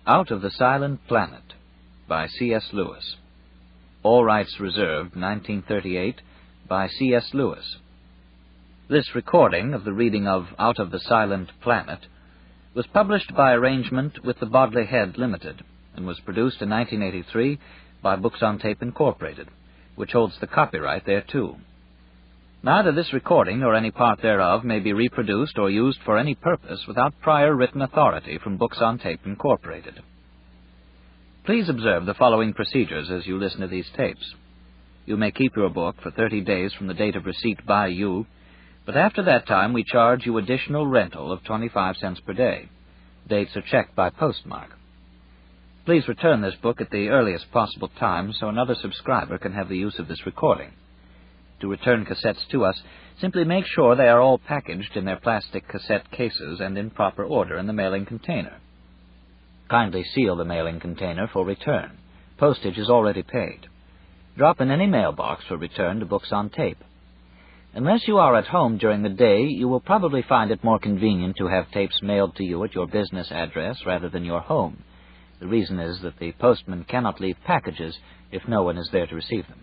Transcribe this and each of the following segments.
Out of the Silent Planet by C.S. Lewis. All rights reserved, 1938, by C.S. Lewis. This recording of the reading of Out of the Silent Planet was published by arrangement with the Bodley Head Limited and was produced in 1983 by Books on Tape Incorporated, which holds the copyright thereto. Neither this recording nor any part thereof may be reproduced or used for any purpose without prior written authority from Books on Tape Incorporated. Please observe the following procedures as you listen to these tapes. You may keep your book for 30 days from the date of receipt by you, but after that time we charge you additional rental of 25 cents per day. Dates are checked by postmark. Please return this book at the earliest possible time so another subscriber can have the use of this recording. To return cassettes to us, simply make sure they are all packaged in their plastic cassette cases and in proper order in the mailing container. Kindly seal the mailing container for return. Postage is already paid. Drop in any mailbox for return to Books on Tape. Unless you are at home during the day, you will probably find it more convenient to have tapes mailed to you at your business address rather than your home. The reason is that the postman cannot leave packages if no one is there to receive them.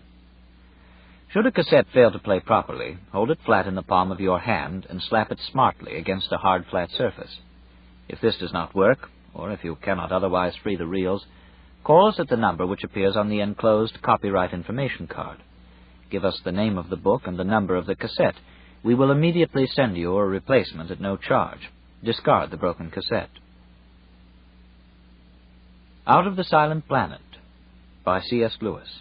Should a cassette fail to play properly, hold it flat in the palm of your hand and slap it smartly against a hard, flat surface. If this does not work, or if you cannot otherwise free the reels, call us at the number which appears on the enclosed copyright information card. Give us the name of the book and the number of the cassette. We will immediately send you a replacement at no charge. Discard the broken cassette. Out of the Silent Planet by C.S. Lewis.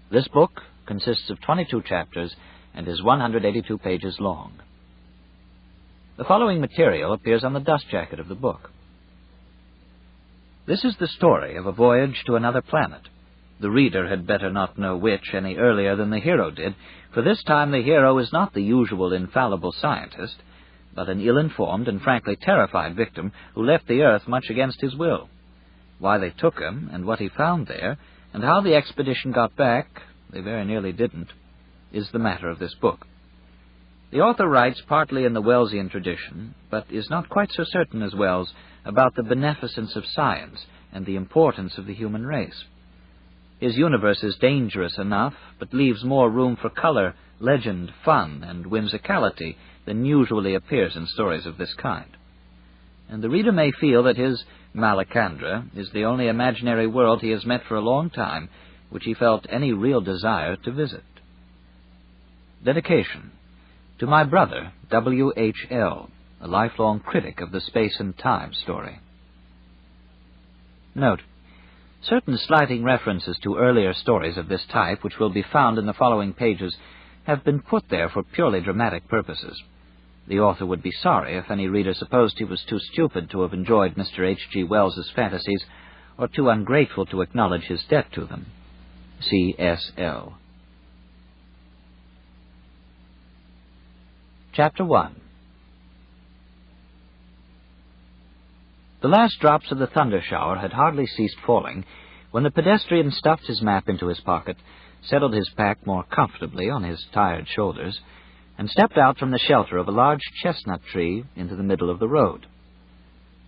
This book consists of 22 chapters and is 182 pages long. The following material appears on the dust jacket of the book. This is the story of a voyage to another planet. The reader had better not know which any earlier than the hero did, for this time the hero is not the usual infallible scientist, but an ill-informed and frankly terrified victim who left the earth much against his will. Why they took him, and what he found there, and how the expedition got back, they very nearly didn't, is the matter of this book. The author writes partly in the Wellsian tradition, but is not quite so certain as Wells about the beneficence of science and the importance of the human race. His universe is dangerous enough, but leaves more room for color, legend, fun, and whimsicality than usually appears in stories of this kind. And the reader may feel that his Malacandra is the only imaginary world he has met for a long time which he felt any real desire to visit. Dedication to my brother, W.H.L., a lifelong critic of the space and time story. Note: certain slighting references to earlier stories of this type, which will be found in the following pages, have been put there for purely dramatic purposes. The author would be sorry if any reader supposed he was too stupid to have enjoyed Mr. H.G. Wells's fantasies, or too ungrateful to acknowledge his debt to them. C.S.L. Chapter 1. The last drops of the thunder shower had hardly ceased falling when the pedestrian stuffed his map into his pocket, settled his pack more comfortably on his tired shoulders, and stepped out from the shelter of a large chestnut tree into the middle of the road.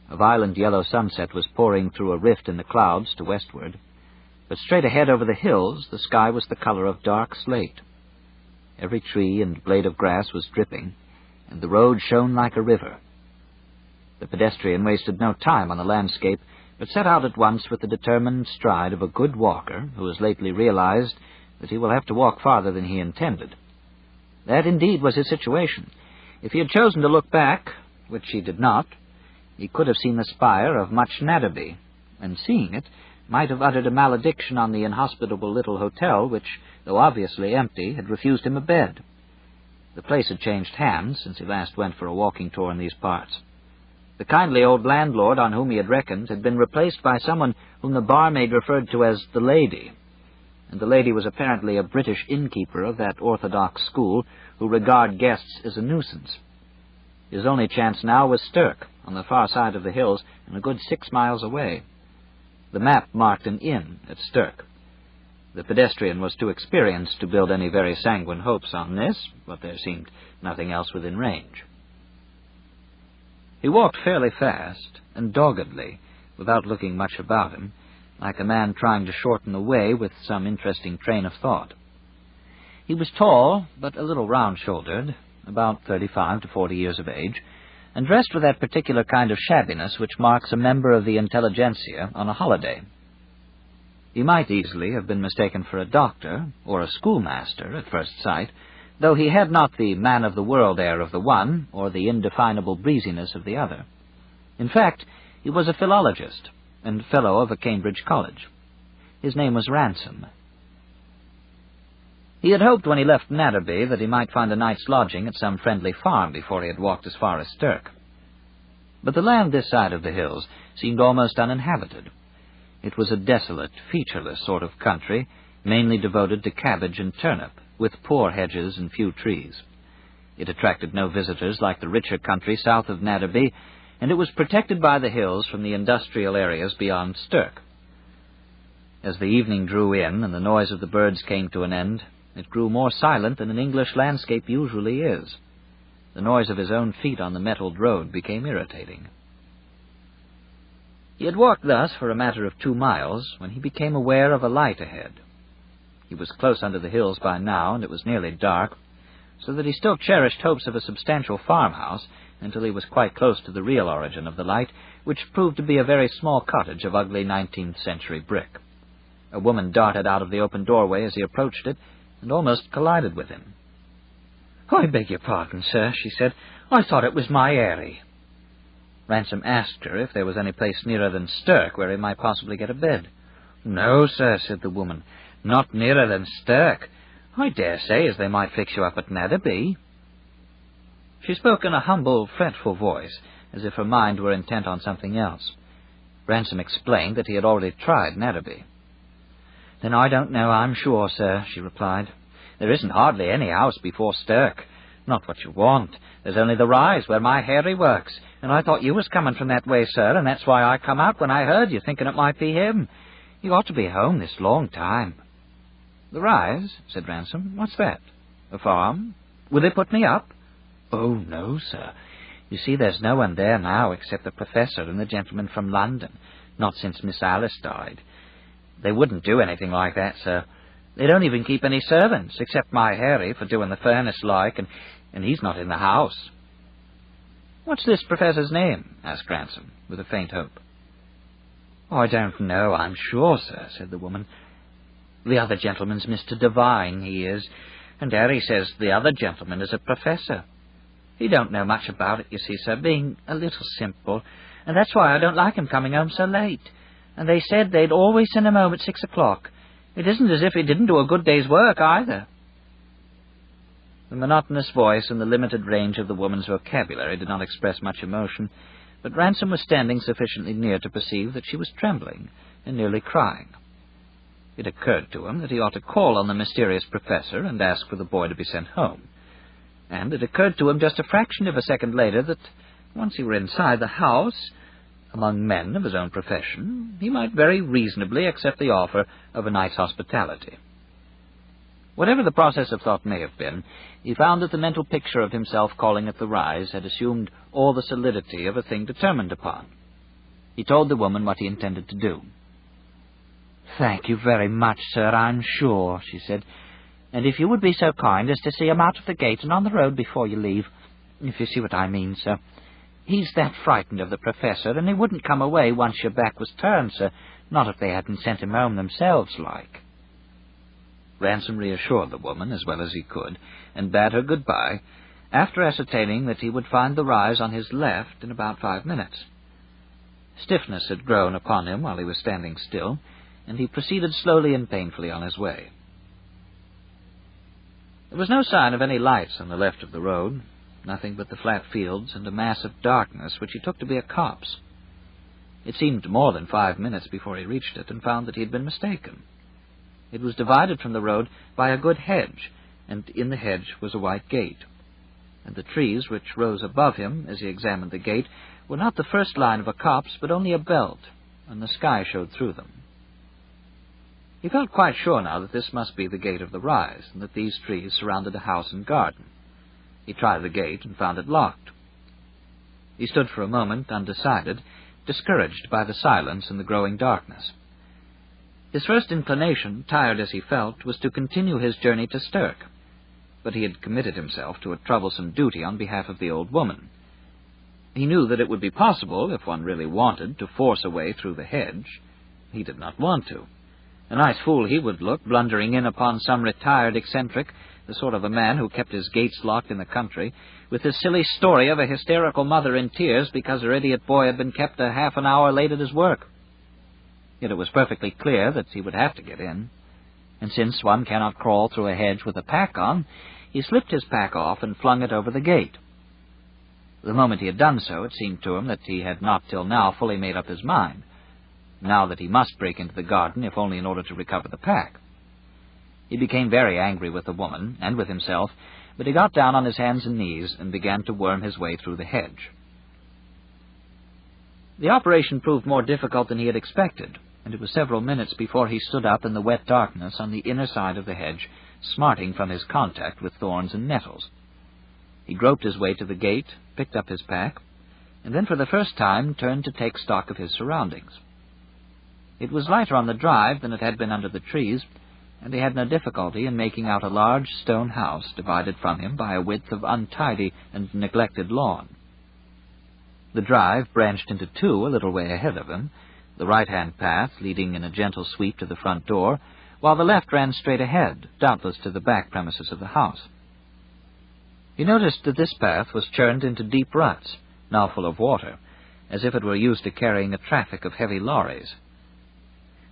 A violent yellow sunset was pouring through a rift in the clouds to westward, but straight ahead over the hills the sky was the color of dark slate. Every tree and blade of grass was dripping, and the road shone like a river. The pedestrian wasted no time on the landscape, but set out at once with the determined stride of a good walker who has lately realized that he will have to walk farther than he intended. That indeed was his situation. If he had chosen to look back, which he did not, he could have seen the spire of Much Natterby, and seeing it, might have uttered a malediction on the inhospitable little hotel which, though obviously empty, had refused him a bed. The place had changed hands since he last went for a walking tour in these parts. The kindly old landlord on whom he had reckoned had been replaced by someone whom the barmaid referred to as the lady, and the lady was apparently a British innkeeper of that orthodox school who regard guests as a nuisance. His only chance now was Stirk, on the far side of the hills and a good 6 miles away. The map marked an inn at Stirk. The pedestrian was too experienced to build any very sanguine hopes on this, but there seemed nothing else within range. He walked fairly fast and doggedly, without looking much about him, like a man trying to shorten the way with some interesting train of thought. He was tall, but a little round-shouldered, about 35 to 40 years of age, and dressed with that particular kind of shabbiness which marks a member of the intelligentsia on a holiday. He might easily have been mistaken for a doctor or a schoolmaster at first sight, though he had not the man-of-the-world air of the one or the indefinable breeziness of the other. In fact, he was a philologist and fellow of a Cambridge college. His name was Ransom. He had hoped when he left Natterby that he might find a night's lodging at some friendly farm before he had walked as far as Stirk. But the land this side of the hills seemed almost uninhabited. It was a desolate, featureless sort of country, mainly devoted to cabbage and turnip, with poor hedges and few trees. It attracted no visitors like the richer country south of Natterby, and it was protected by the hills from the industrial areas beyond Stirk. As the evening drew in and the noise of the birds came to an end, it grew more silent than an English landscape usually is. The noise of his own feet on the metalled road became irritating. He had walked thus for a matter of 2 miles when he became aware of a light ahead. He was close under the hills by now, and it was nearly dark, so that he still cherished hopes of a substantial farmhouse until he was quite close to the real origin of the light, which proved to be a very small cottage of ugly 19th-century brick. A woman darted out of the open doorway as he approached it, and almost collided with him. "I beg your pardon, sir," she said. "I thought it was my Airy." Ransom asked her if there was any place nearer than Stirk where he might possibly get a bed. "No, sir," said the woman, "not nearer than Stirk. I dare say as they might fix you up at Natterby." She spoke in a humble, fretful voice, as if her mind were intent on something else. Ransom explained that he had already tried Natterby. "Then I don't know, I'm sure, sir," she replied. "There isn't hardly any house before Stirk. Not what you want. There's only the rise where my Harry works, and I thought you was coming from that way, sir, and that's why I come out when I heard you, thinking it might be him. You ought to be home this long time." "The rise?" said Ransom. "What's that? A farm? Will they put me up?" "Oh, no, sir. You see, there's no one there now except the professor and the gentleman from London, not since Miss Alice died. They wouldn't do anything like that, sir. They don't even keep any servants, except my Harry, for doing the furnace like, and he's not in the house." "What's this professor's name?" asked Ransom, with a faint hope. "I don't know, I'm sure, sir," said the woman. "The other gentleman's Mr. Devine, he is, and Harry says the other gentleman is a professor. He don't know much about it, you see, sir, being a little simple, and that's why I don't like him coming home so late. And they said they'd always send him home at 6 o'clock. It isn't as if he didn't do a good day's work, either." The monotonous voice and the limited range of the woman's vocabulary did not express much emotion, but Ransom was standing sufficiently near to perceive that she was trembling and nearly crying. It occurred to him that he ought to call on the mysterious professor and ask for the boy to be sent home. And it occurred to him just a fraction of a second later that, once he were inside the house, among men of his own profession, he might very reasonably accept the offer of a night's hospitality. Whatever the process of thought may have been, he found that the mental picture of himself calling at the rise had assumed all the solidity of a thing determined upon. He told the woman what he intended to do. "Thank you very much, sir, I'm sure," she said. "And if you would be so kind as to see him out of the gate and on the road before you leave, if you see what I mean, sir. He's that frightened of the professor, and he wouldn't come away once your back was turned, sir, not if they hadn't sent him home themselves, like." Ransom reassured the woman as well as he could, and bade her good-bye, after ascertaining that he would find the rise on his left in about 5 minutes. Stiffness had grown upon him while he was standing still, and he proceeded slowly and painfully on his way. There was no sign of any lights on the left of the road, nothing but the flat fields and a mass of darkness which he took to be a copse. It seemed more than 5 minutes before he reached it and found that he had been mistaken. It was divided from the road by a good hedge, and in the hedge was a white gate. And the trees which rose above him as he examined the gate were not the first line of a copse, but only a belt, and the sky showed through them. He felt quite sure now that this must be the gate of the rise, and that these trees surrounded a house and garden. He tried the gate and found it locked. He stood for a moment undecided, discouraged by the silence and the growing darkness. His first inclination, tired as he felt, was to continue his journey to Stirk, but he had committed himself to a troublesome duty on behalf of the old woman. He knew that it would be possible, if one really wanted, to force a way through the hedge. He did not want to. A nice fool he would look, blundering in upon some retired eccentric, the sort of a man who kept his gates locked in the country, with his silly story of a hysterical mother in tears because her idiot boy had been kept a half an hour late at his work. Yet it was perfectly clear that he would have to get in, and since one cannot crawl through a hedge with a pack on, he slipped his pack off and flung it over the gate. The moment he had done so, it seemed to him that he had not till now fully made up his mind, now that he must break into the garden, if only in order to recover the pack. He became very angry with the woman and with himself, but he got down on his hands and knees and began to worm his way through the hedge. The operation proved more difficult than he had expected, and it was several minutes before he stood up in the wet darkness on the inner side of the hedge, smarting from his contact with thorns and nettles. He groped his way to the gate, picked up his pack, and then for the first time turned to take stock of his surroundings. It was lighter on the drive than it had been under the trees, and he had no difficulty in making out a large stone house divided from him by a width of untidy and neglected lawn. The drive branched into two a little way ahead of him, the right-hand path leading in a gentle sweep to the front door, while the left ran straight ahead, doubtless to the back premises of the house. He noticed that this path was churned into deep ruts, now full of water, as if it were used to carrying a traffic of heavy lorries.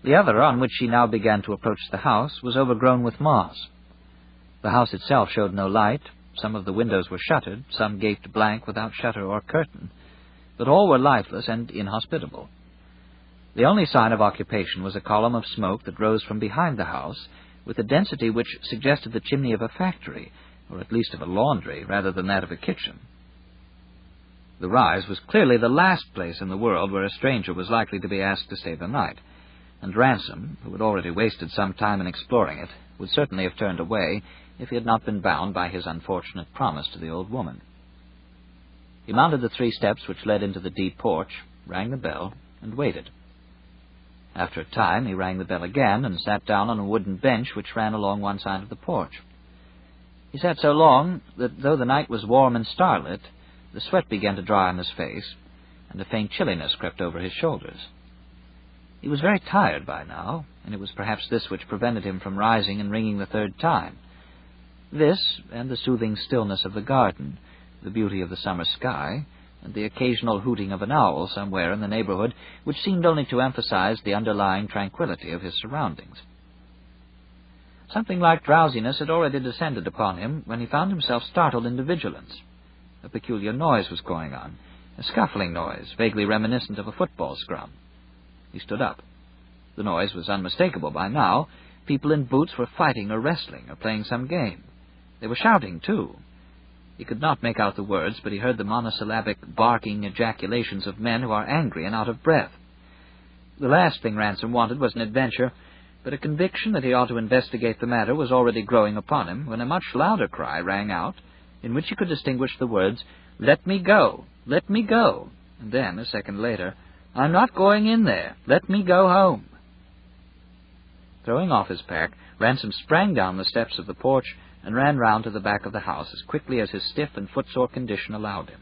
The other, on which he now began to approach the house, was overgrown with moss. The house itself showed no light. Some of the windows were shuttered, some gaped blank without shutter or curtain, but all were lifeless and inhospitable. The only sign of occupation was a column of smoke that rose from behind the house, with a density which suggested the chimney of a factory, or at least of a laundry, rather than that of a kitchen. The rise was clearly the last place in the world where a stranger was likely to be asked to stay the night, and Ransom, who had already wasted some time in exploring it, would certainly have turned away if he had not been bound by his unfortunate promise to the old woman. He mounted the 3 steps which led into the deep porch, rang the bell, and waited. After a time he rang the bell again and sat down on a wooden bench which ran along one side of the porch. He sat so long that, though the night was warm and starlit, the sweat began to dry on his face, and a faint chilliness crept over his shoulders. He was very tired by now, and it was perhaps this which prevented him from rising and ringing the 3rd time. This, and the soothing stillness of the garden, the beauty of the summer sky, and the occasional hooting of an owl somewhere in the neighborhood, which seemed only to emphasize the underlying tranquility of his surroundings. Something like drowsiness had already descended upon him when he found himself startled into vigilance. A peculiar noise was going on, a scuffling noise, vaguely reminiscent of a football scrum. He stood up. The noise was unmistakable by now. People in boots were fighting or wrestling or playing some game. They were shouting, too. He could not make out the words, but he heard the monosyllabic, barking ejaculations of men who are angry and out of breath. The last thing Ransom wanted was an adventure, but a conviction that he ought to investigate the matter was already growing upon him when a much louder cry rang out, in which he could distinguish the words, "Let me go! Let me go!" and then, a second later, "I'm not going in there. Let me go home." Throwing off his pack, Ransom sprang down the steps of the porch and ran round to the back of the house as quickly as his stiff and footsore condition allowed him.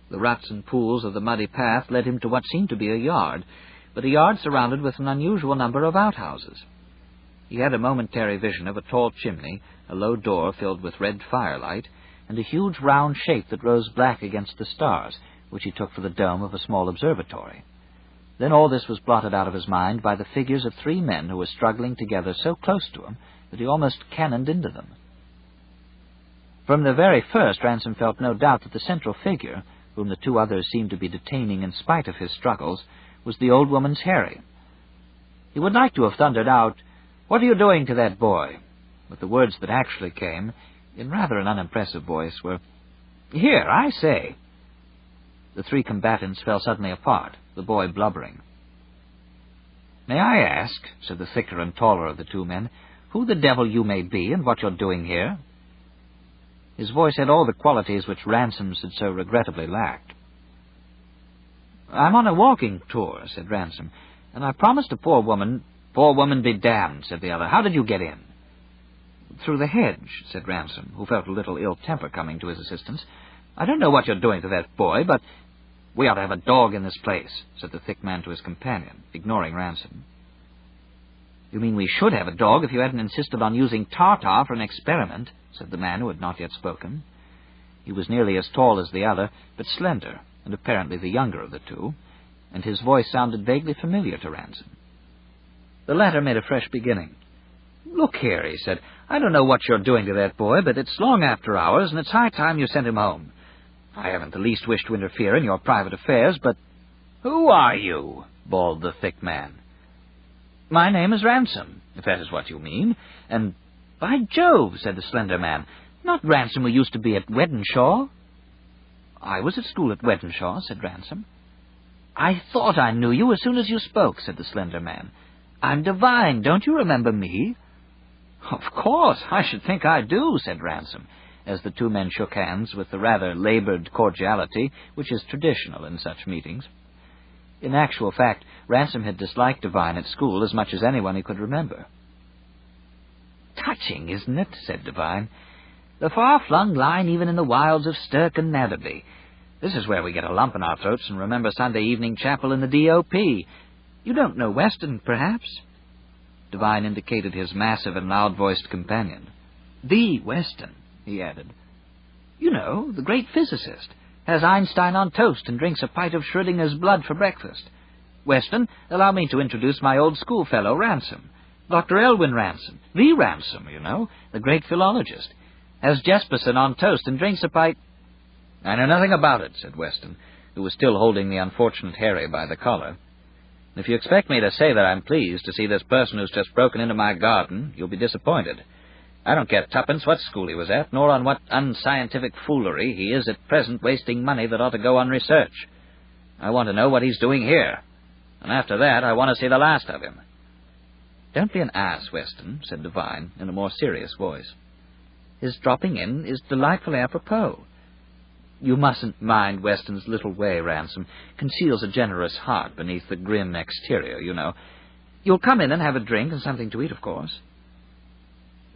The ruts and pools of the muddy path led him to what seemed to be a yard, but a yard surrounded with an unusual number of outhouses. He had a momentary vision of a tall chimney, a low door filled with red firelight, and a huge round shape that rose black against the stars, which he took for the dome of a small observatory. Then all this was blotted out of his mind by the figures of 3 men who were struggling together so close to him that he almost cannoned into them. From the very first, Ransom felt no doubt that the central figure, whom the 2 others seemed to be detaining in spite of his struggles, was the old woman's Harry. He would like to have thundered out, "What are you doing to that boy?" But the words that actually came, in rather an unimpressive voice, were, "Here, I say." The 3 combatants fell suddenly apart, the boy blubbering. "May I ask," said the thicker and taller of the 2 men, "who the devil you may be and what you're doing here?" His voice had all the qualities which Ransom's had so regrettably lacked. "I'm on a walking tour," said Ransom, "and I promised a poor woman—" "Poor woman be damned," said the other. "How did you get in?" "Through the hedge," said Ransom, who felt a little ill temper coming to his assistance. "I don't know what you're doing to that boy, but—" "We ought to have a dog in this place," said the thick man to his companion, ignoring Ransom. "You mean we should have a dog if you hadn't insisted on using tartar for an experiment," said the man who had not yet spoken. He was nearly as tall as the other, but slender, and apparently the younger of the two, and his voice sounded vaguely familiar to Ransom. The latter made a fresh beginning. "Look here," he said, "I don't know what you're doing to that boy, but it's long after hours, and it's high time you sent him home. I haven't the least wish to interfere in your private affairs, but—" "Who are you?" bawled the thick man. "My name is Ransom, if that is what you mean, and—" "By Jove," said the slender man, "not Ransom who used to be at Wedenshaw?" "I was at school at Wedenshaw," said Ransom. "I thought I knew you as soon as you spoke," said the slender man. "I'm Devine. Don't you remember me?" "Of course, I should think I do," said Ransom, as the two men shook hands with the rather labored cordiality which is traditional in such meetings. In actual fact, Ransom had disliked Devine at school as much as anyone he could remember. "Touching, isn't it?" said Devine. "The far-flung line even in the wilds of Stirk and Netherby. This is where we get a lump in our throats and remember Sunday evening chapel in the D.O.P. You don't know Weston, perhaps?" Devine indicated his massive and loud-voiced companion. "The Weston," he added. "You know, the great physicist. Has Einstein on toast and drinks a pint of Schrödinger's blood for breakfast. Weston, allow me to introduce my old schoolfellow, Ransom. Dr. Elwyn Ransom. The Ransom, you know, the great philologist. Has Jesperson on toast and drinks a pint—" "I know nothing about it," said Weston, who was still holding the unfortunate Harry by the collar. "If you expect me to say that I'm pleased to see this person who's just broken into my garden, you'll be disappointed. I don't care tuppence what school he was at, nor on what unscientific foolery he is at present wasting money that ought to go on research. I want to know what he's doing here, and after that I want to see the last of him." "Don't be an ass, Weston," said Devine, in a more serious voice. "His dropping in is delightfully apropos. You mustn't mind Weston's little way, Ransom. Conceals a generous heart beneath the grim exterior, you know. You'll come in and have a drink and something to eat, of course."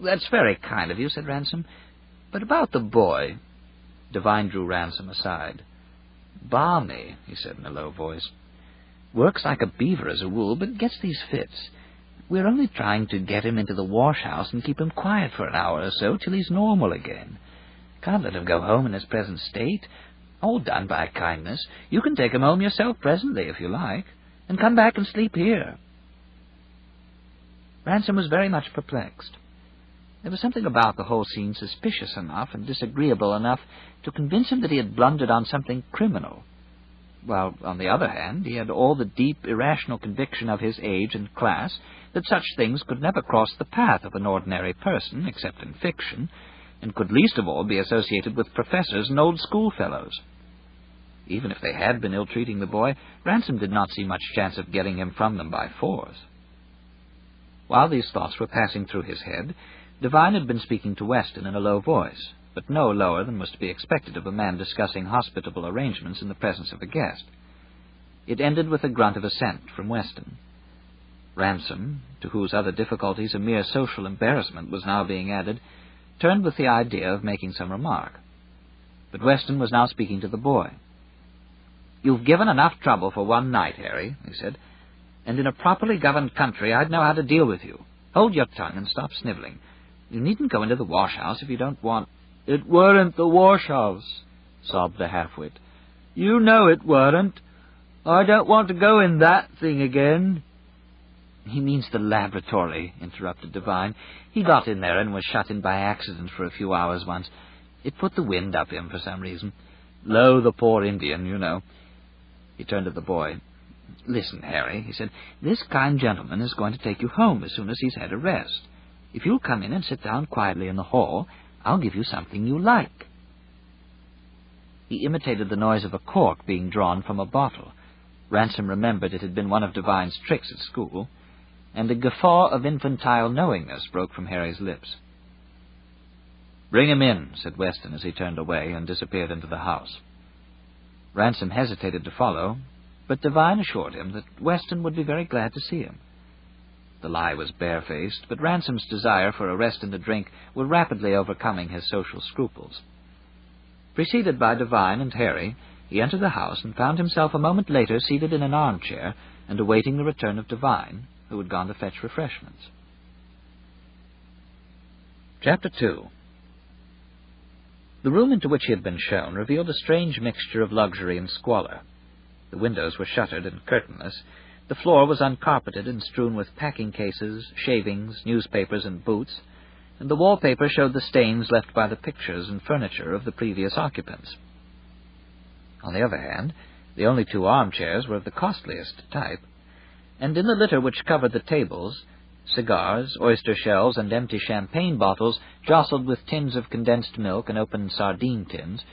"That's very kind of you," said Ransom. "But about the boy—" Devine drew Ransom aside. "Balmy," he said in a low voice. "Works like a beaver as a rule, but gets these fits. We're only trying to get him into the wash-house and keep him quiet for an hour or so till he's normal again. Can't let him go home in his present state. All done by kindness. You can take him home yourself presently, if you like, and come back and sleep here." Ransom was very much perplexed. There was something about the whole scene suspicious enough and disagreeable enough to convince him that he had blundered on something criminal, while, on the other hand, he had all the deep, irrational conviction of his age and class that such things could never cross the path of an ordinary person, except in fiction, and could least of all be associated with professors and old schoolfellows. Even if they had been ill-treating the boy, Ransom did not see much chance of getting him from them by force. While these thoughts were passing through his head, Devine had been speaking to Weston in a low voice, but no lower than was to be expected of a man discussing hospitable arrangements in the presence of a guest. It ended with a grunt of assent from Weston. Ransom, to whose other difficulties a mere social embarrassment was now being added, turned with the idea of making some remark. But Weston was now speaking to the boy. "You've given enough trouble for one night, Harry," he said, "and in a properly governed country I'd know how to deal with you. Hold your tongue and stop snivelling. You needn't go into the wash-house if you don't want—" "It weren't the wash-house," sobbed the half-wit. "You know it weren't. I don't want to go in that thing again." "He means the laboratory," interrupted Devine. "He got in there and was shut in by accident for a few hours once. It put the wind up him for some reason. Lo, the poor Indian, you know." He turned to the boy. "Listen, Harry," he said, "this kind gentleman is going to take you home as soon as he's had a rest. If you'll come in and sit down quietly in the hall, I'll give you something you like." He imitated the noise of a cork being drawn from a bottle. Ransom remembered it had been one of Devine's tricks at school, and a guffaw of infantile knowingness broke from Harry's lips. "Bring him in," said Weston as he turned away and disappeared into the house. Ransom hesitated to follow, but Devine assured him that Weston would be very glad to see him. The lie was barefaced, but Ransom's desire for a rest and a drink were rapidly overcoming his social scruples. Preceded by Devine and Harry, he entered the house and found himself a moment later seated in an armchair and awaiting the return of Devine, who had gone to fetch refreshments. Chapter 2. The room into which he had been shown revealed a strange mixture of luxury and squalor. The windows were shuttered and curtainless. The floor was uncarpeted and strewn with packing cases, shavings, newspapers, and boots, and the wallpaper showed the stains left by the pictures and furniture of the previous occupants. On the other hand, the only two armchairs were of the costliest type, and in the litter which covered the tables, cigars, oyster shells, and empty champagne bottles jostled with tins of condensed milk and open sardine tins,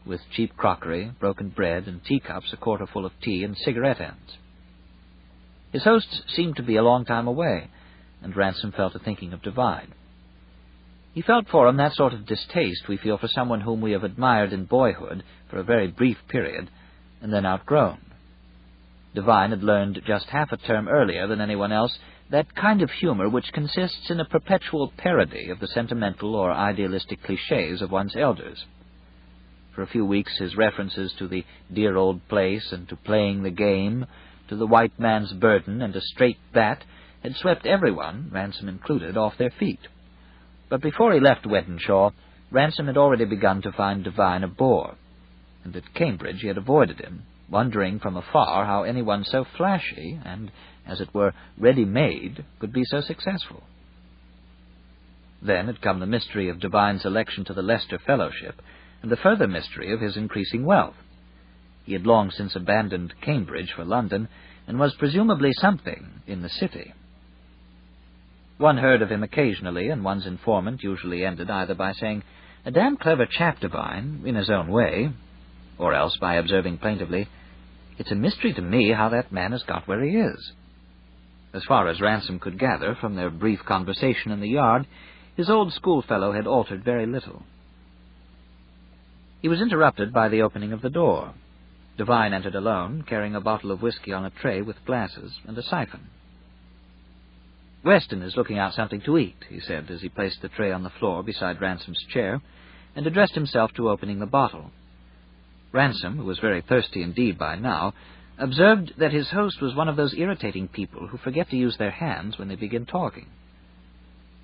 with cheap crockery, broken bread, and teacups a quarter full of tea and cigarette ends. His hosts seemed to be a long time away, and Ransom fell to thinking of Devine. He felt for him that sort of distaste we feel for someone whom we have admired in boyhood for a very brief period, and then outgrown. Devine had learned just half a term earlier than anyone else that kind of humor which consists in a perpetual parody of the sentimental or idealistic clichés of one's elders. For a few weeks his references to the dear old place and to playing the game, to the white man's burden and a straight bat, had swept everyone, Ransom included, off their feet. But before he left Weddenshaw, Ransom had already begun to find Devine a bore, and at Cambridge he had avoided him, wondering from afar how anyone so flashy and, as it were, ready-made could be so successful. Then had come the mystery of Devine's election to the Leicester Fellowship, and the further mystery of his increasing wealth. He had long since abandoned Cambridge for London, and was presumably something in the city. One heard of him occasionally, and one's informant usually ended either by saying, "A damn clever chap, Devine, in his own way," or else by observing plaintively, "It's a mystery to me how that man has got where he is." As far as Ransom could gather from their brief conversation in the yard, his old schoolfellow had altered very little. He was interrupted by the opening of the door. Devine entered alone, carrying a bottle of whiskey on a tray with glasses and a siphon. "Weston is looking out something to eat," he said as he placed the tray on the floor beside Ransom's chair, and addressed himself to opening the bottle. Ransom, who was very thirsty indeed by now, observed that his host was one of those irritating people who forget to use their hands when they begin talking.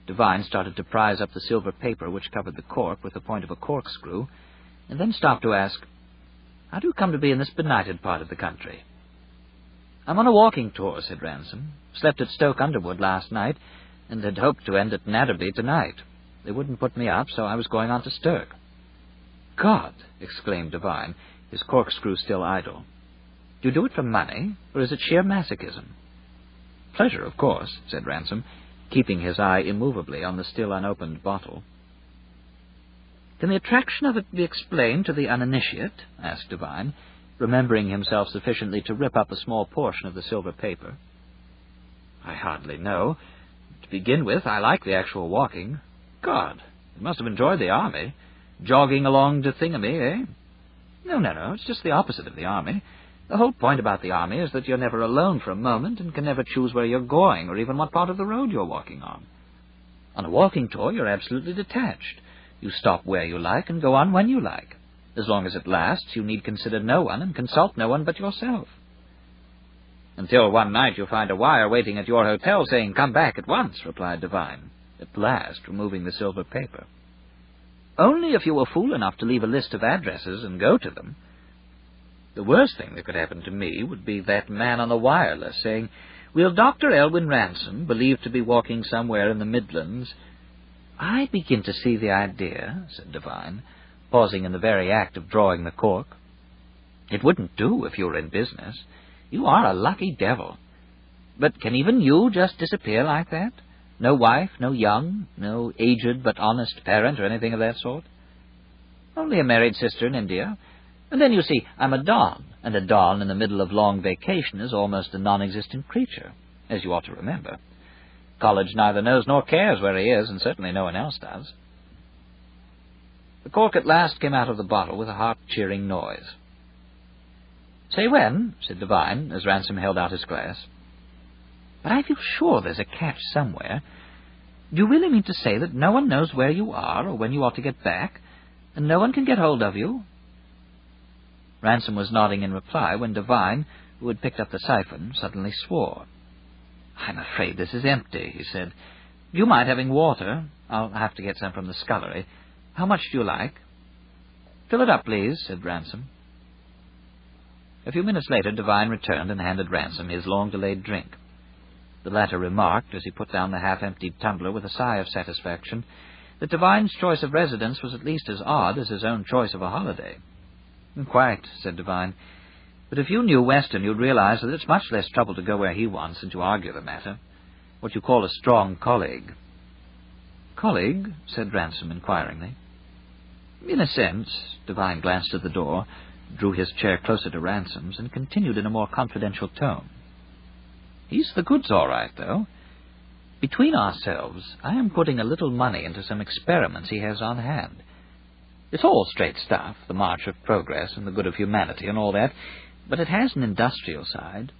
Devine started to prise up the silver paper which covered the cork with the point of a corkscrew, and then stopped to ask, "How do you come to be in this benighted part of the country?" "I'm on a walking tour," said Ransom. "Slept at Stoke Underwood last night, and had hoped to end at Natterby tonight. They wouldn't put me up, so I was going on to Stoke." "God!" exclaimed Devine, his corkscrew still idle. "Do you do it for money, or is it sheer masochism?" "Pleasure, of course," said Ransom, keeping his eye immovably on the still unopened bottle. "Can the attraction of it be explained to the uninitiate?" asked Devine, remembering himself sufficiently to rip up a small portion of the silver paper. "I hardly know. To begin with, I like the actual walking. God, you must have enjoyed the army. Jogging along to Thingamy, eh?" No, it's just the opposite of the army. The whole point about the army is that you're never alone for a moment and can never choose where you're going or even what part of the road you're walking on. On a walking tour, you're absolutely detached. You stop where you like and go on when you like. As long as it lasts, you need consider no one and consult no one but yourself. Until one night you find a wire waiting at your hotel saying, "Come back at once," replied Devine, at last removing the silver paper. "Only if you were fool enough to leave a list of addresses and go to them. The worst thing that could happen to me would be that man on the wireless saying, 'Will Dr. Elwyn Ransom, believed to be walking somewhere in the Midlands—'" "I begin to see the idea," said Devine, pausing in the very act of drawing the cork. "It wouldn't do if you were in business. You are a lucky devil. But can even you just disappear like that? No wife, no young, no aged but honest parent or anything of that sort?" "Only a married sister in India. And then, you see, I'm a Don, and a Don in the middle of long vacation is almost a non-existent creature, as you ought to remember. College neither knows nor cares where he is, and certainly no one else does." The cork at last came out of the bottle with a heart-cheering noise. "Say when," said Devine, as Ransom held out his glass. "But I feel sure there's a catch somewhere. Do you really mean to say that no one knows where you are or when you ought to get back, and no one can get hold of you?" Ransom was nodding in reply when Devine, who had picked up the siphon, suddenly swore. "I'm afraid this is empty," he said. "Do you mind having water? I'll have to get some from the scullery. How much do you like?" "Fill it up, please," said Ransom. A few minutes later, Devine returned and handed Ransom his long-delayed drink. The latter remarked, as he put down the half-emptied tumbler with a sigh of satisfaction, that Devine's choice of residence was at least as odd as his own choice of a holiday. "Quite," said Devine. "But if you knew Weston, you'd realize that it's much less trouble to go where he wants than to argue the matter. What you call a strong colleague." "Colleague?" said Ransom inquiringly. "In a sense." Devine glanced at the door, drew his chair closer to Ransom's, and continued in a more confidential tone. "He's the goods all right, though. Between ourselves, I am putting a little money into some experiments he has on hand. It's all straight stuff, the march of progress and the good of humanity and all that, but it has an industrial side."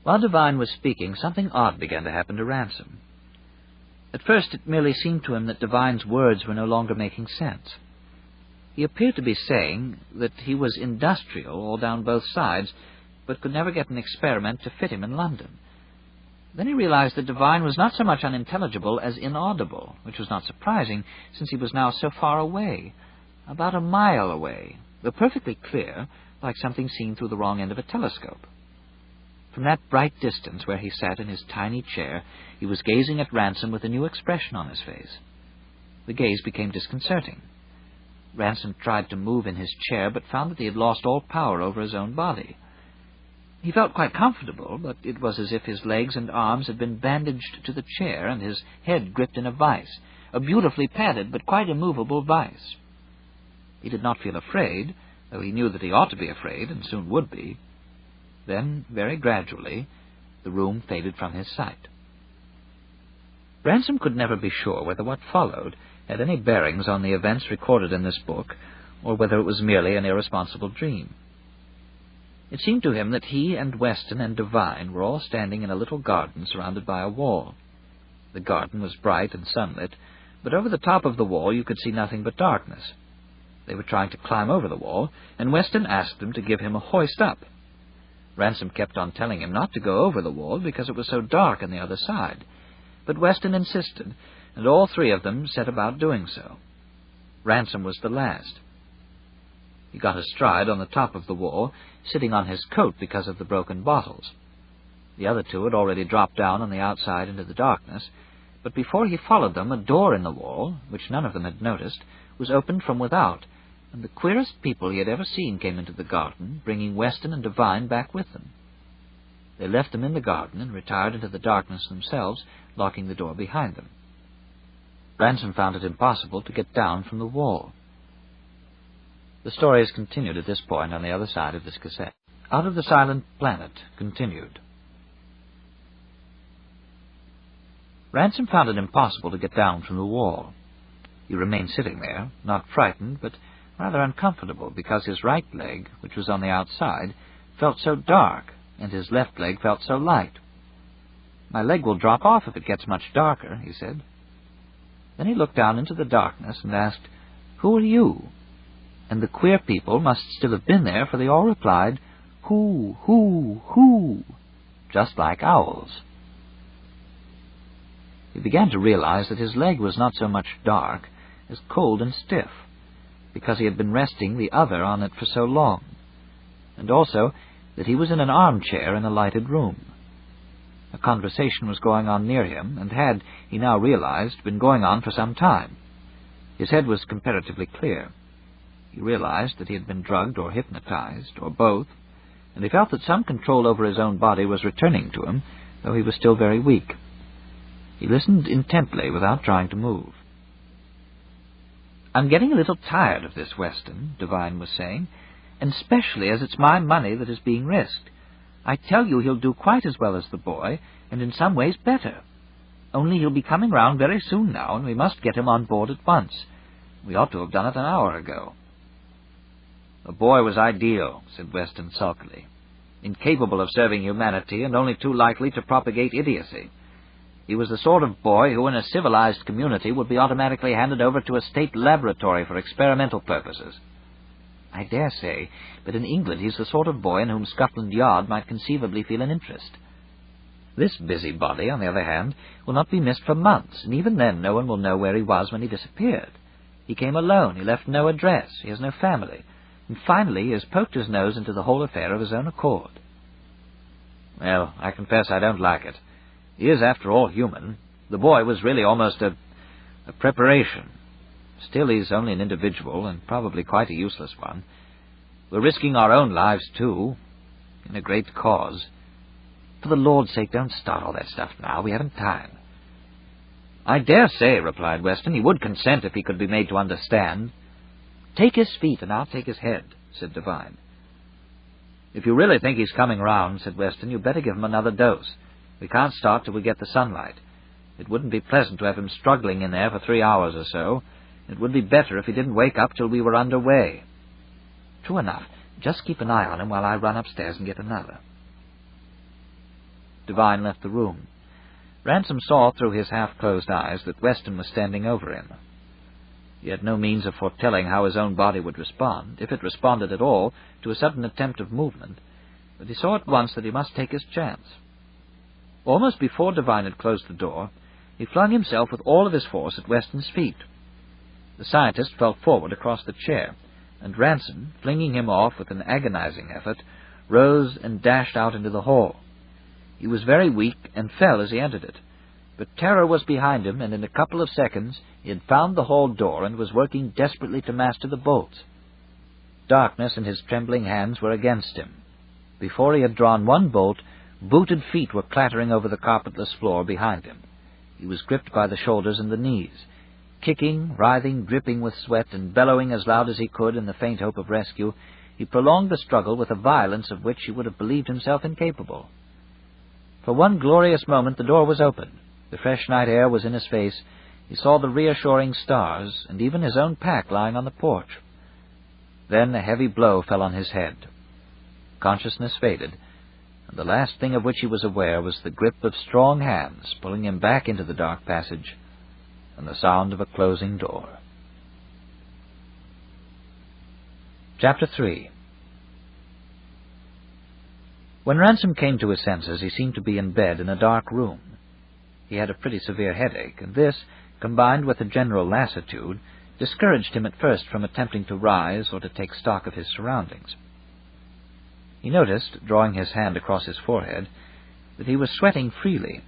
While Devine was speaking, something odd began to happen to Ransom. At first it merely seemed to him that Devine's words were no longer making sense. He appeared to be saying that he was industrial all down both sides, but could never get an experiment to fit him in London. Then he realized that Devine was not so much unintelligible as inaudible, which was not surprising, since he was now so far away, about a mile away, though perfectly clear, like something seen through the wrong end of a telescope. From that bright distance where he sat in his tiny chair, he was gazing at Ransom with a new expression on his face. The gaze became disconcerting. Ransom tried to move in his chair, but found that he had lost all power over his own body. He felt quite comfortable, but it was as if his legs and arms had been bandaged to the chair and his head gripped in a vice, a beautifully padded but quite immovable vice. He did not feel afraid, though he knew that he ought to be afraid and soon would be. Then, very gradually, the room faded from his sight. Ransom could never be sure whether what followed had any bearings on the events recorded in this book, or whether it was merely an irresponsible dream. It seemed to him that he and Weston and Devine were all standing in a little garden surrounded by a wall. The garden was bright and sunlit, but over the top of the wall you could see nothing but darkness. They were trying to climb over the wall, and Weston asked them to give him a hoist up. Ransom kept on telling him not to go over the wall because it was so dark on the other side, but Weston insisted, and all three of them set about doing so. Ransom was the last. He got astride on the top of the wall, sitting on his coat because of the broken bottles. The other two had already dropped down on the outside into the darkness, but before he followed them, a door in the wall, which none of them had noticed, was opened from without, and the queerest people he had ever seen came into the garden, bringing Weston and Devine back with them. They left them in the garden and retired into the darkness themselves, locking the door behind them. Ransom found it impossible to get down from the wall. The story is continued at this point on the other side of this cassette. Out of the Silent Planet continued. Ransom found it impossible to get down from the wall. He remained sitting there, not frightened, but rather uncomfortable, because his right leg, which was on the outside, felt so dark, and his left leg felt so light. "My leg will drop off if it gets much darker," he said. Then he looked down into the darkness and asked, "Who are you?" And the queer people must still have been there, for they all replied, "Who, who," just like owls. He began to realize that his leg was not so much dark as cold and stiff, because he had been resting the other on it for so long, and also that he was in an armchair in a lighted room. A conversation was going on near him, and had, he now realized, been going on for some time. His head was comparatively clear. He realized that he had been drugged or hypnotized, or both, and he felt that some control over his own body was returning to him, though he was still very weak. He listened intently without trying to move. "I'm getting a little tired of this, Weston," Devine was saying, "and especially as it's my money that is being risked. I tell you he'll do quite as well as the boy, and in some ways better. Only he'll be coming round very soon now, and we must get him on board at once. We ought to have done it an hour ago." "The boy was ideal," said Weston sulkily. "Incapable of serving humanity and only too likely to propagate idiocy. He was the sort of boy who in a civilized community would be automatically handed over to a state laboratory for experimental purposes." "I dare say, but in England he's the sort of boy in whom Scotland Yard might conceivably feel an interest. This busybody, on the other hand, will not be missed for months, and even then no one will know where he was when he disappeared. He came alone, he left no address, he has no family, and finally he has poked his nose into the whole affair of his own accord." "Well, I confess I don't like it. He is, after all, human. The boy was really almost a preparation. Still, he's only an individual, and probably quite a useless one. We're risking our own lives, too, in a great cause. For the Lord's sake, don't start all that stuff now. We haven't time." "I dare say," replied Weston, "he would consent if he could be made to understand." "Take his feet, and I'll take his head," said Devine. "If you really think he's coming round," said Weston, "you'd better give him another dose. We can't start till we get the sunlight. It wouldn't be pleasant to have him struggling in there for 3 hours or so. It would be better if he didn't wake up till we were under way." "True enough. Just keep an eye on him while I run upstairs and get another." Devine left the room. Ransom saw through his half-closed eyes that Weston was standing over him. He had no means of foretelling how his own body would respond, if it responded at all, to a sudden attempt of movement, but he saw at once that he must take his chance. Almost before Devine had closed the door, he flung himself with all of his force at Weston's feet. The scientist fell forward across the chair, and Ransom, flinging him off with an agonizing effort, rose and dashed out into the hall. He was very weak and fell as he entered it, but terror was behind him, and in a couple of seconds he had found the hall door and was working desperately to master the bolts. Darkness and his trembling hands were against him. Before he had drawn one bolt, booted feet were clattering over the carpetless floor behind him. He was gripped by the shoulders and the knees. Kicking, writhing, dripping with sweat, and bellowing as loud as he could in the faint hope of rescue, he prolonged the struggle with a violence of which he would have believed himself incapable. For one glorious moment the door was open. The fresh night air was in his face. He saw the reassuring stars, and even his own pack lying on the porch. Then a heavy blow fell on his head. Consciousness faded, and the last thing of which he was aware was the grip of strong hands pulling him back into the dark passage, and the sound of a closing door. Chapter 3. When Ransom came to his senses, he seemed to be in bed in a dark room. He had a pretty severe headache, and this, combined with a general lassitude, discouraged him at first from attempting to rise or to take stock of his surroundings. He noticed, drawing his hand across his forehead, that he was sweating freely,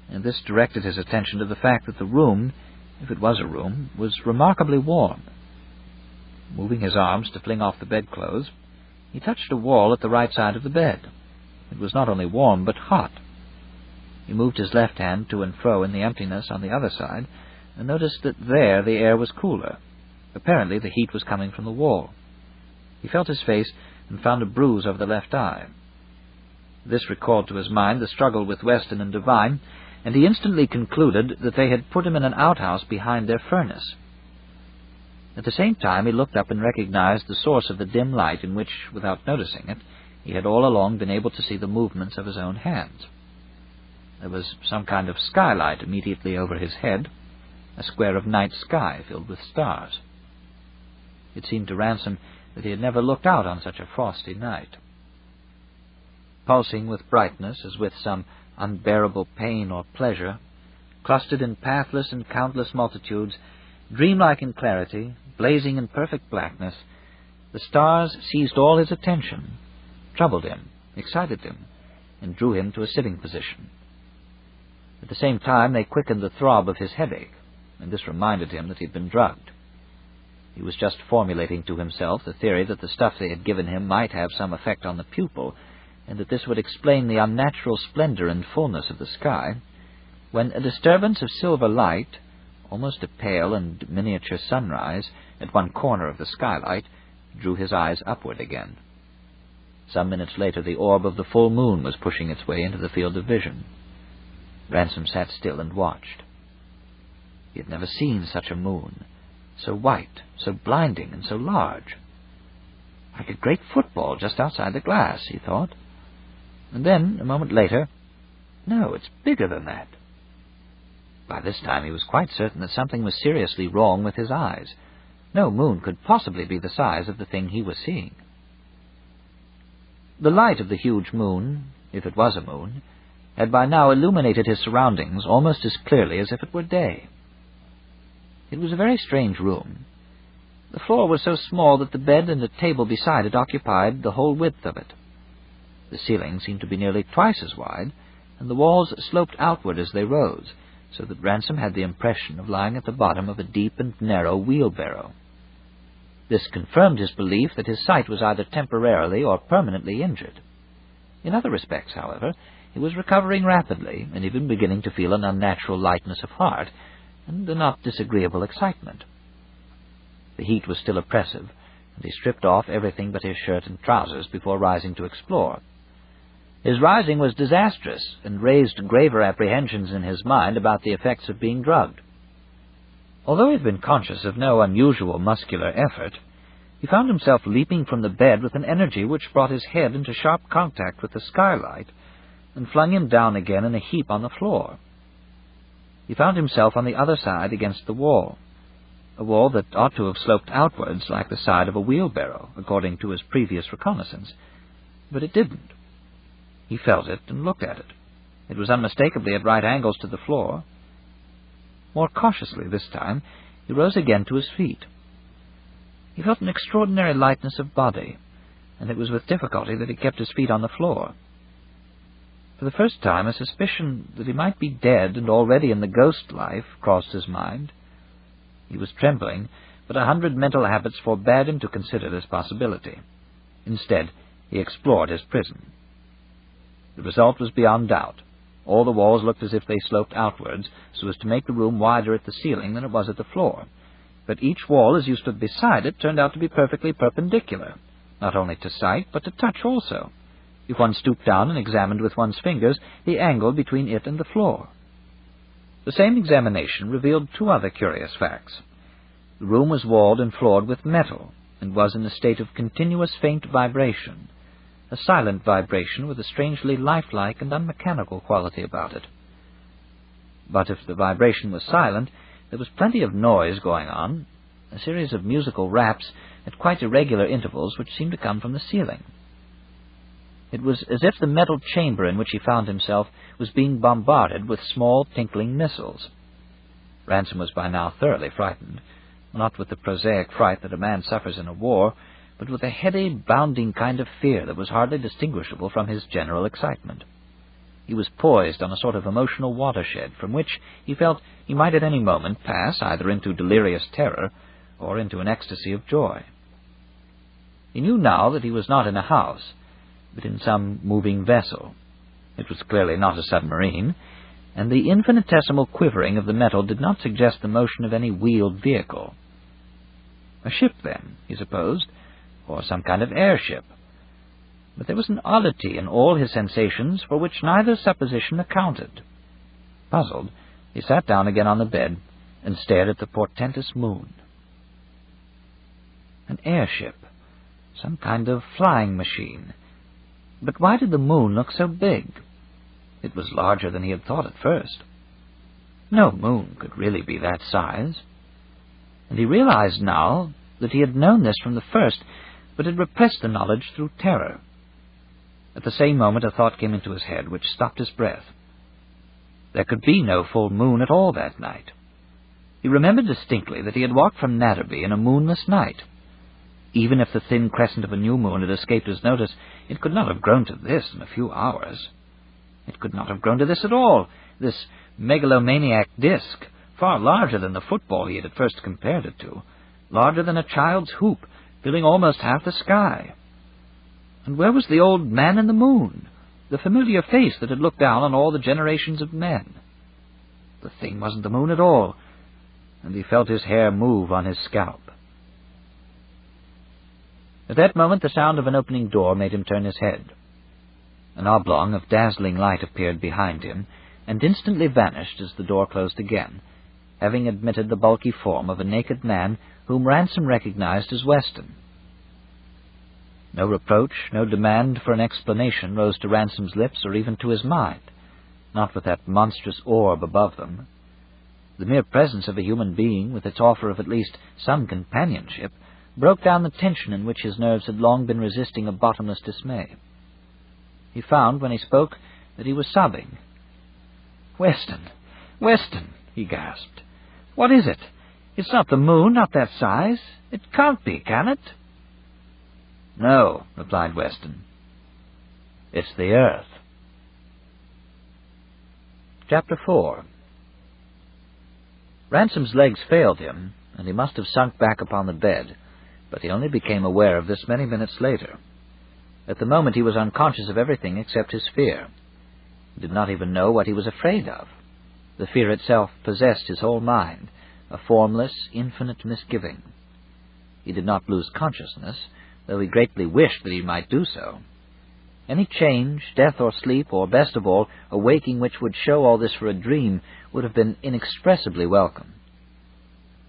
and this directed his attention to the fact that the room, if it was a room, was remarkably warm. Moving his arms to fling off the bedclothes, he touched a wall at the right side of the bed. It was not only warm, but hot. He moved his left hand to and fro in the emptiness on the other side, and noticed that there the air was cooler. Apparently the heat was coming from the wall. He felt his face and found a bruise over the left eye. This recalled to his mind the struggle with Weston and Devine, and he instantly concluded that they had put him in an outhouse behind their furnace. At the same time he looked up and recognized the source of the dim light in which, without noticing it, he had all along been able to see the movements of his own hands. There was some kind of skylight immediately over his head, a square of night sky filled with stars. It seemed to Ransom that he had never looked out on such a frosty night. Pulsing with brightness as with some unbearable pain or pleasure, clustered in pathless and countless multitudes, dreamlike in clarity, blazing in perfect blackness, the stars seized all his attention, troubled him, excited him, and drew him to a sitting position. At the same time they quickened the throb of his headache, and this reminded him that he had been drugged. He was just formulating to himself the theory that the stuff they had given him might have some effect on the pupil, and that this would explain the unnatural splendor and fullness of the sky, when a disturbance of silver light, almost a pale and miniature sunrise, at one corner of the skylight, drew his eyes upward again. Some minutes later the orb of the full moon was pushing its way into the field of vision. Ransom sat still and watched. He had never seen such a moon, so white, so blinding, and so large. Like a great football just outside the glass, he thought. And then, a moment later, no, it's bigger than that. By this time he was quite certain that something was seriously wrong with his eyes. No moon could possibly be the size of the thing he was seeing. The light of the huge moon, if it was a moon, had by now illuminated his surroundings almost as clearly as if it were day. It was a very strange room. The floor was so small that the bed and a table beside it occupied the whole width of it. The ceiling seemed to be nearly twice as wide, and the walls sloped outward as they rose, so that Ransom had the impression of lying at the bottom of a deep and narrow wheelbarrow. This confirmed his belief that his sight was either temporarily or permanently injured. In other respects, however, he was recovering rapidly, and even beginning to feel an unnatural lightness of heart, and a not disagreeable excitement. The heat was still oppressive, and he stripped off everything but his shirt and trousers before rising to explore. His rising was disastrous, and raised graver apprehensions in his mind about the effects of being drugged. Although he had been conscious of no unusual muscular effort, he found himself leaping from the bed with an energy which brought his head into sharp contact with the skylight, and flung him down again in a heap on the floor. He found himself on the other side against the wall, a wall that ought to have sloped outwards like the side of a wheelbarrow, according to his previous reconnaissance. But it didn't. He felt it and looked at it. It was unmistakably at right angles to the floor. More cautiously this time, he rose again to his feet. He felt an extraordinary lightness of body, and it was with difficulty that he kept his feet on the floor. For the first time, a suspicion that he might be dead and already in the ghost life crossed his mind. He was trembling, but 100 mental habits forbade him to consider this possibility. Instead, he explored his prison. The result was beyond doubt. All the walls looked as if they sloped outwards, so as to make the room wider at the ceiling than it was at the floor. But each wall, as you stood beside it, turned out to be perfectly perpendicular, not only to sight, but to touch also. If one stooped down and examined with one's fingers the angle between it and the floor. The same examination revealed two other curious facts. The room was walled and floored with metal, and was in a state of continuous faint vibration, a silent vibration with a strangely lifelike and unmechanical quality about it. But if the vibration was silent, there was plenty of noise going on, a series of musical raps at quite irregular intervals which seemed to come from the ceiling. It was as if the metal chamber in which he found himself was being bombarded with small, tinkling missiles. Ransom was by now thoroughly frightened, not with the prosaic fright that a man suffers in a war, but with a heady, bounding kind of fear that was hardly distinguishable from his general excitement. He was poised on a sort of emotional watershed from which he felt he might at any moment pass either into delirious terror or into an ecstasy of joy. He knew now that he was not in a house, but in some moving vessel. It was clearly not a submarine, and the infinitesimal quivering of the metal did not suggest the motion of any wheeled vehicle. A ship, then, he supposed, or some kind of airship. But there was an oddity in all his sensations for which neither supposition accounted. Puzzled, he sat down again on the bed and stared at the portentous moon. An airship, some kind of flying machine. But why did the moon look so big? It was larger than he had thought at first. No moon could really be that size. And he realized now that he had known this from the first, but had repressed the knowledge through terror. At the same moment a thought came into his head which stopped his breath. There could be no full moon at all that night. He remembered distinctly that he had walked from Natterby in a moonless night. Even if the thin crescent of a new moon had escaped his notice, it could not have grown to this in a few hours. It could not have grown to this at all, this megalomaniac disk, far larger than the football he had at first compared it to, larger than a child's hoop, filling almost half the sky. And where was the old man in the moon, the familiar face that had looked down on all the generations of men? The thing wasn't the moon at all, and he felt his hair move on his scalp. At that moment the sound of an opening door made him turn his head. An oblong of dazzling light appeared behind him, and instantly vanished as the door closed again, having admitted the bulky form of a naked man whom Ransom recognized as Weston. No reproach, no demand for an explanation rose to Ransom's lips or even to his mind, not with that monstrous orb above them. The mere presence of a human being, with its offer of at least some companionship, broke down the tension in which his nerves had long been resisting a bottomless dismay. He found, when he spoke, that he was sobbing. "Weston! Weston!" he gasped. "What is it? It's not the moon, not that size. It can't be, can it?" "No," replied Weston. "It's the earth." Chapter 4. Ransom's legs failed him, and he must have sunk back upon the bed, but he only became aware of this many minutes later. At the moment he was unconscious of everything except his fear. He did not even know what he was afraid of. The fear itself possessed his whole mind, a formless, infinite misgiving. He did not lose consciousness, though he greatly wished that he might do so. Any change, death or sleep, or, best of all, a waking which would show all this for a dream, would have been inexpressibly welcome.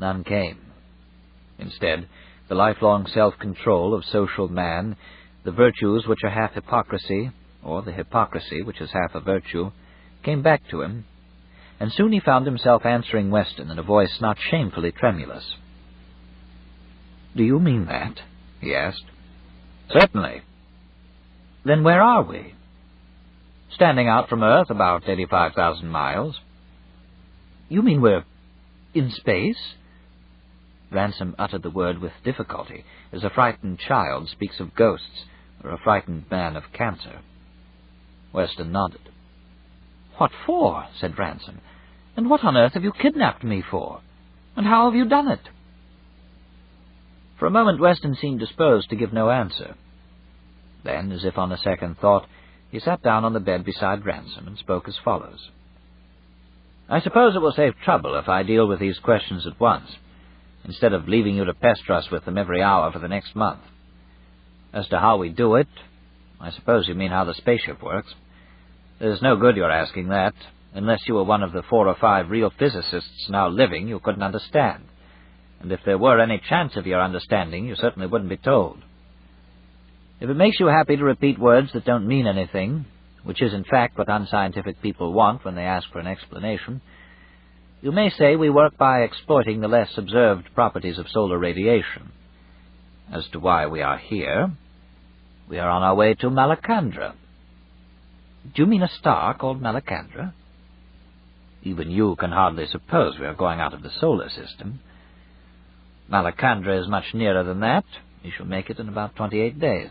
None came. Instead, the lifelong self-control of social man, the virtues which are half hypocrisy, or the hypocrisy which is half a virtue, came back to him, and soon he found himself answering Weston in a voice not shamefully tremulous. "Do you mean that?" he asked. "Certainly." "Then where are we?" "Standing out from Earth about 85,000 miles. "You mean we're in space?" Ransom uttered the word with difficulty, as a frightened child speaks of ghosts, or a frightened man of cancer. Weston nodded. "What for?" said Ransom. "And what on earth have you kidnapped me for? And how have you done it?" For a moment Weston seemed disposed to give no answer. Then, as if on a second thought, he sat down on the bed beside Ransom and spoke as follows. "I suppose it will save trouble if I deal with these questions at once, instead of leaving you to pester us with them every hour for the next month. As to how we do it, I suppose you mean how the spaceship works. There's no good your asking that. Unless you were one of the 4 or 5 real physicists now living, you couldn't understand. And if there were any chance of your understanding, you certainly wouldn't be told. If it makes you happy to repeat words that don't mean anything, which is in fact what unscientific people want when they ask for an explanation, you may say we work by exploiting the less observed properties of solar radiation. As to why we are here, we are on our way to Malacandra." "Do you mean a star called Malacandra?" "Even you can hardly suppose we are going out of the solar system. Malacandra is much nearer than that. We shall make it in about 28 days.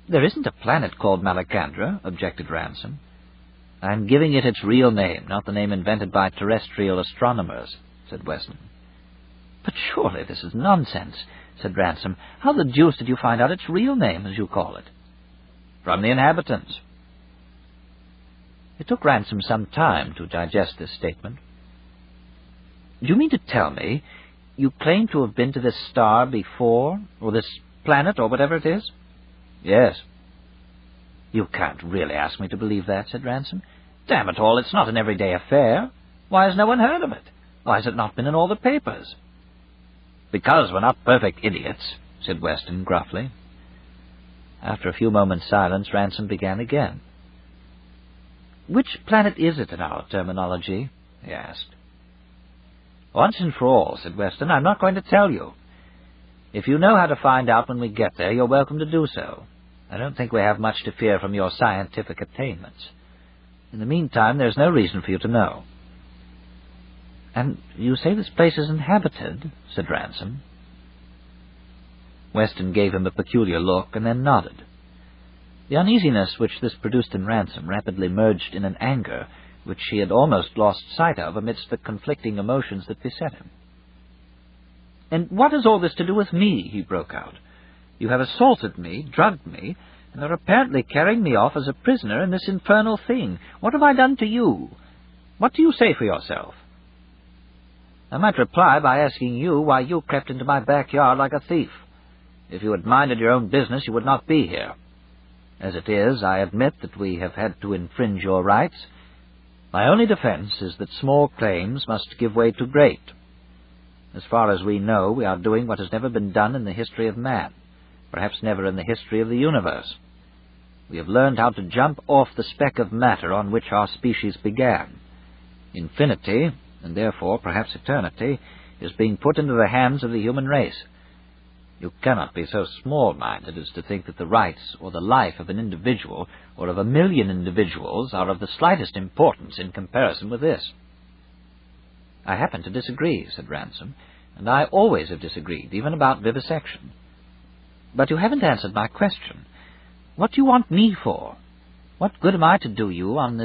"There isn't a planet called Malacandra," objected Ransom. "I'm giving it its real name, not the name invented by terrestrial astronomers," said Weston. "But surely this is nonsense," said Ransom. "How the deuce did you find out its real name, as you call it?" "From the inhabitants." It took Ransom some time to digest this statement. "Do you mean to tell me you claim to have been to this star before, or this planet, or whatever it is?" "Yes." "You can't really ask me to believe that," said Ransom. "Damn it all, it's not an everyday affair. Why has no one heard of it? Why has it not been in all the papers?" "Because we're not perfect idiots," said Weston gruffly. After a few moments' silence, Ransom began again. "Which planet is it in our terminology?" he asked. "Once and for all," said Weston, "I'm not going to tell you. If you know how to find out when we get there, you're welcome to do so. I don't think we have much to fear from your scientific attainments. In the meantime, there's no reason for you to know." "And you say this place is inhabited?" said Ransom. Weston gave him a peculiar look and then nodded. The uneasiness which this produced in Ransom rapidly merged in an anger which he had almost lost sight of amidst the conflicting emotions that beset him. "And what has all this to do with me?" he broke out. "You have assaulted me, drugged me, and are apparently carrying me off as a prisoner in this infernal thing. What have I done to you? What do you say for yourself?" "I might reply by asking you why you crept into my backyard like a thief. If you had minded your own business, you would not be here. As it is, I admit that we have had to infringe your rights. My only defense is that small claims must give way to great. As far as we know, we are doing what has never been done in the history of man. perhaps never in the history of the universe. We have learned how to jump off the speck of matter on which our species began. Infinity, and therefore perhaps eternity, is being put into the hands of the human race. You cannot be so small-minded as to think that the rights or the life of an individual or of 1,000,000 individuals are of the slightest importance in comparison with this." "I happen to disagree," said Ransom, "and I always have disagreed, even about vivisection. But you haven't answered my question. What do you want me for? What good am I to do you on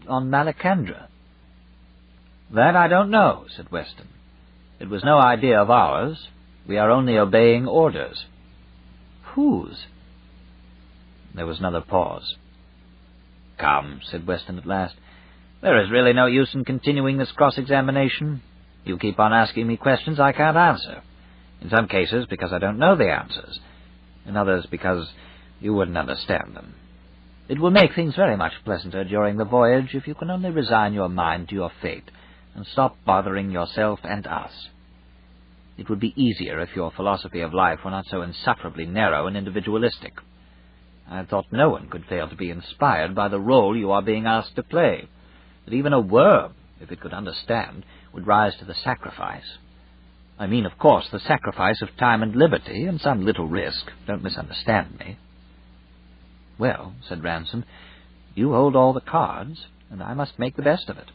Malacandra?" "That I don't know," said Weston. "It was no idea of ours. We are only obeying orders." "Whose?" There was another pause. "Come," said Weston at last, "there is really no use in continuing this cross-examination. You keep on asking me questions I can't answer. In some cases because I don't know the answers, in others because you wouldn't understand them. It will make things very much pleasanter during the voyage if you can only resign your mind to your fate and stop bothering yourself and us. It would be easier if your philosophy of life were not so insufferably narrow and individualistic. I had thought no one could fail to be inspired by the role you are being asked to play, that even a worm, if it could understand, would rise to the sacrifice. I mean, of course, the sacrifice of time and liberty, and some little risk. Don't misunderstand me." "Well," said Ransom, "you hold all the cards, and I must make the best of it.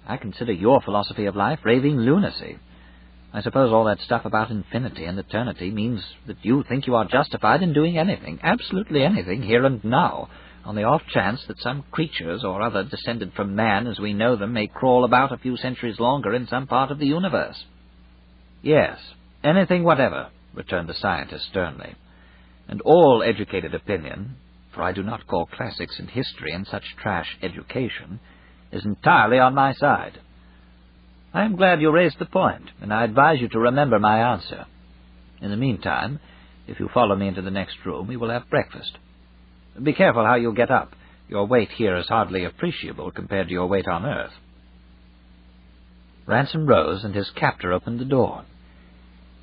I consider your philosophy of life raving lunacy. I suppose all that stuff about infinity and eternity means that you think you are justified in doing anything, absolutely anything, here and now, on the off chance that some creatures or other descended from man as we know them may crawl about a few centuries longer in some part of the universe." "Yes, anything whatever," returned the scientist sternly. "And all educated opinion, for I do not call classics and history and such trash education, is entirely on my side. I am glad you raised the point, and I advise you to remember my answer. In the meantime, if you follow me into the next room, we will have breakfast. Be careful how you get up. Your weight here is hardly appreciable compared to your weight on Earth." Ransom rose, and his captor opened the door.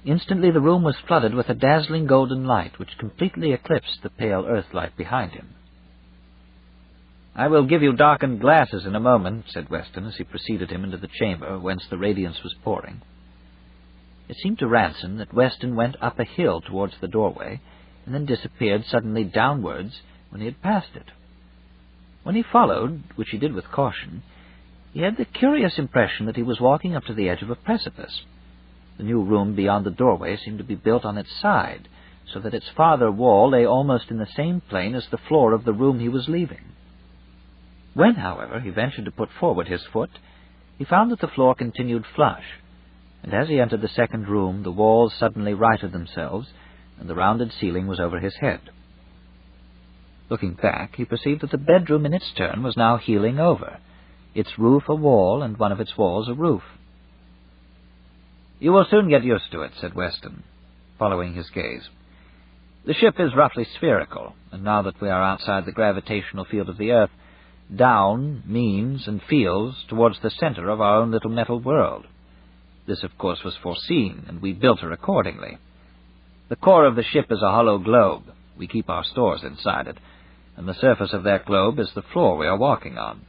Instantly the room was flooded with a dazzling golden light, which completely eclipsed the pale earth-light behind him. "I will give you darkened glasses in a moment," said Weston, as he preceded him into the chamber whence the radiance was pouring. It seemed to Ransom that Weston went up a hill towards the doorway, and then disappeared suddenly downwards when he had passed it. When he followed, which he did with caution, he had the curious impression that he was walking up to the edge of a precipice. The new room beyond the doorway seemed to be built on its side, so that its farther wall lay almost in the same plane as the floor of the room he was leaving. When, however, he ventured to put forward his foot, he found that the floor continued flush, and as he entered the second room, the walls suddenly righted themselves, and the rounded ceiling was over his head. Looking back, he perceived that the bedroom in its turn was now heeling over, its roof a wall, and one of its walls a roof. "You will soon get used to it," said Weston, following his gaze. "The ship is roughly spherical, and now that we are outside the gravitational field of the Earth, down means and feels towards the center of our own little metal world. This, of course, was foreseen, and we built her accordingly. The core of the ship is a hollow globe. We keep our stores inside it, and the surface of that globe is the floor we are walking on.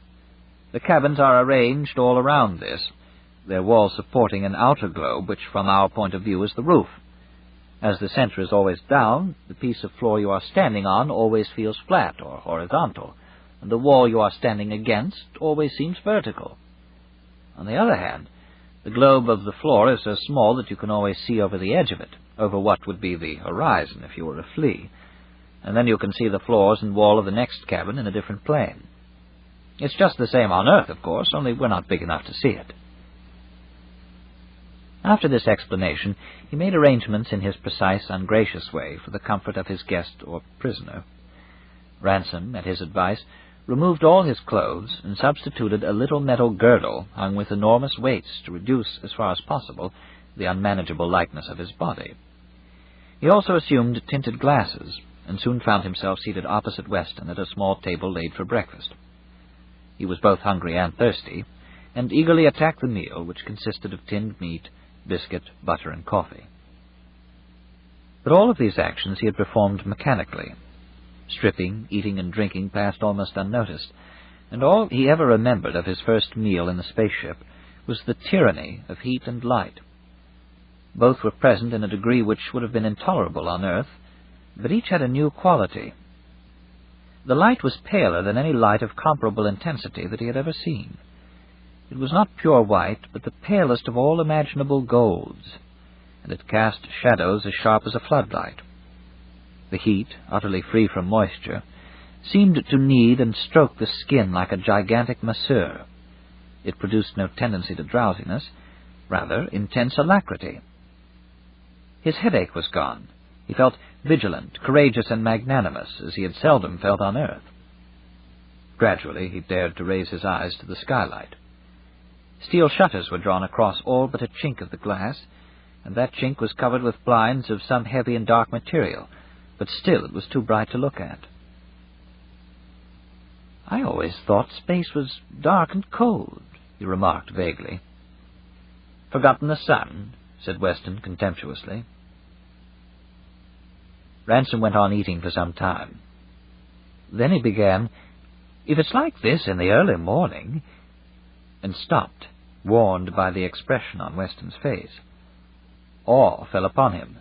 The cabins are arranged all around this, their walls supporting an outer globe, which from our point of view is the roof. As the center is always down, the piece of floor you are standing on always feels flat or horizontal, and the wall you are standing against always seems vertical. On the other hand, the globe of the floor is so small that you can always see over the edge of it, over what would be the horizon if you were a flea, and then you can see the floors and wall of the next cabin in a different plane. It's just the same on Earth, of course, only we're not big enough to see it." After this explanation, he made arrangements in his precise, ungracious way for the comfort of his guest or prisoner. Ransom, at his advice, removed all his clothes and substituted a little metal girdle hung with enormous weights to reduce, as far as possible, the unmanageable lightness of his body. He also assumed tinted glasses, and soon found himself seated opposite Weston at a small table laid for breakfast. He was both hungry and thirsty, and eagerly attacked the meal, which consisted of tinned meat, biscuit, butter, and coffee. But all of these actions he had performed mechanically. Stripping, eating, and drinking passed almost unnoticed, and all he ever remembered of his first meal in the spaceship was the tyranny of heat and light. Both were present in a degree which would have been intolerable on Earth, but each had a new quality. The light was paler than any light of comparable intensity that he had ever seen. It was not pure white, but the palest of all imaginable golds, and it cast shadows as sharp as a floodlight. The heat, utterly free from moisture, seemed to knead and stroke the skin like a gigantic masseur. It produced no tendency to drowsiness, rather intense alacrity. His headache was gone. He felt vigilant, courageous, and magnanimous, as he had seldom felt on Earth. Gradually he dared to raise his eyes to the skylight. Steel shutters were drawn across all but a chink of the glass, and that chink was covered with blinds of some heavy and dark material, but still it was too bright to look at. "I always thought space was dark and cold," he remarked vaguely. "Forgotten the sun?" said Weston contemptuously. Ransom went on eating for some time. Then he began, "If it's like this in the early morning," and stopped, warned by the expression on Weston's face. Awe fell upon him.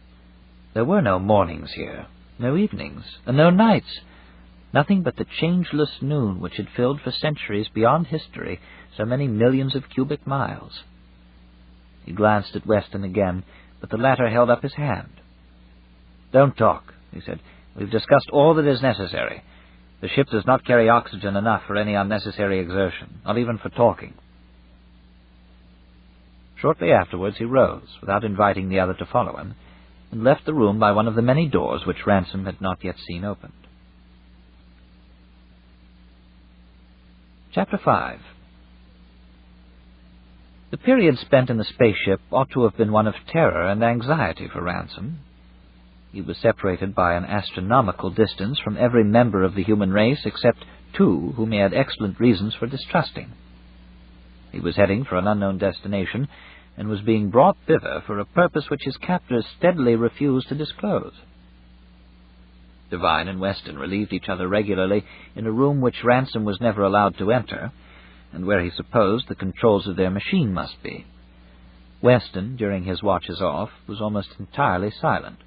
There were no mornings here, no evenings, and no nights, nothing but the changeless noon which had filled for centuries beyond history so many millions of cubic miles. He glanced at Weston again, but the latter held up his hand. "Don't talk," he said. "We've discussed all that is necessary. The ship does not carry oxygen enough for any unnecessary exertion, not even for talking." Shortly afterwards he rose, without inviting the other to follow him, and left the room by one of the many doors which Ransom had not yet seen opened. Chapter 5. The period spent in the spaceship ought to have been one of terror and anxiety for Ransom. He was separated by an astronomical distance from every member of the human race except two whom he had excellent reasons for distrusting. He was heading for an unknown destination, and was being brought thither for a purpose which his captors steadily refused to disclose. Devine and Weston relieved each other regularly in a room which Ransom was never allowed to enter, and where he supposed the controls of their machine must be. Weston, during his watches off, was almost entirely silent.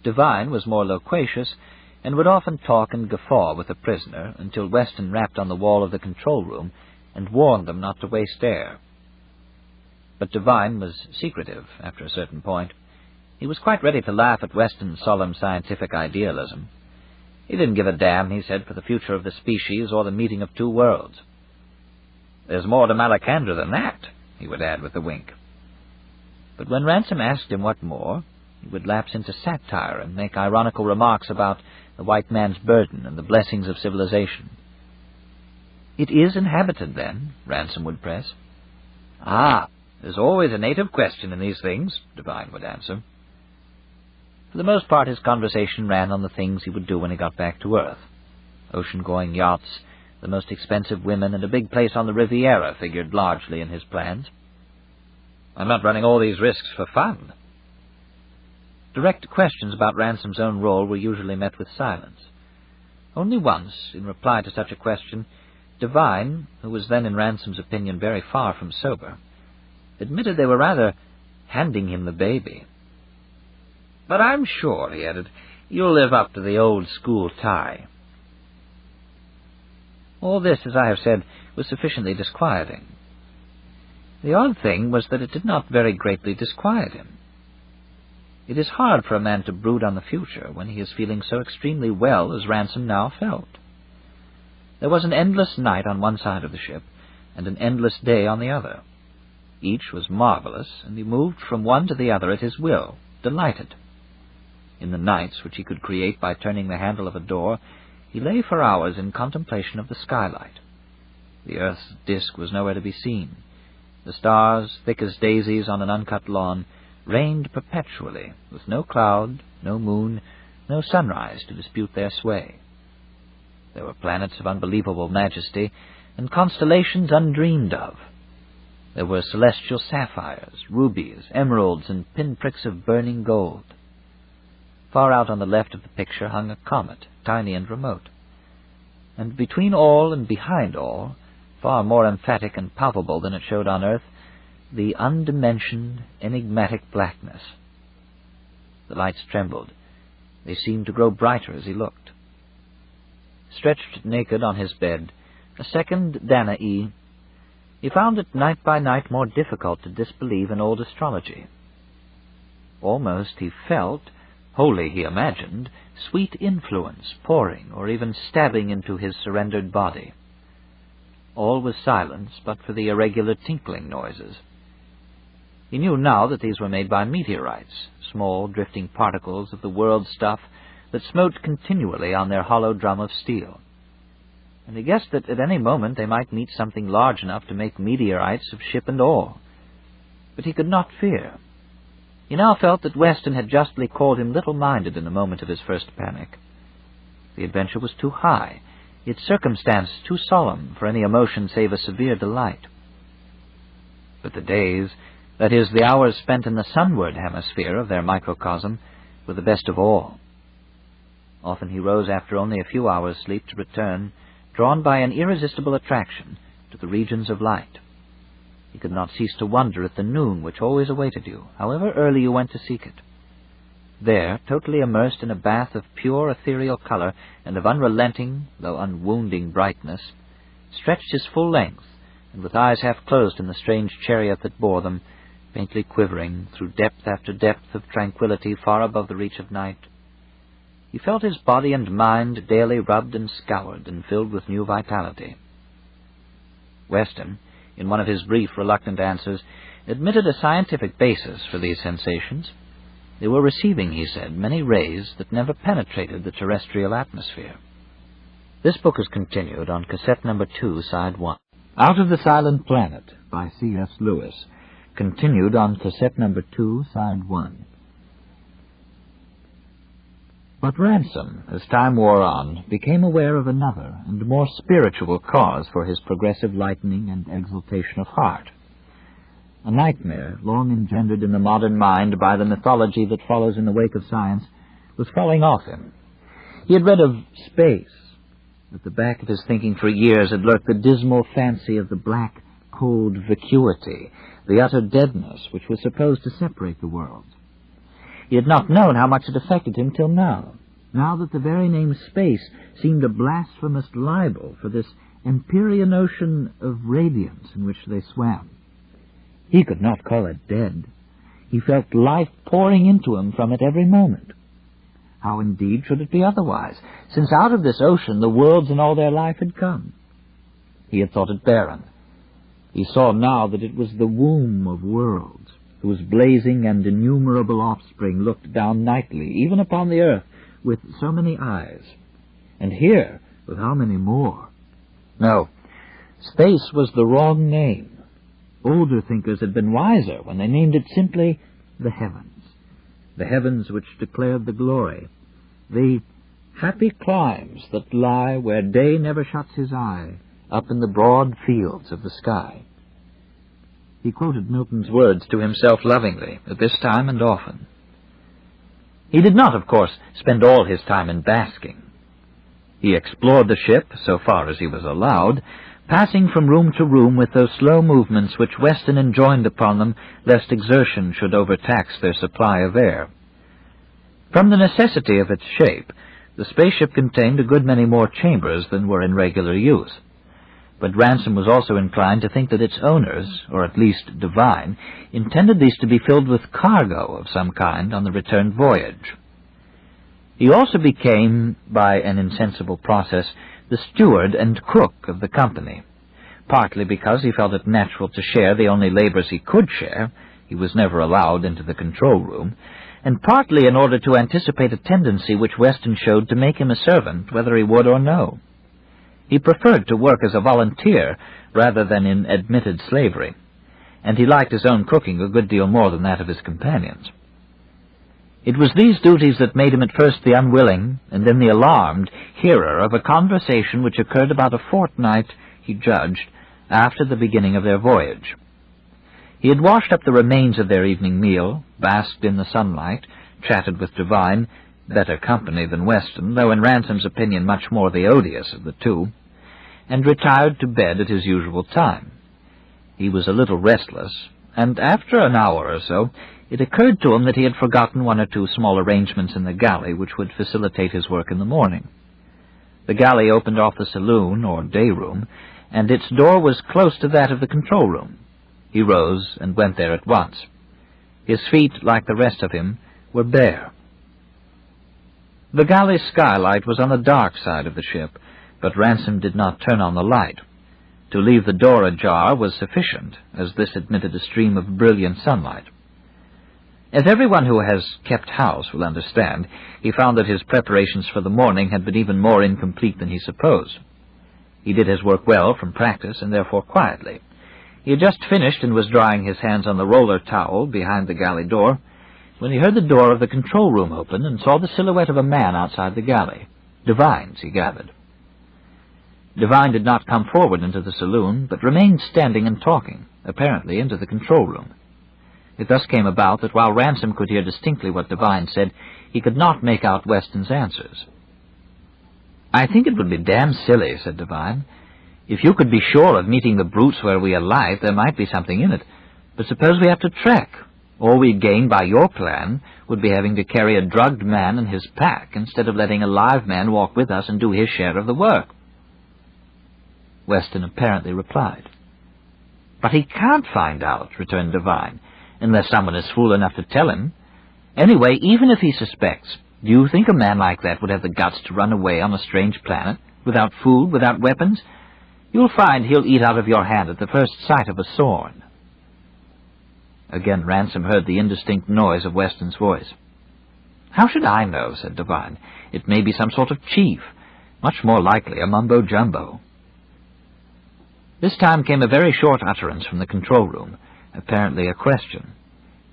Devine was more loquacious, and would often talk and guffaw with the prisoner until Weston rapped on the wall of the control room and warned them not to waste air. But Devine was secretive after a certain point. He was quite ready to laugh at Weston's solemn scientific idealism. He didn't give a damn, he said, for the future of the species or the meeting of two worlds. "There's more to Malacandra than that," he would add with a wink. But when Ransom asked him what more, he would lapse into satire and make ironical remarks about the white man's burden and the blessings of civilization. "It is inhabited, then?" Ransom would press. "Ah, there's always a native question in these things," Devine would answer. For the most part his conversation ran on the things he would do when he got back to Earth. Ocean-going yachts, the most expensive women, and a big place on the Riviera figured largely in his plans. "I'm not running all these risks for fun." Direct questions about Ransom's own role were usually met with silence. Only once, in reply to such a question, Devine, who was then in Ransom's opinion very far from sober, admitted they were rather handing him the baby. "But I'm sure," he added, "you'll live up to the old-school tie." All this, as I have said, was sufficiently disquieting. The odd thing was that it did not very greatly disquiet him. It is hard for a man to brood on the future when he is feeling so extremely well as Ransom now felt. There was an endless night on one side of the ship, and an endless day on the other. Each was marvelous, and he moved from one to the other at his will, delighted. In the nights, which he could create by turning the handle of a door, he lay for hours in contemplation of the skylight. The earth's disk was nowhere to be seen. The stars, thick as daisies on an uncut lawn, reigned perpetually, with no cloud, no moon, no sunrise to dispute their sway. There were planets of unbelievable majesty, and constellations undreamed of. There were celestial sapphires, rubies, emeralds, and pinpricks of burning gold. Far out on the left of the picture hung a comet, tiny and remote. And between all and behind all, far more emphatic and palpable than it showed on earth, the undimensioned, enigmatic blackness. The lights trembled. They seemed to grow brighter as he looked. Stretched naked on his bed, a second Danae, he found it night by night more difficult to disbelieve in old astrology. Almost he felt, wholly he imagined, sweet influence pouring or even stabbing into his surrendered body. All was silence but for the irregular tinkling noises. He knew now that these were made by meteorites, small drifting particles of the world stuff that smote continually on their hollow drum of steel. And he guessed that at any moment they might meet something large enough to make meteorites of ship and all. But he could not fear. He now felt that Weston had justly called him little-minded in the moment of his first panic. The adventure was too high, its circumstance too solemn for any emotion save a severe delight. But the days, that is, the hours spent in the sunward hemisphere of their microcosm, were the best of all. Often he rose after only a few hours' sleep to return, drawn by an irresistible attraction to the regions of light. He could not cease to wonder at the noon which always awaited you, however early you went to seek it. There, totally immersed in a bath of pure ethereal color and of unrelenting, though unwounding brightness, stretched his full length, and with eyes half closed in the strange chariot that bore them, faintly quivering through depth after depth of tranquillity far above the reach of night, he felt his body and mind daily rubbed and scoured and filled with new vitality. Weston, in one of his brief, reluctant answers, admitted a scientific basis for these sensations. They were receiving, he said, many rays that never penetrated the terrestrial atmosphere. This book is continued on cassette number 2, side 1. Out of the Silent Planet, by C.S. Lewis, continued on cassette number 2, side 1. But Ransom, as time wore on, became aware of another and more spiritual cause for his progressive lightening and exaltation of heart. A nightmare, long engendered in the modern mind by the mythology that follows in the wake of science, was falling off him. He had read of space. At the back of his thinking for years had lurked the dismal fancy of the black, cold vacuity, the utter deadness which was supposed to separate the world. He had not known how much it affected him till now that the very name space seemed a blasphemous libel for this empyrean ocean of radiance in which they swam. He could not call it dead. He felt life pouring into him from it every moment. How indeed should it be otherwise, since out of this ocean the worlds and all their life had come? He had thought it barren. He saw now that it was the womb of worlds, whose blazing and innumerable offspring looked down nightly, even upon the earth, with so many eyes. And here, with how many more? No, space was the wrong name. Older thinkers had been wiser when they named it simply the heavens which declared the glory, the happy climes that lie where day never shuts his eye, up in the broad fields of the sky. He quoted Milton's words to himself lovingly, at this time and often. He did not, of course, spend all his time in basking. He explored the ship, so far as he was allowed, passing from room to room with those slow movements which Weston enjoined upon them, lest exertion should overtax their supply of air. From the necessity of its shape, the spaceship contained a good many more chambers than were in regular use. But Ransom was also inclined to think that its owners, or at least Devine, intended these to be filled with cargo of some kind on the return voyage. He also became, by an insensible process, the steward and cook of the company, partly because he felt it natural to share the only labors he could share — he was never allowed into the control room — and partly in order to anticipate a tendency which Weston showed to make him a servant, whether he would or no. He preferred to work as a volunteer rather than in admitted slavery, and he liked his own cooking a good deal more than that of his companions. It was these duties that made him at first the unwilling, and then the alarmed, hearer of a conversation which occurred about a fortnight, he judged, after the beginning of their voyage. He had washed up the remains of their evening meal, basked in the sunlight, chatted with Devine, better company than Weston, though in Ransom's opinion much more the odious of the two, and retired to bed at his usual time. He was a little restless, and after an hour or so it occurred to him that he had forgotten one or two small arrangements in the galley which would facilitate his work in the morning. The galley opened off the saloon, or day-room, and its door was close to that of the control room. He rose and went there at once. His feet, like the rest of him, were bare. The galley's skylight was on the dark side of the ship, but Ransom did not turn on the light. To leave the door ajar was sufficient, as this admitted a stream of brilliant sunlight. As everyone who has kept house will understand, he found that his preparations for the morning had been even more incomplete than he supposed. He did his work well from practice, and therefore quietly. He had just finished and was drying his hands on the roller towel behind the galley door, when he heard the door of the control room open and saw the silhouette of a man outside the galley. Devine's, he gathered. Devine did not come forward into the saloon, but remained standing and talking, apparently into the control room. It thus came about that while Ransom could hear distinctly what Devine said, he could not make out Weston's answers. "I think it would be damn silly," said Devine. "If you could be sure of meeting the brutes where we alight, there might be something in it. But suppose we have to trek. All we'd gain by your plan would be having to carry a drugged man and his pack, instead of letting a live man walk with us and do his share of the work." Weston apparently replied. "But he can't find out," returned Devine, "unless someone is fool enough to tell him. Anyway, even if he suspects, do you think a man like that would have the guts to run away on a strange planet, without food, without weapons? You'll find he'll eat out of your hand at the first sight of a sword." Again Ransom heard the indistinct noise of Weston's voice. "How should I know?" said Devine. "It may be some sort of chief, much more likely a mumbo-jumbo." This time came a very short utterance from the control room, apparently a question.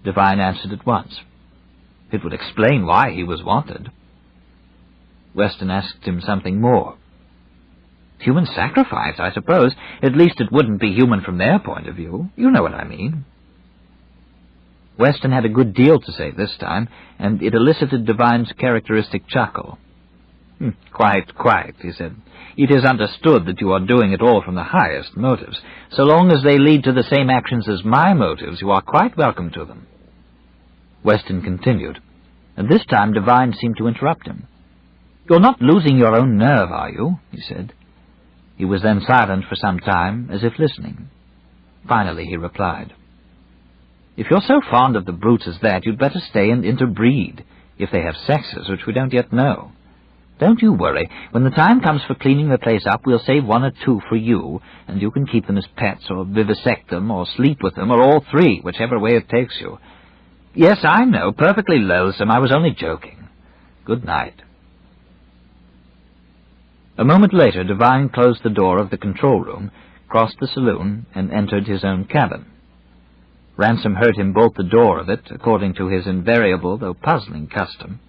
Devine answered at once. It would explain why he was wanted. Weston asked him something more. "Human sacrifice, I suppose. At least it wouldn't be human from their point of view. You know what I mean." Weston had a good deal to say this time, and it elicited Devine's characteristic chuckle. Quite, he said. "It is understood that you are doing it all from the highest motives. So long as they lead to the same actions as my motives, you are quite welcome to them." Weston continued, and this time Devine seemed to interrupt him. "You're not losing your own nerve, are you?" he said. He was then silent for some time, as if listening. Finally he replied, "If you're so fond of the brutes as that, you'd better stay and interbreed, if they have sexes, which we don't yet know. Don't you worry. When the time comes for cleaning the place up, we'll save one or two for you, and you can keep them as pets, or vivisect them, or sleep with them, or all three, whichever way it takes you. Yes, I know, perfectly loathsome. I was only joking. Good night." A moment later, Devine closed the door of the control room, crossed the saloon, and entered his own cabin. Ransom heard him bolt the door of it, according to his invariable, though puzzling, custom.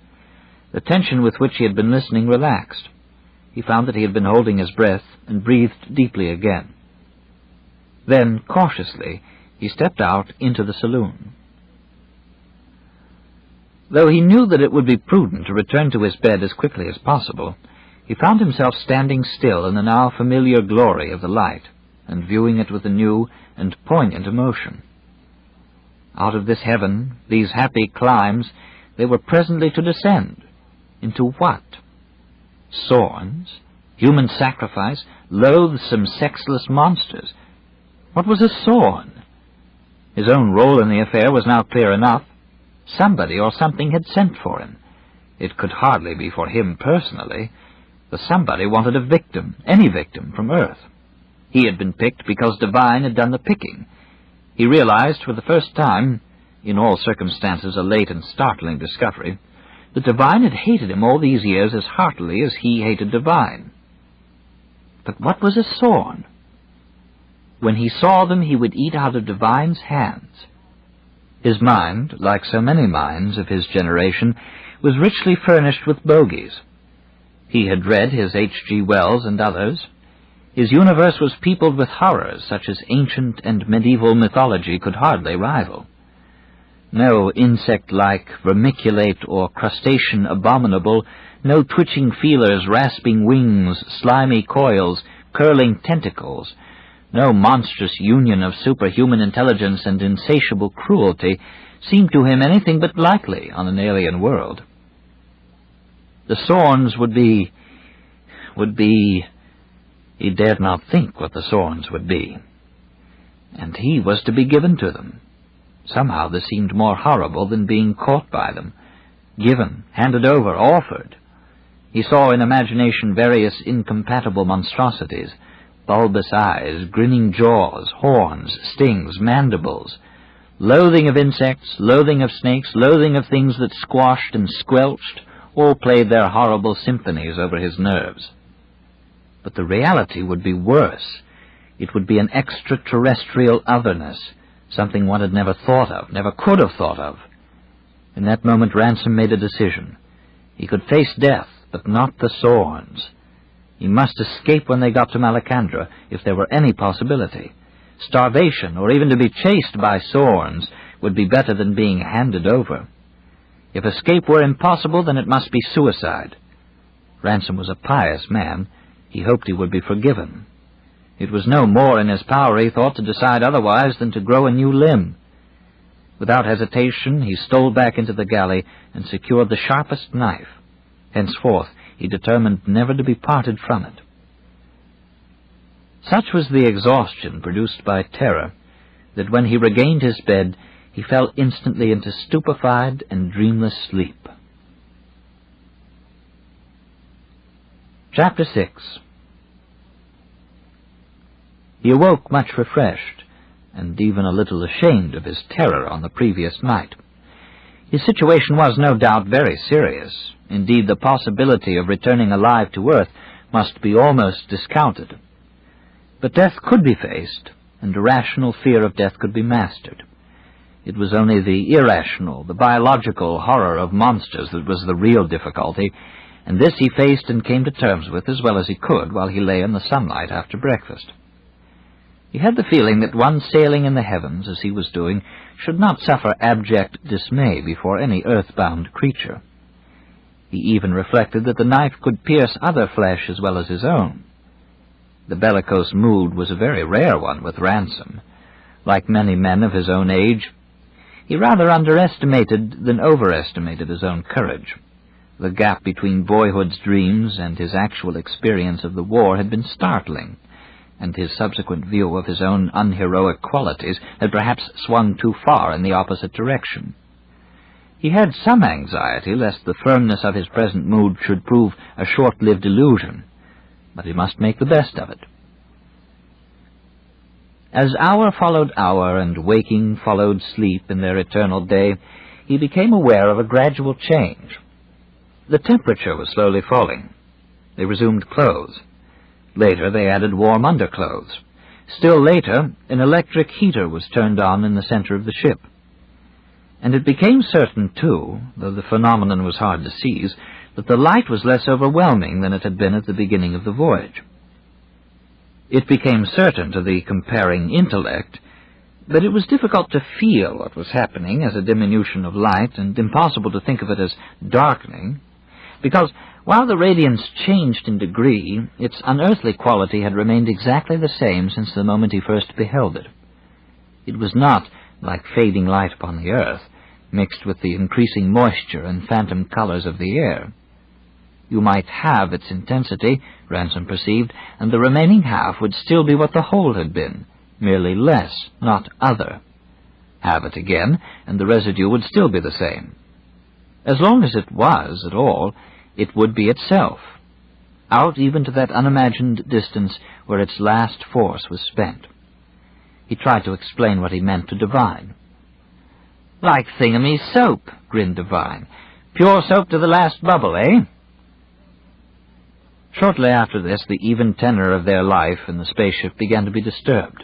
The tension with which he had been listening relaxed. He found that he had been holding his breath, and breathed deeply again. Then, cautiously, he stepped out into the saloon. Though he knew that it would be prudent to return to his bed as quickly as possible, he found himself standing still in the now familiar glory of the light, and viewing it with a new and poignant emotion. Out of this heaven, these happy climes, they were presently to descend. Into what? Sorns, human sacrifice, loathsome, sexless monsters. What was a Sorn? His own role in the affair was now clear enough. Somebody or something had sent for him. It could hardly be for him personally. The somebody wanted a victim, any victim, from Earth. He had been picked because Devine had done the picking. He realized for the first time, in all circumstances a late and startling discovery, that Devine had hated him all these years as heartily as he hated Devine. But what was a Sorn? When he saw them, he would eat out of Devine's hands. His mind, like so many minds of his generation, was richly furnished with bogies. He had read his H.G. Wells and others. His universe was peopled with horrors such as ancient and medieval mythology could hardly rival. No insect-like, vermiculate, or crustacean abominable, no twitching feelers, rasping wings, slimy coils, curling tentacles, no monstrous union of superhuman intelligence and insatiable cruelty seemed to him anything but likely on an alien world. The Sorns would be... He dared not think what the Sorns would be. And he was to be given to them. Somehow this seemed more horrible than being caught by them. Given, handed over, offered. He saw in imagination various incompatible monstrosities, bulbous eyes, grinning jaws, horns, stings, mandibles, loathing of insects, loathing of snakes, loathing of things that squashed and squelched, all played their horrible symphonies over his nerves. But the reality would be worse. It would be an extraterrestrial otherness, something one had never thought of, never could have thought of. In that moment Ransom made a decision. He could face death, but not the Sorns. He must escape when they got to Malacandra, if there were any possibility. Starvation, or even to be chased by Sorns, would be better than being handed over. If escape were impossible, then it must be suicide. Ransom was a pious man. He hoped he would be forgiven. It was no more in his power, he thought, to decide otherwise than to grow a new limb. Without hesitation, he stole back into the galley and secured the sharpest knife. Henceforth, he determined never to be parted from it. Such was the exhaustion produced by terror that when he regained his bed, he fell instantly into stupefied and dreamless sleep. Chapter 6. He awoke much refreshed, and even a little ashamed of his terror on the previous night. His situation was, no doubt, very serious. Indeed, the possibility of returning alive to Earth must be almost discounted. But death could be faced, and a rational fear of death could be mastered. It was only the irrational, the biological horror of monsters that was the real difficulty, and this he faced and came to terms with as well as he could while he lay in the sunlight after breakfast. He had the feeling that one sailing in the heavens, as he was doing, should not suffer abject dismay before any earthbound creature. He even reflected that the knife could pierce other flesh as well as his own. The bellicose mood was a very rare one with Ransom. Like many men of his own age, he rather underestimated than overestimated his own courage. The gap between boyhood's dreams and his actual experience of the war had been startling, and his subsequent view of his own unheroic qualities had perhaps swung too far in the opposite direction. He had some anxiety lest the firmness of his present mood should prove a short-lived illusion, but he must make the best of it. As hour followed hour and waking followed sleep in their eternal day, he became aware of a gradual change. The temperature was slowly falling. They resumed clothes. Later they added warm underclothes. Still later, an electric heater was turned on in the center of the ship. And it became certain, too, though the phenomenon was hard to seize, that the light was less overwhelming than it had been at the beginning of the voyage. It became certain to the comparing intellect that it was difficult to feel what was happening as a diminution of light, and impossible to think of it as darkening, because while the radiance changed in degree, its unearthly quality had remained exactly the same since the moment he first beheld it. It was not, like fading light upon the earth, mixed with the increasing moisture and phantom colors of the air. You might have its intensity, Ransom perceived, and the remaining half would still be what the whole had been, merely less, not other. Have it again, and the residue would still be the same. As long as it was at all, it would be itself, out even to that unimagined distance where its last force was spent. He tried to explain what he meant to Devine. "Like Thingamy's soap," grinned Devine. "Pure soap to the last bubble, eh?" Shortly after this, the even tenor of their life in the spaceship began to be disturbed.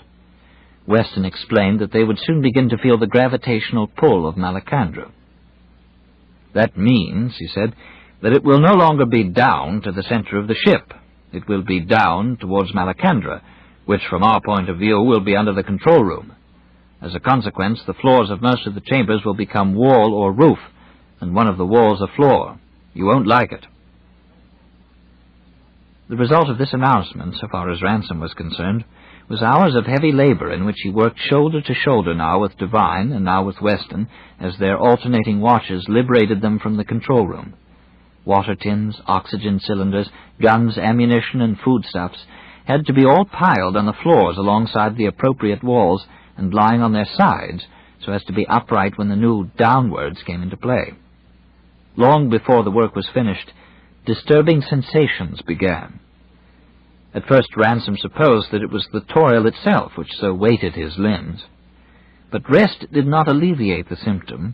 Weston explained that they would soon begin to feel the gravitational pull of Malacandra. "That means," he said, "that it will no longer be down to the center of the ship. It will be down towards Malacandra, which from our point of view will be under the control room. As a consequence, the floors of most of the chambers will become wall or roof, and one of the walls a floor. You won't like it." The result of this announcement, so far as Ransom was concerned, was hours of heavy labor in which he worked shoulder to shoulder now with Devine and now with Weston, as their alternating watches liberated them from the control room. Water tins, oxygen cylinders, guns, ammunition, and foodstuffs had to be all piled on the floors alongside the appropriate walls and lying on their sides so as to be upright when the new downwards came into play. Long before the work was finished, disturbing sensations began. At first Ransom supposed that it was the toil itself which so weighted his limbs. But rest did not alleviate the symptom,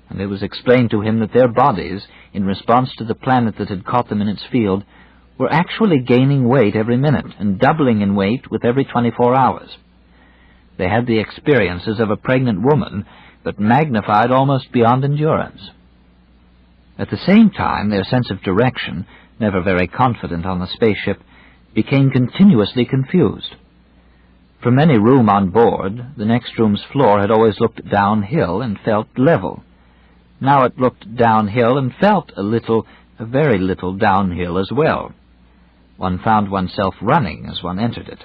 and it was explained to him that their bodies, in response to the planet that had caught them in its field, were actually gaining weight every minute and doubling in weight with every 24 hours. They had the experiences of a pregnant woman, but magnified almost beyond endurance. At the same time, their sense of direction, never very confident on the spaceship, became continuously confused. From any room on board, the next room's floor had always looked downhill and felt level. Now it looked downhill and felt a very little downhill as well. One found oneself running as one entered it.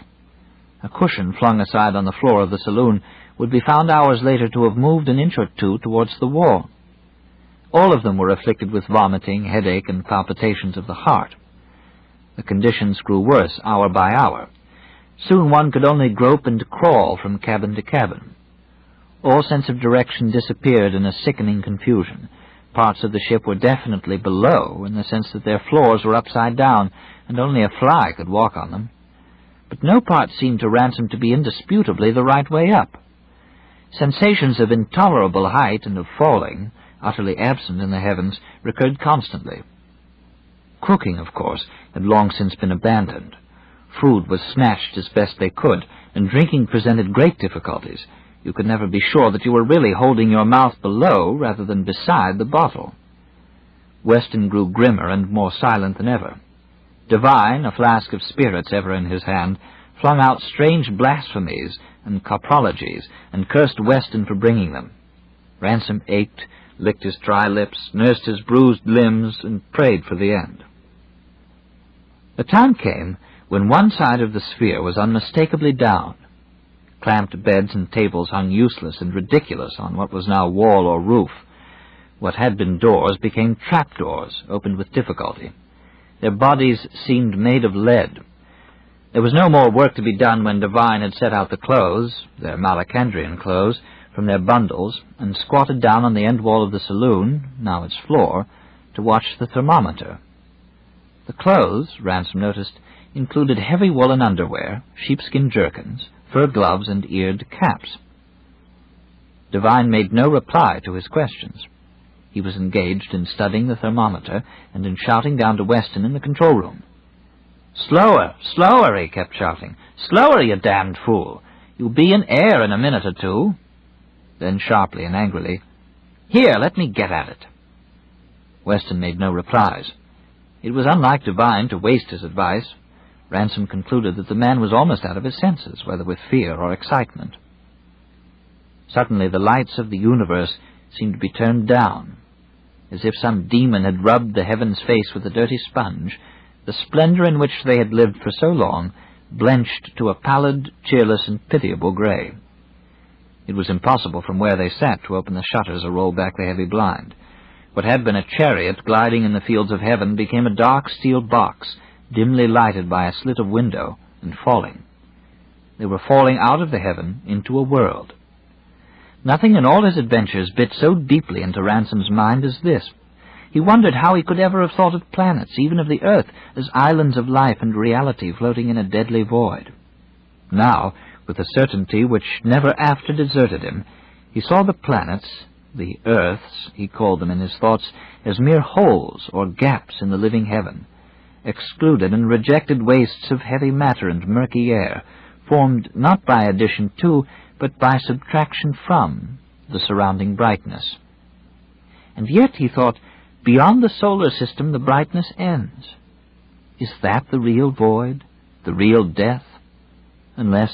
A cushion flung aside on the floor of the saloon would be found hours later to have moved an inch or two towards the wall. All of them were afflicted with vomiting, headache, and palpitations of the heart. The conditions grew worse hour by hour. Soon one could only grope and crawl from cabin to cabin. All sense of direction disappeared in a sickening confusion. Parts of the ship were definitely below, in the sense that their floors were upside down, and only a fly could walk on them. But no part seemed to Ransom to be indisputably the right way up. Sensations of intolerable height and of falling, utterly absent in the heavens, recurred constantly. Cooking, of course, had long since been abandoned. Food was snatched as best they could, and drinking presented great difficulties. You could never be sure that you were really holding your mouth below rather than beside the bottle. Weston grew grimmer and more silent than ever. Devine, a flask of spirits ever in his hand, flung out strange blasphemies and coprologies, and cursed Weston for bringing them. Ransom ached, licked his dry lips, nursed his bruised limbs, and prayed for the end. A time came when one side of the sphere was unmistakably down. Clamped beds and tables hung useless and ridiculous on what was now wall or roof. What had been doors became trapdoors, opened with difficulty. Their bodies seemed made of lead. There was no more work to be done when Devine had set out the clothes, their Malacandrian clothes, from their bundles, and squatted down on the end wall of the saloon, now its floor, to watch the thermometer. The clothes, Ransom noticed, included heavy woolen underwear, sheepskin jerkins, fur gloves, and eared caps. Devine made no reply to his questions. He was engaged in studying the thermometer and in shouting down to Weston in the control room. "Slower, slower," he kept shouting. "Slower, you damned fool. You'll be in air in a minute or two." Then sharply and angrily, "Here, let me get at it." Weston made no replies. It was unlike Devine to waste his advice. Ransom concluded that the man was almost out of his senses, whether with fear or excitement. Suddenly the lights of the universe seemed to be turned down. As if some demon had rubbed the heaven's face with a dirty sponge, the splendor in which they had lived for so long blenched to a pallid, cheerless, and pitiable gray. It was impossible from where they sat to open the shutters or roll back the heavy blind. What had been a chariot gliding in the fields of heaven became a dark steel box, dimly lighted by a slit of window, and falling. They were falling out of the heaven into a world. Nothing in all his adventures bit so deeply into Ransom's mind as this. He wondered how he could ever have thought of planets, even of the earth, as islands of life and reality floating in a deadly void. Now, with a certainty which never after deserted him, he saw the planets, the earths, he called them in his thoughts, as mere holes or gaps in the living heaven, excluded and rejected wastes of heavy matter and murky air, formed not by addition to, but by subtraction from, the surrounding brightness. And yet, he thought, beyond the solar system the brightness ends. Is that the real void, the real death? Unless,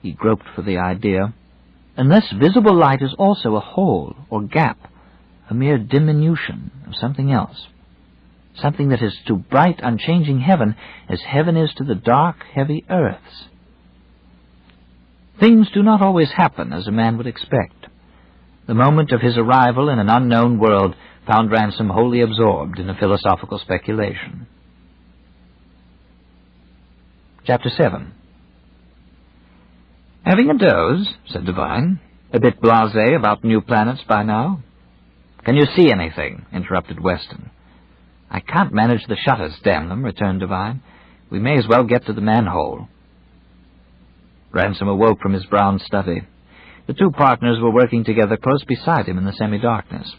he groped for the idea, unless visible light is also a hole or gap, a mere diminution of something else, something that is to bright, unchanging heaven as heaven is to the dark, heavy earths. Things do not always happen as a man would expect. The moment of his arrival in an unknown world found Ransom wholly absorbed in a philosophical speculation. Chapter 7. "Having a doze," said Devine, "a bit blasé about new planets by now." "Can you see anything?" interrupted Weston. "I can't manage the shutters, damn them," returned Devine. "We may as well get to the manhole." Ransom awoke from his brown study. The two partners were working together close beside him in the semi-darkness.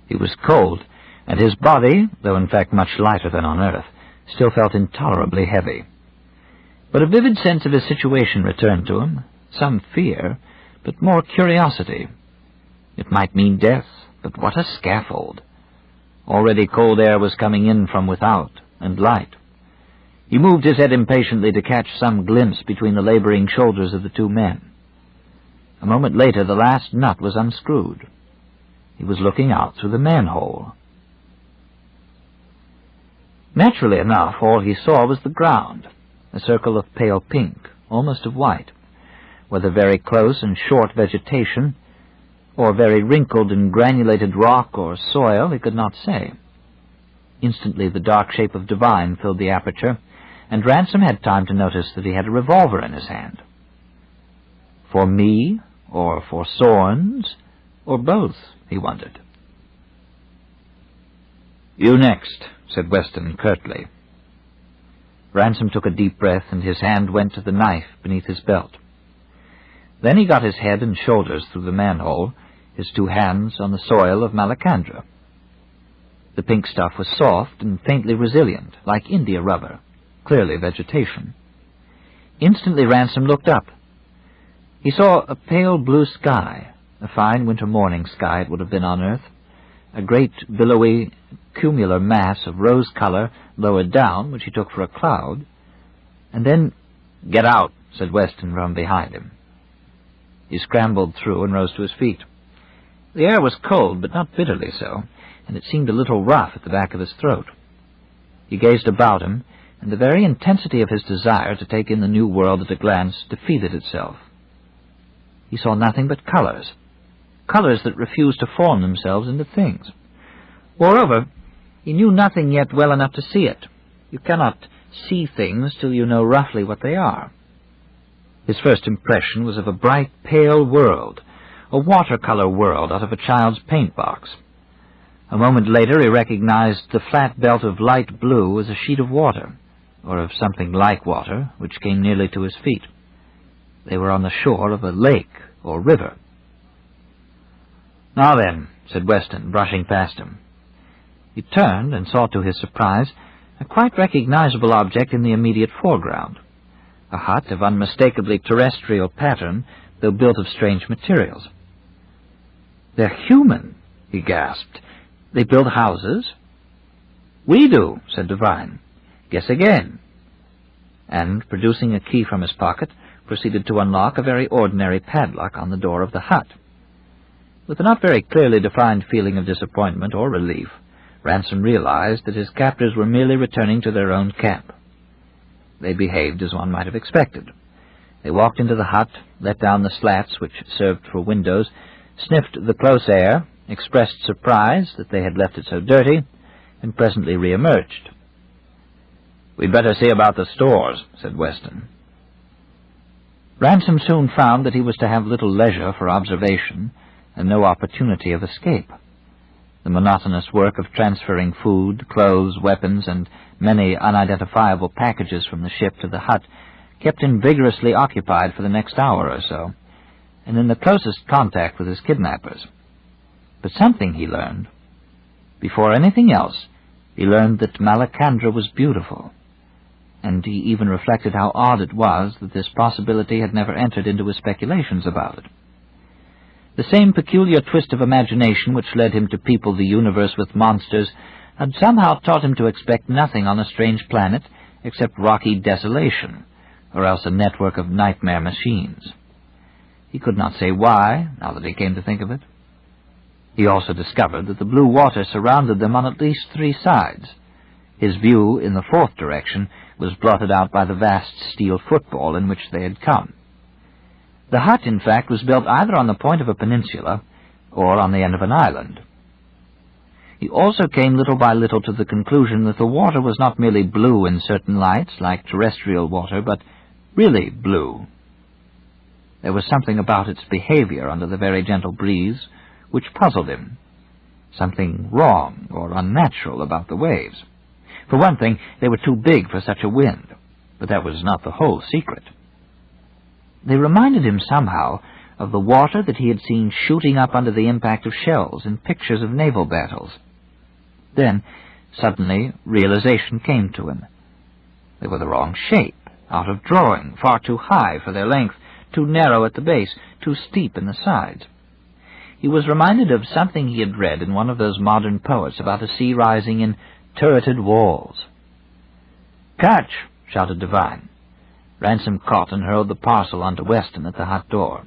He was cold, and his body, though in fact much lighter than on Earth, still felt intolerably heavy. But a vivid sense of his situation returned to him, some fear, but more curiosity. It might mean death, but what a scaffold! Already cold air was coming in from without, and light. He moved his head impatiently to catch some glimpse between the laboring shoulders of the two men. A moment later the last nut was unscrewed. He was looking out through the manhole. Naturally enough, all he saw was the ground, a circle of pale pink, almost of white. Whether very close and short vegetation, or very wrinkled and granulated rock or soil, he could not say. Instantly the dark shape of Devine filled the aperture, and Ransom had time to notice that he had a revolver in his hand. For me, or for Sorns, or both, he wondered. "You next," said Weston curtly. Ransom took a deep breath, and his hand went to the knife beneath his belt. Then he got his head and shoulders through the manhole, his two hands on the soil of Malacandra. The pink stuff was soft and faintly resilient, like India rubber, clearly vegetation. Instantly Ransom looked up. He saw a pale blue sky, a fine winter morning sky it would have been on Earth, a great billowy cumular mass of rose color lowered down, which he took for a cloud, and then— "Get out," said Weston from behind him. He scrambled through and rose to his feet. The air was cold, but not bitterly so, and it seemed a little rough at the back of his throat. He gazed about him, and the very intensity of his desire to take in the new world at a glance defeated itself. He saw nothing but colors, colors that refused to form themselves into things. Moreover, he knew nothing yet well enough to see it. You cannot see things till you know roughly what they are. His first impression was of a bright, pale world, a watercolor world out of a child's paint box. A moment later he recognized the flat belt of light blue as a sheet of water, or of something like water, which came nearly to his feet. They were on the shore of a lake or river. "Now then," said Weston, brushing past him. He turned and saw to his surprise a quite recognizable object in the immediate foreground, a hut of unmistakably terrestrial pattern, though built of strange materials. "They're human," he gasped. "They build houses?" "We do," said Devine. "Guess again." And, producing a key from his pocket, proceeded to unlock a very ordinary padlock on the door of the hut. With a not very clearly defined feeling of disappointment or relief, Ransom realized that his captors were merely returning to their own camp. They behaved as one might have expected. They walked into the hut, let down the slats which served for windows, sniffed the close air, expressed surprise that they had left it so dirty, and presently re-emerged. "We'd better see about the stores," said Weston. Ransom soon found that he was to have little leisure for observation and no opportunity of escape. The monotonous work of transferring food, clothes, weapons, and many unidentifiable packages from the ship to the hut kept him vigorously occupied for the next hour or so, and in the closest contact with his kidnappers. But something he learned. Before anything else, he learned that Malacandra was beautiful, and he even reflected how odd it was that this possibility had never entered into his speculations about it. The same peculiar twist of imagination which led him to people the universe with monsters had somehow taught him to expect nothing on a strange planet except rocky desolation, or else a network of nightmare machines. He could not say why, now that he came to think of it. He also discovered that the blue water surrounded them on at least 3 sides. His view in the 4th direction was blotted out by the vast steel football in which they had come. The hut, in fact, was built either on the point of a peninsula or on the end of an island. He also came little by little to the conclusion that the water was not merely blue in certain lights, like terrestrial water, but really blue. There was something about its behavior under the very gentle breeze which puzzled him, something wrong or unnatural about the waves. For one thing, they were too big for such a wind, but that was not the whole secret. They reminded him somehow of the water that he had seen shooting up under the impact of shells in pictures of naval battles. Then, suddenly, realization came to him. They were the wrong shape, out of drawing, far too high for their length, too narrow at the base, too steep in the sides. He was reminded of something he had read in one of those modern poets about a sea rising in turreted walls. "Catch!" shouted Devine. Ransom caught and hurled the parcel onto Weston at the hut door.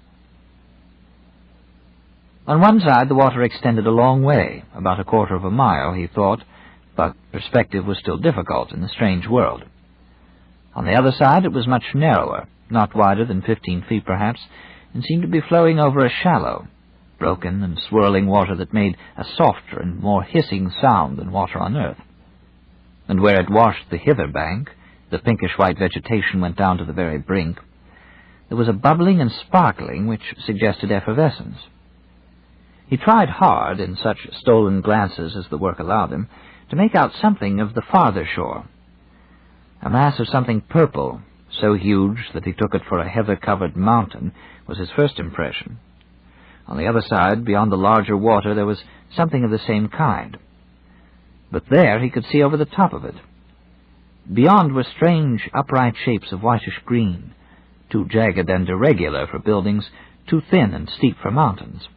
On one side the water extended a long way, about 1/4 of a mile, he thought, but perspective was still difficult in the strange world. On the other side it was much narrower, not wider than 15 feet perhaps, and seemed to be flowing over a shallow, broken and swirling water that made a softer and more hissing sound than water on earth. And where it washed the hither bank, the pinkish-white vegetation went down to the very brink. There was a bubbling and sparkling which suggested effervescence. He tried hard, in such stolen glances as the work allowed him, to make out something of the farther shore. A mass of something purple, so huge that he took it for a heather-covered mountain, was his first impression. On the other side, beyond the larger water, there was something of the same kind. But there he could see over the top of it. Beyond were strange upright shapes of whitish green, too jagged and irregular for buildings, too thin and steep for mountains.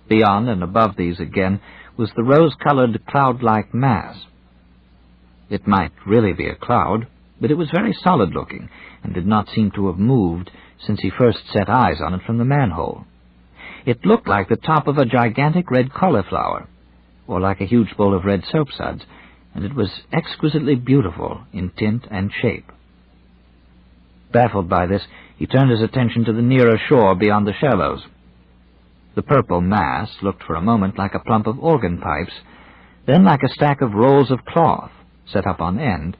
Beyond and above these again was the rose-colored cloud-like mass. It might really be a cloud, but it was very solid-looking, and did not seem to have moved since he first set eyes on it from the manhole. It looked like the top of a gigantic red cauliflower, or like a huge bowl of red soapsuds, and it was exquisitely beautiful in tint and shape. Baffled by this, he turned his attention to the nearer shore beyond the shallows. The purple mass looked for a moment like a clump of organ pipes, then like a stack of rolls of cloth set up on end,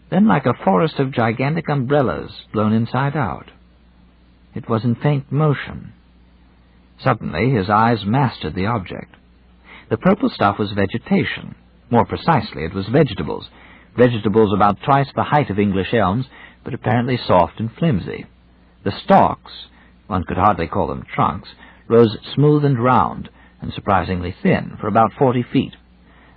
then like a forest of gigantic umbrellas blown inside out. It was in faint motion. Suddenly his eyes mastered the object. The purple stuff was vegetation. More precisely, it was vegetables. Vegetables about twice the height of English elms, but apparently soft and flimsy. The stalks, one could hardly call them trunks, rose smooth and round, and surprisingly thin, for about 40 feet.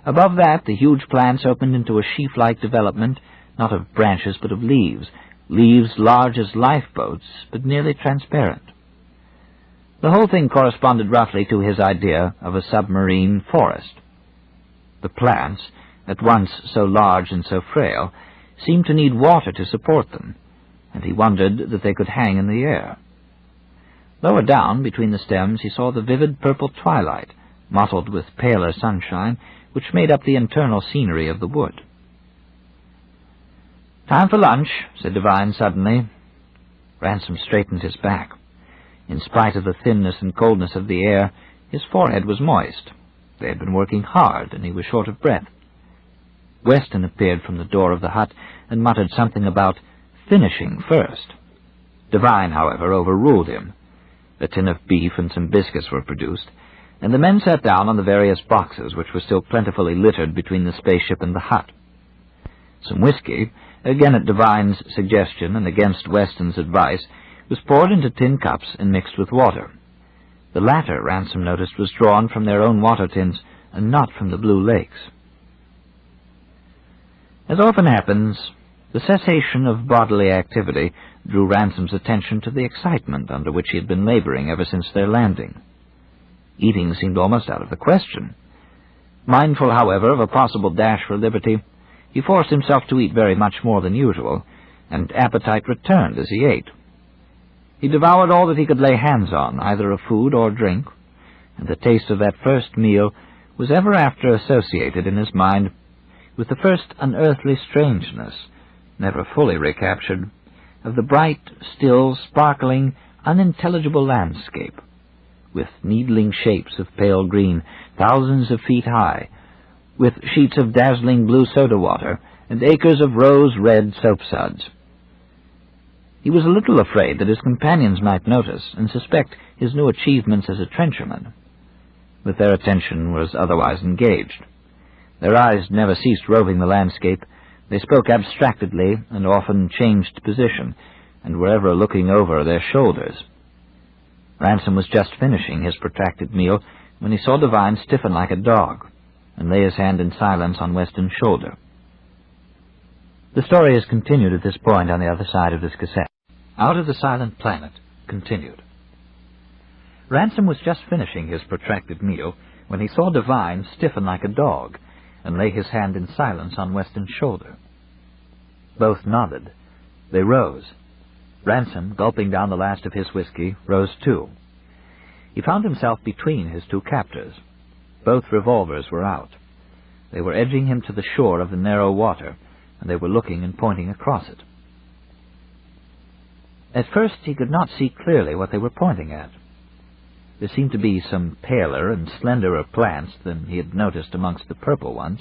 Above that, the huge plants opened into a sheaf-like development, not of branches but of leaves, leaves large as lifeboats, but nearly transparent. The whole thing corresponded roughly to his idea of a submarine forest. The plants, at once so large and so frail, seemed to need water to support them, and he wondered that they could hang in the air. Lower down, between the stems, he saw the vivid purple twilight, mottled with paler sunshine, which made up the internal scenery of the wood. "Time for lunch," said Devine suddenly. Ransom straightened his back. In spite of the thinness and coldness of the air, his forehead was moist. They had been working hard, and he was short of breath. Weston appeared from the door of the hut and muttered something about finishing first. Devine, however, overruled him. A tin of beef and some biscuits were produced, and the men sat down on the various boxes which were still plentifully littered between the spaceship and the hut. Some whiskey, again at Devine's suggestion and against Weston's advice, was poured into tin cups and mixed with water. The latter, Ransom noticed, was drawn from their own water tins and not from the blue lakes. As often happens, the cessation of bodily activity drew Ransom's attention to the excitement under which he had been laboring ever since their landing. Eating seemed almost out of the question. Mindful, however, of a possible dash for liberty, he forced himself to eat very much more than usual, and appetite returned as he ate. He devoured all that he could lay hands on, either of food or drink, and the taste of that first meal was ever after associated in his mind with the first unearthly strangeness, never fully recaptured, of the bright, still, sparkling, unintelligible landscape, with needling shapes of pale green, thousands of feet high, with sheets of dazzling blue soda water, and acres of rose-red soapsuds. He was a little afraid that his companions might notice and suspect his new achievements as a trencherman, but their attention was otherwise engaged. Their eyes never ceased roving the landscape. They spoke abstractedly and often changed position, and were ever looking over their shoulders. Ransom was just finishing his protracted meal when he saw Devine stiffen like a dog and lay his hand in silence on Weston's shoulder. The story is continued at this point on the other side of this cassette. Out of the Silent Planet continued. Ransom was just finishing his protracted meal when he saw Devine stiffen like a dog and lay his hand in silence on Weston's shoulder. Both nodded. They rose. Ransom, gulping down the last of his whiskey, rose too. He found himself between his two captors. Both revolvers were out. They were edging him to the shore of the narrow water, and they were looking and pointing across it. At first he could not see clearly what they were pointing at. There seemed to be some paler and slenderer plants than he had noticed amongst the purple ones.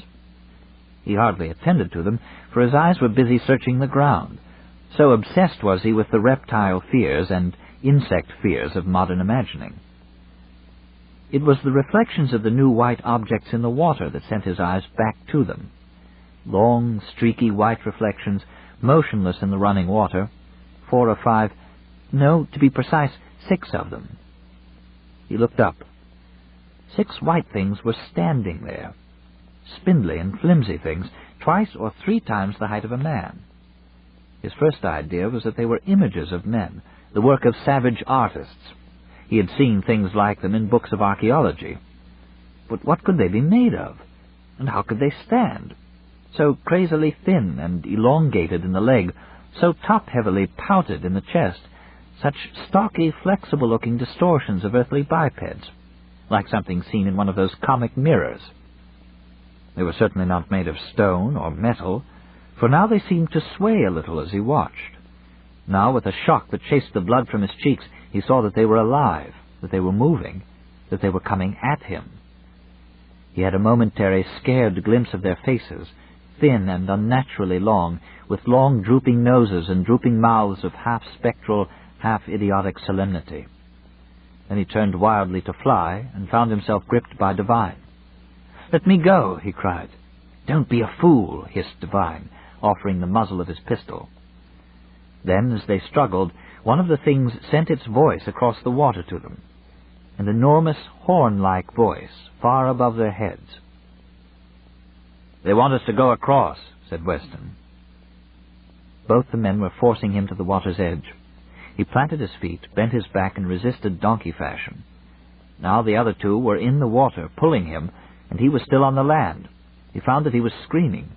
He hardly attended to them, for his eyes were busy searching the ground. So obsessed was he with the reptile fears and insect fears of modern imagining. It was the reflections of the new white objects in the water that sent his eyes back to them. Long, streaky white reflections, motionless in the running water, 4 or 5, no, to be precise, 6 of them. He looked up. 6 white things were standing there, spindly and flimsy things, twice or 3 times the height of a man. His first idea was that they were images of men, the work of savage artists. He had seen things like them in books of archaeology. But what could they be made of? And how could they stand? So crazily thin and elongated in the leg, so top-heavily pouted in the chest, such stocky, flexible-looking distortions of earthly bipeds, like something seen in one of those comic mirrors. They were certainly not made of stone or metal, for now they seemed to sway a little as he watched. Now, with a shock that chased the blood from his cheeks, he saw that they were alive, that they were moving, that they were coming at him. He had a momentary scared glimpse of their faces, thin and unnaturally long, with long drooping noses and drooping mouths of half-spectral, half-idiotic solemnity. Then he turned wildly to fly, and found himself gripped by Devine. "Let me go," he cried. "Don't be a fool," hissed Devine, offering the muzzle of his pistol. Then, as they struggled, one of the things sent its voice across the water to them, an enormous horn-like voice, far above their heads. "They want us to go across," said Weston. Both the men were forcing him to the water's edge. He planted his feet, bent his back, and resisted donkey fashion. Now the other 2 were in the water, pulling him, and he was still on the land. He found that he was screaming.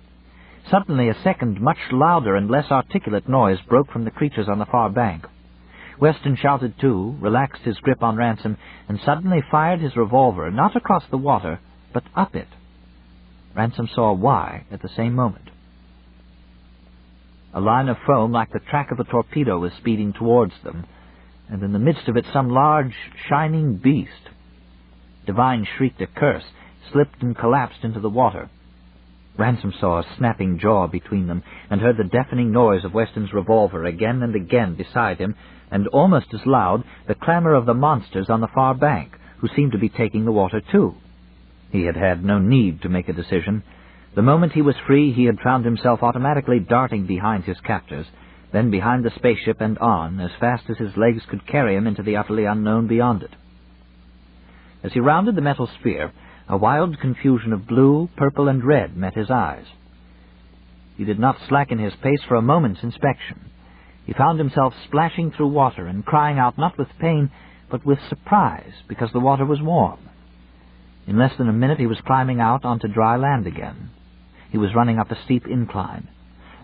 Suddenly a second, much louder and less articulate noise broke from the creatures on the far bank. Weston shouted too, relaxed his grip on Ransom, and suddenly fired his revolver, not across the water, but up it. Ransom saw why at the same moment. A line of foam like the track of a torpedo was speeding towards them, and in the midst of it some large, shining beast. Devine shrieked a curse, slipped and collapsed into the water. Ransom saw a snapping jaw between them, and heard the deafening noise of Weston's revolver again and again beside him, and almost as loud the clamor of the monsters on the far bank, who seemed to be taking the water too. He had had no need to make a decision. The moment he was free, he had found himself automatically darting behind his captors, then behind the spaceship and on, as fast as his legs could carry him into the utterly unknown beyond it. As he rounded the metal sphere, a wild confusion of blue, purple, and red met his eyes. He did not slacken his pace for a moment's inspection. He found himself splashing through water and crying out not with pain, but with surprise, because the water was warm. In less than a minute he was climbing out onto dry land again. He was running up a steep incline.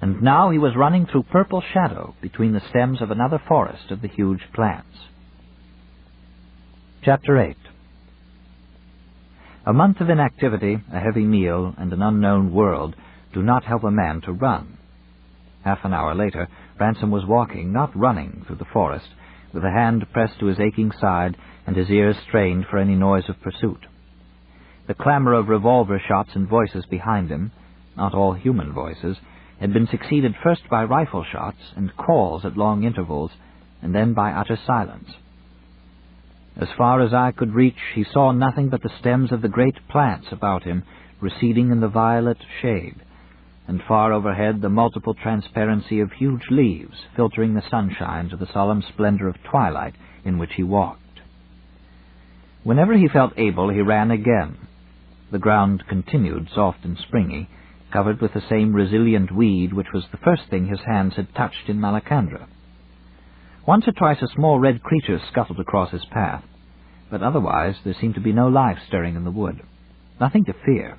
and now he was running through purple shadow between the stems of another forest of the huge plants. Chapter 8. A month of inactivity, a heavy meal, and an unknown world do not help a man to run. Half an hour later, Ransom was walking, not running, through the forest, with a hand pressed to his aching side and his ears strained for any noise of pursuit. The clamor of revolver shots and voices behind him, not all human voices, had been succeeded first by rifle shots and calls at long intervals, and then by utter silence. As far as eye could reach, he saw nothing but the stems of the great plants about him receding in the violet shade, and far overhead the multiple transparency of huge leaves filtering the sunshine to the solemn splendor of twilight in which he walked. Whenever he felt able, he ran again. The ground continued soft and springy, covered with the same resilient weed which was the first thing his hands had touched in Malacandra. Once or twice a small red creature scuttled across his path, but otherwise there seemed to be no life stirring in the wood. Nothing to fear,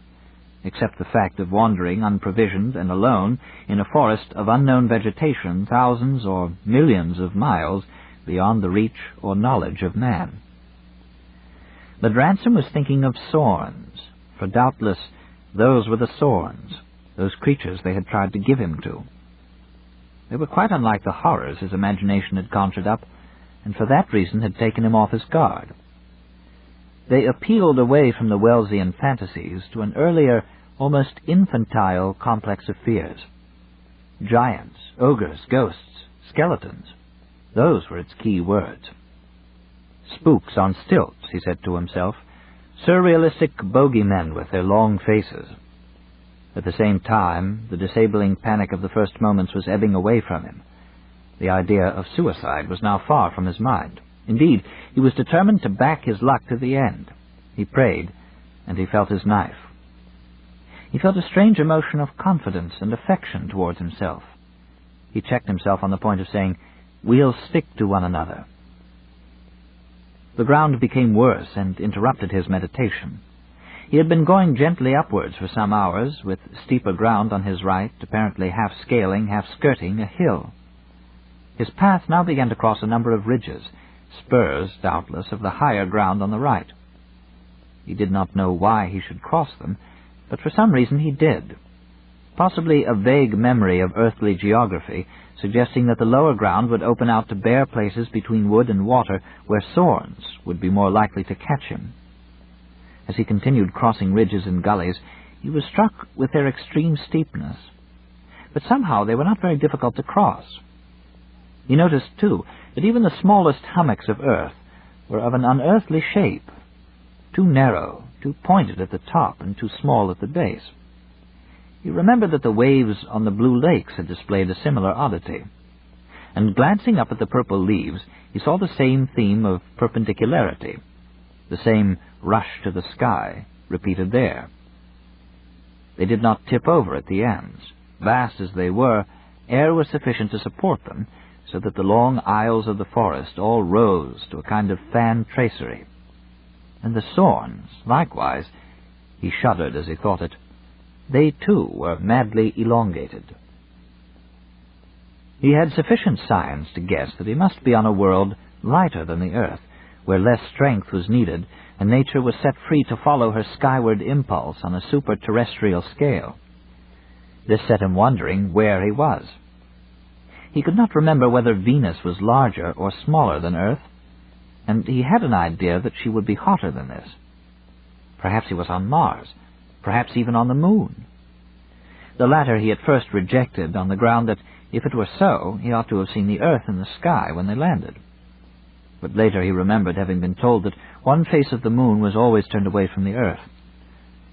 except the fact of wandering unprovisioned and alone in a forest of unknown vegetation thousands or millions of miles beyond the reach or knowledge of man. But Ransom was thinking of Sorns, for doubtless those were the Sorns, those creatures they had tried to give him to. They were quite unlike the horrors his imagination had conjured up, and for that reason had taken him off his guard. They appealed away from the Wellesian fantasies to an earlier, almost infantile complex of fears. Giants, ogres, ghosts, skeletons, those were its key words. Spooks on stilts, he said to himself, surrealistic bogeymen with their long faces. At the same time, the disabling panic of the first moments was ebbing away from him. The idea of suicide was now far from his mind. Indeed, he was determined to back his luck to the end. He prayed, and he felt his knife. He felt a strange emotion of confidence and affection towards himself. He checked himself on the point of saying, "We'll stick to one another." The ground became worse and interrupted his meditation. He had been going gently upwards for some hours, with steeper ground on his right, apparently half scaling, half skirting a hill. His path now began to cross a number of ridges, spurs, doubtless, of the higher ground on the right. He did not know why he should cross them, but for some reason he did. Possibly a vague memory of earthly geography, suggesting that the lower ground would open out to bare places between wood and water where Sorns would be more likely to catch him. As he continued crossing ridges and gullies, he was struck with their extreme steepness. But somehow they were not very difficult to cross. He noticed, too, that even the smallest hummocks of earth were of an unearthly shape, too narrow, too pointed at the top, and too small at the base. He remembered that the waves on the blue lakes had displayed a similar oddity, and glancing up at the purple leaves, he saw the same theme of perpendicularity, the same rush to the sky, repeated there. They did not tip over at the ends. Vast as they were, air was sufficient to support them, so that the long aisles of the forest all rose to a kind of fan tracery. And the Sorns, likewise, he shuddered as he thought it, they too were madly elongated. He had sufficient science to guess that he must be on a world lighter than the earth, where less strength was needed, and nature was set free to follow her skyward impulse on a super-terrestrial scale. This set him wondering where he was. He could not remember whether Venus was larger or smaller than Earth, and he had an idea that she would be hotter than this. Perhaps he was on Mars, perhaps even on the Moon. The latter he at first rejected on the ground that, if it were so, he ought to have seen the Earth in the sky when they landed. But later he remembered having been told that one face of the Moon was always turned away from the Earth.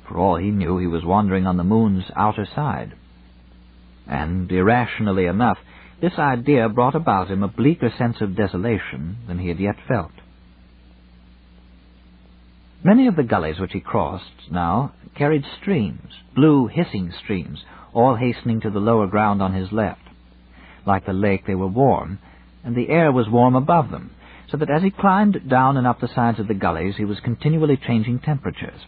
For all he knew, he was wandering on the Moon's outer side. And, irrationally enough, this idea brought about him a bleaker sense of desolation than he had yet felt. Many of the gullies which he crossed now carried streams, blue, hissing streams, all hastening to the lower ground on his left. Like the lake, they were warm, and the air was warm above them, so that as he climbed down and up the sides of the gullies, he was continually changing temperatures.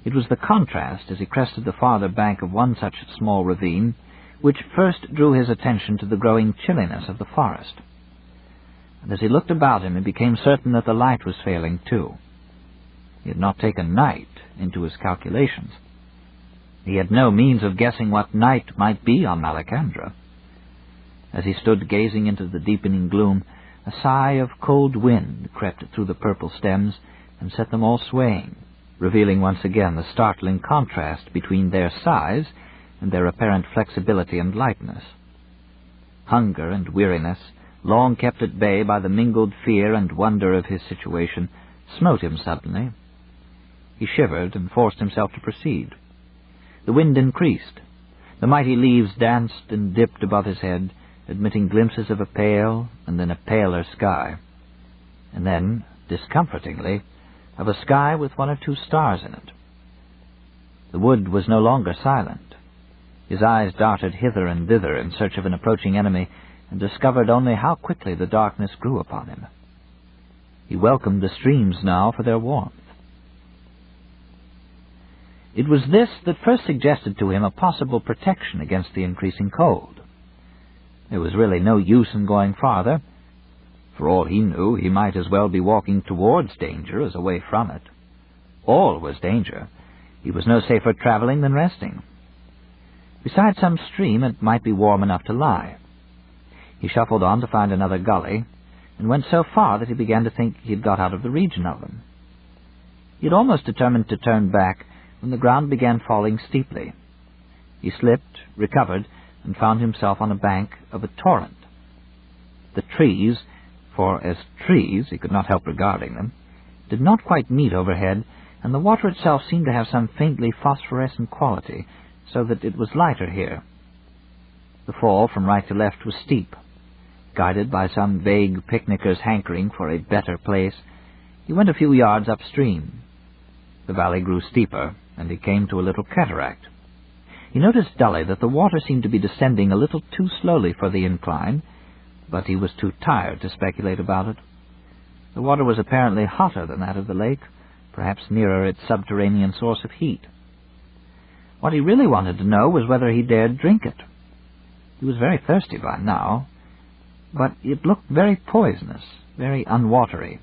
It was the contrast, as he crested the farther bank of one such small ravine, which first drew his attention to the growing chilliness of the forest. And as he looked about him, he became certain that the light was failing too. He had not taken night into his calculations. He had no means of guessing what night might be on Malacandra. As he stood gazing into the deepening gloom, a sigh of cold wind crept through the purple stems and set them all swaying, revealing once again the startling contrast between their size and their apparent flexibility and lightness. Hunger and weariness, long kept at bay by the mingled fear and wonder of his situation, smote him suddenly. He shivered and forced himself to proceed. The wind increased. The mighty leaves danced and dipped above his head, admitting glimpses of a pale and then a paler sky, and then, discomfortingly, of a sky with one or two stars in it. The wood was no longer silent. His eyes darted hither and thither in search of an approaching enemy, and discovered only how quickly the darkness grew upon him. He welcomed the streams now for their warmth. It was this that first suggested to him a possible protection against the increasing cold. There was really no use in going farther. For all he knew, he might as well be walking towards danger as away from it. All was danger. He was no safer traveling than resting. Beside some stream, it might be warm enough to lie. He shuffled on to find another gully, and went so far that he began to think he had got out of the region of them. He had almost determined to turn back when the ground began falling steeply. He slipped, recovered, and found himself on a bank of a torrent. The trees, for as trees he could not help regarding them, did not quite meet overhead, and the water itself seemed to have some faintly phosphorescent quality, so that it was lighter here. The fall from right to left was steep. Guided by some vague picnicker's hankering for a better place, he went a few yards upstream. The valley grew steeper, and he came to a little cataract. He noticed dully that the water seemed to be descending a little too slowly for the incline, but he was too tired to speculate about it. The water was apparently hotter than that of the lake, perhaps nearer its subterranean source of heat. What he really wanted to know was whether he dared drink it. He was very thirsty by now, but it looked very poisonous, very unwatery.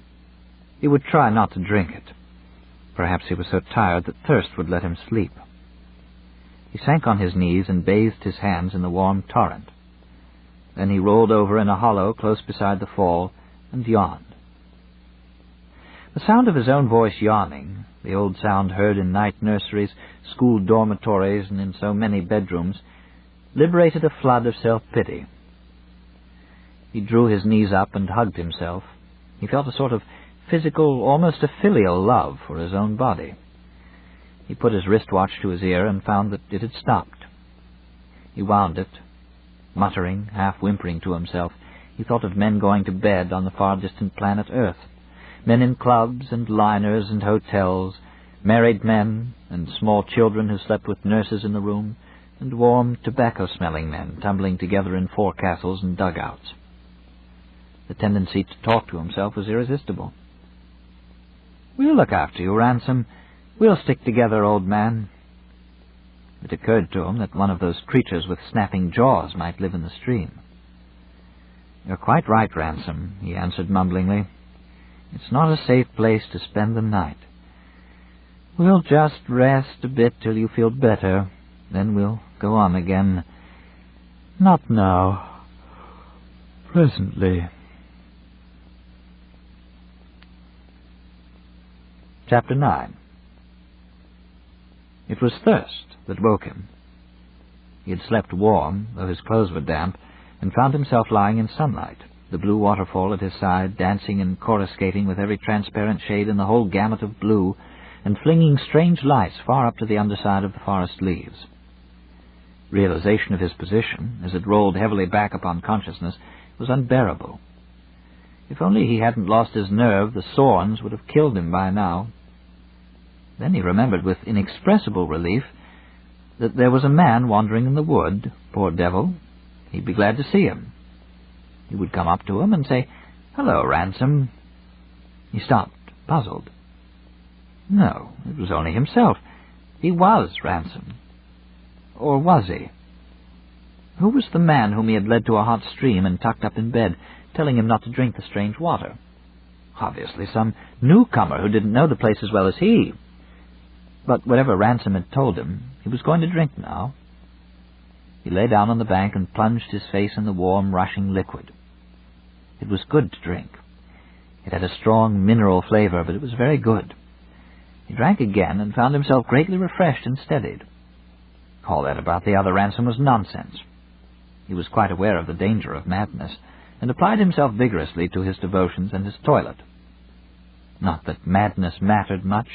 He would try not to drink it. Perhaps he was so tired that thirst would let him sleep. He sank on his knees and bathed his hands in the warm torrent. Then he rolled over in a hollow close beside the fall and yawned. The sound of his own voice yawning, the old sound heard in night nurseries, school dormitories, and in so many bedrooms, liberated a flood of self-pity. He drew his knees up and hugged himself. He felt a sort of physical, almost a filial love for his own body. He put his wristwatch to his ear and found that it had stopped. He wound it. Muttering, half-whimpering to himself, he thought of men going to bed on the far-distant planet Earth, men in clubs and liners and hotels, married men and small children who slept with nurses in the room, and warm, tobacco-smelling men tumbling together in forecastles and dugouts. The tendency to talk to himself was irresistible. "We'll look after you, Ransom. We'll stick together, old man." It occurred to him that one of those creatures with snapping jaws might live in the stream. "You're quite right, Ransom," he answered mumblingly. "It's not a safe place to spend the night. We'll just rest a bit till you feel better, then we'll go on again. Not now. Presently." Chapter 9. It was thirst that woke him. He had slept warm, though his clothes were damp, and found himself lying in sunlight, the blue waterfall at his side, dancing and coruscating with every transparent shade in the whole gamut of blue, and flinging strange lights far up to the underside of the forest leaves. Realization of his position, as it rolled heavily back upon consciousness, was unbearable. If only he hadn't lost his nerve, the Sorns would have killed him by now. Then he remembered with inexpressible relief that there was a man wandering in the wood. Poor devil. He'd be glad to see him. He would come up to him and say, "Hello, Ransom." He stopped, puzzled. No, it was only himself. He was Ransom. Or was he? Who was the man whom he had led to a hot stream and tucked up in bed, telling him not to drink the strange water? Obviously some newcomer who didn't know the place as well as he. But whatever Ransom had told him, he was going to drink now. He lay down on the bank and plunged his face in the warm, rushing liquid. It was good to drink. It had a strong mineral flavor, but it was very good. He drank again and found himself greatly refreshed and steadied. All that about the other Ransom was nonsense. He was quite aware of the danger of madness, and applied himself vigorously to his devotions and his toilet. Not that madness mattered much.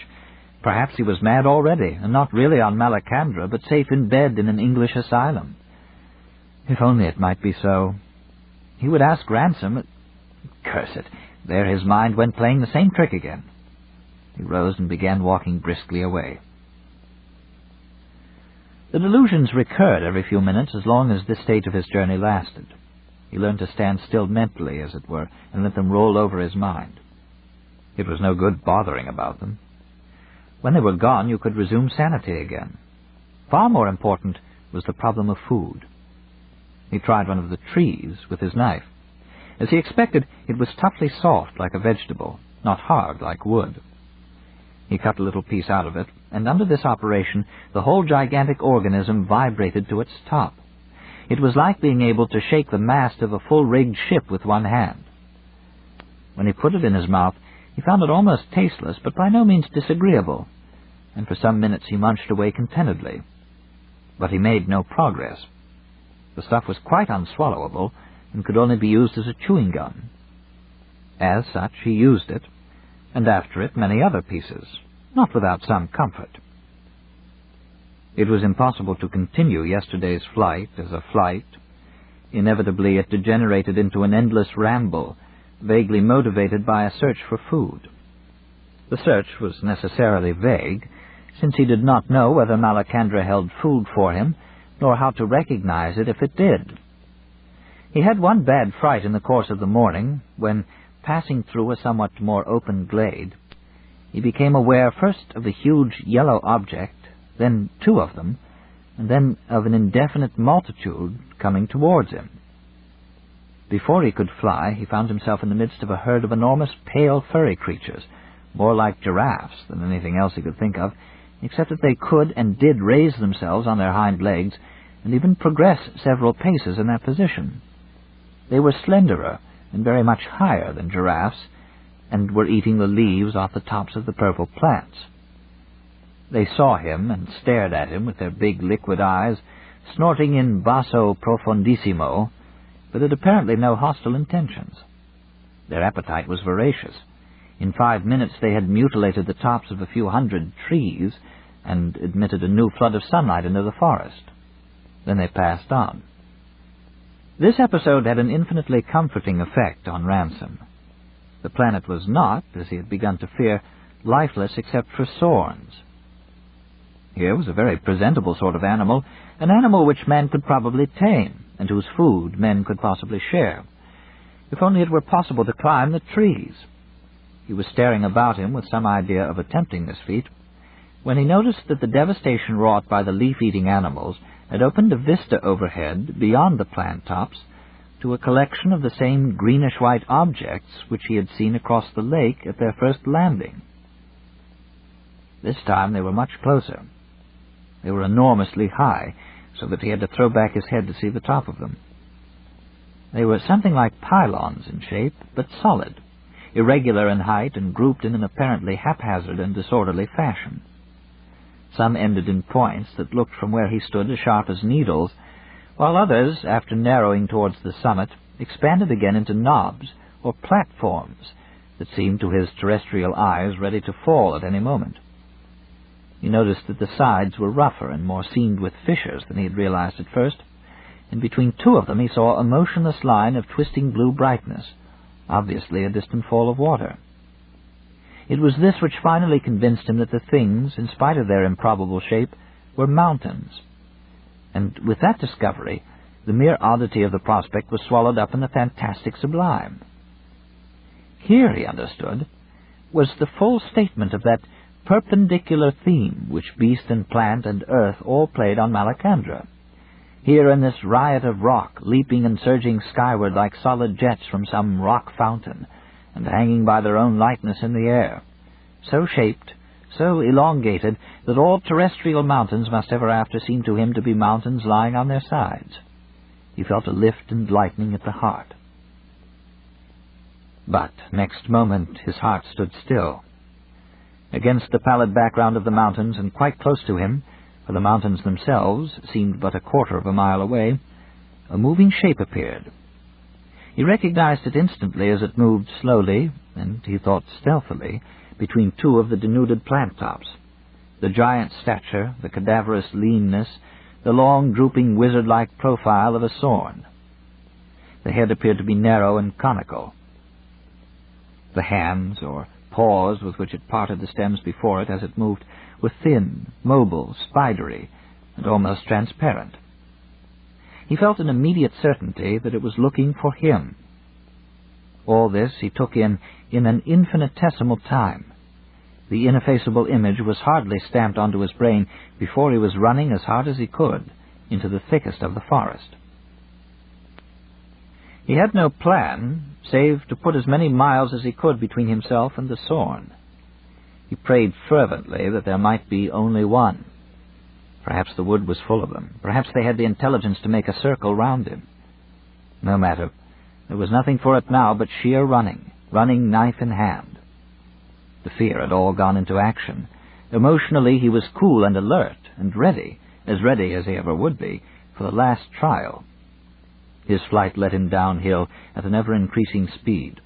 Perhaps he was mad already, and not really on Malacandra, but safe in bed in an English asylum. If only it might be so. He would ask Ransom. Curse it, there his mind went playing the same trick again. He rose and began walking briskly away. The delusions recurred every few minutes as long as this stage of his journey lasted. He learned to stand still mentally, as it were, and let them roll over his mind. It was no good bothering about them. When they were gone, you could resume sanity again. Far more important was the problem of food. He tried one of the trees with his knife. As he expected, it was toughly soft like a vegetable, not hard like wood. He cut a little piece out of it, and under this operation the whole gigantic organism vibrated to its top. It was like being able to shake the mast of a full-rigged ship with one hand. When he put it in his mouth, he found it almost tasteless, but by no means disagreeable, and for some minutes he munched away contentedly. But he made no progress. The stuff was quite unswallowable, and could only be used as a chewing gum. As such, he used it, and after it many other pieces, not without some comfort. It was impossible to continue yesterday's flight as a flight. Inevitably it degenerated into an endless ramble, vaguely motivated by a search for food. The search was necessarily vague, since he did not know whether Malacandra held food for him, nor how to recognize it if it did. He had one bad fright in the course of the morning, when, passing through a somewhat more open glade, he became aware first of a huge yellow object, then two of them, and then of an indefinite multitude coming towards him. Before he could fly, he found himself in the midst of a herd of enormous pale furry creatures, more like giraffes than anything else he could think of, except that they could and did raise themselves on their hind legs, and even progress several paces in that position. They were slenderer and very much higher than giraffes, and were eating the leaves off the tops of the purple plants. They saw him and stared at him with their big liquid eyes, snorting in basso profondissimo, but had apparently no hostile intentions. Their appetite was voracious. In 5 minutes they had mutilated the tops of a few hundred trees, and admitted a new flood of sunlight into the forest. Then they passed on. This episode had an infinitely comforting effect on Ransom. The planet was not, as he had begun to fear, lifeless except for Sorns. Here was a very presentable sort of animal, an animal which men could probably tame, and whose food men could possibly share. If only it were possible to climb the trees. He was staring about him with some idea of attempting this feat, when he noticed that the devastation wrought by the leaf-eating animals had opened a vista overhead, beyond the plant tops, to a collection of the same greenish-white objects which he had seen across the lake at their first landing. This time they were much closer. They were enormously high, so that he had to throw back his head to see the top of them. They were something like pylons in shape, but solid, irregular in height and grouped in an apparently haphazard and disorderly fashion. Some ended in points that looked from where he stood as sharp as needles, while others, after narrowing towards the summit, expanded again into knobs or platforms that seemed to his terrestrial eyes ready to fall at any moment. He noticed that the sides were rougher and more seamed with fissures than he had realized at first, and between two of them he saw a motionless line of twisting blue brightness, obviously a distant fall of water. It was this which finally convinced him that the things, in spite of their improbable shape, were mountains. And with that discovery, the mere oddity of the prospect was swallowed up in the fantastic sublime. Here, he understood, was the full statement of that perpendicular theme which beast and plant and earth all played on Malacandra. Here in this riot of rock, leaping and surging skyward like solid jets from some rock fountain, and hanging by their own lightness in the air, so shaped, so elongated, that all terrestrial mountains must ever after seem to him to be mountains lying on their sides. He felt a lift and lightening at the heart. But next moment his heart stood still. Against the pallid background of the mountains, and quite close to him, for the mountains themselves seemed but a quarter of a mile away, a moving shape appeared. He recognized it instantly as it moved slowly, and he thought stealthily, between two of the denuded plant tops. The giant stature, the cadaverous leanness, the long, drooping, wizard-like profile of a Sorn. The head appeared to be narrow and conical. The hands, or paws with which it parted the stems before it as it moved, were thin, mobile, spidery, and almost transparent. He felt an immediate certainty that it was looking for him. All this he took in an infinitesimal time. The ineffaceable image was hardly stamped onto his brain before he was running as hard as he could into the thickest of the forest. He had no plan, save to put as many miles as he could between himself and the Sorn. He prayed fervently that there might be only one. Perhaps the wood was full of them. Perhaps they had the intelligence to make a circle round him. No matter. There was nothing for it now but sheer running knife in hand. The fear had all gone into action. Emotionally he was cool and alert and ready as he ever would be, for the last trial. His flight led him downhill at an ever-increasing speed.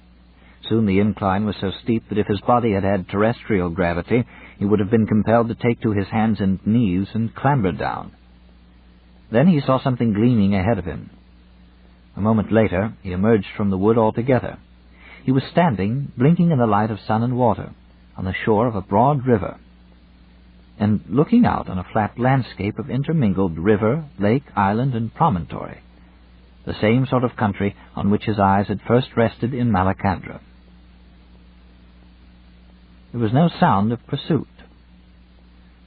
Soon the incline was so steep that if his body had had terrestrial gravity, he would have been compelled to take to his hands and knees and clamber down. Then he saw something gleaming ahead of him. A moment later, he emerged from the wood altogether. He was standing, blinking in the light of sun and water, on the shore of a broad river, and looking out on a flat landscape of intermingled river, lake, island, and promontory, the same sort of country on which his eyes had first rested in Malacandra. There was no sound of pursuit.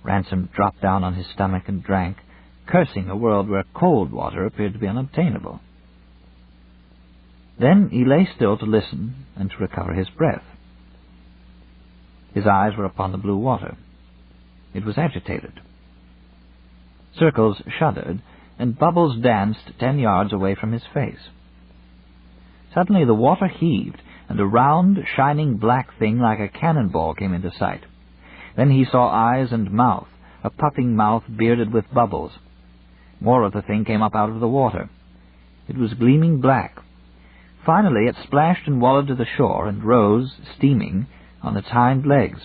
Ransom dropped down on his stomach and drank, cursing a world where cold water appeared to be unobtainable. Then he lay still to listen and to recover his breath. His eyes were upon the blue water. It was agitated. Circles shuddered, and bubbles danced 10 yards away from his face. Suddenly the water heaved, and a round, shining black thing like a cannonball came into sight. Then he saw eyes and mouth, a puffing mouth bearded with bubbles. More of the thing came up out of the water. It was gleaming black. Finally it splashed and wallowed to the shore and rose, steaming, on its hind legs,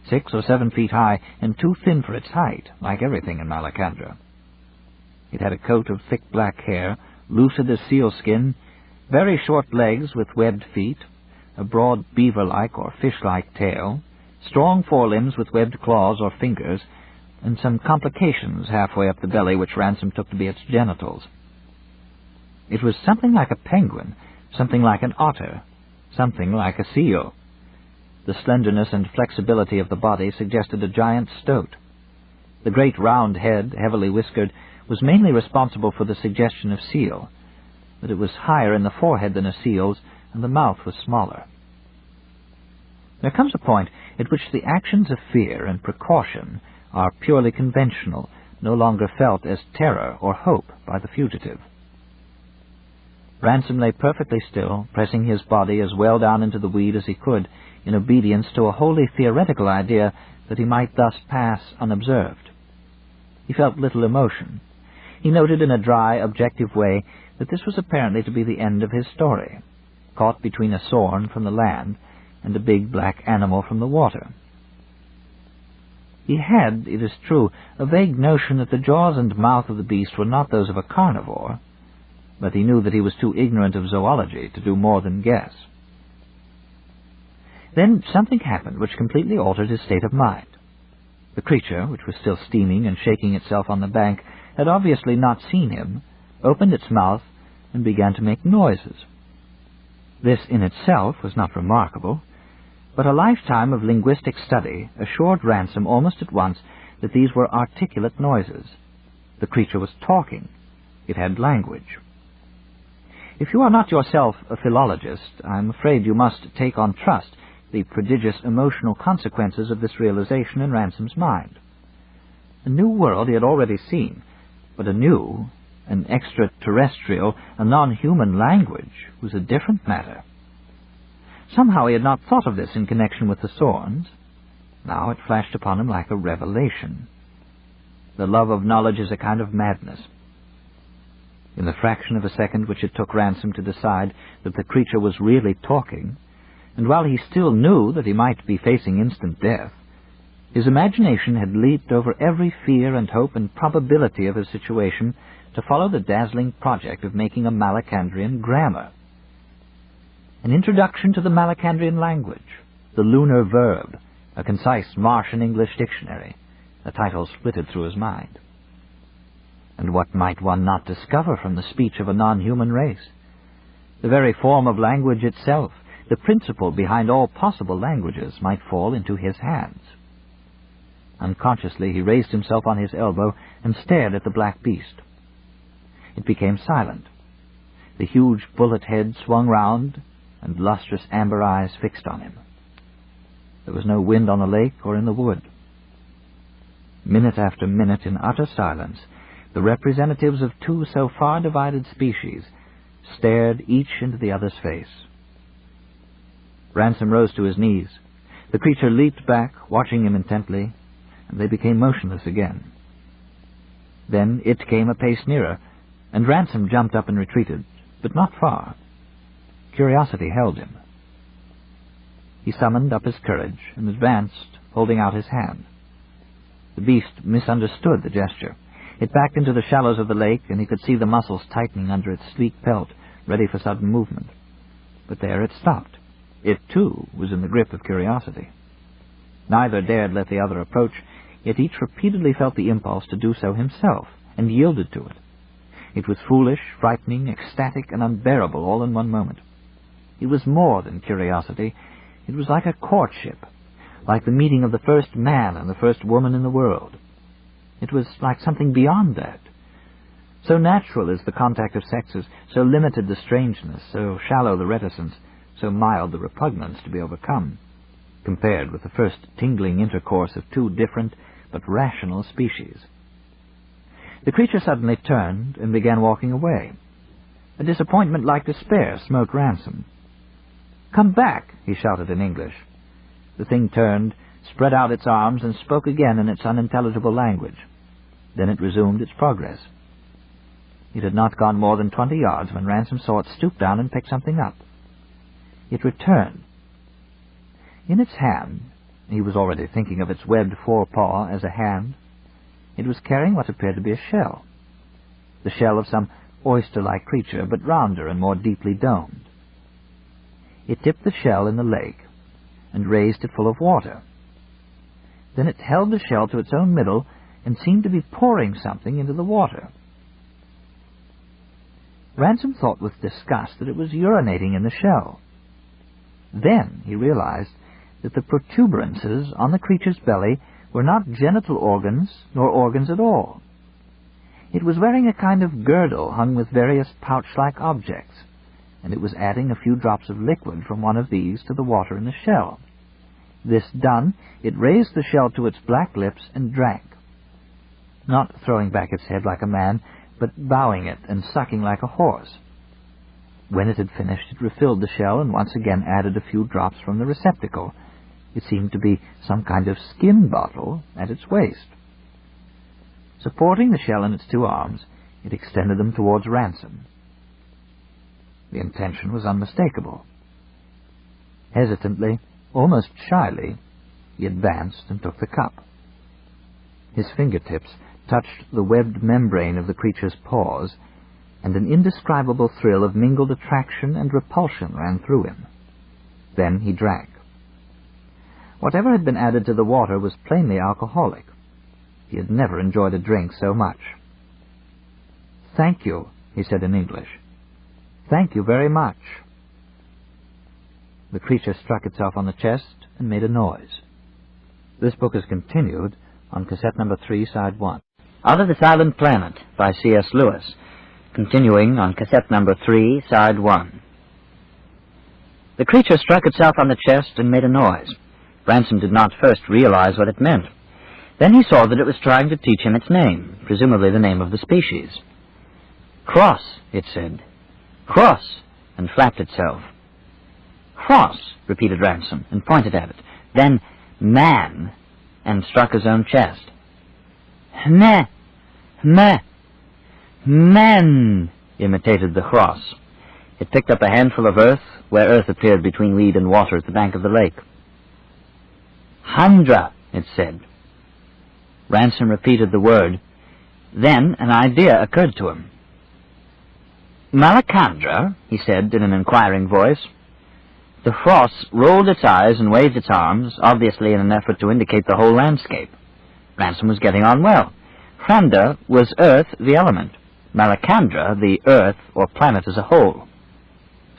6 or 7 feet high and too thin for its height, like everything in Malacandra. It had a coat of thick black hair, lucid as sealskin, very short legs with webbed feet, a broad beaver-like or fish-like tail, strong forelimbs with webbed claws or fingers, and some complications halfway up the belly which Ransom took to be its genitals. It was something like a penguin, something like an otter, something like a seal. The slenderness and flexibility of the body suggested a giant stoat. The great round head, heavily whiskered, was mainly responsible for the suggestion of seal, but it was higher in the forehead than a seal's, and the mouth was smaller. There comes a point at which the actions of fear and precaution are purely conventional, no longer felt as terror or hope by the fugitive. Ransom lay perfectly still, pressing his body as well down into the weed as he could, in obedience to a wholly theoretical idea that he might thus pass unobserved. He felt little emotion. He noted in a dry, objective way that this was apparently to be the end of his story, caught between a Sorn from the land and a big black animal from the water. He had, it is true, a vague notion that the jaws and mouth of the beast were not those of a carnivore, but he knew that he was too ignorant of zoology to do more than guess. Then something happened which completely altered his state of mind. The creature, which was still steaming and shaking itself on the bank, had obviously not seen him, opened its mouth, and began to make noises. This in itself was not remarkable, but a lifetime of linguistic study assured Ransom almost at once that these were articulate noises. The creature was talking, It had language. If you are not yourself a philologist, I'm afraid you must take on trust the prodigious emotional consequences of this realization in Ransom's mind. A new world he had already seen, but a new, an extraterrestrial, a non-human language was a different matter. Somehow he had not thought of this in connection with the Sorns. Now it flashed upon him like a revelation. The love of knowledge is a kind of madness. In the fraction of a second which it took Ransom to decide that the creature was really talking, and while he still knew that he might be facing instant death, his imagination had leaped over every fear and hope and probability of his situation to follow the dazzling project of making a Malacandrian grammar. An introduction to the Malacandrian language, the lunar verb, a concise Martian English dictionary. The title flitted through his mind. And what might one not discover from the speech of a non-human race? The very form of language itself, the principle behind all possible languages, might fall into his hands. Unconsciously he raised himself on his elbow and stared at the black beast. It became silent. The huge bullet head swung round, and lustrous amber eyes fixed on him. There was no wind on the lake or in the wood. Minute after minute, in utter silence, the representatives of two so far divided species stared each into the other's face. Ransom rose to his knees. The creature leaped back, watching him intently, and they became motionless again. Then it came a pace nearer, and Ransom jumped up and retreated, but not far. Curiosity held him. He summoned up his courage and advanced, holding out his hand. The beast misunderstood the gesture. It backed into the shallows of the lake, and he could see the muscles tightening under its sleek pelt, ready for sudden movement. But there it stopped. It, too, was in the grip of curiosity. Neither dared let the other approach, yet each repeatedly felt the impulse to do so himself, and yielded to it. It was foolish, frightening, ecstatic, and unbearable all in one moment. It was more than curiosity. It was like a courtship, like the meeting of the first man and the first woman in the world. It was like something beyond that. So natural is the contact of sexes, so limited the strangeness, so shallow the reticence, so mild the repugnance to be overcome, compared with the first tingling intercourse of two different but rational species. The creature suddenly turned and began walking away. A disappointment like despair smote Ransom. "Come back," he shouted in English. The thing turned, spread out its arms, and spoke again in its unintelligible language. Then it resumed its progress. It had not gone more than 20 yards when Ransom saw it stoop down and pick something up. It returned. In its hand, he was already thinking of its webbed forepaw as a hand, it was carrying what appeared to be a shell. The shell of some oyster-like creature, but rounder and more deeply domed. It dipped the shell in the lake and raised it full of water. Then it held the shell to its own middle and seemed to be pouring something into the water. Ransom thought with disgust that it was urinating in the shell. Then he realized that the protuberances on the creature's belly were not genital organs, nor organs at all. It was wearing a kind of girdle hung with various pouch-like objects, and it was adding a few drops of liquid from one of these to the water in the shell. This done, it raised the shell to its black lips and drank, not throwing back its head like a man, but bowing it and sucking like a horse. When it had finished, it refilled the shell and once again added a few drops from the receptacle. It seemed to be some kind of skin bottle at its waist. Supporting the shell in its two arms, it extended them towards Ransom. The intention was unmistakable. Hesitantly, almost shyly, he advanced and took the cup. His fingertips touched the webbed membrane of the creature's paws, and an indescribable thrill of mingled attraction and repulsion ran through him. Then he drank. Whatever had been added to the water was plainly alcoholic. He had never enjoyed a drink so much. "Thank you," he said in English. "Thank you very much." The creature struck itself on the chest and made a noise. This book is continued on cassette number 3, side 1. Out of the Silent Planet by C.S. Lewis. continuing on cassette number 3, side 1. The creature struck itself on the chest and made a noise. Ransom did not first realize what it meant. Then he saw that it was trying to teach him its name, presumably the name of the species. "Cross," it said. "Cross," and flapped itself. "Cross," repeated Ransom, and pointed at it. Then, "Man," and struck his own chest. "Meh, meh, men," imitated the cross. It picked up a handful of earth, where earth appeared between weed and water at the bank of the lake. "Handra," it said. Ransom repeated the word. Then an idea occurred to him. "Malacandra," he said in an inquiring voice. The cross rolled its eyes and waved its arms, obviously in an effort to indicate the whole landscape. Ransom was getting on well. Chandra was earth, the element. Malacandra, the earth or planet as a whole.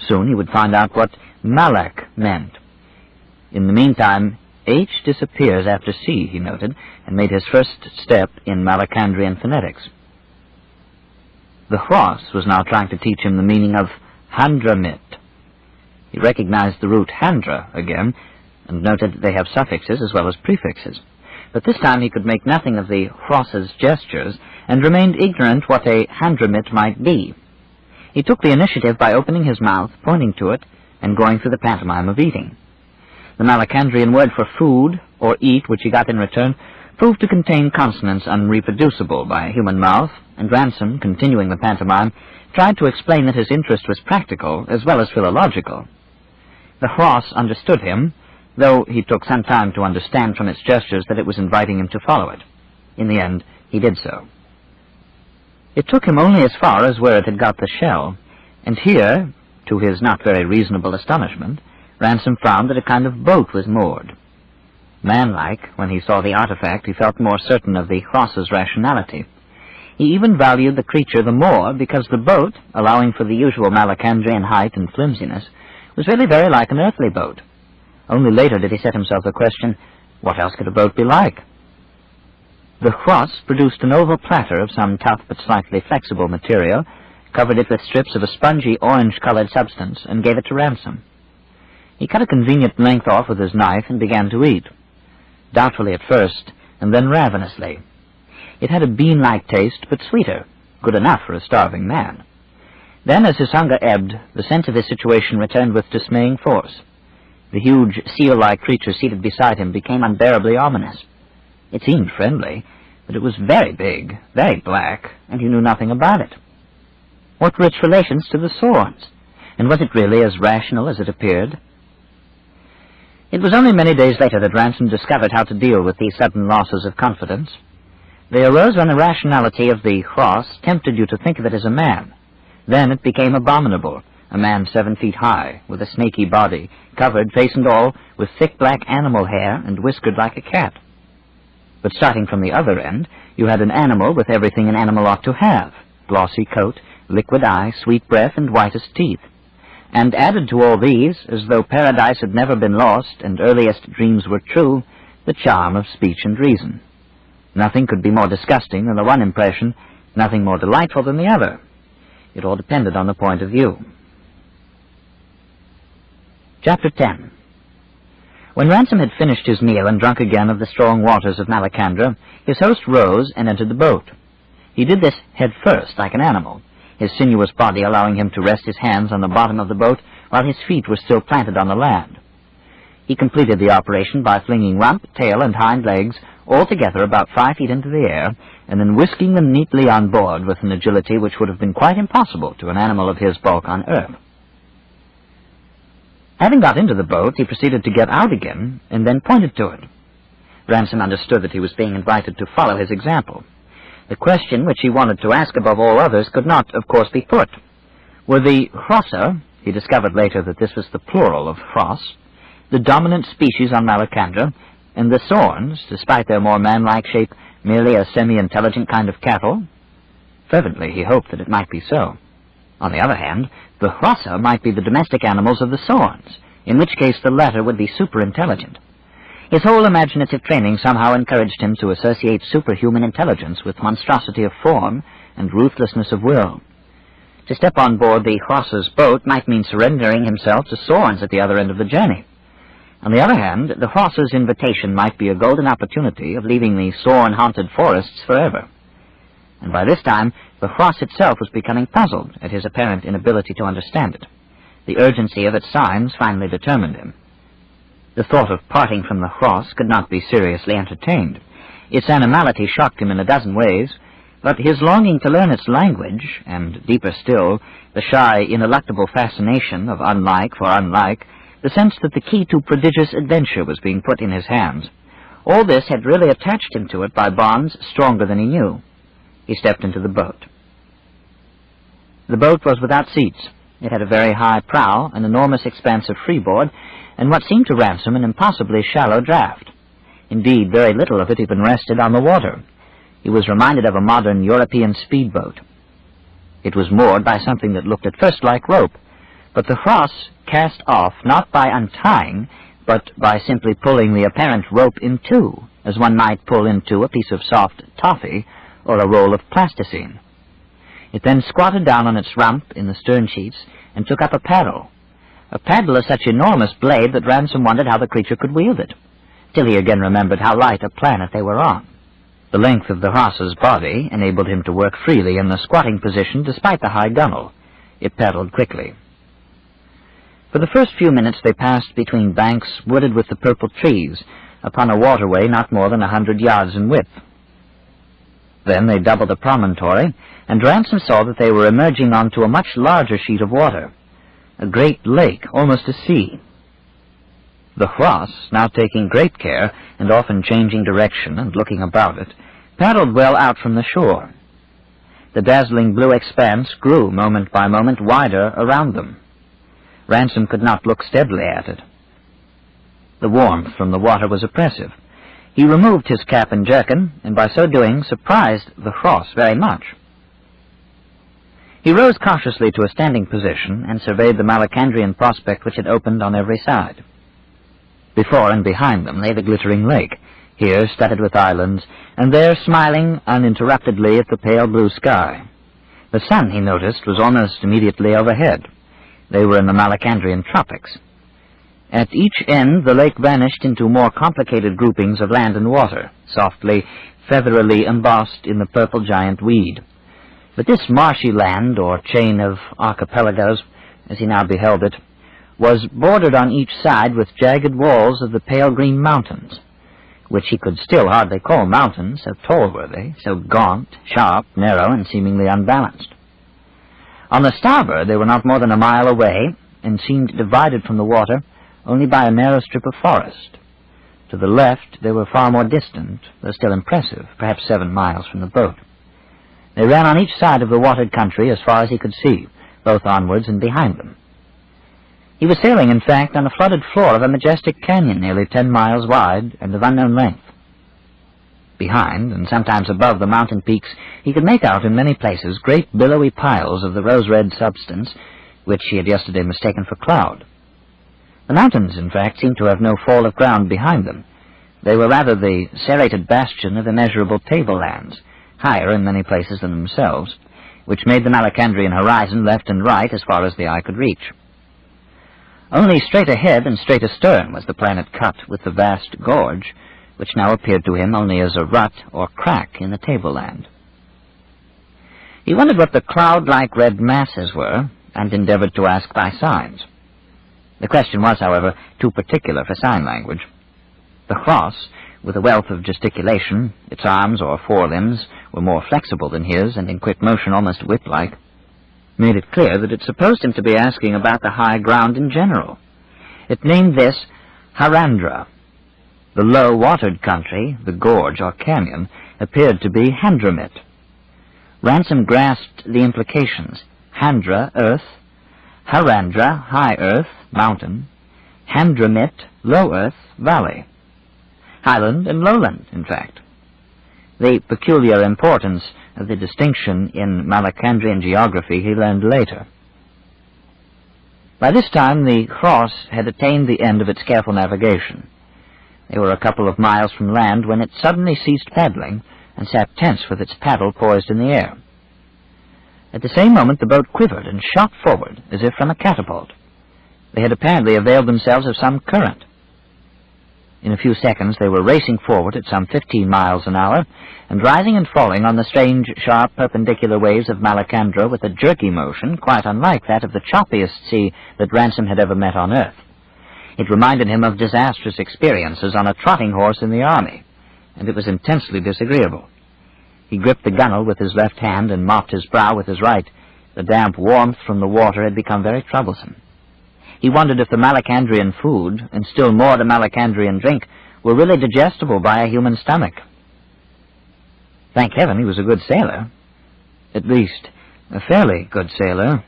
Soon he would find out what Malak meant. In the meantime, H disappears after C, he noted, and made his first step in Malacandrian phonetics. The cross was now trying to teach him the meaning of Handramit. He recognized the root Handra again, and noted that they have suffixes as well as prefixes. But this time he could make nothing of the cross's gestures, and remained ignorant what a Handramit might be. He took the initiative by opening his mouth, pointing to it, and going through the pantomime of eating. The Malacandrian word for food, or eat, which he got in return, proved to contain consonants unreproducible by a human mouth, and Ransom, continuing the pantomime, tried to explain that his interest was practical as well as philological. The cross understood him, though he took some time to understand from its gestures that it was inviting him to follow it. In the end, he did so. It took him only as far as where it had got the shell, and here, to his not very reasonable astonishment, Ransom found that a kind of boat was moored. Manlike, when he saw the artifact, he felt more certain of the cross's rationality. He even valued the creature the more because the boat, allowing for the usual Malacandrian height and flimsiness, was really very like an earthly boat. Only later did he set himself the question, what else could a boat be like? The cross produced an oval platter of some tough but slightly flexible material, covered it with strips of a spongy orange-colored substance, and gave it to Ransom. He cut a convenient length off with his knife and began to eat, doubtfully at first, and then ravenously. It had a bean-like taste, but sweeter, good enough for a starving man. Then, as his hunger ebbed, the sense of his situation returned with dismaying force. The huge, seal-like creature seated beside him became unbearably ominous. It seemed friendly, but it was very big, very black, and he knew nothing about it. What were its relations to the swords? And was it really as rational as it appeared? It was only many days later that Ransom discovered how to deal with these sudden losses of confidence. They arose when the rationality of the cross tempted you to think of it as a man. Then it became abominable, a man 7 feet high, with a snaky body, covered, face and all, with thick black animal hair and whiskered like a cat. But starting from the other end, you had an animal with everything an animal ought to have, glossy coat, liquid eye, sweet breath, and whitest teeth. And added to all these, as though paradise had never been lost and earliest dreams were true, the charm of speech and reason. Nothing could be more disgusting than the one impression, nothing more delightful than the other. It all depended on the point of view. Chapter 10. When Ransom had finished his meal and drunk again of the strong waters of Malacandra, his host rose and entered the boat. He did this head first, like an animal, his sinuous body allowing him to rest his hands on the bottom of the boat while his feet were still planted on the land. He completed the operation by flinging rump, tail, and hind legs all together about 5 feet into the air, and then whisking them neatly on board with an agility which would have been quite impossible to an animal of his bulk on earth. Having got into the boat, he proceeded to get out again, and then pointed to it. Ransom understood that he was being invited to follow his example. The question which he wanted to ask above all others could not, of course, be put. Were the Hrossa, he discovered later that this was the plural of Hross, the dominant species on Malacandra, and the Sorns, despite their more man-like shape, merely a semi-intelligent kind of cattle? Fervently he hoped that it might be so. On the other hand, the Hrossa might be the domestic animals of the Sorns, in which case the latter would be super-intelligent. His whole imaginative training somehow encouraged him to associate superhuman intelligence with monstrosity of form and ruthlessness of will. To step on board the Ross's boat might mean surrendering himself to Sorns at the other end of the journey. On the other hand, the Ross's invitation might be a golden opportunity of leaving the Sorn-haunted forests forever. And by this time, the Ross itself was becoming puzzled at his apparent inability to understand it. The urgency of its signs finally determined him. The thought of parting from the Ross could not be seriously entertained. Its animality shocked him in a dozen ways, but his longing to learn its language, and deeper still, the shy, ineluctable fascination of unlike for unlike, the sense that the key to prodigious adventure was being put in his hands, all this had really attached him to it by bonds stronger than he knew. He stepped into the boat. The boat was without seats. It had a very high prow, an enormous expanse of freeboard, and what seemed to Ransom an impossibly shallow draft. Indeed, very little of it even rested on the water. He was reminded of a modern European speedboat. It was moored by something that looked at first like rope, but the Ross cast off not by untying, but by simply pulling the apparent rope in two, as one might pull into a piece of soft toffee or a roll of plasticine. It then squatted down on its rump in the stern sheets and took up a paddle of such enormous blade that Ransom wondered how the creature could wield it, till he again remembered how light a planet they were on. The length of the Ross's body enabled him to work freely in the squatting position despite the high gunwale. It paddled quickly. For the first few minutes they passed between banks wooded with the purple trees, upon a waterway not more than 100 yards in width. Then they doubled a promontory, and Ransom saw that they were emerging onto a much larger sheet of water, a great lake, almost a sea. The Ross, now taking great care, and often changing direction and looking about it, paddled well out from the shore. The dazzling blue expanse grew moment by moment wider around them. Ransom could not look steadily at it. The warmth from the water was oppressive. He removed his cap and jerkin, and by so doing surprised the Ross very much. He rose cautiously to a standing position and surveyed the Malacandrian prospect which had opened on every side. Before and behind them lay the glittering lake, here studded with islands, and there smiling uninterruptedly at the pale blue sky. The sun, he noticed, was almost immediately overhead. They were in the Malacandrian tropics. At each end the lake vanished into more complicated groupings of land and water, softly, featherily embossed in the purple giant weed. But this marshy land, or chain of archipelagos, as he now beheld it, was bordered on each side with jagged walls of the pale green mountains, which he could still hardly call mountains, so tall were they, so gaunt, sharp, narrow, and seemingly unbalanced. On the starboard they were not more than a mile away, and seemed divided from the water only by a narrow strip of forest. To the left they were far more distant, though still impressive, perhaps 7 miles from the boat. They ran on each side of the watered country as far as he could see, both onwards and behind them. He was sailing, in fact, on the flooded floor of a majestic canyon nearly 10 miles wide and of unknown length. Behind, and sometimes above the mountain peaks, he could make out in many places great billowy piles of the rose-red substance which he had yesterday mistaken for cloud. The mountains, in fact, seemed to have no fall of ground behind them. They were rather the serrated bastion of immeasurable tablelands, higher in many places than themselves, which made the Malacandrian horizon left and right as far as the eye could reach. Only straight ahead and straight astern was the planet cut with the vast gorge, which now appeared to him only as a rut or crack in the tableland. He wondered what the cloud-like red masses were, and endeavored to ask by signs. The question was, however, too particular for sign language. The Ross, with a wealth of gesticulation, its arms or forelimbs were more flexible than his, and in quick motion almost whip-like, made it clear that it supposed him to be asking about the high ground in general. It named this Harandra. The low-watered country, the gorge or canyon, appeared to be Handramit. Ransom grasped the implications. Handra, earth; Harandra, high earth, mountain; Handramit, low earth, valley. Highland and lowland, in fact. The peculiar importance of the distinction in Malacandrian geography he learned later. By this time the Ross had attained the end of its careful navigation. They were a couple of miles from land when it suddenly ceased paddling and sat tense with its paddle poised in the air. At the same moment the boat quivered and shot forward as if from a catapult. They had apparently availed themselves of some current. In a few seconds they were racing forward at some 15 miles an hour, and rising and falling on the strange, sharp, perpendicular waves of Malacandra with a jerky motion quite unlike that of the choppiest sea that Ransom had ever met on earth. It reminded him of disastrous experiences on a trotting horse in the army, and it was intensely disagreeable. He gripped the gunwale with his left hand and mopped his brow with his right. The damp warmth from the water had become very troublesome. He wondered if the Malacandrian food, and still more the Malacandrian drink, were really digestible by a human stomach. Thank heaven he was a good sailor. At least, a fairly good sailor.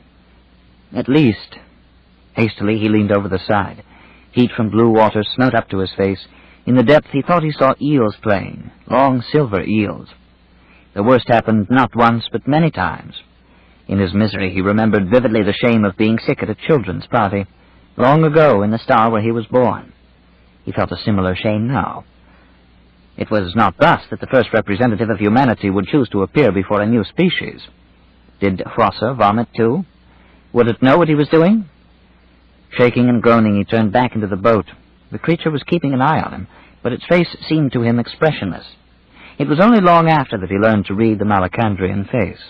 At least. Hastily he leaned over the side. Heat from blue water smote up to his face. In the depth he thought he saw eels playing, long silver eels. The worst happened not once but many times. In his misery he remembered vividly the shame of being sick at a children's party, long ago in the star where he was born. He felt a similar shame now. It was not thus that the first representative of humanity would choose to appear before a new species. Did Hrosser vomit too? Would it know what he was doing? Shaking and groaning, he turned back into the boat. The creature was keeping an eye on him, but its face seemed to him expressionless. It was only long after that he learned to read the Malacandrian face.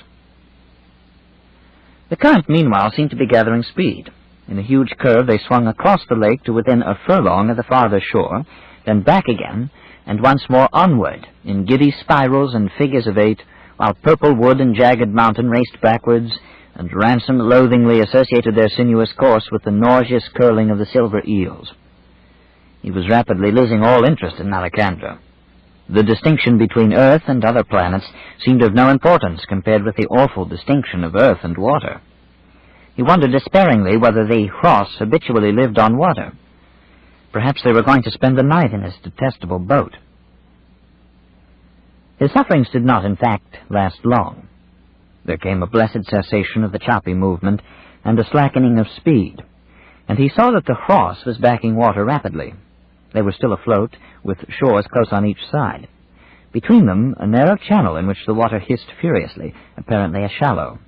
The current, meanwhile, seemed to be gathering speed. In a huge curve they swung across the lake to within a furlong of the farther shore, then back again, and once more onward, in giddy spirals and figures of 8, while purple wood and jagged mountain raced backwards, and Ransom loathingly associated their sinuous course with the nauseous curling of the silver eels. He was rapidly losing all interest in Malacandra. The distinction between Earth and other planets seemed of no importance compared with the awful distinction of earth and water. He wondered despairingly whether the Hross habitually lived on water. Perhaps they were going to spend the night in his detestable boat. His sufferings did not, in fact, last long. There came a blessed cessation of the choppy movement and a slackening of speed, and he saw that the Hross was backing water rapidly. They were still afloat, with shores close on each side. Between them, a narrow channel in which the water hissed furiously, apparently a shallow.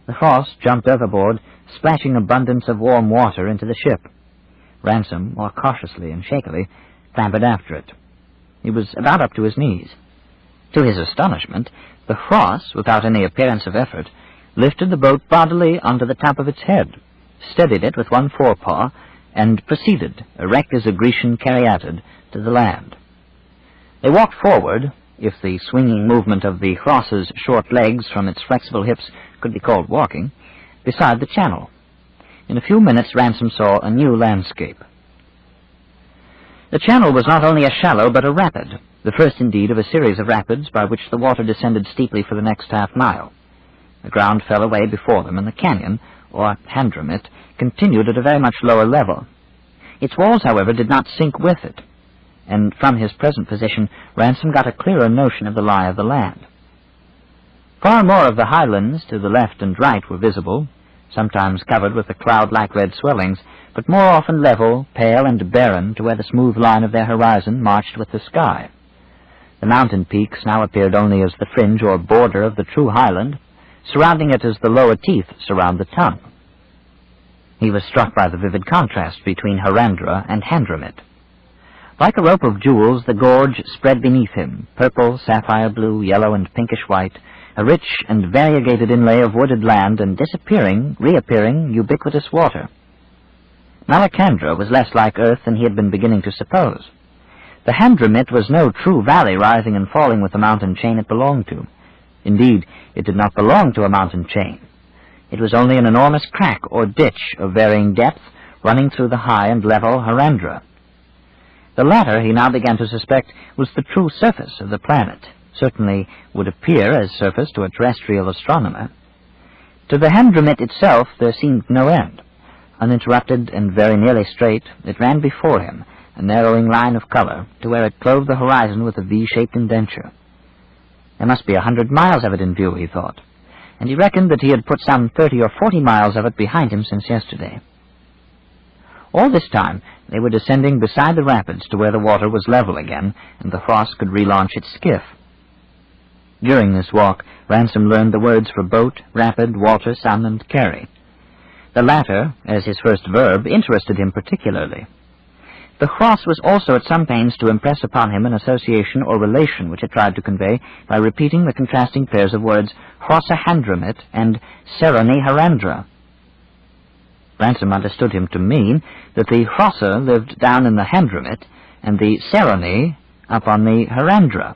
The Hross jumped overboard, splashing abundance of warm water into the ship. Ransom, more cautiously and shakily, clambered after it. He was about up to his knees. To his astonishment, the Hross, without any appearance of effort, lifted the boat bodily onto the top of its head, steadied it with one forepaw, and proceeded, erect as a Grecian caryatid, to the land. They walked forward, if the swinging movement of the Hross's short legs from its flexible hips could be called walking, beside the channel. In a few minutes Ransom saw a new landscape. The channel was not only a shallow but a rapid, the first indeed of a series of rapids by which the water descended steeply for the next half-mile. The ground fell away before them, and the canyon, or Handramit, continued at a very much lower level. Its walls, however, did not sink with it, and from his present position Ransom got a clearer notion of the lie of the land. Far more of the highlands to the left and right were visible, sometimes covered with the cloud-like red swellings, but more often level, pale, and barren to where the smooth line of their horizon marched with the sky. The mountain peaks now appeared only as the fringe or border of the true highland, surrounding it as the lower teeth surround the tongue. He was struck by the vivid contrast between Harandra and Handramit. Like a rope of jewels, the gorge spread beneath him, purple, sapphire blue, yellow, and pinkish white, a rich and variegated inlay of wooded land and disappearing, reappearing, ubiquitous water. Malacandra was less like earth than he had been beginning to suppose. The Handramit was no true valley rising and falling with the mountain chain it belonged to. Indeed, it did not belong to a mountain chain. It was only an enormous crack or ditch of varying depth running through the high and level Harandra. The latter, he now began to suspect, was the true surface of the planet, certainly would appear as surface to a terrestrial astronomer. To the Handramit itself there seemed no end. Uninterrupted and very nearly straight, it ran before him, a narrowing line of color, to where it clove the horizon with a V-shaped indenture. There must be 100 miles of it in view, he thought, and he reckoned that he had put some 30 or 40 miles of it behind him since yesterday. All this time they were descending beside the rapids to where the water was level again, and the Hross could relaunch its skiff. During this walk, Ransom learned the words for boat, rapid, Walter, son, and carry. The latter, as his first verb, interested him particularly. The Cross was also at some pains to impress upon him an association or relation which it tried to convey by repeating the contrasting pairs of words Hrossa-Handramit and Serony-Harandra. Ransom understood him to mean that the Hrossa lived down in the Handramit and the Serony up on the Harandra.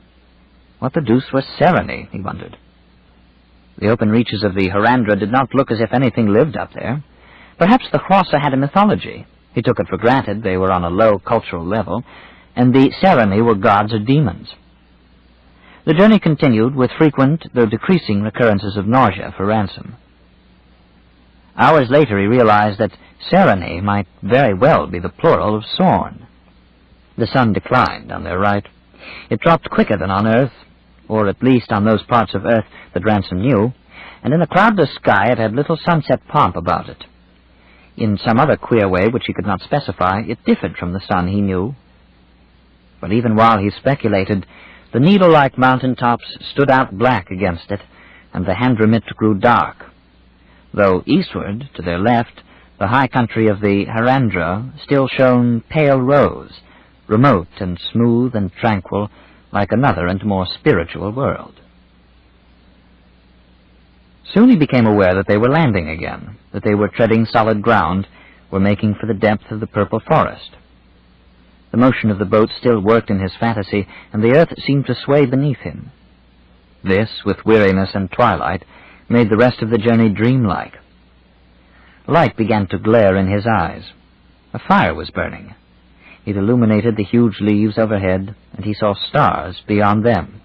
What the deuce was Serony, he wondered. The open reaches of the Harandra did not look as if anything lived up there. Perhaps the Hrossa had a mythology. He took it for granted they were on a low cultural level, and the Serony were gods or demons. The journey continued with frequent, though decreasing, recurrences of nausea for Ransom. Hours later he realized that Serony might very well be the plural of Sorn. The sun declined on their right. It dropped quicker than on Earth, or at least on those parts of Earth that Ransom knew, and in a cloudless sky it had little sunset pomp about it. In some other queer way which he could not specify, it differed from the sun he knew. But even while he speculated, the needle-like mountain tops stood out black against it, and the Handramit grew dark, though eastward, to their left, the high country of the Harandra still shone pale rose, remote and smooth and tranquil, like another and more spiritual world. Soon he became aware that they were landing again, that they were treading solid ground, were making for the depth of the purple forest. The motion of the boat still worked in his fantasy, and the earth seemed to sway beneath him. This, with weariness and twilight, made the rest of the journey dreamlike. Light began to glare in his eyes. A fire was burning. It illuminated the huge leaves overhead, and he saw stars beyond them.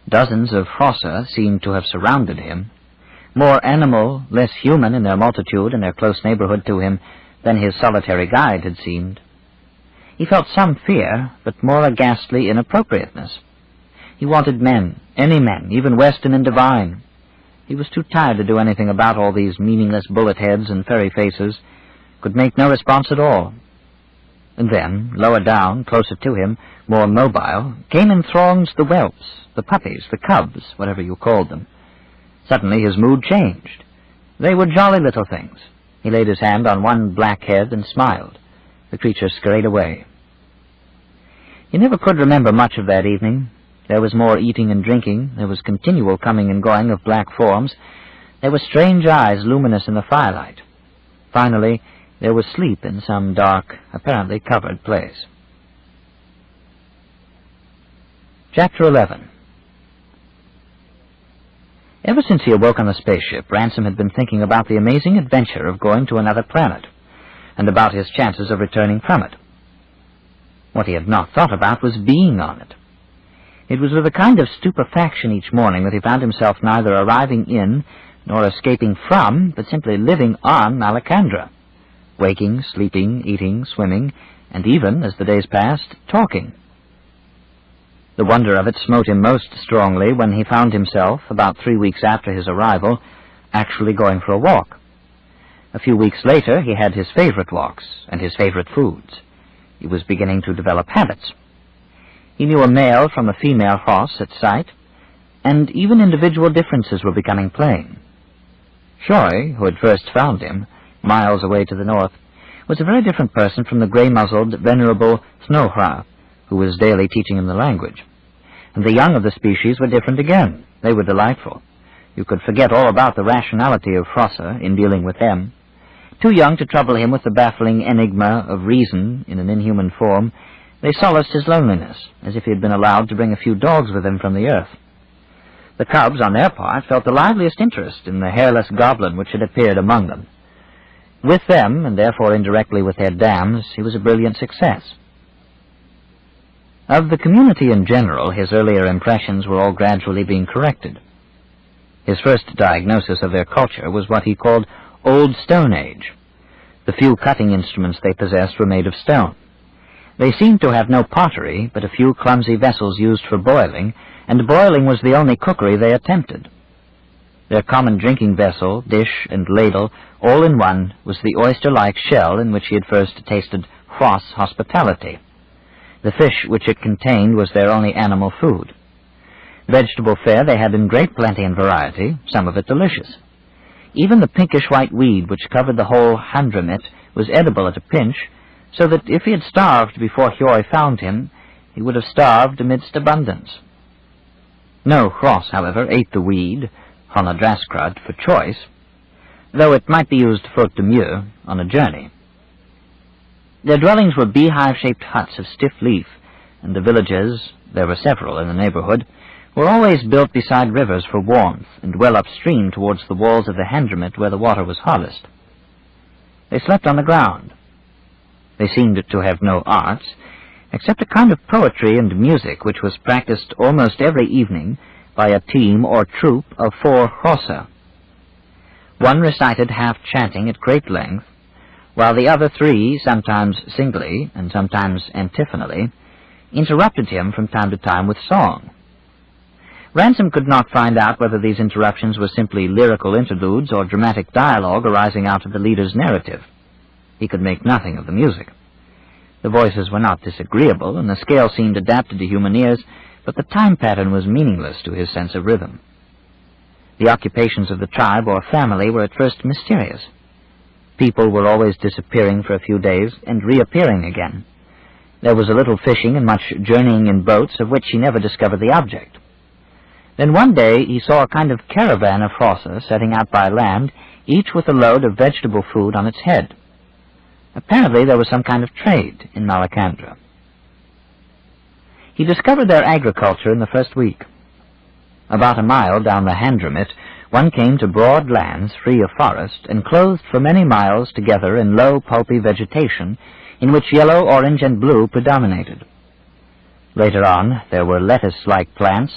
Dozens of Hrossa seemed to have surrounded him, more animal, less human in their multitude and their close neighborhood to him than his solitary guide had seemed. He felt some fear, but more a ghastly inappropriateness. He wanted men, any men, even Weston and Devine. He was too tired to do anything about all these meaningless bullet heads and furry faces, could make no response at all. And then, lower down, closer to him, more mobile, came in throngs the whelps, the puppies, the cubs, whatever you called them. Suddenly his mood changed. They were jolly little things. He laid his hand on one black head and smiled. The creature scurried away. He never could remember much of that evening. There was more eating and drinking. There was continual coming and going of black forms. There were strange eyes luminous in the firelight. Finally, there was sleep in some dark, apparently covered place. Chapter 11. Ever since he awoke on the spaceship, Ransom had been thinking about the amazing adventure of going to another planet, and about his chances of returning from it. What he had not thought about was being on it. It was with a kind of stupefaction each morning that he found himself neither arriving in nor escaping from, but simply living on Malacandra, waking, sleeping, eating, swimming, and even, as the days passed, talking. The wonder of it smote him most strongly when he found himself, about 3 weeks after his arrival, actually going for a walk. A few weeks later he had his favorite walks and his favorite foods. He was beginning to develop habits. He knew a male from a female Hross at sight, and even individual differences were becoming plain. Shoy, who had first found him, miles away to the north, was a very different person from the grey-muzzled, venerable Snohra, who was daily teaching him the language. And the young of the species were different again. They were delightful. You could forget all about the rationality of Hrossa in dealing with them. Too young to trouble him with the baffling enigma of reason in an inhuman form, they solaced his loneliness, as if he had been allowed to bring a few dogs with him from the earth. The cubs, on their part, felt the liveliest interest in the hairless goblin which had appeared among them. With them, and therefore indirectly with their dams, he was a brilliant success. Of the community in general, his earlier impressions were all gradually being corrected. His first diagnosis of their culture was what he called Old Stone Age. The few cutting instruments they possessed were made of stone. They seemed to have no pottery, but a few clumsy vessels used for boiling, and boiling was the only cookery they attempted. Their common drinking vessel, dish, and ladle, all in one, was the oyster-like shell in which he had first tasted Hross hospitality. The fish which it contained was their only animal food. Vegetable fare they had in great plenty and variety, some of it delicious. Even the pinkish-white weed which covered the whole handramit was edible at a pinch, so that if he had starved before Hioy found him, he would have starved amidst abundance. No Chross, however, ate the weed, Honadrascrad, for choice, though it might be used faute de mieux on a journey. Their dwellings were beehive-shaped huts of stiff leaf, and the villages, there were several in the neighborhood, were always built beside rivers for warmth and well upstream towards the walls of the handramit where the water was hottest. They slept on the ground. They seemed to have no arts, except a kind of poetry and music which was practiced almost every evening by a team or troop of 4 Chrossa. One recited half-chanting at great length, while the other 3, sometimes singly and sometimes antiphonally, interrupted him from time to time with song. Ransom could not find out whether these interruptions were simply lyrical interludes or dramatic dialogue arising out of the leader's narrative. He could make nothing of the music. The voices were not disagreeable, and the scale seemed adapted to human ears, but the time pattern was meaningless to his sense of rhythm. The occupations of the tribe or family were at first mysterious. People were always disappearing for a few days and reappearing again. There was a little fishing and much journeying in boats of which he never discovered the object. Then one day he saw a kind of caravan of Chrossa setting out by land, each with a load of vegetable food on its head. Apparently there was some kind of trade in Malacandra. He discovered their agriculture in the first week. About a mile down the handramit, one came to broad lands free of forest and clothed for many miles together in low, pulpy vegetation, in which yellow, orange, and blue predominated. Later on, there were lettuce-like plants,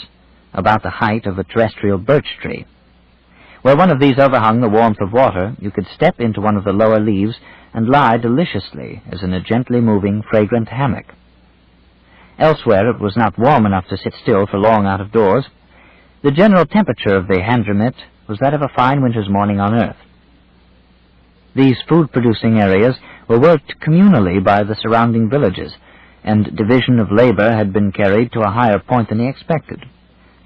about the height of a terrestrial birch tree. Where one of these overhung the warmth of water, you could step into one of the lower leaves and lie deliciously as in a gently moving, fragrant hammock. Elsewhere it was not warm enough to sit still for long out of doors. The general temperature of the handramit was that of a fine winter's morning on earth. These food-producing areas were worked communally by the surrounding villages, and division of labor had been carried to a higher point than he expected.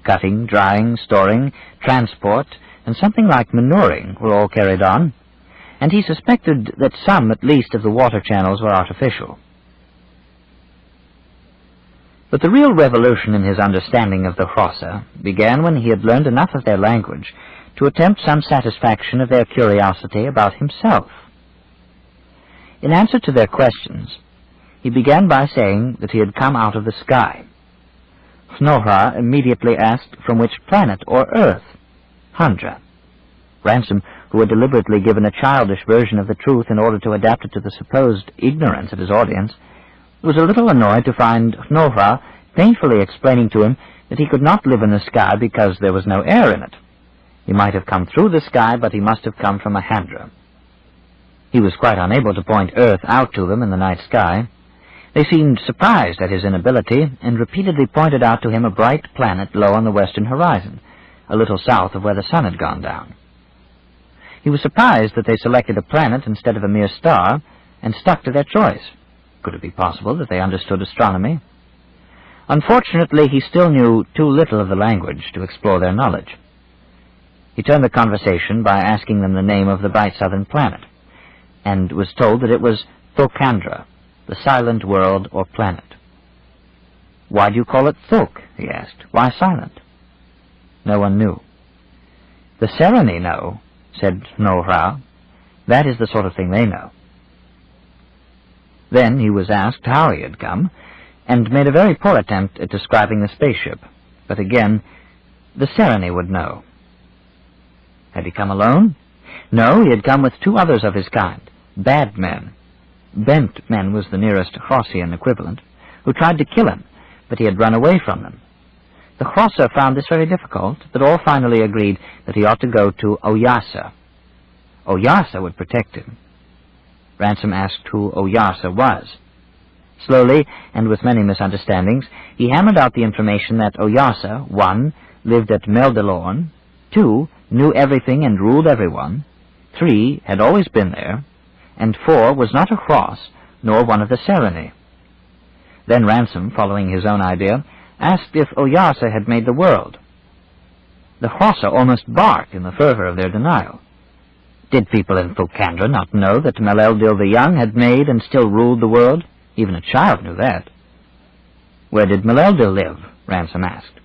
Cutting, drying, storing, transport, and something like manuring were all carried on, and he suspected that some, at least, of the water channels were artificial. But the real revolution in his understanding of the Chrossa began when he had learned enough of their language to attempt some satisfaction of their curiosity about himself. In answer to their questions, he began by saying that he had come out of the sky. Snohra immediately asked from which planet or earth. Handra. Ransom, who had deliberately given a childish version of the truth in order to adapt it to the supposed ignorance of his audience, was a little annoyed to find Snohra painfully explaining to him that he could not live in the sky because there was no air in it. He might have come through the sky, but he must have come from a Handra. He was quite unable to point Earth out to them in the night sky. They seemed surprised at his inability, and repeatedly pointed out to him a bright planet low on the western horizon, a little south of where the sun had gone down. He was surprised that they selected a planet instead of a mere star, and stuck to their choice. Could it be possible that they understood astronomy? Unfortunately, he still knew too little of the language to explore their knowledge. He turned the conversation by asking them the name of the bright southern planet, and was told that it was Thokandra, the silent world or planet. "Why do you call it Thok?" he asked. "Why silent?" No one knew. "The Sereni know," said Snohra. "That is the sort of thing they know." Then he was asked how he had come, and made a very poor attempt at describing the spaceship. But again, the Sereni would know. Had he come alone? No, he had come with 2 others of his kind, bad men. Bent men was the nearest Chrossian equivalent, who tried to kill him, but he had run away from them. The Chrossa found this very difficult, but all finally agreed that he ought to go to Oyasa. Oyasa would protect him. Ransom asked who Oyasa was. Slowly, and with many misunderstandings, he hammered out the information that Oyasa, 1, lived at Meldelorn, 2, knew everything and ruled everyone, 3, had always been there, and 4, was not a Chross, nor one of the Sereni. Then Ransom, following his own idea, asked if Oyarsa had made the world. The Hrossa almost barked in the fervor of their denial. Did people in Thulkandra not know that Meleldil the Young had made and still ruled the world? Even a child knew that. Where did Meleldil live? Ransom asked.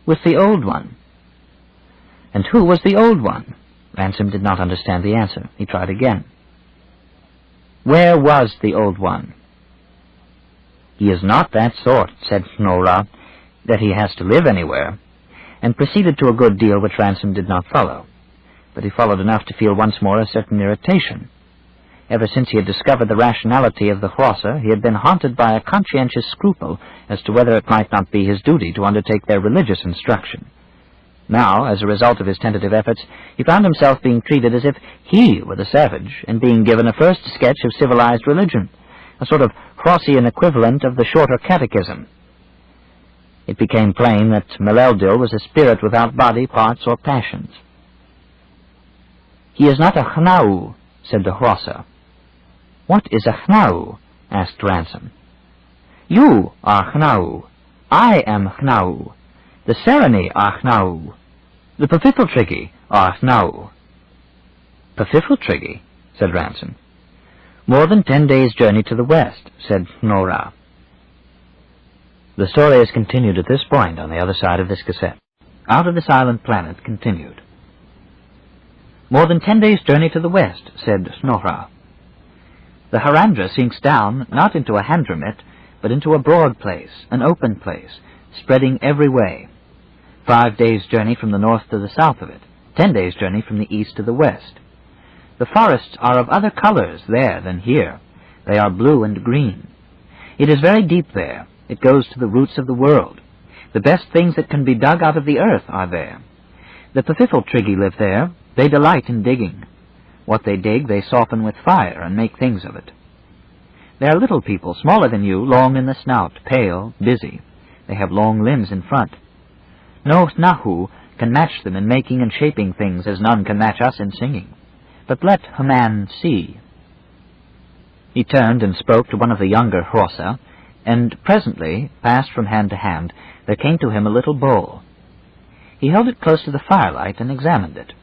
With the Old One. And who was the Old One? Ransom did not understand the answer. He tried again. Where was the Old One? He is not that sort, said Snorra, that he has to live anywhere, and proceeded to a good deal which Ransom did not follow. But he followed enough to feel once more a certain irritation. Ever since he had discovered the rationality of the Hrossa, he had been haunted by a conscientious scruple as to whether it might not be his duty to undertake their religious instruction. Now, as a result of his tentative efforts, he found himself being treated as if he were the savage, and being given a first sketch of civilized religion, a sort of Hrossian equivalent of the Shorter Catechism. It became plain that Meleldil was a spirit without body, parts, or passions. He is not a Hnau, said the Hrossa. What is a Hnau? Asked Ransom. You are Hnau. I am Hnau. The Sereni are Hnau. The Pfiffeltriggi are Hnau. Pfiffeltriggi, said Ransom. More than 10 days' journey to the west, said Snorra. The story is continued at this point on the other side of this cassette. Out of the Silent Planet continued. More than 10 days' journey to the west, said Snorra. The Harandra sinks down, not into a Handramit, but into a broad place, an open place, spreading every way. 5 days' journey from the north to the south of it, 10 days' journey from the east to the west. The forests are of other colors there than here. They are blue and green. It is very deep there. It goes to the roots of the world. The best things that can be dug out of the earth are there. The Pfiffeltriggi live there. They delight in digging. What they dig they soften with fire and make things of it. They are little people, smaller than you, long in the snout, pale, busy. They have long limbs in front. No Nahu can match them in making and shaping things as none can match us in singing. But let a man see. He turned and spoke to one of the younger Hrossa, and presently, passed from hand to hand, there came to him a little bowl. He held it close to the firelight and examined it.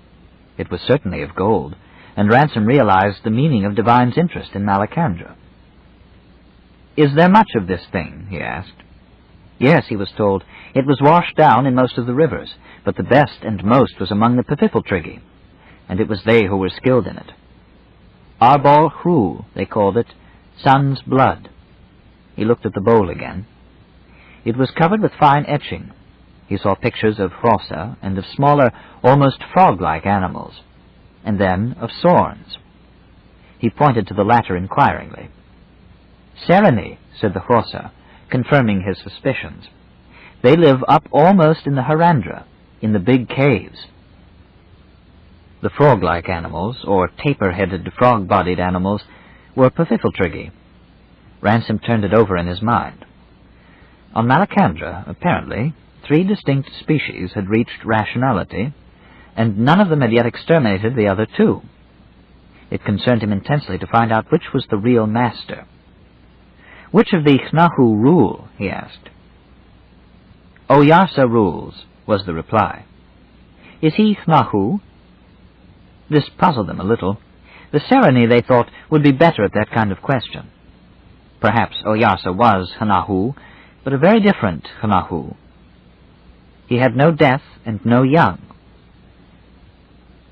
It was certainly of gold, and Ransom realized the meaning of Divine's interest in Malacandra. "Is there much of this thing?" he asked. Yes, he was told. It was washed down in most of the rivers, but the best and most was among the Pfiffeltriggi, and it was they who were skilled in it. Arbol Hru, they called it, sun's blood. He looked at the bowl again. It was covered with fine etching. He saw pictures of Hrossa and of smaller, almost frog-like animals, and then of Sorns. He pointed to the latter inquiringly. "Sereni," said the Hrossa, confirming his suspicions. "They live up almost in the Harandra, in the big caves." The frog-like animals, or taper-headed, frog-bodied animals, were Pfiffeltriggi. Ransom turned it over in his mind. On Malacandra, apparently, 3 distinct species had reached rationality, and none of them had yet exterminated the other 2. It concerned him intensely to find out which was the real master. "Which of the Xnahu rule?" he asked. "Oyarsa rules," was the reply. "Is he Xnahu?" This puzzled them a little. The Sereni, they thought, would be better at that kind of question. Perhaps Oyarsa was Hnahu, but a very different Hnahu. He had no death and no young.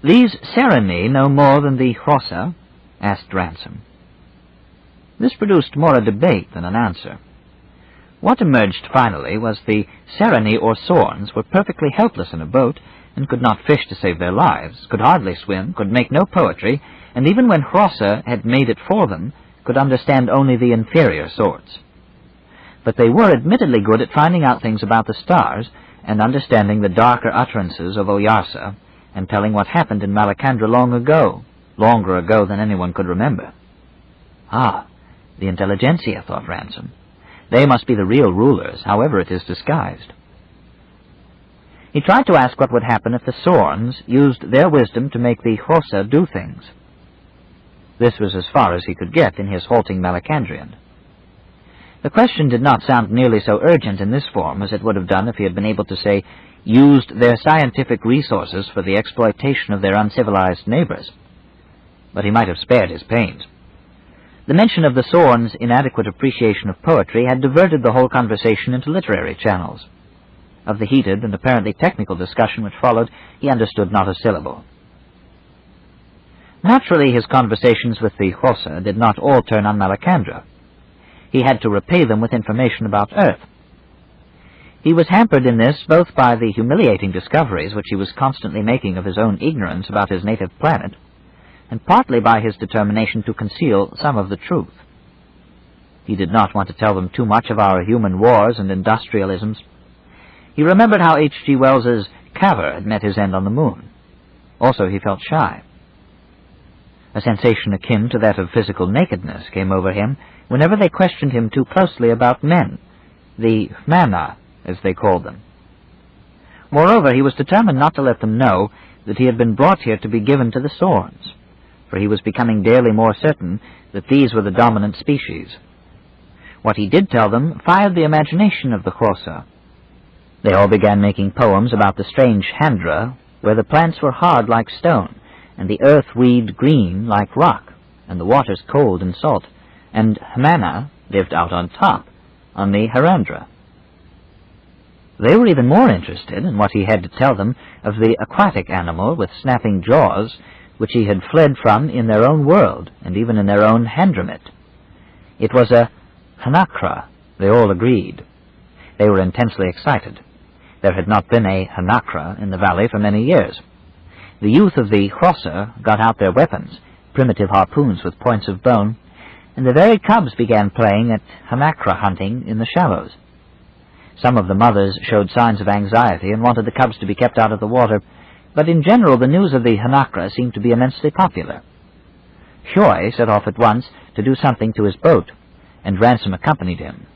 "These Sereni know more than the Hrossa?" asked Ransom. This produced more a debate than an answer. What emerged finally was the Sereni or Sorns were perfectly helpless in a boat, and could not fish to save their lives, could hardly swim, could make no poetry, and even when Hrossa had made it for them, could understand only the inferior sorts. But they were admittedly good at finding out things about the stars, and understanding the darker utterances of Oyarsa, and telling what happened in Malacandra long ago, longer ago than anyone could remember. Ah, the intelligentsia, thought Ransom. They must be the real rulers, however it is disguised. He tried to ask what would happen if the Sorns used their wisdom to make the Hrossa do things. This was as far as he could get in his halting Malacandrian. The question did not sound nearly so urgent in this form as it would have done if he had been able to say, used their scientific resources for the exploitation of their uncivilized neighbors. But he might have spared his pains. The mention of the Sorn's inadequate appreciation of poetry had diverted the whole conversation into literary channels. Of the heated and apparently technical discussion which followed, he understood not a syllable. Naturally, his conversations with the Xhosa did not all turn on Malacandra. He had to repay them with information about Earth. He was hampered in this both by the humiliating discoveries which he was constantly making of his own ignorance about his native planet, and partly by his determination to conceal some of the truth. He did not want to tell them too much of our human wars and industrialisms. He remembered how H.G. Wells's Cavor had met his end on the moon. Also, he felt shy. A sensation akin to that of physical nakedness came over him whenever they questioned him too closely about men, the Hmana, as they called them. Moreover, he was determined not to let them know that he had been brought here to be given to the Sorns, for he was becoming daily more certain that these were the dominant species. What he did tell them fired the imagination of the Xhosa. They all began making poems about the strange Handra, where the plants were hard like stone, and the earth weed green like rock, and the waters cold and salt, and Hmana lived out on top, on the Harandra. They were even more interested in what he had to tell them of the aquatic animal with snapping jaws, which he had fled from in their own world, and even in their own Handramit. It was a Hanakra, they all agreed. They were intensely excited. There had not been a Hanakra in the valley for many years. The youth of the Xhosa got out their weapons, primitive harpoons with points of bone, and the very cubs began playing at Hanakra hunting in the shallows. Some of the mothers showed signs of anxiety and wanted the cubs to be kept out of the water, but in general the news of the Hanakra seemed to be immensely popular. Hyoy set off at once to do something to his boat, and Ransom accompanied him.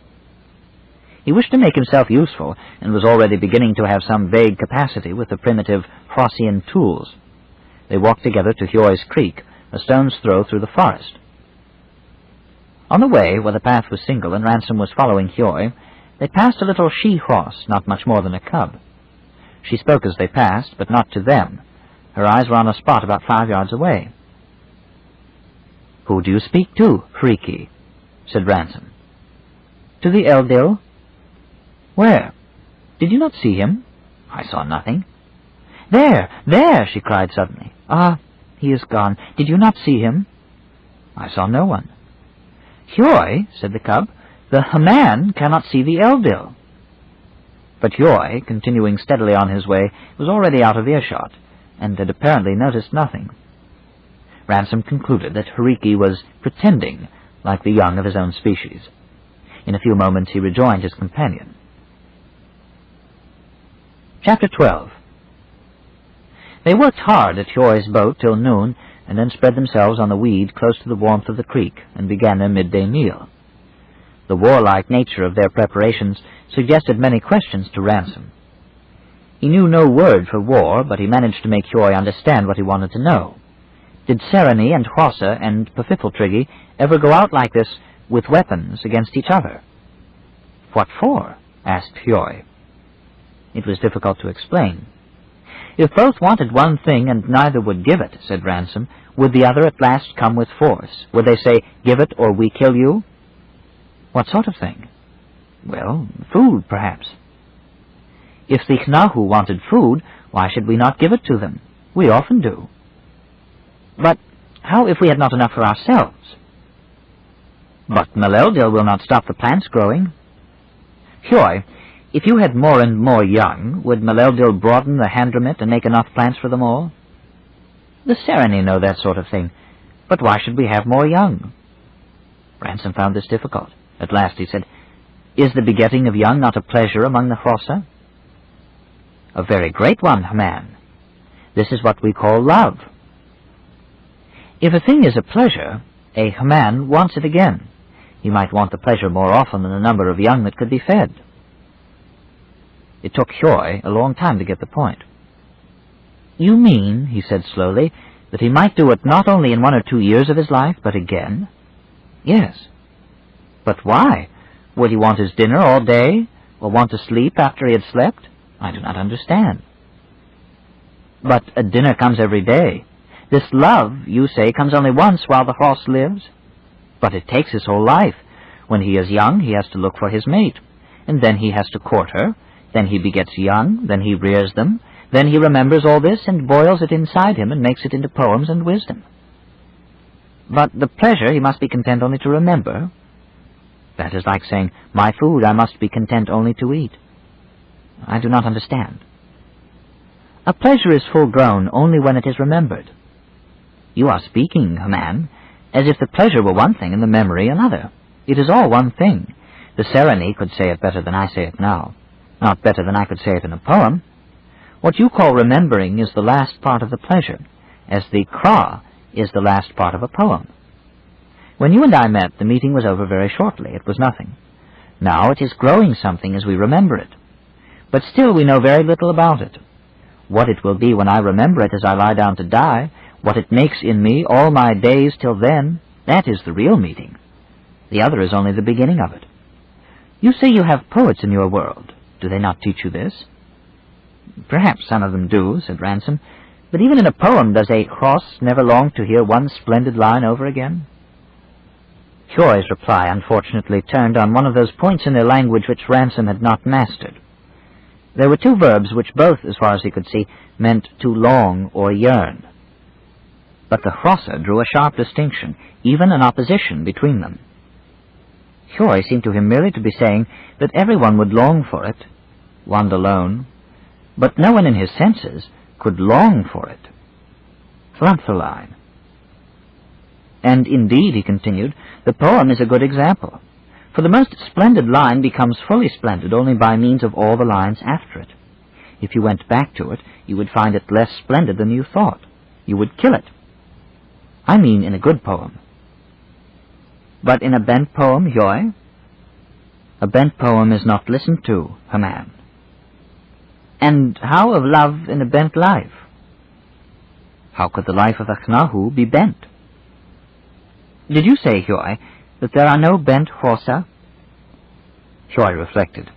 He wished to make himself useful, and was already beginning to have some vague capacity with the primitive Xhosian tools. They walked together to Hyoy's Creek, a stone's throw through the forest. On the way, where the path was single and Ransom was following Hyoy, they passed a little she-horse, not much more than a cub. She spoke as they passed, but not to them. Her eyes were on a spot about 5 yards away. "Who do you speak to, Freaky?" said Ransom. "To the Eldil." "Where? Did you not see him?" "I saw nothing." "There, there!" she cried suddenly. "Ah, he is gone. Did you not see him?" "I saw no one." "Hyoy," said the cub, "the Haman cannot see the Eldil." But Hyoy, continuing steadily on his way, was already out of earshot, and had apparently noticed nothing. Ransom concluded that Hariki was pretending, like the young of his own species. In a few moments he rejoined his companion. Chapter 12. They worked hard at Hyoy's boat till noon, and then spread themselves on the weed close to the warmth of the creek, and began their midday meal. The warlike nature of their preparations suggested many questions to Ransom. He knew no word for war, but he managed to make Hyoy understand what he wanted to know. Did Sereni and Xhosa and Pfiffeltriggy ever go out like this with weapons against each other? "What for?" asked Hyoy. It was difficult to explain. "If both wanted one thing and neither would give it," said Ransom, "would the other at last come with force? Would they say, 'Give it or we kill you'?" "What sort of thing?" "Well, food, perhaps." "If the Knahu wanted food, why should we not give it to them? We often do." "But how if we had not enough for ourselves?" "But Maleldil will not stop the plants growing." "Hyoy, if you had more and more young, would Maleldil broaden the Handramit and make enough plants for them all?" "The Sereni know that sort of thing. But why should we have more young?" Ransom found this difficult. At last he said, "Is the begetting of young not a pleasure among the Xhosa?" "A very great one, man. This is what we call love." "If a thing is a pleasure, a Haman wants it again. He might want the pleasure more often than the number of young that could be fed." It took Hyoy a long time to get the point. "You mean," he said slowly, "that he might do it not only in 1 or 2 years of his life, but again?" "Yes." "But why? Would he want his dinner all day, or want to sleep after he had slept? I do not understand. But a dinner comes every day. This love, you say, comes only once while the horse lives. But it takes his whole life. When he is young, he has to look for his mate, and then he has to court her, then he begets young, then he rears them, then he remembers all this and boils it inside him and makes it into poems and wisdom. But the pleasure he must be content only to remember. That is like saying, my food I must be content only to eat. I do not understand. A pleasure is full-grown only when it is remembered. You are speaking, man, as if the pleasure were one thing and the memory another. It is all one thing. The Sereny could say it better than I say it now. Not better than I could say it in a poem. What you call remembering is the last part of the pleasure, as the cra is the last part of a poem. When you and I met, the meeting was over very shortly. It was nothing. Now it is growing something as we remember it. But still we know very little about it. What it will be when I remember it as I lie down to die, what it makes in me all my days till then, that is the real meeting. The other is only the beginning of it. You say you have poets in your world. Do they not teach you this? Perhaps some of them do, said Ransom, but even in a poem does a cross never long to hear one splendid line over again? Hyoi's reply unfortunately turned on one of those points in their language which Ransom had not mastered. There were two verbs which both, as far as he could see, meant to long or yearn. But the Hrossa drew a sharp distinction, even an opposition between them. Hyoi seemed to him merely to be saying that everyone would long for it, one alone, but no one in his senses could long for it. Thrumphaline. And indeed, he continued, the poem is a good example, for the most splendid line becomes fully splendid only by means of all the lines after it. If you went back to it, you would find it less splendid than you thought. You would kill it. I mean in a good poem. But in a bent poem, Hyoi? A bent poem is not listened to, Haman. And how of love in a bent life? How could the life of a Knahu be bent? Did you say, Hyoi, that there are no bent Hrossa? Hyoi reflected.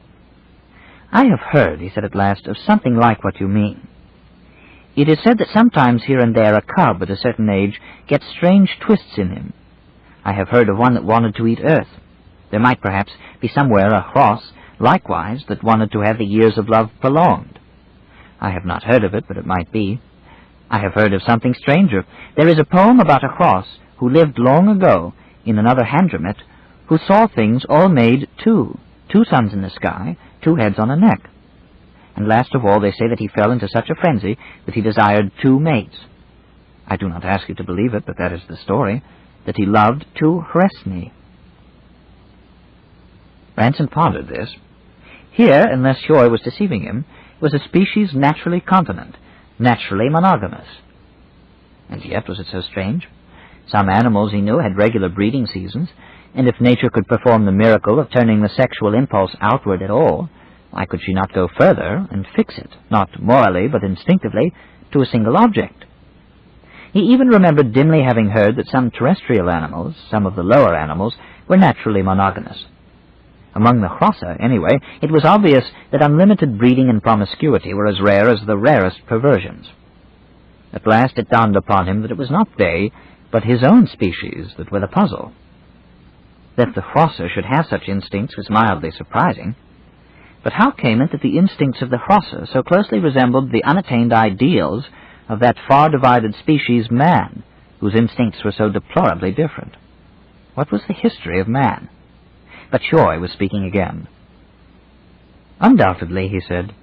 I have heard, he said at last, of something like what you mean. It is said that sometimes here and there a cub at a certain age gets strange twists in him. I have heard of one that wanted to eat earth. There might perhaps be somewhere a Hross, likewise, that wanted to have the years of love prolonged. I have not heard of it, but it might be. I have heard of something stranger. There is a poem about a Hross who lived long ago in another Handramit, who saw things all made two suns in the sky, two heads on a neck. And last of all, they say that he fell into such a frenzy that he desired two mates. I do not ask you to believe it, but that is the story, that he loved two Hresni. Ransom pondered this. Here, unless Hyoi was deceiving him, was a species naturally continent, naturally monogamous. And yet, was it so strange? Some animals, he knew, had regular breeding seasons, and if nature could perform the miracle of turning the sexual impulse outward at all, why could she not go further and fix it, not morally but instinctively, to a single object? He even remembered dimly having heard that some terrestrial animals, some of the lower animals, were naturally monogamous. Among the Hrossa, anyway, it was obvious that unlimited breeding and promiscuity were as rare as the rarest perversions. At last it dawned upon him that it was not they, but his own species that were the puzzle. That the Hrossa should have such instincts was mildly surprising. But how came it that the instincts of the Hrossa so closely resembled the unattained ideals of that far-divided species, man, whose instincts were so deplorably different? What was the history of man? But Hyoi was speaking again. Undoubtedly, he said,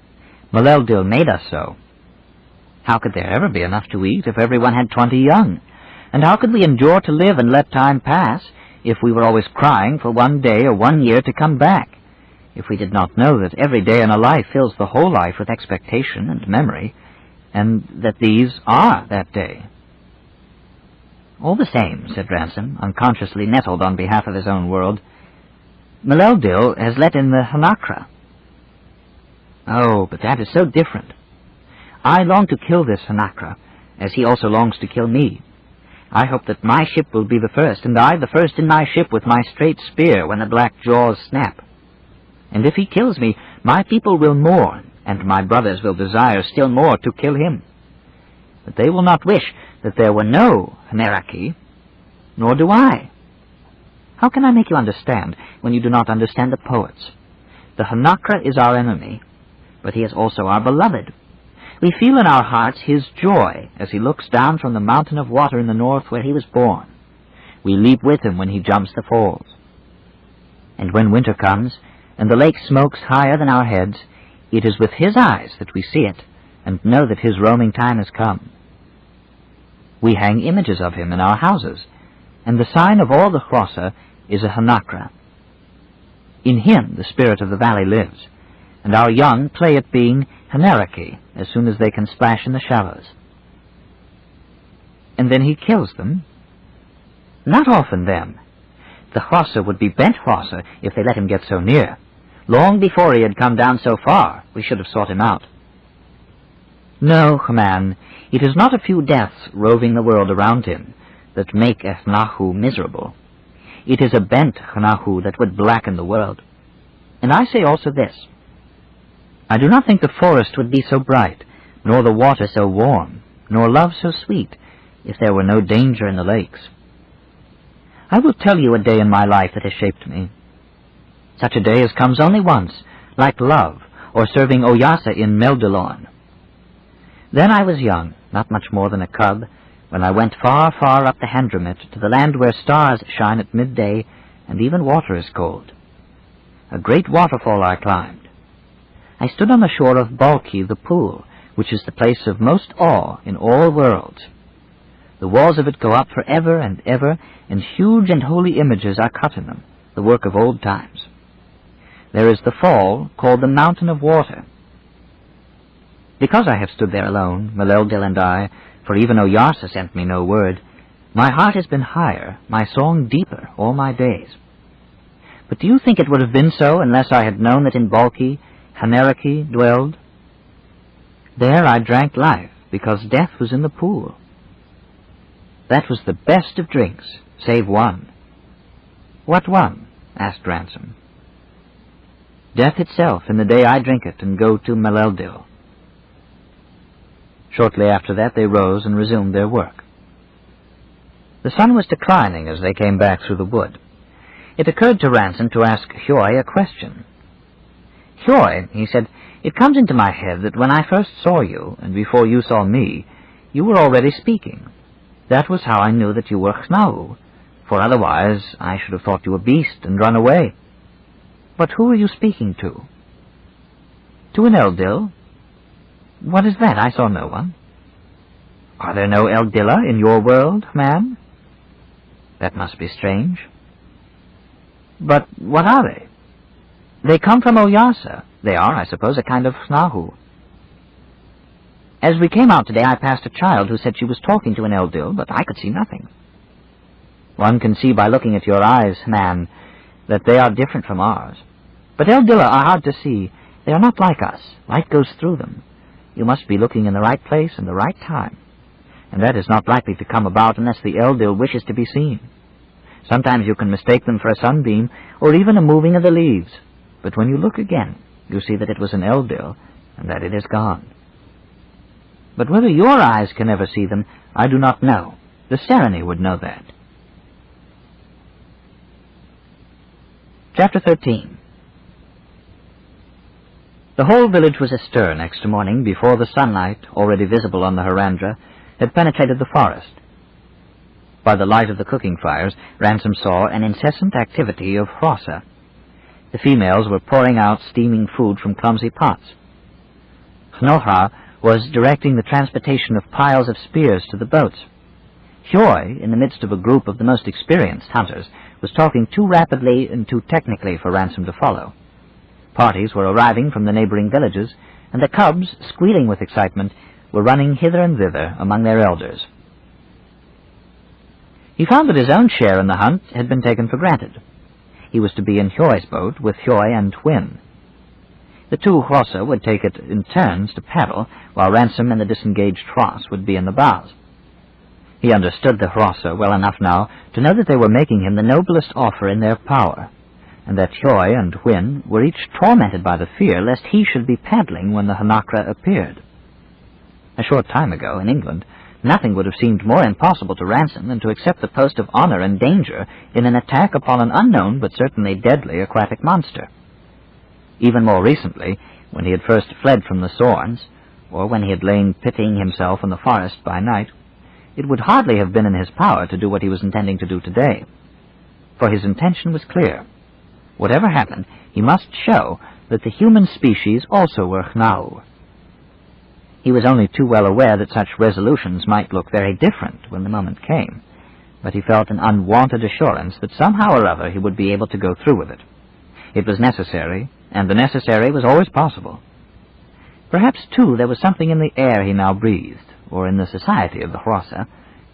Maleldil made us so. How could there ever be enough to eat if everyone had 20 young? And how could we endure to live and let time pass if we were always crying for 1 day or 1 year to come back? If we did not know that every day in a life fills the whole life with expectation and memory, and that these are that day? All the same, said Ransom, unconsciously nettled on behalf of his own world, Maleldil has let in the Hanakra. Oh, but that is so different. I long to kill this Hanakra, as he also longs to kill me. I hope that my ship will be the first, and I the first in my ship with my straight spear when the black jaws snap. And if he kills me, my people will mourn, and my brothers will desire still more to kill him. But they will not wish that there were no Haneraki, nor do I. How can I make you understand when you do not understand the poets? The Hanakra is our enemy, but he is also our beloved. We feel in our hearts his joy as he looks down from the mountain of water in the north where he was born. We leap with him when he jumps the falls. And when winter comes, and the lake smokes higher than our heads, it is with his eyes that we see it, and know that his roaming time has come. We hang images of him in our houses, and the sign of all the Xhosa is a Hanakra. In him the spirit of the valley lives, and our young play at being Haneraki as soon as they can splash in the shallows. And then he kills them? Not often, then. The Xhosa would be bent Xhosa if they let him get so near. Long before he had come down so far, we should have sought him out. No, man, it is not a few deaths roving the world around him that make a Xnahu miserable. It is a bent Xnahu that would blacken the world. And I say also this. I do not think the forest would be so bright, nor the water so warm, nor love so sweet, if there were no danger in the lakes. I will tell you a day in my life that has shaped me. Such a day as comes only once, like love, or serving Oyasa in Meldilorn. Then I was young, not much more than a cub, when I went far, far up the Handramit to the land where stars shine at midday, and even water is cold. A great waterfall I climbed. I stood on the shore of Balki, the pool, which is the place of most awe in all worlds. The walls of it go up for ever, and huge and holy images are cut in them, the work of old times. There is the fall called the Mountain of Water. Because I have stood there alone, Maleldil and I, for even Oyasa sent me no word, my heart has been higher, my song deeper, all my days. But do you think it would have been so unless I had known that in Balki Haneraki dwelled? There I drank life, because death was in the pool. That was the best of drinks, save one. What one? Asked Ransom. Death itself, in the day I drink it and go to Maleldil. Shortly after that they rose and resumed their work. The sun was declining as they came back through the wood. It occurred to Ransom to ask Hyoy a question. Hyoy, he said, it comes into my head that when I first saw you, and before you saw me, you were already speaking. That was how I knew that you were Xnahu, for otherwise I should have thought you a beast and run away. But who are you speaking to? To an Eldil? What is that? I saw no one. Are there no Eldilla in your world, man? That must be strange. But what are they? They come from Oyasa. They are, I suppose, a kind of Xnahu. As we came out today, I passed a child who said she was talking to an Eldil, but I could see nothing. One can see by looking at your eyes, man, that they are different from ours. But Eldilla are hard to see. They are not like us. Light goes through them. You must be looking in the right place and the right time. And that is not likely to come about unless the Eldil wishes to be seen. Sometimes you can mistake them for a sunbeam, or even a moving of the leaves. But when you look again, you see that it was an Eldil, and that it is gone. But whether your eyes can ever see them, I do not know. The Sereni would know that. Chapter 13. The whole village was astir next morning before the sunlight, already visible on the Harandra, had penetrated the forest. By the light of the cooking fires, Ransom saw an incessant activity of Xhosa. The females were pouring out steaming food from clumsy pots. Xnoha was directing the transportation of piles of spears to the boats. Hyoy, in the midst of a group of the most experienced hunters, was talking too rapidly and too technically for Ransom to follow. Parties were arriving from the neighboring villages, and the cubs, squealing with excitement, were running hither and thither among their elders. He found that his own share in the hunt had been taken for granted. He was to be in Hyoy's boat with Hyoy and Twin. The two Xhosa would take it in turns to paddle, while Ransom and the disengaged Xhos would be in the bows. He understood the Xhosa well enough now to know that they were making him the noblest offer in their power, and that Hioy and Hwin were each tormented by the fear lest he should be paddling when the Hanakra appeared. A short time ago, in England, nothing would have seemed more impossible to Ransom than to accept the post of honor and danger in an attack upon an unknown but certainly deadly aquatic monster. Even more recently, when he had first fled from the Sorns, or when he had lain pitying himself in the forest by night, it would hardly have been in his power to do what he was intending to do today. For his intention was clear. Whatever happened, he must show that the human species also were Hnau. He was only too well aware that such resolutions might look very different when the moment came, but he felt an unwonted assurance that somehow or other he would be able to go through with it. It was necessary, and the necessary was always possible. Perhaps, too, there was something in the air he now breathed, or in the society of the Hrossa,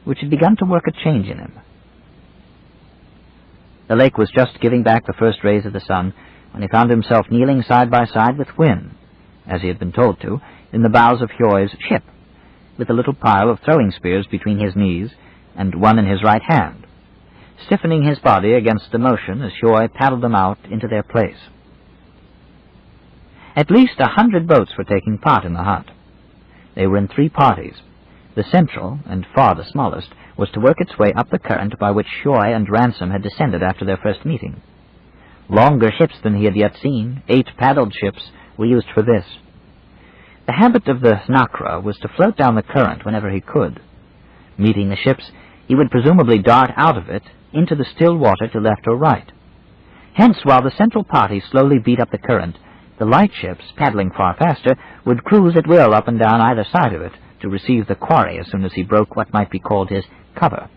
which had begun to work a change in him. The lake was just giving back the first rays of the sun when he found himself kneeling side by side with Hwin, as he had been told to, in the bows of Hioy's ship, with a little pile of throwing spears between his knees and one in his right hand, stiffening his body against the motion as Hioy paddled them out into their place. At least 100 boats were taking part in the hunt. They were in 3 parties. The central, and far the smallest, was to work its way up the current by which Hioy and Ransom had descended after their first meeting. Longer ships than he had yet seen, 8-paddled ships, were used for this. The habit of the Hnakra was to float down the current whenever he could. Meeting the ships, he would presumably dart out of it into the still water to left or right. Hence, while the central party slowly beat up the current, the light ships, paddling far faster, would cruise at will up and down either side of it to receive the quarry as soon as he broke what might be called his cover.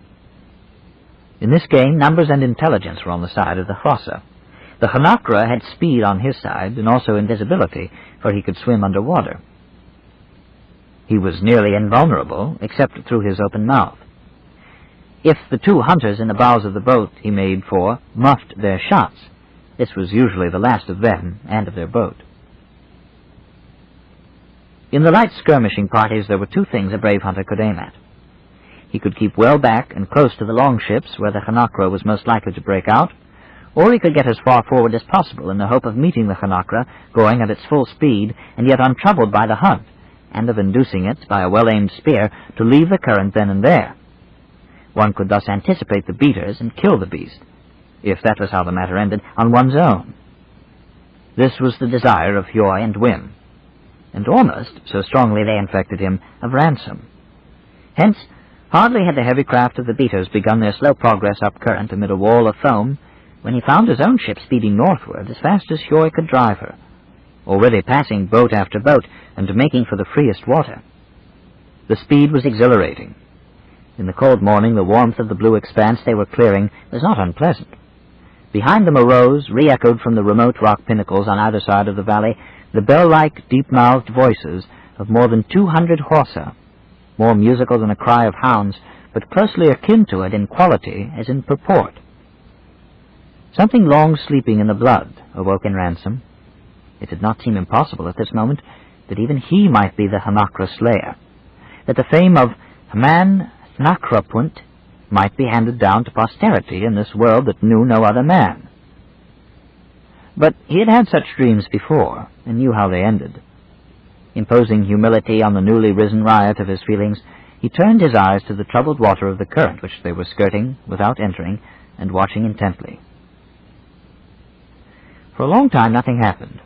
In this game, numbers and intelligence were on the side of the Hrossa. The Hanakra had speed on his side, and also invisibility, for he could swim under water. He was nearly invulnerable, except through his open mouth. If the 2 hunters in the bows of the boat he made for muffed their shots, this was usually the last of them and of their boat. In the light skirmishing parties there were 2 things a brave hunter could aim at. He could keep well back and close to the long ships where the Hanakra was most likely to break out, or he could get as far forward as possible in the hope of meeting the Hanakra going at its full speed and yet untroubled by the hunt, and of inducing it, by a well-aimed spear, to leave the current then and there. One could thus anticipate the beaters and kill the beast, if that was how the matter ended, on one's own. This was the desire of Hioy and Hwin, and almost, so strongly they infected him, of Ransom. Hence, hardly had the heavy craft of the beaters begun their slow progress up current amid a wall of foam, when he found his own ship speeding northward as fast as Hioy could drive her, already passing boat after boat and making for the freest water. The speed was exhilarating. In the cold morning, the warmth of the blue expanse they were clearing was not unpleasant. Behind them arose, re-echoed from the remote rock pinnacles on either side of the valley, the bell-like, deep-mouthed voices of more than 200 Hrossa, more musical than a cry of hounds, but closely akin to it in quality as in purport. Something long sleeping in the blood awoke in Ransom. It did not seem impossible at this moment that even he might be the Hanakra slayer, that the fame of Man Thnakrapunt might be handed down to posterity in this world that knew no other man. But he had had such dreams before, and knew how they ended. Imposing humility on the newly risen riot of his feelings, he turned his eyes to the troubled water of the current which they were skirting without entering, and watching intently. For a long time nothing happened.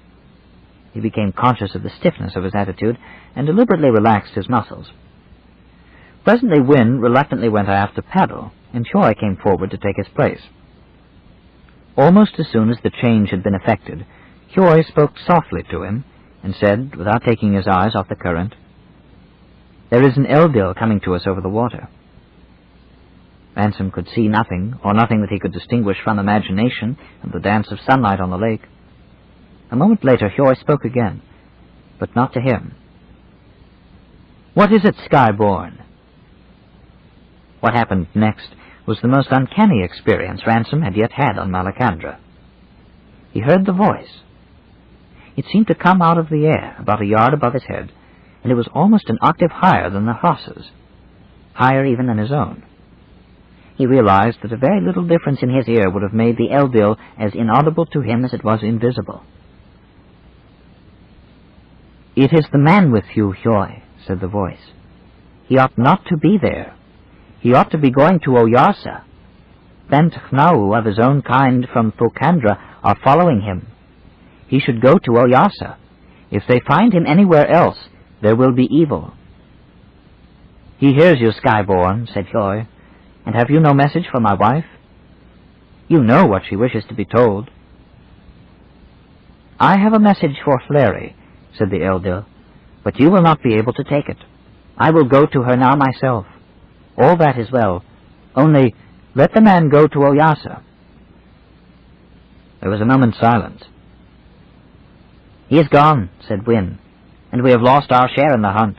He became conscious of the stiffness of his attitude, and deliberately relaxed his muscles. Presently Hwin reluctantly went aft to paddle, and Hioy came forward to take his place. Almost as soon as the change had been effected, Hioy spoke softly to him, and said, without taking his eyes off the current, "There is an Eldil coming to us over the water." Ransom could see nothing, or nothing that he could distinguish from imagination and the dance of sunlight on the lake. A moment later Hioy spoke again, but not to him. "What is it, Skyborn?" What happened next was the most uncanny experience Ransom had yet had on Malacandra. He heard the voice. It seemed to come out of the air, about a yard above his head, and it was almost an octave higher than the Hrossa's, higher even than his own. He realized that a very little difference in his ear would have made the Eldil as inaudible to him as it was invisible. "It is the man with you, Hioy," said the voice. "He ought not to be there. He ought to be going to Oyarsa. Bent Hnau of his own kind from Thokandra are following him. He should go to Oyarsa. If they find him anywhere else, there will be evil." "He hears you, Skyborn," said Hioy. "And have you no message for my wife? You know what she wishes to be told." "I have a message for Fleri," said the Eldil, "but you will not be able to take it. I will go to her now myself. All that is well. Only let the man go to Oyarsa." There was a moment's silence. "He is gone," said Wynne, "and we have lost our share in the hunt."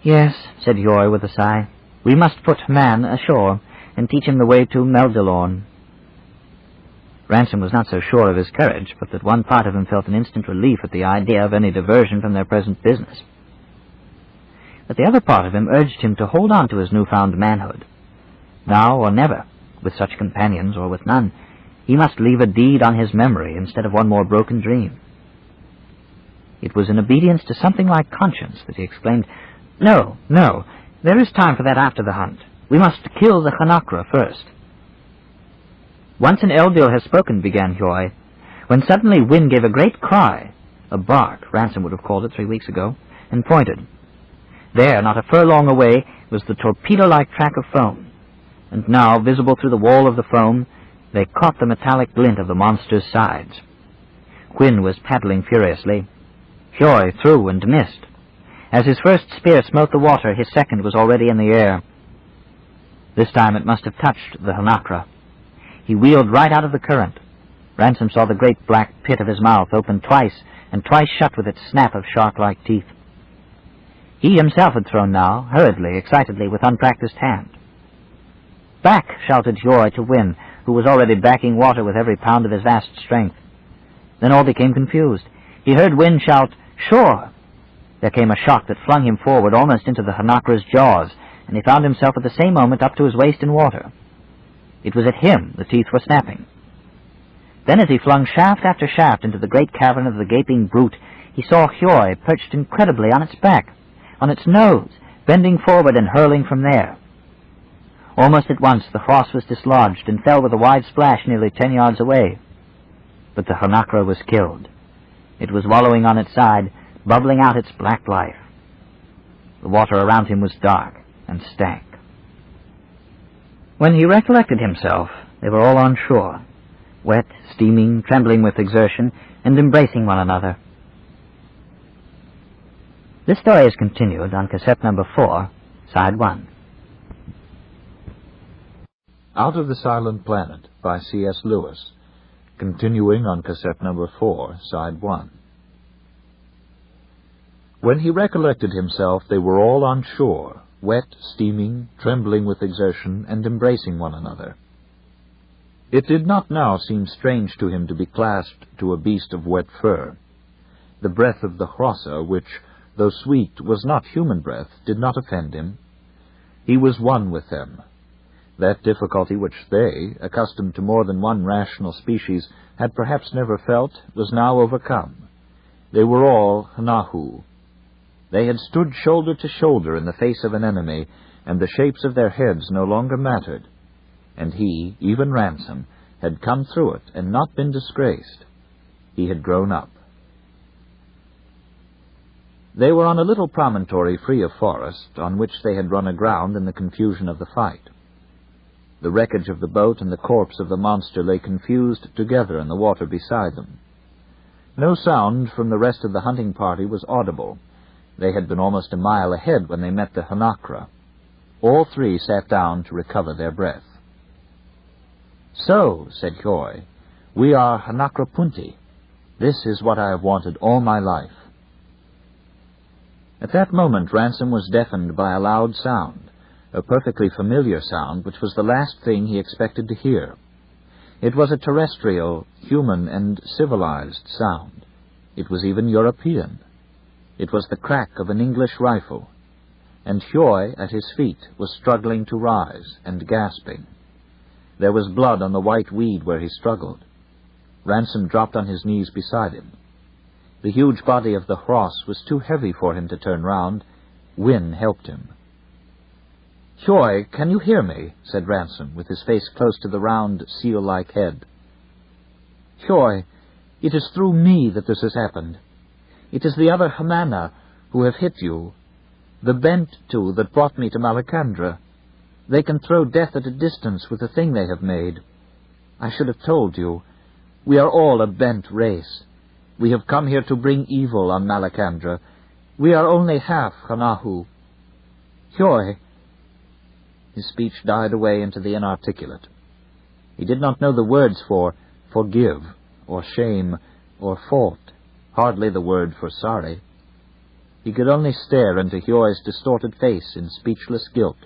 "Yes," said Hioy with a sigh. "We must put Man ashore and teach him the way to Meldilorn." Ransom was not so sure of his courage, but that one part of him felt an instant relief at the idea of any diversion from their present business. But the other part of him urged him to hold on to his newfound manhood. Now or never, with such companions or with none, he must leave a deed on his memory instead of one more broken dream. It was in obedience to something like conscience that he exclaimed, "No, no, there is time for that after the hunt. We must kill the Hanakra first." "Once an Eldil has spoken," began Hioy, when suddenly Wynne gave a great cry, a bark, Ransom would have called it 3 weeks ago, and pointed. There, not a furlong away, was the torpedo-like track of foam, and now, visible through the wall of the foam, they caught the metallic glint of the monster's sides. Wynne was paddling furiously. Hioy threw and missed. As his first spear smote the water, his second was already in the air. This time it must have touched the Hanakra. He wheeled right out of the current. Ransom saw the great black pit of his mouth open twice, and twice shut with its snap of shark-like teeth. He himself had thrown now, hurriedly, excitedly, with unpracticed hand. "Back!" shouted Hioy to Wynne, who was already backing water with every pound of his vast strength. Then all became confused. He heard Wynne shout, "Shore!" There came a shock that flung him forward almost into the Hanakra's jaws, and he found himself at the same moment up to his waist in water. It was at him the teeth were snapping. Then as he flung shaft after shaft into the great cavern of the gaping brute, he saw Hioy perched incredibly on its back, on its nose, bending forward and hurling from there. Almost at once the Frost was dislodged and fell with a wide splash nearly 10 yards away. But the Hanakra was killed. It was wallowing on its side, bubbling out its black life. The water around him was dark and stank. When he recollected himself, they were all on shore, wet, steaming, trembling with exertion, and embracing one another. This story is continued on cassette number 4, side 1. Out of the Silent Planet by C.S. Lewis, continuing on cassette number 4, side 1. When he recollected himself, they were all on shore, wet, steaming, trembling with exertion, and embracing one another. It did not now seem strange to him to be clasped to a beast of wet fur. The breath of the Hrossa, which, though sweet, was not human breath, did not offend him. He was one with them. That difficulty which they, accustomed to more than one rational species, had perhaps never felt, was now overcome. They were all Hnahu. They had stood shoulder to shoulder in the face of an enemy, and the shapes of their heads no longer mattered. And he, even Ransom, had come through it and not been disgraced. He had grown up. They were on a little promontory free of forest, on which they had run aground in the confusion of the fight. The wreckage of the boat and the corpse of the monster lay confused together in the water beside them. No sound from the rest of the hunting party was audible. They had been almost a mile ahead when they met the Hanakra. All three sat down to recover their breath. "So," said Hioy, "we are Hanakrapunti. This is what I have wanted all my life." At that moment Ransom was deafened by a loud sound, a perfectly familiar sound which was the last thing he expected to hear. It was a terrestrial, human, and civilized sound. It was even European. It was the crack of an English rifle. and Hioy, at his feet, was struggling to rise and gasping. There was blood on the white weed where he struggled. Ransom dropped on his knees beside him. The huge body of the Hross was too heavy for him to turn round. Wynne helped him. "Hioy, can you hear me?" said Ransom, with his face close to the round, seal-like head. "Hioy, it is through me that this has happened. It is the other Hamana who have hit you. The Bent, too, that brought me to Malacandra. They can throw death at a distance with the thing they have made. I should have told you. We are all a Bent race. We have come here to bring evil on Malacandra. We are only half Hanahu. Hioy." His speech died away into the inarticulate. He did not know the words for forgive, or shame, or fault, hardly the word for sorry. He could only stare into Hioy's distorted face in speechless guilt.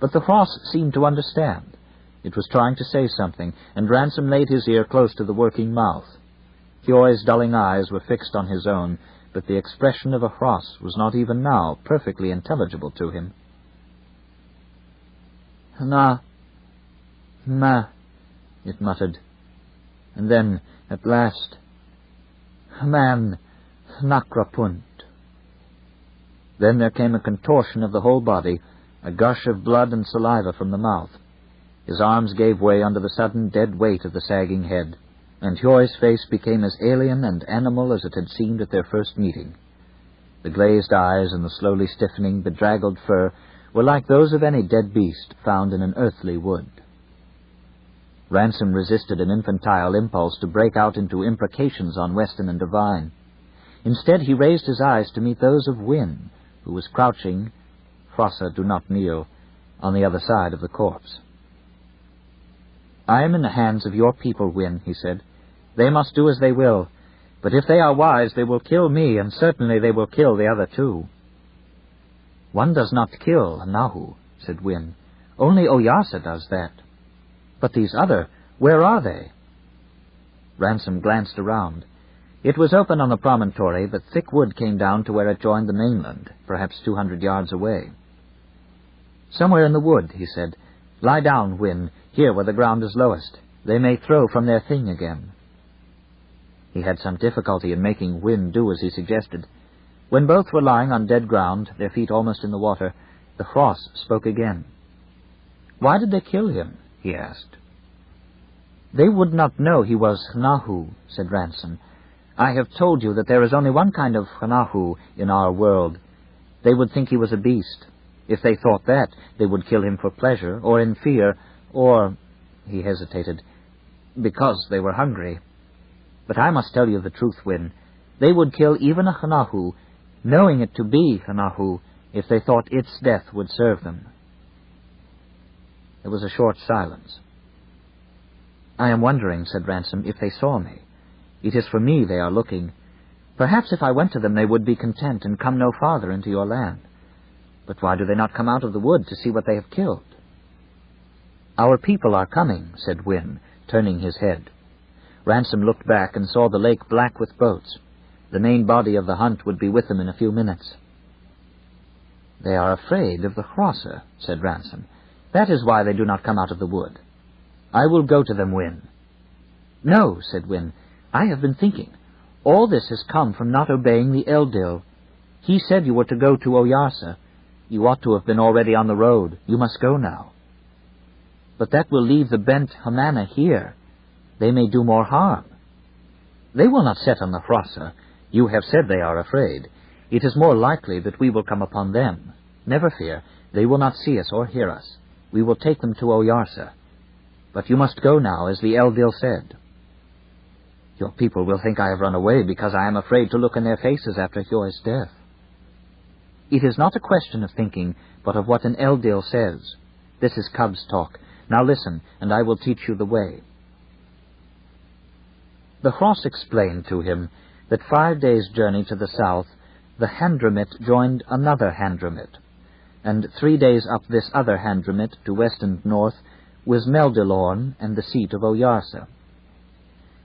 But the Hross seemed to understand. It was trying to say something, and Ransom laid his ear close to the working mouth. Hioy's dulling eyes were fixed on his own, but the expression of a Hross was not even now perfectly intelligible to him. "Na, ma," it muttered, and then, at last, "Man, nakrapunt." Then there came a contortion of the whole body, a gush of blood and saliva from the mouth. His arms gave way under the sudden dead weight of the sagging head, and Hioy's face became as alien and animal as it had seemed at their first meeting. The glazed eyes and the slowly stiffening, bedraggled fur were like those of any dead beast found in an earthly wood. Ransom resisted an infantile impulse to break out into imprecations on Weston and Devine. Instead, he raised his eyes to meet those of Wynne, who was crouching, "Frossa, do not kneel," on the other side of the corpse. "I am in the hands of your people, Wynne," he said. "They must do as they will, but if they are wise, they will kill me, and certainly they will kill the other two." "One does not kill Nahu," said Wynne. "Only Oyarsa does that. But these other, where are they?" Ransom glanced around. It was open on the promontory, but thick wood came down to where it joined the mainland, perhaps 200 yards away. "Somewhere in the wood," he said. "Lie down, Wynne, here where the ground is lowest. They may throw from their thing again." He had some difficulty in making Wynne do as he suggested. When both were lying on dead ground, their feet almost in the water, the Hross spoke again. "Why did they kill him?" he asked. "They would not know he was Hnahu," said Ransom. "I have told you that there is only one kind of Hnahu in our world. They would think he was a beast. If they thought that, they would kill him for pleasure, or in fear, or—" he hesitated, "because they were hungry. But I must tell you the truth, Wynne. They would kill even a Hnahu, knowing it to be Hnahu, if they thought its death would serve them." There was a short silence. "I am wondering," said Ransom, "if they saw me. It is for me they are looking. Perhaps if I went to them they would be content and come no farther into your land. But why do they not come out of the wood to see what they have killed?" "Our people are coming," said Wynne, turning his head. Ransom looked back and saw the lake black with boats. The main body of the hunt would be with them in a few minutes. "They are afraid of the Hrossa," said Ransom. "That is why they do not come out of the wood. I will go to them, Wynne." "No," said Wynne. "I have been thinking. All this has come from not obeying the Eldil. He said you were to go to Oyarsa. You ought to have been already on the road. You must go now." "But that will leave the Bent Hamana here. They may do more harm." "They will not set on the Hrossa. You have said they are afraid. It is more likely that we will come upon them. Never fear. They will not see us or hear us. We will take them to Oyarsa. But you must go now, as the Eldil said." "Your people will think I have run away because I am afraid to look in their faces after Hioy's death." "It is not a question of thinking, but of what an Eldil says. This is cub's talk. Now listen, and I will teach you the way." The Hross explained to him that 5 days' journey to the south, the Handramit joined another Handramit, and 3 days up this other Handramit to west and north was Meldilorn and the seat of Oyarsa.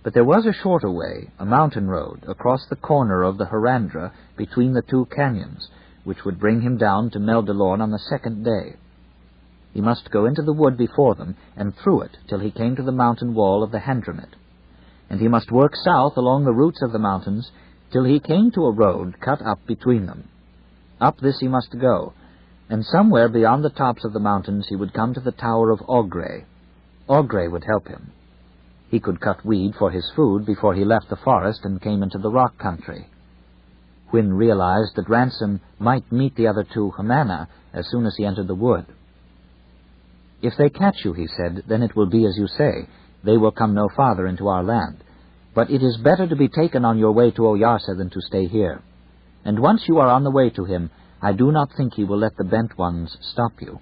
But there was a shorter way, a mountain road, across the corner of the Harandra between the two canyons, which would bring him down to Meldelorn on the second day. He must go into the wood before them and through it till he came to the mountain wall of the Handramit, and he must work south along the roots of the mountains till he came to a road cut up between them. Up this he must go, and somewhere beyond the tops of the mountains he would come to the tower of Ogre. Ogre would help him. He could cut weed for his food before he left the forest and came into the rock country. Hwin realized that Ransom might meet the other two Hamana as soon as he entered the wood. "If they catch you," he said, "then it will be as you say. They will come no farther into our land. But it is better to be taken on your way to Oyarsa than to stay here. And once you are on the way to him, I do not think he will let the Bent Ones stop you."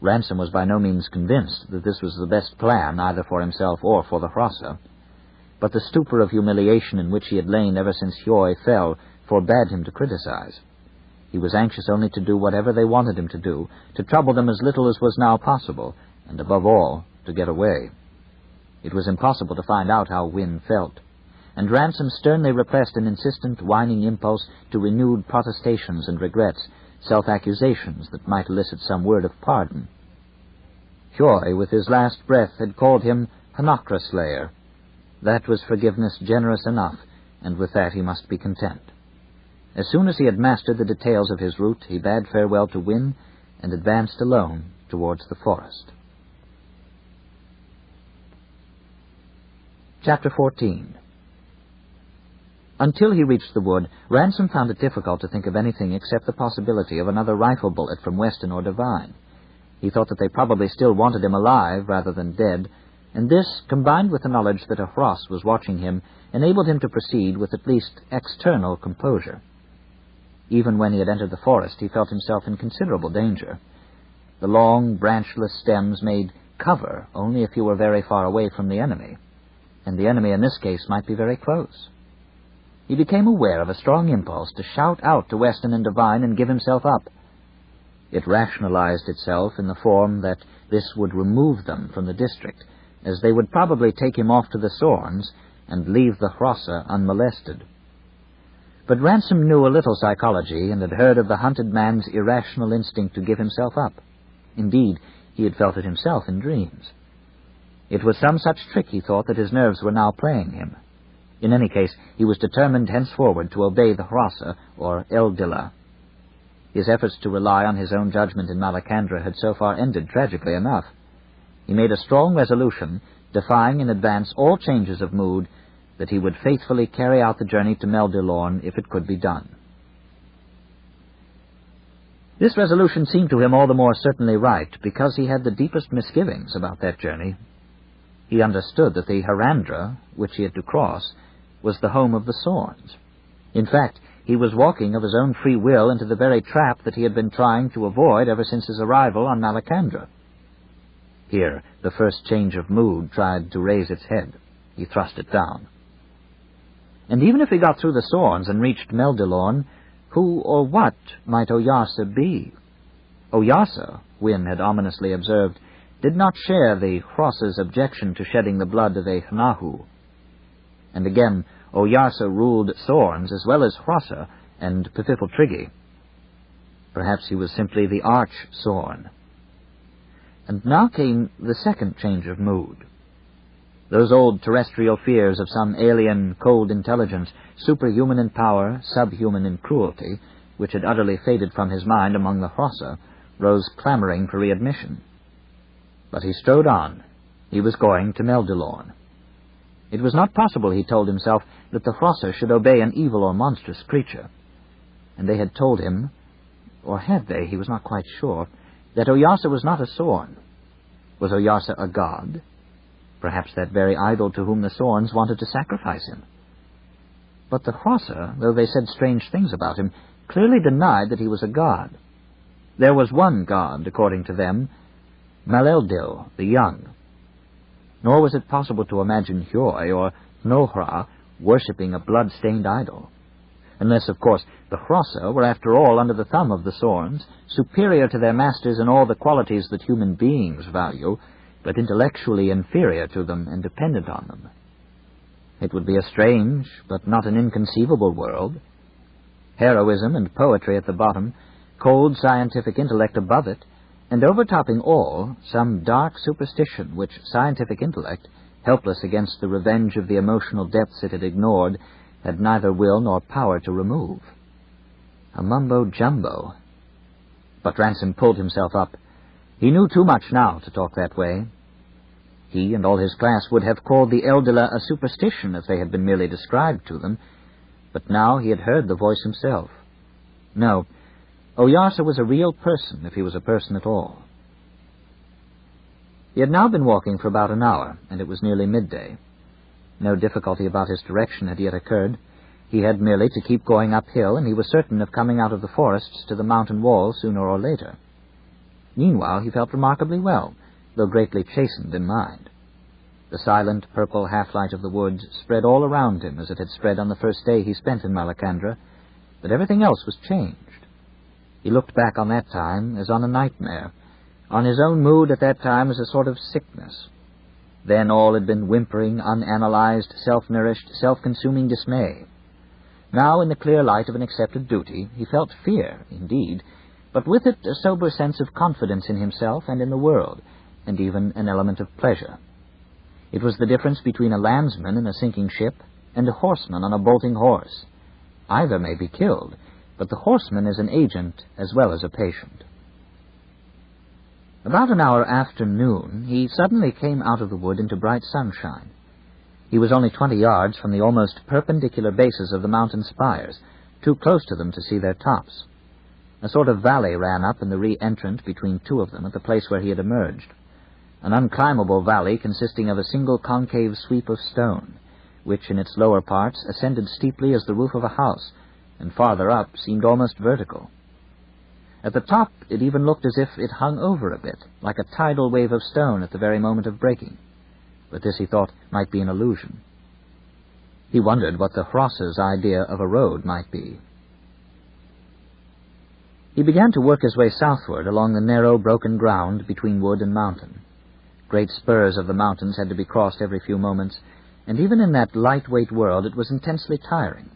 Ransom was by no means convinced that this was the best plan either for himself or for the Hrossa, but the stupor of humiliation in which he had lain ever since Hioy fell forbade him to criticize. He was anxious only to do whatever they wanted him to do, to trouble them as little as was now possible, and above all, to get away. It was impossible to find out how Hwin felt, and Ransom sternly repressed an insistent, whining impulse to renewed protestations and regrets, self-accusations that might elicit some word of pardon. Hioy, with his last breath, had called him Hanakra Slayer. That was forgiveness generous enough, and with that he must be content. As soon as he had mastered the details of his route, he bade farewell to Hwin and advanced alone towards the forest. Chapter 14. Until he reached the wood, Ransom found it difficult to think of anything except the possibility of another rifle bullet from Weston or Devine. He thought that they probably still wanted him alive rather than dead, and this, combined with the knowledge that a Hross was watching him, enabled him to proceed with at least external composure. Even when he had entered the forest, he felt himself in considerable danger. The long, branchless stems made cover only if you were very far away from the enemy, and the enemy in this case might be very close. He became aware of a strong impulse to shout out to Weston and Devine and give himself up. It rationalized itself in the form that this would remove them from the district, as they would probably take him off to the Sorns and leave the Hrossa unmolested. But Ransom knew a little psychology and had heard of the hunted man's irrational instinct to give himself up. Indeed, he had felt it himself in dreams. It was some such trick, he thought, that his nerves were now playing him. In any case, he was determined henceforward to obey the Hrossa, or Eldila. His efforts to rely on his own judgment in Malacandra had so far ended tragically enough. He made a strong resolution, defying in advance all changes of mood, that he would faithfully carry out the journey to Meldelorn if it could be done. This resolution seemed to him all the more certainly right because he had the deepest misgivings about that journey. He understood that the Harandra, which he had to cross, was the home of the Sorns. In fact, he was walking of his own free will into the very trap that he had been trying to avoid ever since his arrival on Malacandra. Here, the first change of mood tried to raise its head. He thrust it down. And even if he got through the Sorns and reached Meldelorn, who or what might Oyarsa be? Oyarsa, Hwin had ominously observed, did not share the Hrossa's objection to shedding the blood of a Hnahu. And again, Oyarsa ruled Sorns as well as Hrossa and Pfifiltriggi. Perhaps he was simply the Arch-Sorn. And now came the second change of mood. Those old terrestrial fears of some alien, cold intelligence, superhuman in power, subhuman in cruelty, which had utterly faded from his mind among the Hrossa, rose clamoring for readmission. But he strode on. He was going to Meldelorn. It was not possible, he told himself, that the Hrossa should obey an evil or monstrous creature. And they had told him, or had they, he was not quite sure, that Oyarsa was not a Sorn. Was Oyarsa a god? Perhaps that very idol to whom the Sorns wanted to sacrifice him. But the Hrossa, though they said strange things about him, clearly denied that he was a god. There was one god, according to them, Maleldil, the Young. Nor was it possible to imagine Hioy or Nohra worshipping a blood-stained idol. Unless, of course, the Hrossa were after all under the thumb of the Sorns, superior to their masters in all the qualities that human beings value, but intellectually inferior to them and dependent on them. It would be a strange, but not an inconceivable world. heroism and poetry at the bottom, cold scientific intellect above it, and overtopping all, some dark superstition which scientific intellect, helpless against the revenge of the emotional depths it had ignored, had neither will nor power to remove. A mumbo-jumbo. But Ransom pulled himself up. He knew too much now to talk that way. He and all his class would have called the Eldila a superstition if they had been merely described to them, but now he had heard the voice himself. No, Oyarsa was a real person, if he was a person at all. He had now been walking for about an hour, and it was nearly midday. No difficulty about his direction had yet occurred. He had merely to keep going uphill, and he was certain of coming out of the forests to the mountain wall sooner or later. Meanwhile, he felt remarkably well, though greatly chastened in mind. The silent purple half-light of the woods spread all around him as it had spread on the first day he spent in Malacandra, but everything else was changed. He looked back on that time as on a nightmare, on his own mood at that time as a sort of sickness. Then all had been whimpering, unanalyzed, self-nourished, self-consuming dismay. Now, in the clear light of an accepted duty, he felt fear, indeed, but with it a sober sense of confidence in himself and in the world, and even an element of pleasure. It was the difference between a landsman in a sinking ship and a horseman on a bolting horse. Either may be killed, but the horseman is an agent as well as a patient. About an hour after noon, he suddenly came out of the wood into bright sunshine. He was only 20 yards from the almost perpendicular bases of the mountain spires, too close to them to see their tops. A sort of valley ran up in the re-entrant between two of them at the place where he had emerged. An unclimbable valley consisting of a single concave sweep of stone, which in its lower parts ascended steeply as the roof of a house, and farther up seemed almost vertical. At the top it even looked as if it hung over a bit, like a tidal wave of stone at the very moment of breaking. But this, he thought, might be an illusion. He wondered what the Hross's idea of a road might be. He began to work his way southward along the narrow, broken ground between wood and mountain. Great spurs of the mountains had to be crossed every few moments, and even in that lightweight world it was intensely tiring.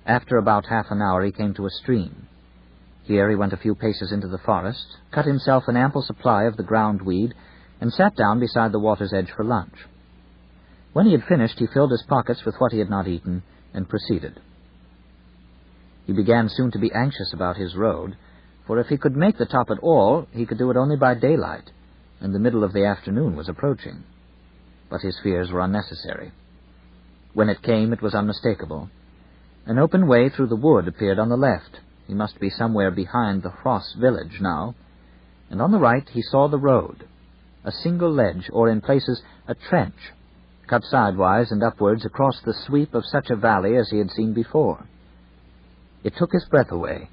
After about half an hour he came to a stream. Here he went a few paces into the forest, cut himself an ample supply of the ground weed, and sat down beside the water's edge for lunch. When he had finished, he filled his pockets with what he had not eaten, and proceeded. He began soon to be anxious about his road, for if he could make the top at all, he could do it only by daylight, and the middle of the afternoon was approaching. But his fears were unnecessary. When it came, it was unmistakable. An open way through the wood appeared on the left. He must be somewhere behind the Hross village now. And on the right he saw the road, a single ledge, or in places a trench, cut sidewise and upwards across the sweep of such a valley as he had seen before. It took his breath away,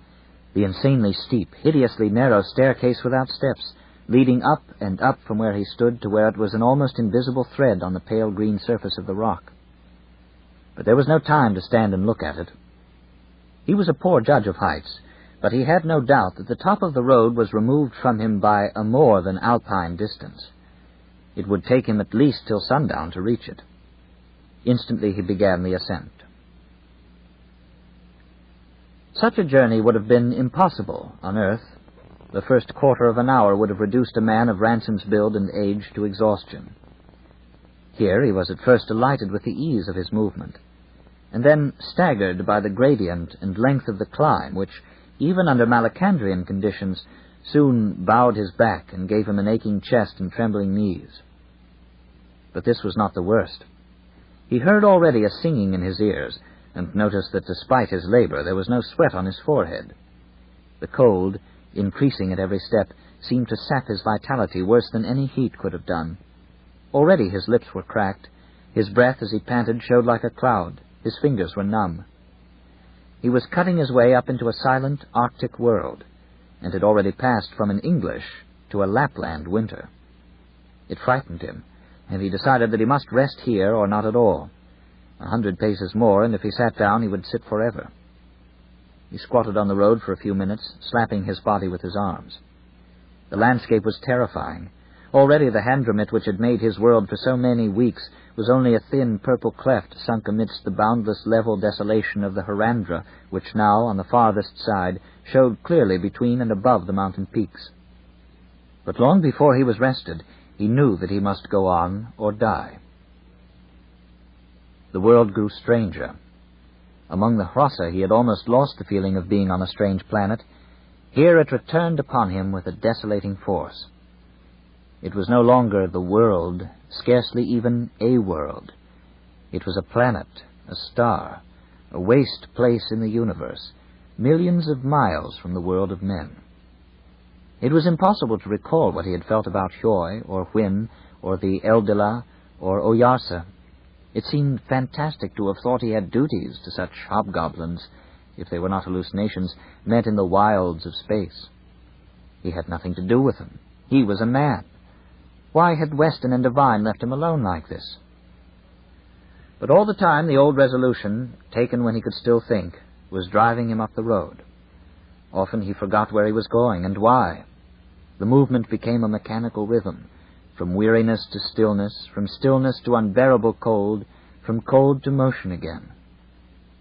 the insanely steep, hideously narrow staircase without steps, leading up and up from where he stood to where it was an almost invisible thread on the pale green surface of the rock. But there was no time to stand and look at it. He was a poor judge of heights, but he had no doubt that the top of the road was removed from him by a more than alpine distance. It would take him at least till sundown to reach it. Instantly he began the ascent. Such a journey would have been impossible on Earth. The first quarter of an hour would have reduced a man of Ransom's build and age to exhaustion. Here he was at first delighted with the ease of his movement, and then staggered by the gradient and length of the climb, which, even under Malacandrian conditions, soon bowed his back and gave him an aching chest and trembling knees. But this was not the worst. He heard already a singing in his ears, and noticed that despite his labor there was no sweat on his forehead. The cold, increasing at every step, seemed to sap his vitality worse than any heat could have done. Already his lips were cracked. His breath as he panted showed like a cloud. His fingers were numb. He was cutting his way up into a silent Arctic world, and had already passed from an English to a Lapland winter. It frightened him, and he decided that he must rest here or not at all. 100 paces more, and if he sat down he would sit forever. He squatted on the road for a few minutes, slapping his body with his arms. The landscape was terrifying. Already the Handramit which had made his world for so many weeks was only a thin purple cleft sunk amidst the boundless level desolation of the Harandra, which now, on the farthest side, showed clearly between and above the mountain peaks. But long before he was rested, he knew that he must go on or die. The world grew stranger. Among the Hrossa he had almost lost the feeling of being on a strange planet. Here it returned upon him with a desolating force. It was no longer the world, scarcely even a world. It was a planet, a star, a waste place in the universe, millions of miles from the world of men. It was impossible to recall what he had felt about Hjoi, or Hwin, or the Eldila, or Oyarsa. It seemed fantastic to have thought he had duties to such hobgoblins, if they were not hallucinations, met in the wilds of space. He had nothing to do with them. He was a man. Why had Weston and Devine left him alone like this? But all the time the old resolution, taken when he could still think, was driving him up the road. Often he forgot where he was going and why. The movement became a mechanical rhythm, from weariness to stillness, from stillness to unbearable cold, from cold to motion again.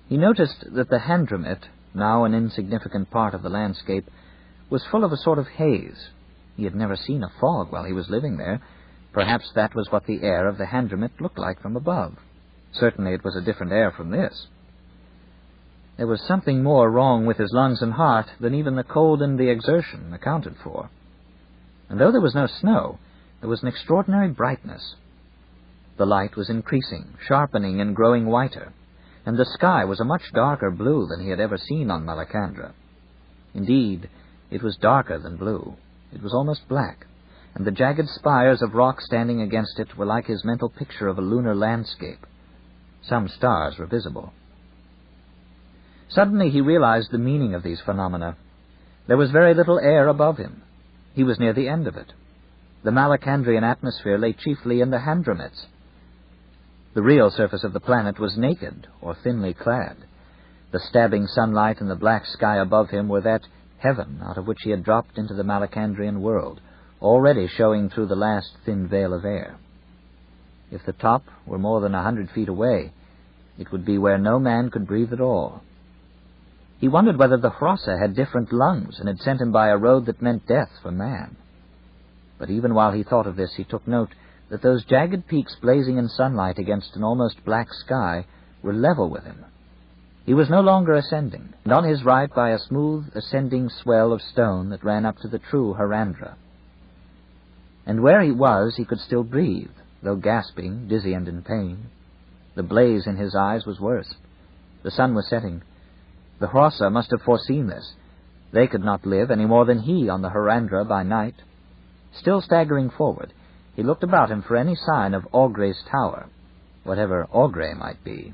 He noticed that the Handramit, now an insignificant part of the landscape, was full of a sort of haze. He had never seen a fog while he was living there. Perhaps that was what the air of the Handramit looked like from above. Certainly it was a different air from this. There was something more wrong with his lungs and heart than even the cold and the exertion accounted for. And though there was no snow, there was an extraordinary brightness. The light was increasing, sharpening and growing whiter, and the sky was a much darker blue than he had ever seen on Malacandra. Indeed, it was darker than blue. It was almost black, and the jagged spires of rock standing against it were like his mental picture of a lunar landscape. Some stars were visible. Suddenly he realized the meaning of these phenomena. There was very little air above him. He was near the end of it. The Malacandrian atmosphere lay chiefly in the Handramits. The real surface of the planet was naked or thinly clad. The stabbing sunlight and the black sky above him were that heaven out of which he had dropped into the Malacandrian world, already showing through the last thin veil of air. If the top were more than 100 feet away, it would be where no man could breathe at all. He wondered whether the Hrossa had different lungs and had sent him by a road that meant death for man. But even while he thought of this, he took note that those jagged peaks blazing in sunlight against an almost black sky were level with him. He was no longer ascending, and on his right by a smooth, ascending swell of stone that ran up to the true Harandra. And where he was, he could still breathe, though gasping, dizzy and in pain. The blaze in his eyes was worse. The sun was setting. The Hrossa must have foreseen this. They could not live any more than he on the Harandra by night. Still staggering forward, he looked about him for any sign of Augre's tower, whatever Augre might be.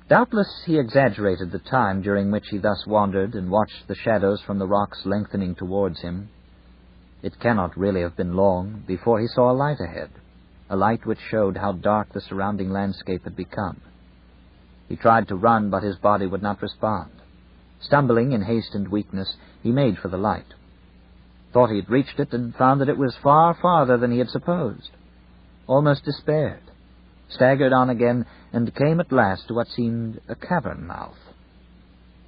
Doubtless he exaggerated the time during which he thus wandered and watched the shadows from the rocks lengthening towards him. It cannot really have been long before he saw a light ahead, a light which showed how dark the surrounding landscape had become. He tried to run, but his body would not respond. Stumbling in haste and weakness, he made for the light. Thought he had reached it, and found that it was far farther than he had supposed. Almost despaired. Staggered on again, and came at last to what seemed a cavern mouth.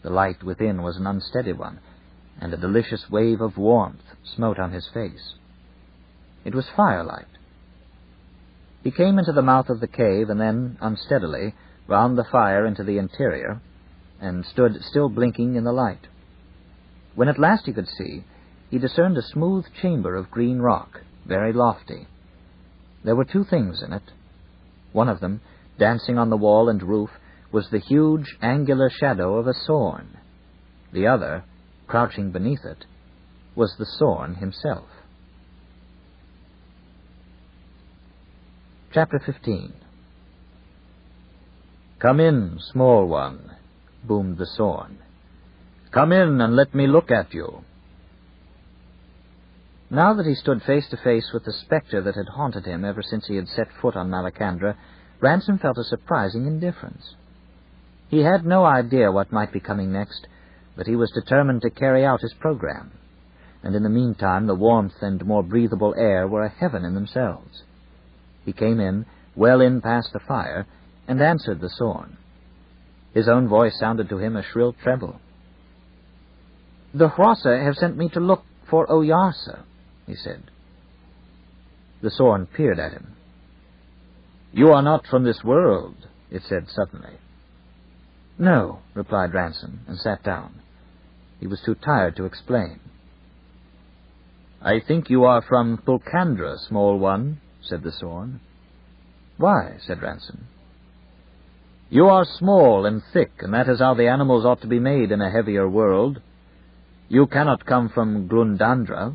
The light within was an unsteady one, and a delicious wave of warmth smote on his face. It was firelight. He came into the mouth of the cave, and then, unsteadily, round the fire into the interior, and stood still blinking in the light. When at last he could see, he discerned a smooth chamber of green rock, very lofty. There were two things in it. One of them, dancing on the wall and roof, was the huge, angular shadow of a Sorn. The other, crouching beneath it, was the Sorn himself. Chapter 15. "Come in, small one," boomed the Sorn. "Come in and let me look at you." Now that he stood face to face with the spectre that had haunted him ever since he had set foot on Malacandra, Ransom felt a surprising indifference. He had no idea what might be coming next, but he was determined to carry out his program, and in the meantime the warmth and more breathable air were a heaven in themselves. He came in, well in past the fire, and answered the Sorn. His own voice sounded to him a shrill treble. "The Hrossa have sent me to look for Oyarsa," he said. The Sorn peered at him. "You are not from this world," it said suddenly. "No," replied Ransom, and sat down. He was too tired to explain. "I think you are from Thulkandra, small one," said the Sorn. "Why?" said Ransom. "You are small and thick, and that is how the animals ought to be made in a heavier world. You cannot come from Glundandra,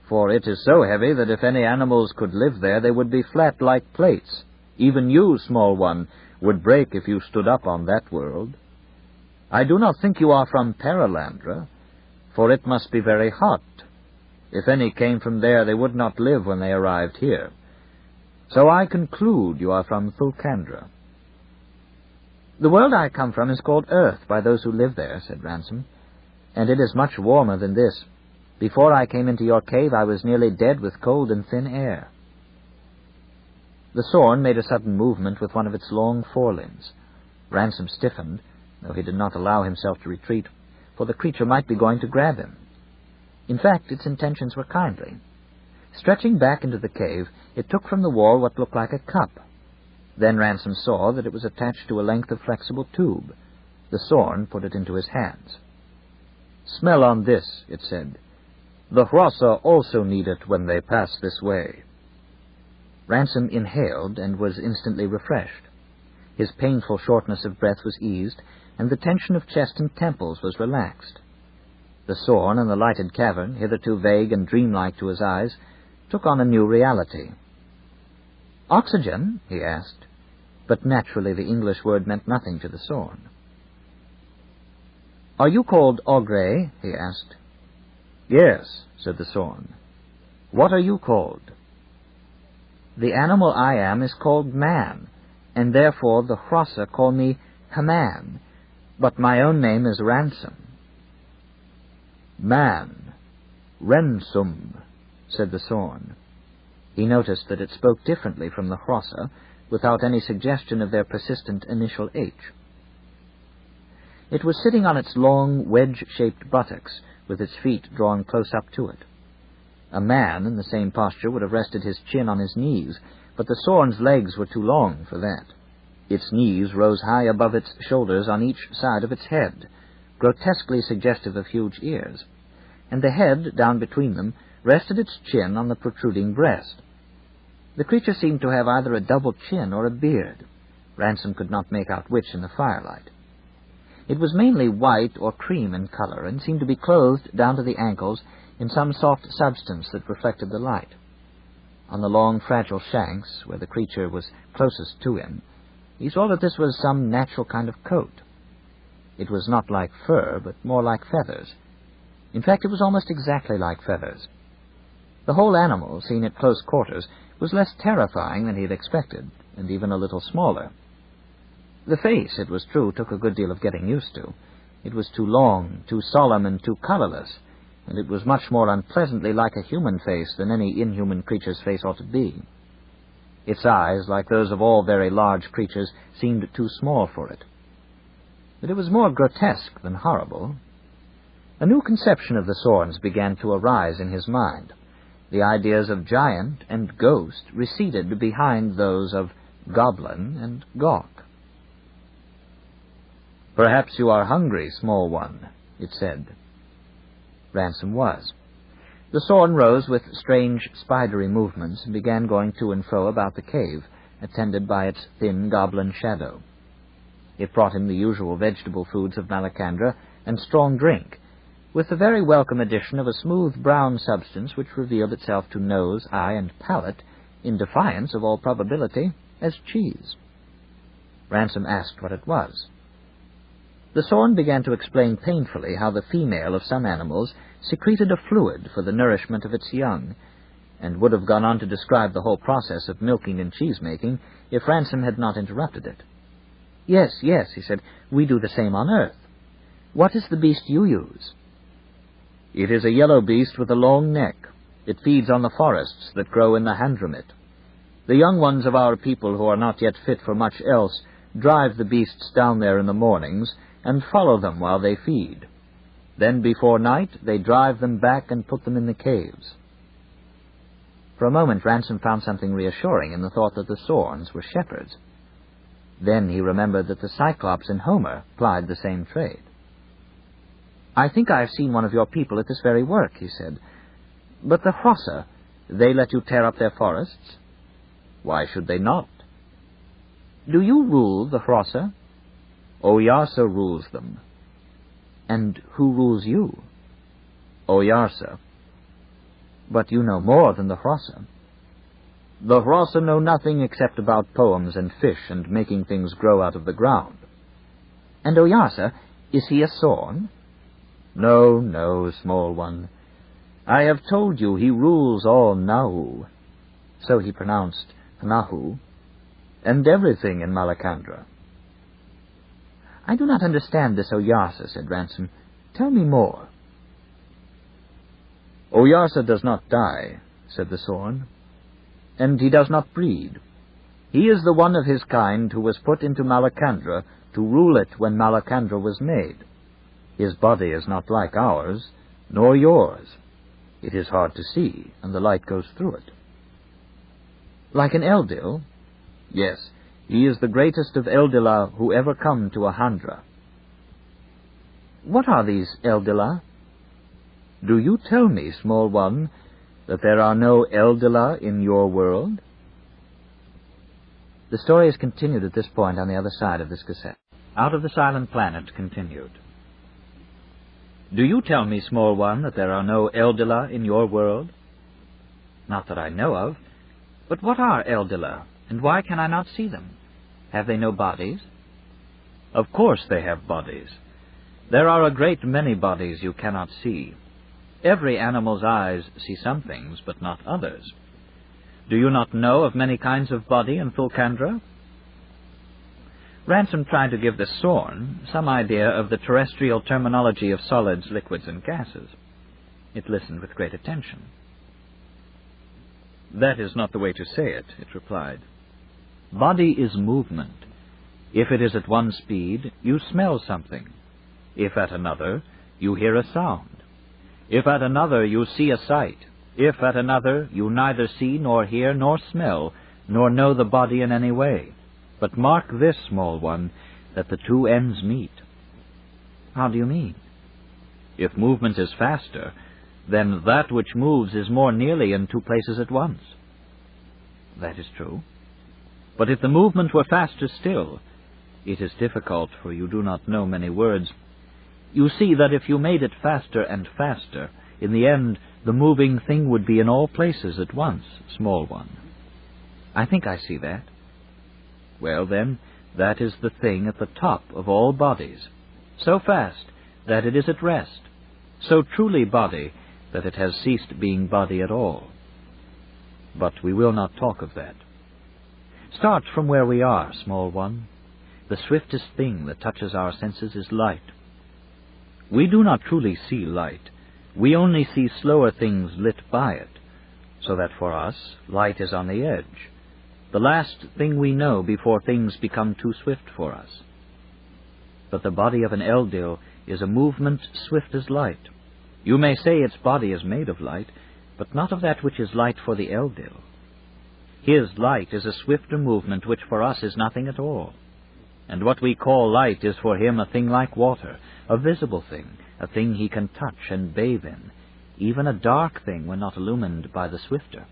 for it is so heavy that if any animals could live there, they would be flat like plates. Even you, small one, would break if you stood up on that world. I do not think you are from Paralandra, for it must be very hot. If any came from there, they would not live when they arrived here. So I conclude you are from Thulkandra." "The world I come from is called Earth by those who live there," said Ransom, "and it is much warmer than this. Before I came into your cave, I was nearly dead with cold and thin air." The Sorn made a sudden movement with one of its long forelimbs. Ransom stiffened, though he did not allow himself to retreat, for the creature might be going to grab him. In fact, its intentions were kindly. Stretching back into the cave, it took from the wall what looked like a cup. Then Ransom saw that it was attached to a length of flexible tube. The Sorn put it into his hands. "Smell on this," it said. "The Hrossa also need it when they pass this way." Ransom inhaled and was instantly refreshed. His painful shortness of breath was eased, and the tension of chest and temples was relaxed. The Sorn in the lighted cavern, hitherto vague and dreamlike to his eyes, took on a new reality. "Oxygen?" he asked, but naturally the English word meant nothing to the Sorn. "Are you called Ogre?" he asked. "Yes," said the Sorn. "What are you called?" "The animal I am is called Man, and therefore the Hrossa call me Haman, but my own name is Ransom." "Man, Rensum," said the Sorn. He noticed that it spoke differently from the Hrossa, without any suggestion of their persistent initial H. It was sitting on its long, wedge-shaped buttocks, with its feet drawn close up to it. A man in the same posture would have rested his chin on his knees, but the Sorn's legs were too long for that. Its knees rose high above its shoulders on each side of its head, grotesquely suggestive of huge ears, and the head, down between them, rested its chin on the protruding breast. The creature seemed to have either a double chin or a beard. Ransom could not make out which in the firelight. It was mainly white or cream in color, and seemed to be clothed down to the ankles in some soft substance that reflected the light. On the long, fragile shanks, where the creature was closest to him, he saw that this was some natural kind of coat. It was not like fur, but more like feathers. In fact, it was almost exactly like feathers. The whole animal, seen at close quarters, was less terrifying than he had expected, and even a little smaller. The face, it was true, took a good deal of getting used to. It was too long, too solemn, and too colorless, and it was much more unpleasantly like a human face than any inhuman creature's face ought to be. Its eyes, like those of all very large creatures, seemed too small for it. But it was more grotesque than horrible. A new conception of the Sorns began to arise in his mind. The ideas of giant and ghost receded behind those of goblin and gawk. "Perhaps you are hungry, small one," it said. Ransom was. The Sorn rose with strange, spidery movements and began going to and fro about the cave, attended by its thin goblin shadow. It brought him the usual vegetable foods of Malacandra and strong drink, with the very welcome addition of a smooth brown substance which revealed itself to nose, eye, and palate, in defiance of all probability, as cheese. Ransom asked what it was. The Sorn began to explain painfully how the female of some animals secreted a fluid for the nourishment of its young, and would have gone on to describe the whole process of milking and cheese-making if Ransom had not interrupted it. "Yes, yes," he said, "we do the same on Earth. What is the beast you use?" "It is a yellow beast with a long neck. It feeds on the forests that grow in the Handramit. The young ones of our people who are not yet fit for much else drive the beasts down there in the mornings and follow them while they feed. Then before night they drive them back and put them in the caves." For a moment Ransom found something reassuring in the thought that the Sorns were shepherds. Then he remembered that the Cyclops in Homer plied the same trade. "I think I have seen one of your people at this very work," he said. "But the Hrossa, they let you tear up their forests?" "Why should they not?" "Do you rule the Hrossa?" "Oyarsa rules them." "And who rules you?" "Oyarsa." "But you know more than the Hrossa." "The Hrossa know nothing except about poems and fish and making things grow out of the ground." "And Oyarsa, is he a Sorn?" "No, no, small one. I have told you he rules all Nahu," so he pronounced Nahu, "and everything in Malacandra." "I do not understand this Oyarsa," said Ransom. "Tell me more." "Oyarsa does not die," said the Sorn, "and he does not breed. He is the one of his kind who was put into Malacandra to rule it when Malacandra was made. His body is not like ours, nor yours. It is hard to see, and the light goes through it." "Like an Eldil?" "Yes, he is the greatest of Eldila who ever come to Ahandra." "What are these Eldila?" "Do you tell me, small one, that there are no Eldila in your world?" The story is continued at this point on the other side of this cassette. Out of the Silent Planet continued. "Do you tell me, small one, that there are no Eldila in your world?" "Not that I know of. But what are Eldila, and why can I not see them? Have they no bodies?" "Of course they have bodies. There are a great many bodies you cannot see. Every animal's eyes see some things, but not others. Do you not know of many kinds of body in Thulkandra?" Ransom tried to give the Sorn some idea of the terrestrial terminology of solids, liquids, and gases. It listened with great attention. "That is not the way to say it," it replied. "Body is movement. If it is at one speed, you smell something. If at another, you hear a sound. If at another, you see a sight. If at another, you neither see nor hear nor smell, nor know the body in any way. But mark this, small one, that the two ends meet." "How do you mean?" "If movement is faster, then that which moves is more nearly in two places at once." "That is true." "But if the movement were faster still, it is difficult, for you do not know many words. You see that if you made it faster and faster, in the end the moving thing would be in all places at once, small one." "I think I see that." "Well, then, that is the thing at the top of all bodies, so fast that it is at rest, so truly body that it has ceased being body at all. But we will not talk of that. Start from where we are, small one. The swiftest thing that touches our senses is light. We do not truly see light. We only see slower things lit by it, so that for us light is on the edge, the last thing we know before things become too swift for us. But the body of an Eldil is a movement swift as light. You may say its body is made of light, but not of that which is light for the Eldil. His light is a swifter movement which for us is nothing at all. And what we call light is for him a thing like water, a visible thing, a thing he can touch and bathe in, even a dark thing when not illumined by the swifter.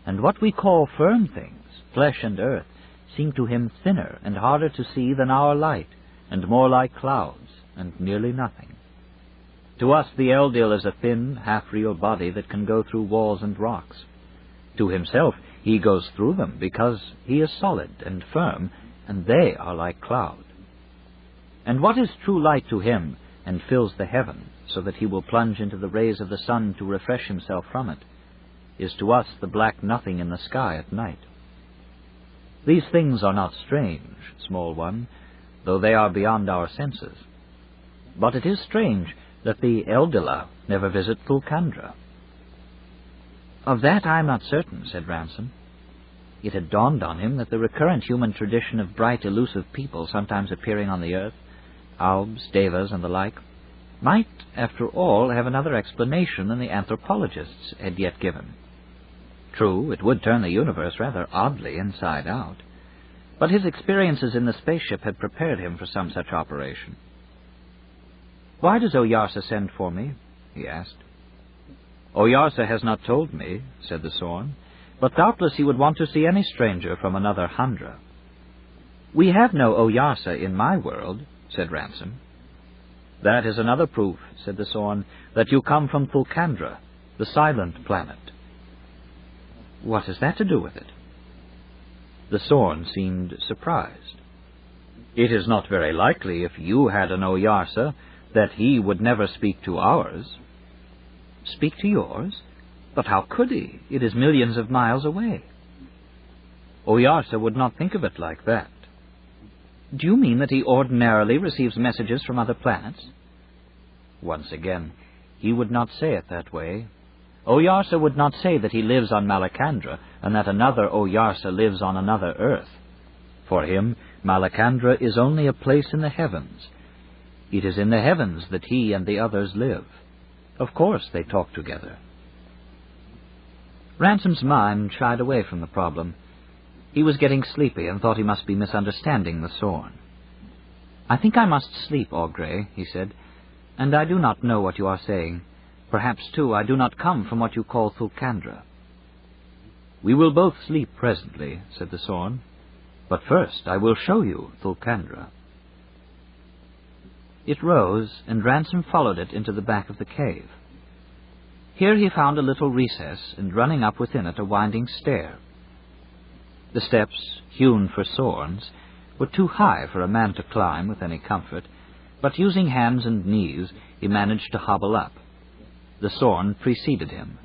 And what we call firm things, flesh and earth, seem to him thinner and harder to see than our light, and more like clouds, and nearly nothing. To us the Eldil is a thin, half-real body that can go through walls and rocks. To himself he goes through them because he is solid and firm, and they are like cloud. And what is true light to him, and fills the heaven, so that he will plunge into the rays of the sun to refresh himself from it, is to us the black nothing in the sky at night. These things are not strange, small one, though they are beyond our senses. But it is strange that the Eldila never visit Thulkandra." "Of that I am not certain," said Ransom. It had dawned on him that the recurrent human tradition of bright, elusive people sometimes appearing on the earth, Alps, Devas, and the like, might, after all, have another explanation than the anthropologists had yet given. True, it would turn the universe rather oddly inside out, but his experiences in the spaceship had prepared him for some such operation. "Why does Oyarsa send for me?" he asked. "Oyarsa has not told me," said the Sorn, "but doubtless he would want to see any stranger from another Handra." "We have no Oyarsa in my world," said Ransom. "That is another proof," said the Sorn, "that you come from Thulkandra, the silent planet." "What has that to do with it?" The Sorn seemed surprised. "It is not very likely, if you had an Oyarsa, that he would never speak to ours." "Speak to yours? But how could he? It is millions of miles away." "Oyarsa would not think of it like that." "Do you mean that he ordinarily receives messages from other planets?" Once again, he would not say it that way. Oyarsa would not say that he lives on Malacandra and that another Oyarsa lives on another Earth. For him, Malacandra is only a place in the heavens. It is in the heavens that he and the others live. Of course they talk together. Ransom's mind shied away from the problem. He was getting sleepy and thought he must be misunderstanding the Sorn. "I think I must sleep, Augre," he said, "and I do not know what you are saying. Perhaps, too, I do not come from what you call Thulkandra." "We will both sleep presently," said the Sorn. "But first I will show you Thulkandra." It rose, and Ransom followed it into the back of the cave. Here he found a little recess, and running up within it a winding stair. The steps, hewn for Sorns, were too high for a man to climb with any comfort, but using hands and knees he managed to hobble up. The Sorn preceded him.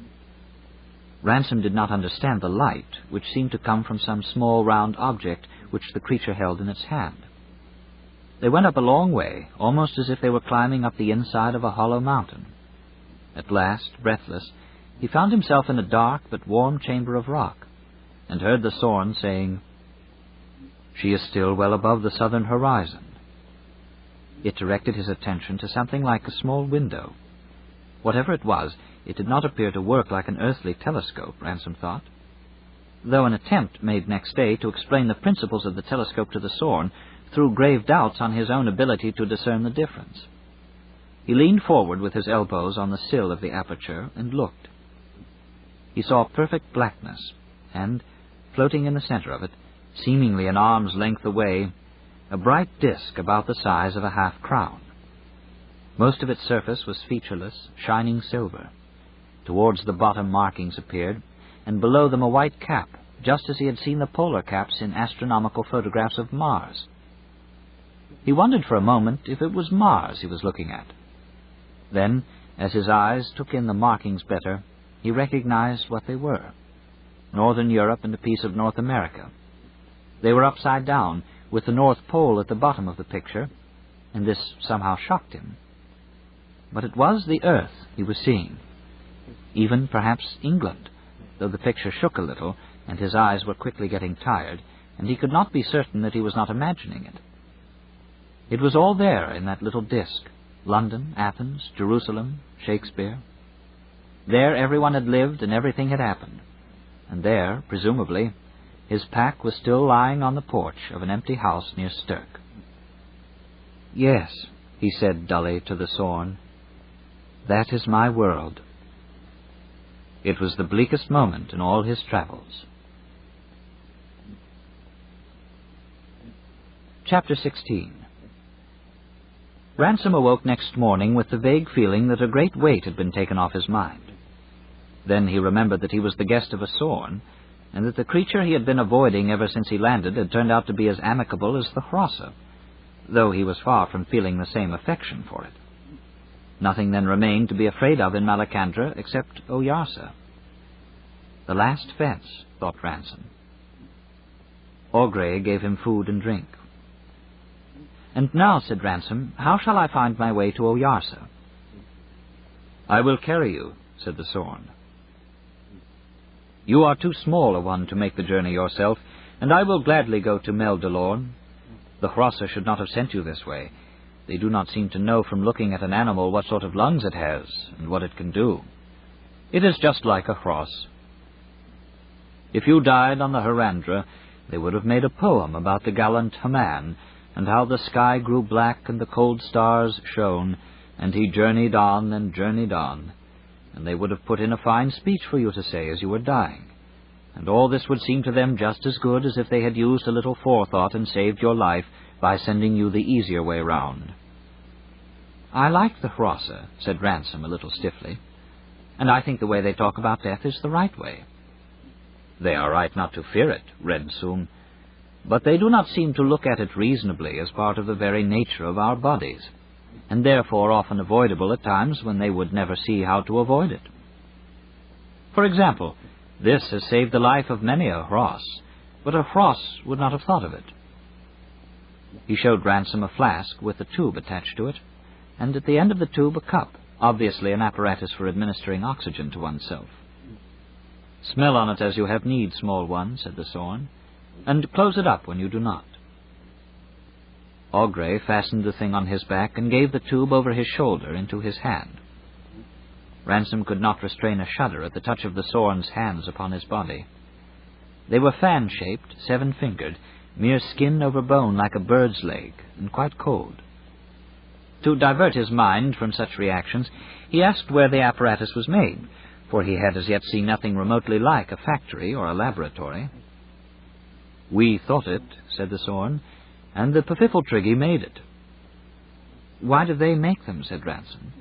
Ransom did not understand the light, which seemed to come from some small round object which the creature held in its hand. They went up a long way, almost as if they were climbing up the inside of a hollow mountain. At last, breathless, he found himself in a dark but warm chamber of rock, and heard the Sorn saying, "She is still well above the southern horizon." It directed his attention to something like a small window. Whatever it was, it did not appear to work like an earthly telescope, Ransom thought. Though an attempt made next day to explain the principles of the telescope to the Sorn threw grave doubts on his own ability to discern the difference. He leaned forward with his elbows on the sill of the aperture and looked. He saw perfect blackness, and, floating in the center of it, seemingly an arm's length away, a bright disk about the size of a half-crown. Most of its surface was featureless, shining silver. Towards the bottom markings appeared, and below them a white cap, just as he had seen the polar caps in astronomical photographs of Mars. He wondered for a moment if it was Mars he was looking at. Then, as his eyes took in the markings better, he recognized what they were: Northern Europe and a piece of North America. They were upside down, with the North Pole at the bottom of the picture, and this somehow shocked him. But it was the Earth he was seeing, even perhaps England, though the picture shook a little, and his eyes were quickly getting tired, and he could not be certain that he was not imagining it. It was all there in that little disk: London, Athens, Jerusalem, Shakespeare. There everyone had lived and everything had happened. And there, presumably, his pack was still lying on the porch of an empty house near Stirk. "Yes," he said dully to the Sorn, "that is my world." It was the bleakest moment in all his travels. Chapter 16. Ransom awoke next morning with the vague feeling that a great weight had been taken off his mind. Then he remembered that he was the guest of a Sorn, and that the creature he had been avoiding ever since he landed had turned out to be as amicable as the Hrossa, though he was far from feeling the same affection for it. Nothing then remained to be afraid of in Malacandra except Oyarsa. The last fence, thought Ransom. Augre gave him food and drink. "And now," said Ransom, "how shall I find my way to Oyarsa?" "I will carry you," said the Sorn. You are too small a one to make the journey yourself, and I will gladly go to Meldalorn. The Hrossa should not have sent you this way. They do not seem to know from looking at an animal what sort of lungs it has, and what it can do. It is just like a Hross. If you died on the Harandra, they would have made a poem about the gallant Haman, and how the sky grew black and the cold stars shone, and he journeyed on and journeyed on, and they would have put in a fine speech for you to say as you were dying, and all this would seem to them just as good as if they had used a little forethought and saved your life by sending you the easier way round. I like the Hrossa, said Ransom a little stiffly, and I think the way they talk about death is the right way. They are right not to fear it, Rensum, but they do not seem to look at it reasonably as part of the very nature of our bodies, and therefore often avoidable at times when they would never see how to avoid it. For example, this has saved the life of many a Hross, but a Hross would not have thought of it. He showed Ransom a flask with a tube attached to it, and at the end of the tube a cup, obviously an apparatus for administering oxygen to oneself. Smell on it as you have need, small one, said the Sorn, and close it up when you do not. Ogre fastened the thing on his back and gave the tube over his shoulder into his hand. Ransom could not restrain a shudder at the touch of the Sorn's hands upon his body. They were fan-shaped, 7-fingered, mere skin over bone like a bird's leg, and quite cold. To divert his mind from such reactions, he asked where the apparatus was made, for he had as yet seen nothing remotely like a factory or a laboratory. We thought it, said the Sorn, and the Pfiffeltriggi made it. Why do they make them, said Ransom.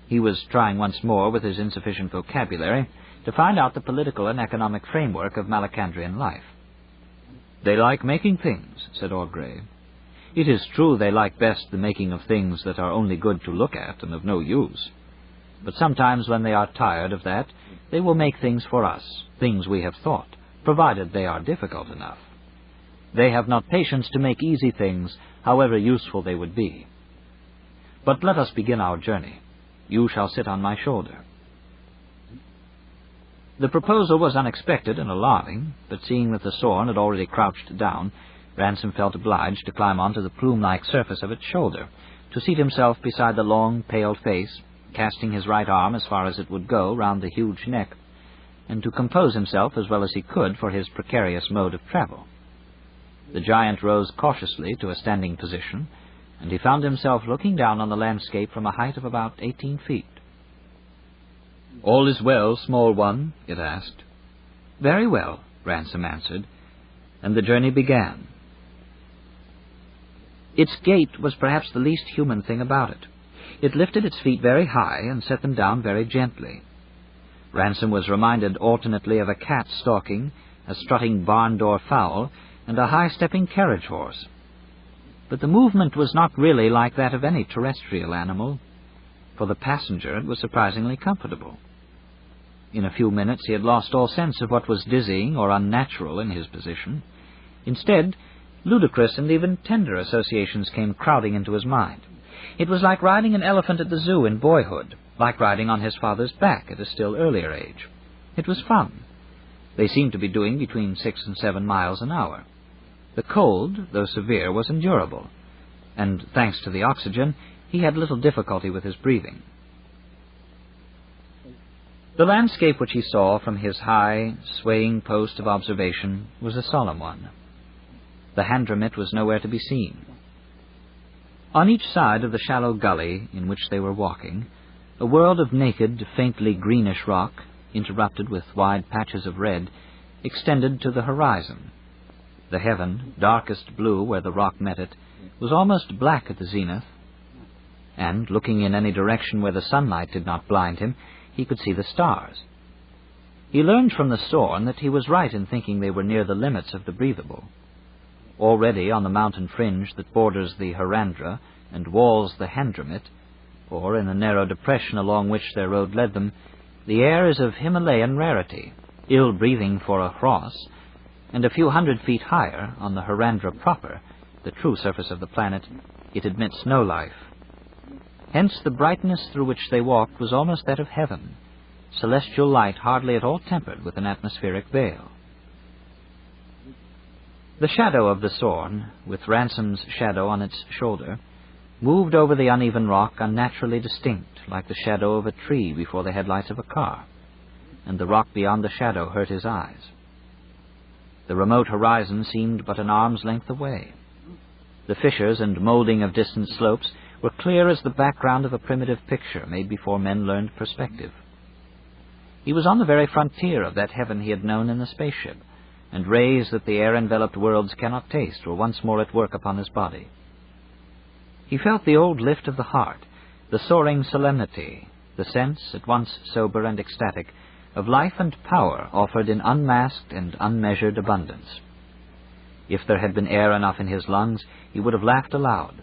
He was trying once more, with his insufficient vocabulary, to find out the political and economic framework of Malacandrian life. They like making things, said Orgray. It is true they like best the making of things that are only good to look at and of no use. But sometimes when they are tired of that, they will make things for us, things we have thought, provided they are difficult enough. They have not patience to make easy things, however useful they would be. But let us begin our journey. You shall sit on my shoulder. The proposal was unexpected and alarming, but seeing that the Sorn had already crouched down, Ransom felt obliged to climb onto the plume-like surface of its shoulder, to seat himself beside the long, pale face, casting his right arm as far as it would go round the huge neck, and to compose himself as well as he could for his precarious mode of travel. The giant rose cautiously to a standing position, and he found himself looking down on the landscape from a height of about 18 feet. "All is well, small one?" it asked. "Very well," Ransom answered, and the journey began. Its gait was perhaps the least human thing about it. It lifted its feet very high and set them down very gently. Ransom was reminded alternately of a cat stalking, a strutting barn-door fowl, and a high-stepping carriage horse. But the movement was not really like that of any terrestrial animal. For the passenger it was surprisingly comfortable. In a few minutes he had lost all sense of what was dizzying or unnatural in his position. Instead, ludicrous and even tender associations came crowding into his mind. It was like riding an elephant at the zoo in boyhood, like riding on his father's back at a still earlier age. It was fun. They seemed to be doing between 6 and 7 miles an hour. The cold, though severe, was endurable, and, thanks to the oxygen, he had little difficulty with his breathing. The landscape which he saw from his high, swaying post of observation was a solemn one. The Handramit was nowhere to be seen. On each side of the shallow gully in which they were walking, a world of naked, faintly greenish rock, interrupted with wide patches of red, extended to the horizon. The heaven, darkest blue where the rock met it, was almost black at the zenith, and, looking in any direction where the sunlight did not blind him, he could see the stars. He learned from the Sorn that he was right in thinking they were near the limits of the breathable. Already on the mountain fringe that borders the Harandra and walls the Handramit, or in the narrow depression along which their road led them, the air is of Himalayan rarity, ill-breathing for a Hross, and a few 100 feet higher, on the Harandra proper, the true surface of the planet, it admits no life. Hence the brightness through which they walked was almost that of heaven, celestial light hardly at all tempered with an atmospheric veil. The shadow of the Sorn, with Ransom's shadow on its shoulder, moved over the uneven rock unnaturally distinct, like the shadow of a tree before the headlights of a car, and the rock beyond the shadow hurt his eyes. The remote horizon seemed but an arm's length away. The fissures and molding of distant slopes were clear as the background of a primitive picture made before men learned perspective. He was on the very frontier of that heaven he had known in the spaceship, and rays that the air-enveloped worlds cannot taste were once more at work upon his body. He felt the old lift of the heart, the soaring solemnity, the sense, at once sober and ecstatic, of life and power offered in unmasked and unmeasured abundance. If there had been air enough in his lungs, he would have laughed aloud.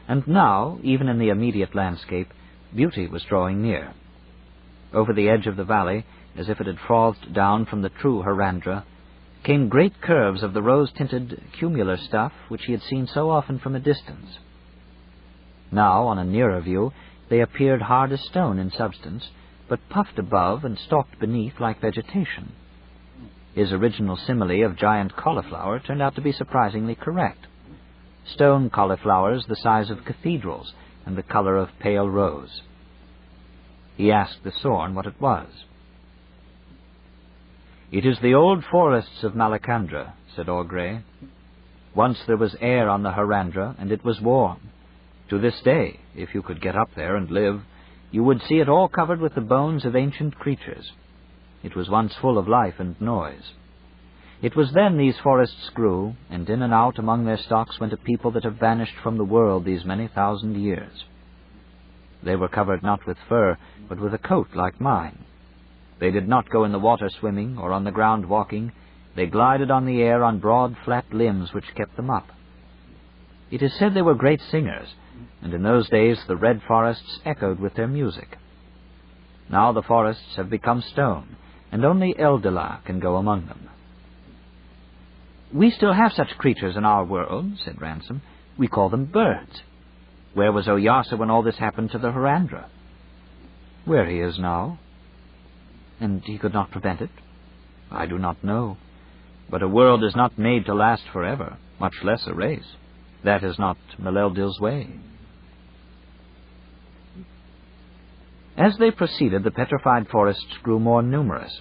And now, even in the immediate landscape, beauty was drawing near. Over the edge of the valley, as if it had frothed down from the true Harandra, came great curves of the rose-tinted cumular stuff which he had seen so often from a distance. Now, on a nearer view, they appeared hard as stone in substance, but puffed above and stalked beneath like vegetation. His original simile of giant cauliflower turned out to be surprisingly correct. Stone cauliflowers the size of cathedrals and the color of pale rose. He asked the Sorn what it was. "It is the old forests of Malacandra," said Orgray. "Once there was air on the Harandra, and it was warm. To this day, if you could get up there and live, you would see it all covered with the bones of ancient creatures. It was once full of life and noise. It was then these forests grew, and in and out among their stalks went a people that have vanished from the world these many thousand years. They were covered not with fur, but with a coat like mine. They did not go in the water swimming, or on the ground walking. They glided on the air on broad, flat limbs which kept them up. It is said they were great singers, and in those days the red forests echoed with their music. Now the forests have become stone, and only Eldela can go among them." "We still have such creatures in our world," said Ransom. "We call them birds. Where was Oyasa when all this happened to the Harandra?" "Where he is now." "And he could not prevent it?" "I do not know. But a world is not made to last forever, much less a race. That is not Meleldil's way." As they proceeded, the petrified forests grew more numerous,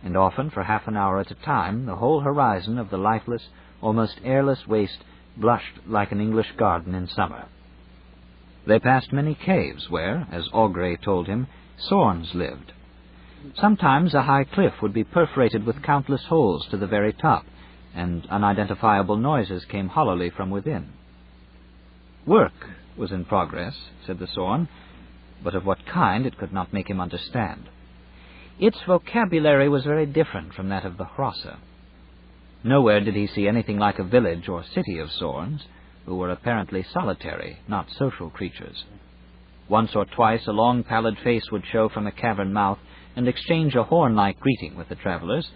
and often, for half an hour at a time, the whole horizon of the lifeless, almost airless waste blushed like an English garden in summer. They passed many caves where, as Orgray told him, Sorns lived. Sometimes a high cliff would be perforated with countless holes to the very top, and unidentifiable noises came hollowly from within. Work was in progress, said the Sorn, but of what kind it could not make him understand. Its vocabulary was very different from that of the Hrossa. Nowhere did he see anything like a village or city of Sorns, who were apparently solitary, not social creatures. Once or twice a long pallid face would show from a cavern mouth and exchange a horn-like greeting with the travelers,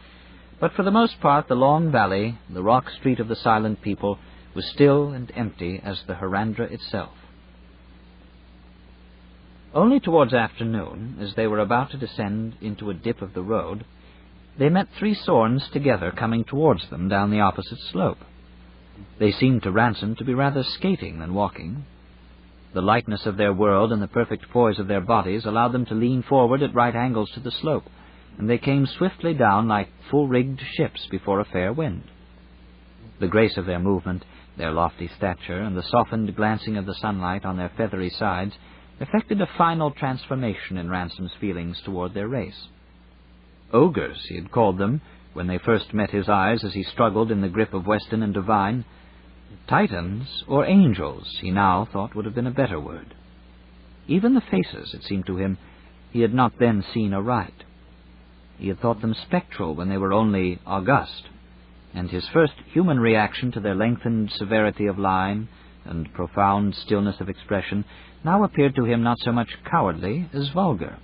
but for the most part the long valley, the rock street of the silent people, was still and empty as the Harandra itself. Only towards afternoon, as they were about to descend into a dip of the road, they met 3 Sorns together coming towards them down the opposite slope. They seemed to Ransom to be rather skating than walking. The lightness of their world and the perfect poise of their bodies allowed them to lean forward at right angles to the slope, and they came swiftly down like full-rigged ships before a fair wind. The grace of their movement, their lofty stature, and the softened glancing of the sunlight on their feathery sides effected a final transformation in Ransom's feelings toward their race. Ogres, he had called them, when they first met his eyes as he struggled in the grip of Weston and Devine. Titans, or angels, he now thought would have been a better word. Even the faces, it seemed to him, he had not then seen aright. He had thought them spectral when they were only august, and his first human reaction to their lengthened severity of line and profound stillness of expression now appeared to him not so much cowardly as vulgar.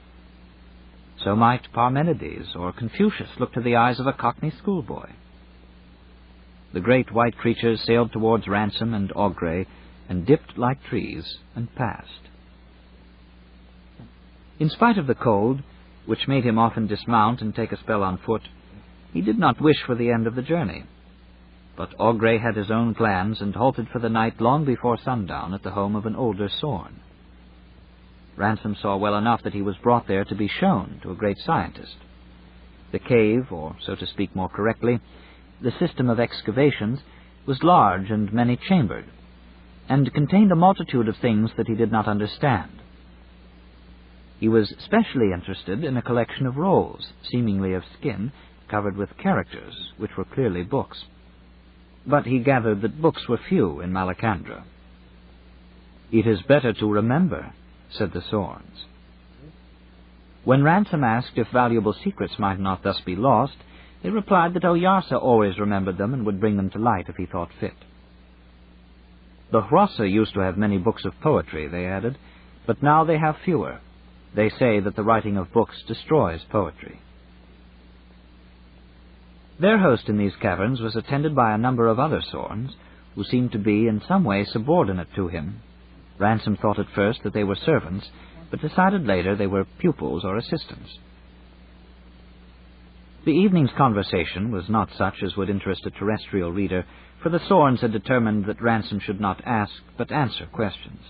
So might Parmenides or Confucius look to the eyes of a Cockney schoolboy. The great white creatures sailed towards Ransom and Orgray, and dipped like trees, and passed. In spite of the cold, which made him often dismount and take a spell on foot, he did not wish for the end of the journey. But Ogre had his own plans and halted for the night long before sundown at the home of an older Sorn. Ransom saw well enough that he was brought there to be shown to a great scientist. The cave, or, so to speak more correctly, the system of excavations, was large and many-chambered, and contained a multitude of things that he did not understand. He was specially interested in a collection of rolls, seemingly of skin, covered with characters, which were clearly books. But he gathered that books were few in Malacandra. "It is better to remember," said the Sorns. When Ransom asked if valuable secrets might not thus be lost, they replied that Oyarsa always remembered them and would bring them to light if he thought fit. "The Hrossa used to have many books of poetry," they added, "but now they have fewer. They say that the writing of books destroys poetry." Their host in these caverns was attended by a number of other Sorns, who seemed to be in some way subordinate to him. Ransom thought at first that they were servants, but decided later they were pupils or assistants. The evening's conversation was not such as would interest a terrestrial reader, for the Sorns had determined that Ransom should not ask but answer questions.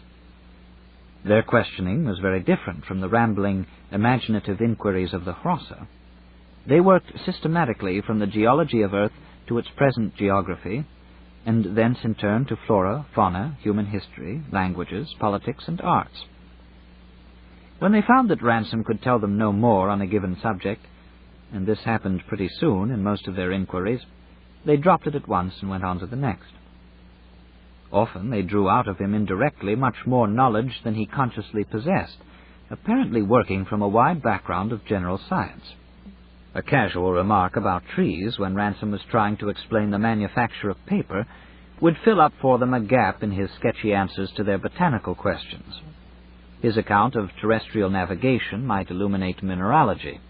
Their questioning was very different from the rambling, imaginative inquiries of the Hrossa. They worked systematically from the geology of Earth to its present geography, and thence in turn to flora, fauna, human history, languages, politics, and arts. When they found that Ransom could tell them no more on a given subject, and this happened pretty soon in most of their inquiries, they dropped it at once and went on to the next. Often they drew out of him indirectly much more knowledge than he consciously possessed, apparently working from a wide background of general science. A casual remark about trees, when Ransom was trying to explain the manufacture of paper, would fill up for them a gap in his sketchy answers to their botanical questions. His account of terrestrial navigation might illuminate mineralogy,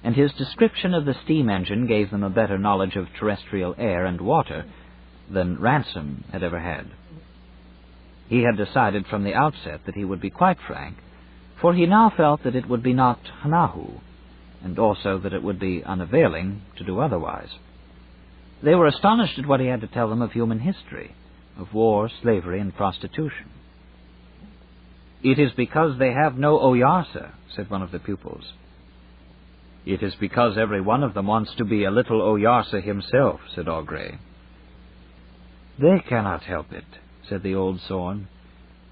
and his description of the steam engine gave them a better knowledge of terrestrial air and water than Ransom had ever had. He had decided from the outset that he would be quite frank, for he now felt that it would be not Hanahu, and also that it would be unavailing to do otherwise. They were astonished at what he had to tell them of human history, of war, slavery, and prostitution. "It is because they have no Oyarsa," said one of the pupils. "It is because every one of them wants to be a little Oyarsa himself," said Ogre. "They cannot help it," said the old Sorn.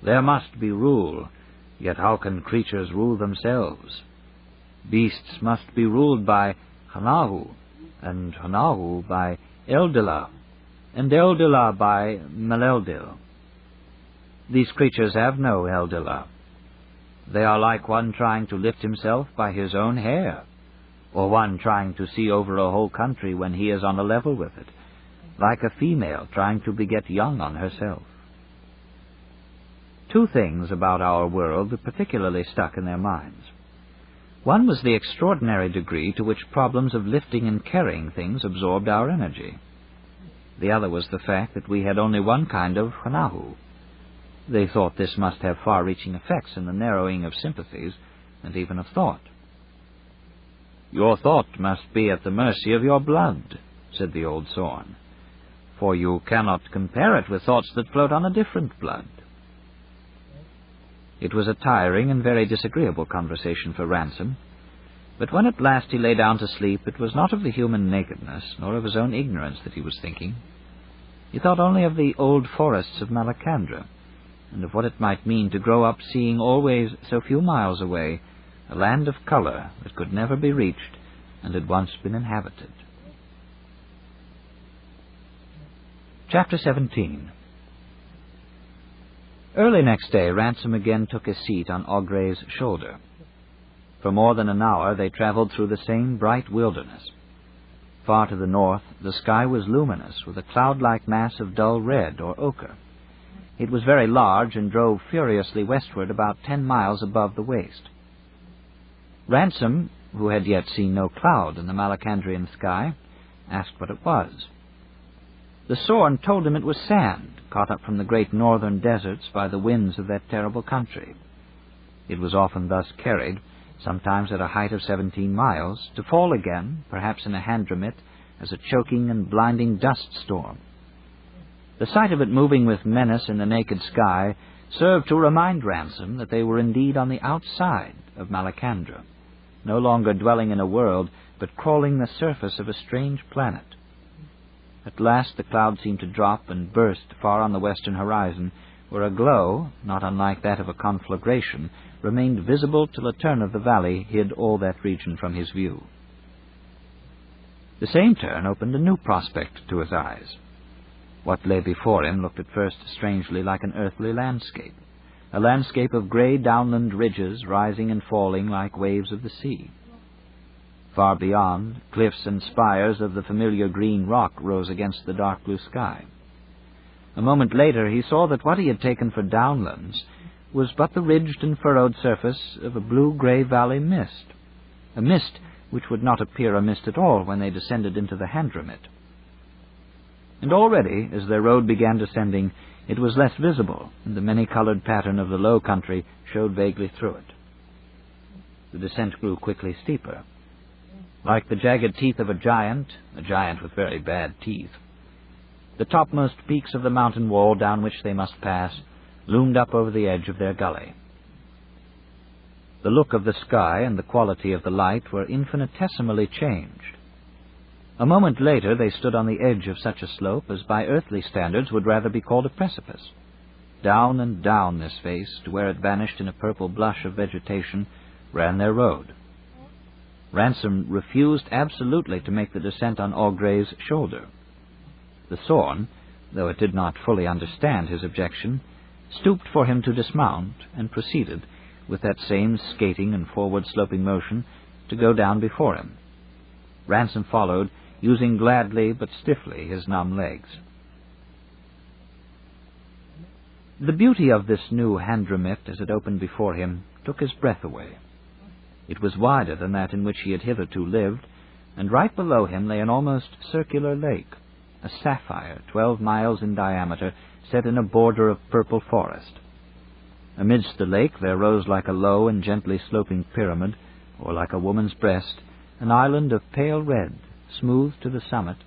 "There must be rule, yet how can creatures rule themselves? Beasts must be ruled by Hanahu, and Hanahu by Eldila, and Eldila by Meleldil. These creatures have no Eldila. They are like one trying to lift himself by his own hair, or one trying to see over a whole country when he is on a level with it, like a female trying to beget young on herself." Two things about our world particularly stuck in their minds. One was the extraordinary degree to which problems of lifting and carrying things absorbed our energy. The other was the fact that we had only one kind of Hanahu. They thought this must have far-reaching effects in the narrowing of sympathies and even of thought. "Your thought must be at the mercy of your blood," said the old Sorn, "for you cannot compare it with thoughts that float on a different blood." It was a tiring and very disagreeable conversation for Ransom, but when at last he lay down to sleep, it was not of the human nakedness, nor of his own ignorance that he was thinking. He thought only of the old forests of Malacandra, and of what it might mean to grow up seeing always so few miles away a land of color that could never be reached and had once been inhabited. Chapter 17. Early next day, Ransom again took his seat on Ogre's shoulder. For more than an hour they traveled through the same bright wilderness. Far to the north, the sky was luminous, with a cloud-like mass of dull red or ochre. It was very large and drove furiously westward about 10 miles above the waste. Ransom, who had yet seen no cloud in the Malacandrian sky, asked what it was. The Sorn told him it was sand, caught up from the great northern deserts by the winds of that terrible country. It was often thus carried, sometimes at a height of 17 miles, to fall again, perhaps in a Hadramit, as a choking and blinding dust storm. The sight of it moving with menace in the naked sky served to remind Ransom that they were indeed on the outside of Malacandra, no longer dwelling in a world, but crawling the surface of a strange planet. At last the cloud seemed to drop and burst far on the western horizon, where a glow, not unlike that of a conflagration, remained visible till a turn of the valley hid all that region from his view. The same turn opened a new prospect to his eyes. What lay before him looked at first strangely like an earthly landscape, a landscape of grey downland ridges rising and falling like waves of the sea. Far beyond, cliffs and spires of the familiar green rock rose against the dark blue sky. A moment later he saw that what he had taken for downlands was but the ridged and furrowed surface of a blue-grey valley mist, a mist which would not appear a mist at all when they descended into the Hadramit. And already, as their road began descending, it was less visible, and the many-colored pattern of the low country showed vaguely through it. The descent grew quickly steeper. Like the jagged teeth of a giant with very bad teeth, the topmost peaks of the mountain wall down which they must pass loomed up over the edge of their gully. The look of the sky and the quality of the light were infinitesimally changed. A moment later they stood on the edge of such a slope as by earthly standards would rather be called a precipice. Down and down this face, to where it vanished in a purple blush of vegetation, ran their road. Ransom refused absolutely to make the descent on Augray's shoulder. The Sorn, though it did not fully understand his objection, stooped for him to dismount, and proceeded, with that same skating and forward-sloping motion, to go down before him. Ransom followed, using gladly but stiffly his numb legs. The beauty of this new Hadramit, as it opened before him, took his breath away. It was wider than that in which he had hitherto lived, and right below him lay an almost circular lake, a sapphire 12 miles in diameter, set in a border of purple forest. Amidst the lake there rose like a low and gently sloping pyramid, or like a woman's breast, an island of pale red, smooth to the summit,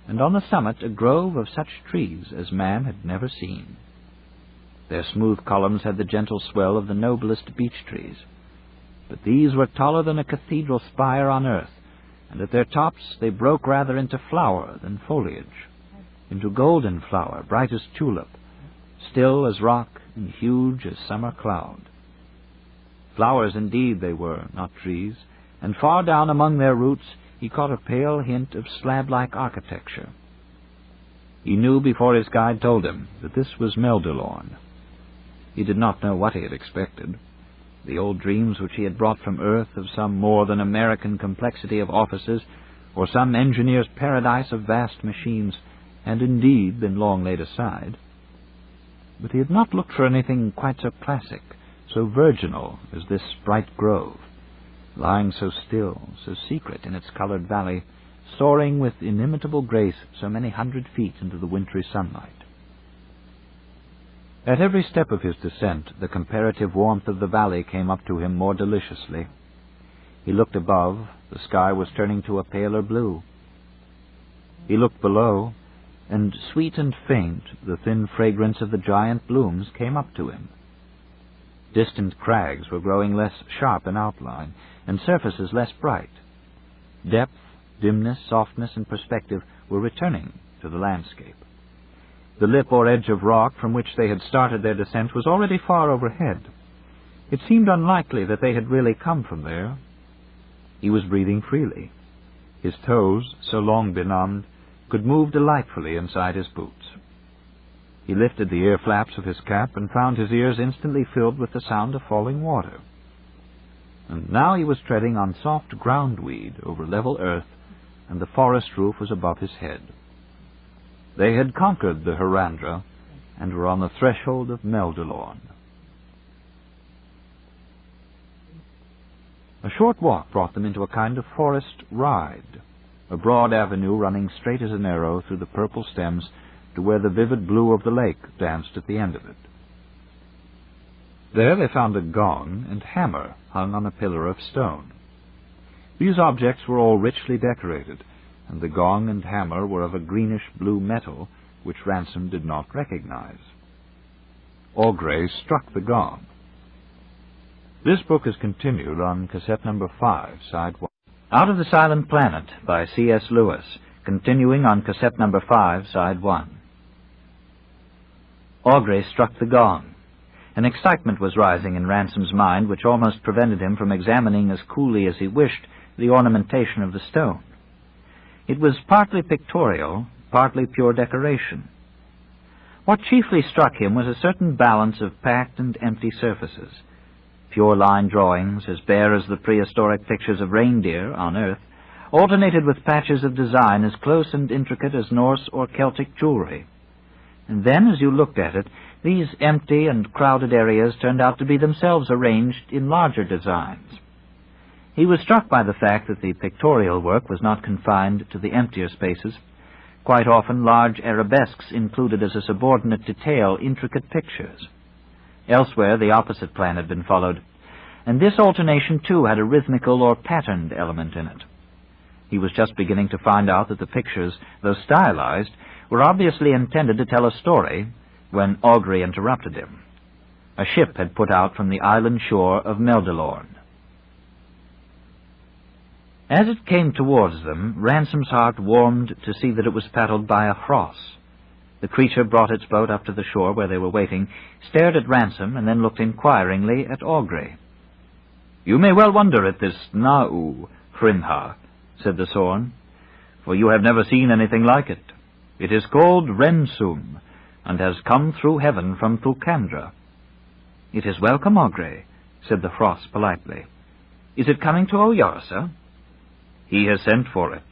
and on the summit a grove of such trees as man had never seen. Their smooth columns had the gentle swell of the noblest beech trees, but these were taller than a cathedral spire on earth, and at their tops they broke rather into flower than foliage, into golden flower, bright as tulip, still as rock and huge as summer cloud. Flowers indeed they were, not trees, and far down among their roots he caught a pale hint of slab-like architecture. He knew before his guide told him that this was Meldalorn. He did not know what he had expected. The old dreams which he had brought from Earth of some more than American complexity of offices, or some engineer's paradise of vast machines, had indeed been long laid aside. But he had not looked for anything quite so classic, so virginal as this bright grove, lying so still, so secret in its colored valley, soaring with inimitable grace so many 100 feet into the wintry sunlight. At every step of his descent, the comparative warmth of the valley came up to him more deliciously. He looked above, the sky was turning to a paler blue. He looked below, and sweet and faint, the thin fragrance of the giant blooms came up to him. Distant crags were growing less sharp in outline, and surfaces less bright. Depth, dimness, softness, and perspective were returning to the landscape. The lip or edge of rock from which they had started their descent was already far overhead. It seemed unlikely that they had really come from there. He was breathing freely. His toes, so long benumbed, could move delightfully inside his boots. He lifted the ear flaps of his cap and found his ears instantly filled with the sound of falling water. And now he was treading on soft groundweed over level earth, and the forest roof was above his head. They had conquered the Harandra, and were on the threshold of Meldalorn. A short walk brought them into a kind of forest ride, a broad avenue running straight as an arrow through the purple stems to where the vivid blue of the lake danced at the end of it. There they found a gong and hammer hung on a pillar of stone. These objects were all richly decorated, and the gong and hammer were of a greenish-blue metal which Ransom did not recognize. Augrey struck the gong. This book is continued on cassette number 5, side 1. Out of the Silent Planet by C.S. Lewis, continuing on cassette number 5, side 1. Augrey struck the gong. An excitement was rising in Ransom's mind which almost prevented him from examining as coolly as he wished the ornamentation of the stone. It was partly pictorial, partly pure decoration. What chiefly struck him was a certain balance of packed and empty surfaces. Pure line drawings, as bare as the prehistoric pictures of reindeer on Earth, alternated with patches of design as close and intricate as Norse or Celtic jewelry. And then, as you looked at it, these empty and crowded areas turned out to be themselves arranged in larger designs. He was struck by the fact that the pictorial work was not confined to the emptier spaces. Quite often large arabesques included as a subordinate detail intricate pictures. Elsewhere the opposite plan had been followed, and this alternation too had a rhythmical or patterned element in it. He was just beginning to find out that the pictures, though stylized, were obviously intended to tell a story when Augrey interrupted him. A ship had put out from the island shore of Meldalorn. As it came towards them, Ransom's heart warmed to see that it was paddled by a Hross. The creature brought its boat up to the shore where they were waiting, stared at Ransom, and then looked inquiringly at Augrey. "You may well wonder at this Na'u, Hrinha," said the Sorn, "for you have never seen anything like it. It is called Rensum, and has come through heaven from Thulkandra." "It is welcome, Augrey," said the Hross politely. "Is it coming to Oyarsa?" "He has sent for it."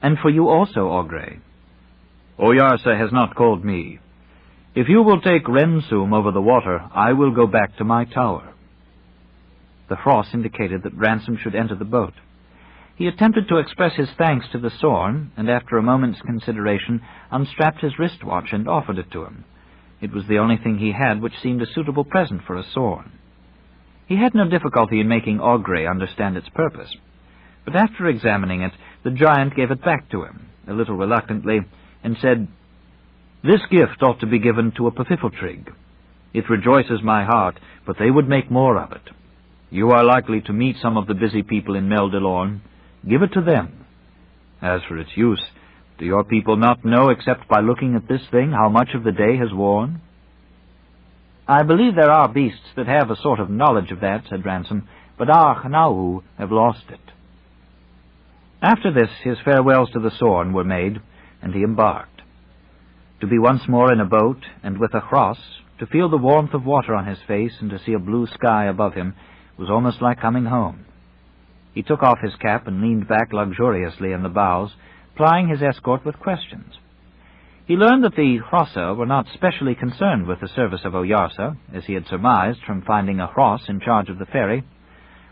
"And for you also, Augrey?" "Oyarsa has not called me. If you will take Rensum over the water, I will go back to my tower." The Hross indicated that Ransom should enter the boat. He attempted to express his thanks to the Sorn, and after a moment's consideration unstrapped his wristwatch and offered it to him. It was the only thing he had which seemed a suitable present for a Sorn. He had no difficulty in making Augrey understand its purpose, but after examining it, the giant gave it back to him, a little reluctantly, and said, "This gift ought to be given to a Pfiffeltrig. It rejoices my heart, but they would make more of it. You are likely to meet some of the busy people in Meldalorn. Give it to them. As for its use, do your people not know, except by looking at this thing, how much of the day has worn?" "I believe there are beasts that have a sort of knowledge of that," said Ransom, "but our Hna'u have lost it." After this, his farewells to the Sorn were made, and he embarked. To be once more in a boat, and with a Hross, to feel the warmth of water on his face and to see a blue sky above him, was almost like coming home. He took off his cap and leaned back luxuriously in the bows, plying his escort with questions. He learned that the Hrossa were not specially concerned with the service of Oyarsa, as he had surmised from finding a Hross in charge of the ferry.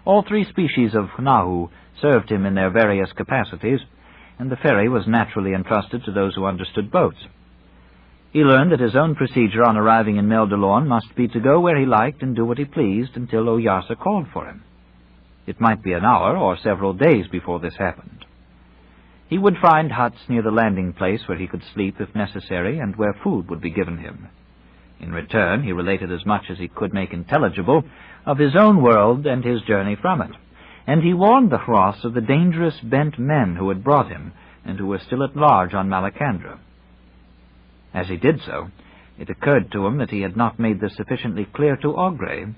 All three species of Hna'u served him in their various capacities, and the ferry was naturally entrusted to those who understood boats. He learned that his own procedure on arriving in Meldalorn must be to go where he liked and do what he pleased until Oyarsa called for him. It might be an hour or several days before this happened. He would find huts near the landing place where he could sleep if necessary, and where food would be given him. In return, he related as much as he could make intelligible of his own world and his journey from it, and he warned the Hross of the dangerous bent men who had brought him, and who were still at large on Malacandra. As he did so, it occurred to him that he had not made this sufficiently clear to Augrey,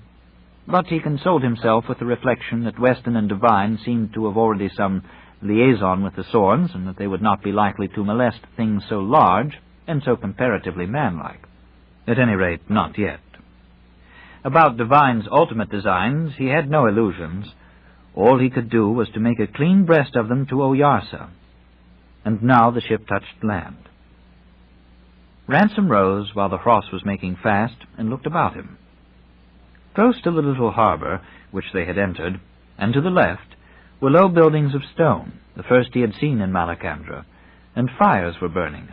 but he consoled himself with the reflection that Weston and Devine seemed to have already some liaison with the Sorns, and that they would not be likely to molest things so large and so comparatively manlike. At any rate, not yet. About Devine's ultimate designs he had no illusions. All he could do was to make a clean breast of them to Oyarsa. And now the ship touched land. Ransom rose while the Hross was making fast, and looked about him. Close to the little harbor, which they had entered, and to the left, were low buildings of stone, the first he had seen in Malacandra, and fires were burning.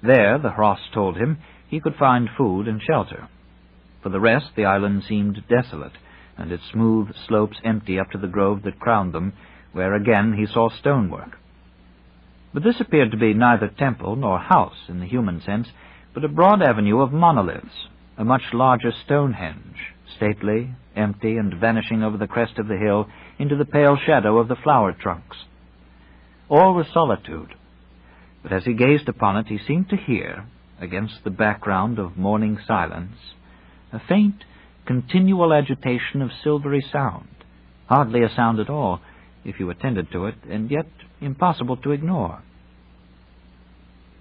There, the Hross told him, he could find food and shelter. For the rest, the island seemed desolate, and its smooth slopes empty up to the grove that crowned them, where again he saw stonework. But this appeared to be neither temple nor house in the human sense, but a broad avenue of monoliths, a much larger Stonehenge, stately, empty, and vanishing over the crest of the hill into the pale shadow of the flower trunks. All was solitude, but as he gazed upon it he seemed to hear, against the background of morning silence, a faint, continual agitation of silvery sound, hardly a sound at all, if you attended to it, and yet impossible to ignore.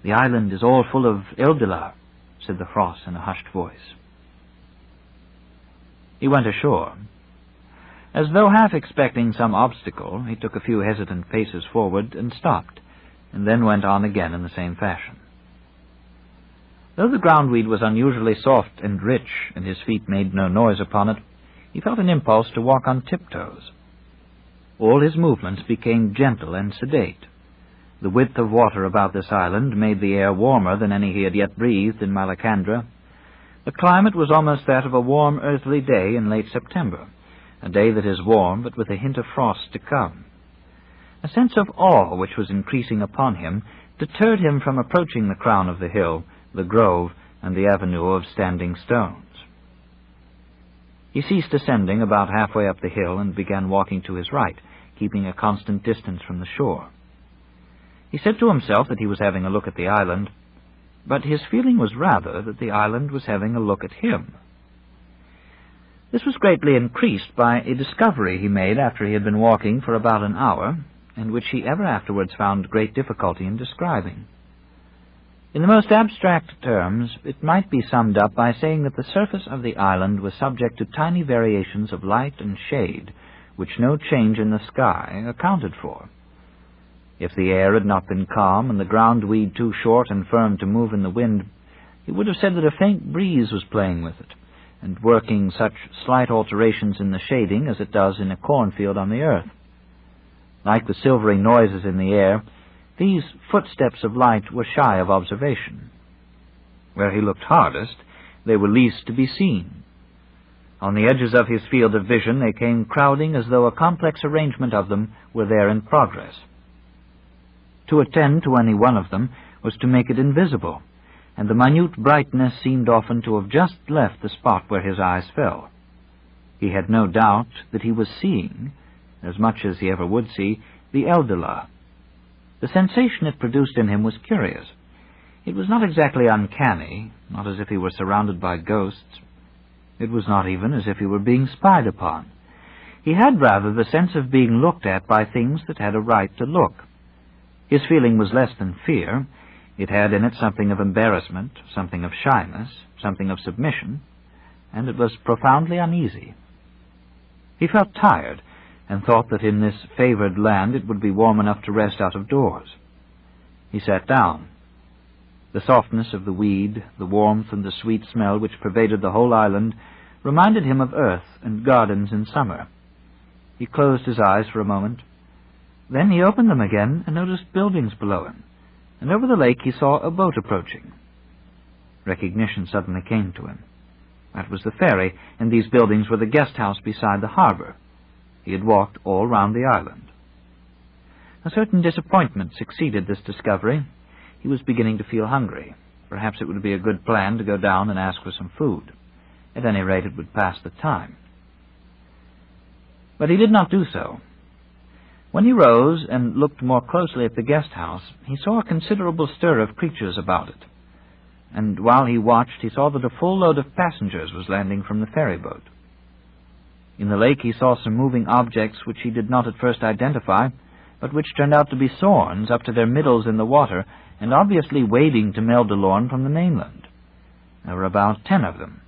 "The island is all full of Eldilar," said the Frost in a hushed voice. He went ashore. As though half expecting some obstacle, he took a few hesitant paces forward and stopped, and then went on again in the same fashion. Though the groundweed was unusually soft and rich, and his feet made no noise upon it, he felt an impulse to walk on tiptoes. All his movements became gentle and sedate. The width of water about this island made the air warmer than any he had yet breathed in Malacandra. The climate was almost that of a warm earthly day in late September, a day that is warm but with a hint of frost to come. A sense of awe which was increasing upon him deterred him from approaching the crown of the hill, the grove, and the avenue of standing stones. He ceased ascending about halfway up the hill and began walking to his right, keeping a constant distance from the shore. He said to himself that he was having a look at the island, but his feeling was rather that the island was having a look at him. This was greatly increased by a discovery he made after he had been walking for about an hour, and which he ever afterwards found great difficulty in describing. In the most abstract terms, it might be summed up by saying that the surface of the island was subject to tiny variations of light and shade, which no change in the sky accounted for. If the air had not been calm and the groundweed too short and firm to move in the wind, he would have said that a faint breeze was playing with it, and working such slight alterations in the shading as it does in a cornfield on the earth. Like the silvery noises in the air, these footsteps of light were shy of observation. Where he looked hardest, they were least to be seen. On the edges of his field of vision they came crowding as though a complex arrangement of them were there in progress. To attend to any one of them was to make it invisible, and the minute brightness seemed often to have just left the spot where his eyes fell. He had no doubt that he was seeing, as much as he ever would see, the Eldilar. The sensation it produced in him was curious. It was not exactly uncanny, not as if he were surrounded by ghosts. It was not even as if he were being spied upon. He had rather the sense of being looked at by things that had a right to look. His feeling was less than fear. It had in it something of embarrassment, something of shyness, something of submission, and it was profoundly uneasy. He felt tired, and thought that in this favored land it would be warm enough to rest out of doors. He sat down. The softness of the weed, the warmth and the sweet smell which pervaded the whole island reminded him of earth and gardens in summer. He closed his eyes for a moment. Then he opened them again and noticed buildings below him, and over the lake he saw a boat approaching. Recognition suddenly came to him. That was the ferry, and these buildings were the guest house beside the harbor. He had walked all round the island. A certain disappointment succeeded this discovery. He was beginning to feel hungry. Perhaps it would be a good plan to go down and ask for some food. At any rate, it would pass the time. But he did not do so. When he rose and looked more closely at the guest house, he saw a considerable stir of creatures about it. And while he watched, he saw that a full load of passengers was landing from the ferry boat. In the lake he saw some moving objects which he did not at first identify, but which turned out to be Sorns up to their middles in the water, and obviously wading to Meldalorn from the mainland. There were about 10 of them.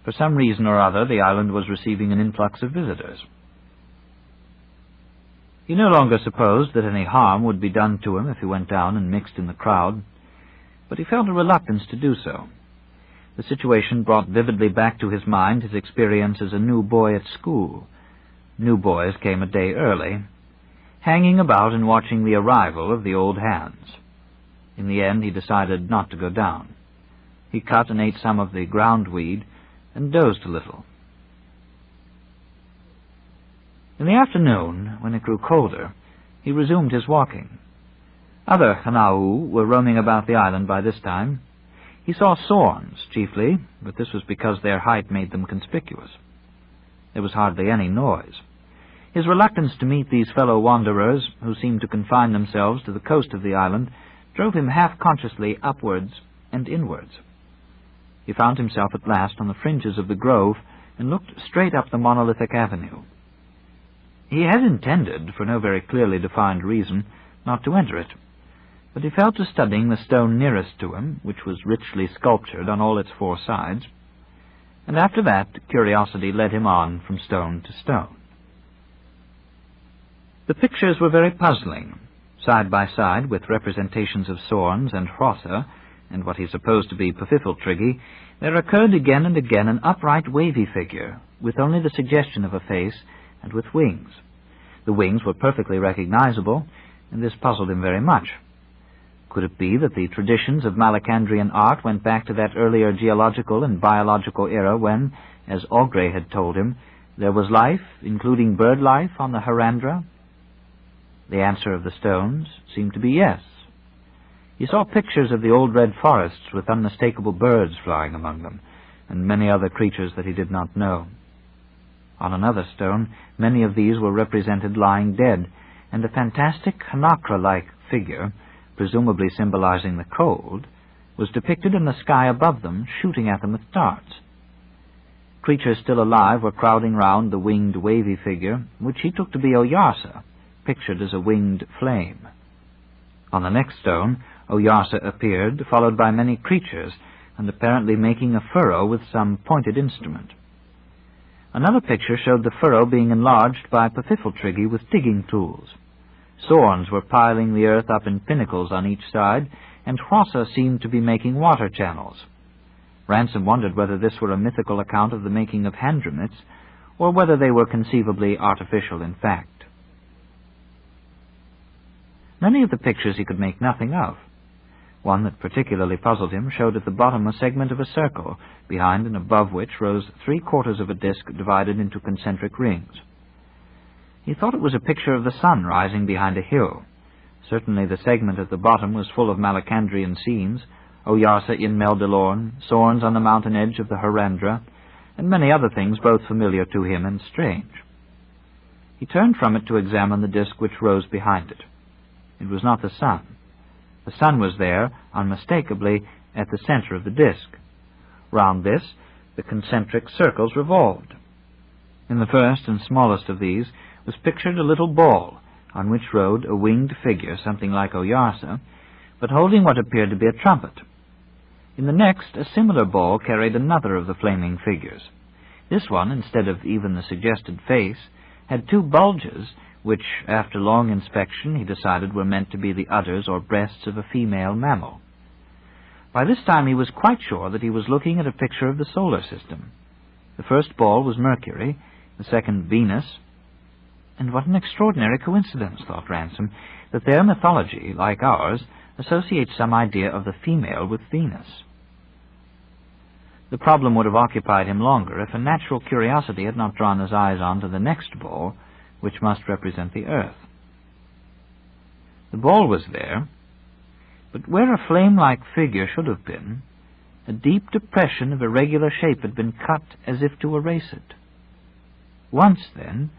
For some reason or other, the island was receiving an influx of visitors. He no longer supposed that any harm would be done to him if he went down and mixed in the crowd, but he felt a reluctance to do so. The situation brought vividly back to his mind his experience as a new boy at school. New boys came a day early, hanging about and watching the arrival of the old hands. In the end, he decided not to go down. He cut and ate some of the groundweed and dozed a little. In the afternoon, when it grew colder, he resumed his walking. Other Hanau were roaming about the island by this time. He saw Sorns, chiefly, but this was because their height made them conspicuous. There was hardly any noise. His reluctance to meet these fellow wanderers, who seemed to confine themselves to the coast of the island, drove him half-consciously upwards and inwards. He found himself at last on the fringes of the grove and looked straight up the monolithic avenue. He had intended, for no very clearly defined reason, not to enter it, but he fell to studying the stone nearest to him, which was richly sculptured on all its four sides, and after that curiosity led him on from stone to stone. The pictures were very puzzling. Side by side with representations of Sorns and Hrossa, and what he supposed to be Pfiffeltrigge, there occurred again and again an upright wavy figure, with only the suggestion of a face, and with wings. The wings were perfectly recognizable, and this puzzled him very much. Could it be that the traditions of Malacandrian art went back to that earlier geological and biological era when, as Augre had told him, there was life, including bird life, on the Harandra? The answer of the stones seemed to be yes. He saw pictures of the old red forests with unmistakable birds flying among them, and many other creatures that he did not know. On another stone, many of these were represented lying dead, and a fantastic Hanakra-like figure, presumably symbolizing the cold, was depicted in the sky above them, shooting at them with darts. Creatures still alive were crowding round the winged wavy figure, which he took to be Oyarsa, pictured as a winged flame. On the next stone, Oyarsa appeared, followed by many creatures, and apparently making a furrow with some pointed instrument. Another picture showed the furrow being enlarged by Pfiffeltrigge with digging tools. Sorns were piling the earth up in pinnacles on each side, and Hrossa seemed to be making water channels. Ransom wondered whether this were a mythical account of the making of Handramits, or whether they were conceivably artificial in fact. Many of the pictures he could make nothing of. One that particularly puzzled him showed at the bottom a segment of a circle, behind and above which rose 3/4 of a disk divided into concentric rings. He thought it was a picture of the sun rising behind a hill. Certainly the segment at the bottom was full of Malacandrian scenes, Oyarsa in Meldalorn, Sorns on the mountain edge of the Harandra, and many other things both familiar to him and strange. He turned from it to examine the disk which rose behind it. It was not the sun. The sun was there, unmistakably, at the center of the disk. Round this, the concentric circles revolved. In the first and smallest of these was pictured a little ball, on which rode a winged figure, something like Oyarsa, but holding what appeared to be a trumpet. In the next, a similar ball carried another of the flaming figures. This one, instead of even the suggested face, had 2 bulges, which, after long inspection, he decided were meant to be the udders or breasts of a female mammal. By this time he was quite sure that he was looking at a picture of the solar system. The first ball was Mercury, the second Venus, and what an extraordinary coincidence, thought Ransom, that their mythology, like ours, associates some idea of the female with Venus. The problem would have occupied him longer if a natural curiosity had not drawn his eyes on to the next ball, which must represent the earth. The ball was there, but where a flame-like figure should have been, a deep depression of irregular shape had been cut as if to erase it. Once, then,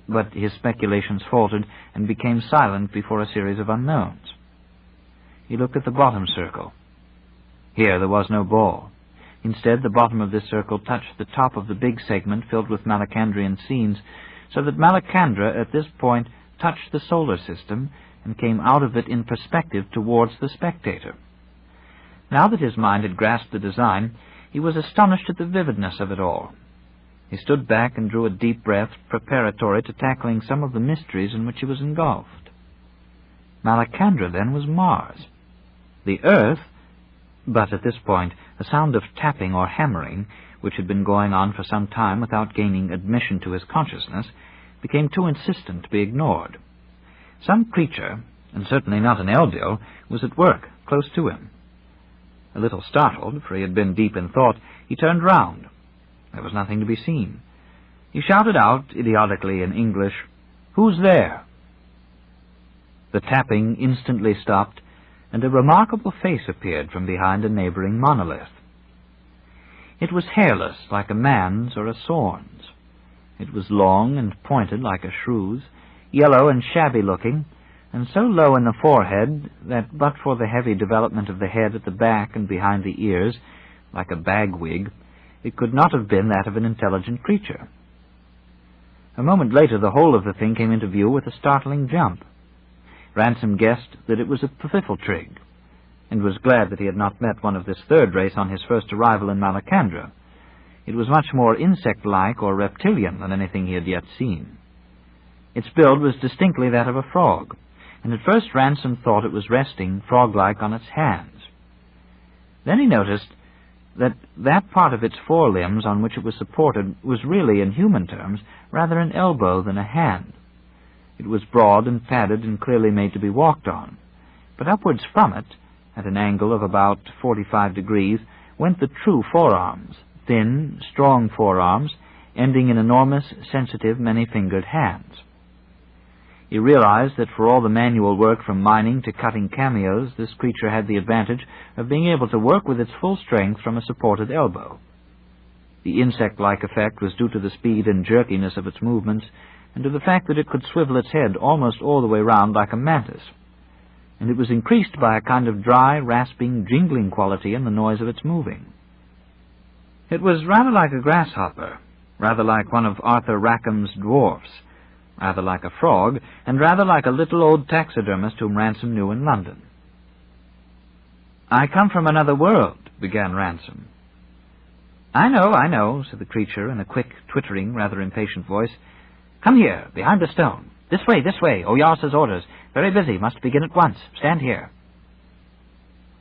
but his speculations faltered and became silent before a series of unknowns. He looked at the bottom circle. Here there was no ball. Instead, the bottom of this circle touched the top of the big segment filled with Malacandrian scenes, so that Malacandra at this point touched the solar system and came out of it in perspective towards the spectator. Now that his mind had grasped the design, he was astonished at the vividness of it all. He stood back and drew a deep breath preparatory to tackling some of the mysteries in which he was engulfed. Malacandra, then, was Mars. The Earth, but at this point a sound of tapping or hammering, which had been going on for some time without gaining admission to his consciousness, became too insistent to be ignored. Some creature, and certainly not an Eldil, was at work close to him. A little startled, for he had been deep in thought, he turned round. There was nothing to be seen. He shouted out, idiotically in English, "Who's there?" The tapping instantly stopped, and a remarkable face appeared from behind a neighboring monolith. It was hairless, like a man's or a swan's. It was long and pointed like a shrew's, yellow and shabby-looking, and so low in the forehead that, but for the heavy development of the head at the back and behind the ears, like a bag-wig, it could not have been that of an intelligent creature. A moment later the whole of the thing came into view with a startling jump. Ransom guessed that it was a Pfiffeltrig, and was glad that he had not met one of this third race on his first arrival in Malacandra. It was much more insect-like or reptilian than anything he had yet seen. Its build was distinctly that of a frog, and at first Ransom thought it was resting, frog-like, on its hands. Then he noticed that that part of its forelimbs on which it was supported was really, in human terms, rather an elbow than a hand. It was broad and padded and clearly made to be walked on, but upwards from it, at an angle of about 45 degrees, went the true forearms, thin, strong forearms, ending in enormous, sensitive, many-fingered hands. He realized that for all the manual work from mining to cutting cameos, this creature had the advantage of being able to work with its full strength from a supported elbow. The insect-like effect was due to the speed and jerkiness of its movements, and to the fact that it could swivel its head almost all the way round like a mantis, and it was increased by a kind of dry, rasping, jingling quality in the noise of its moving. It was rather like a grasshopper, rather like one of Arthur Rackham's dwarfs, rather like a frog, and rather like a little old taxidermist whom Ransom knew in London. "I come from another world," began Ransom. I know," said the creature in a quick, twittering, rather impatient voice. "Come here, behind the stone. This way, Oyarsa's orders. Very busy, must begin at once. Stand here."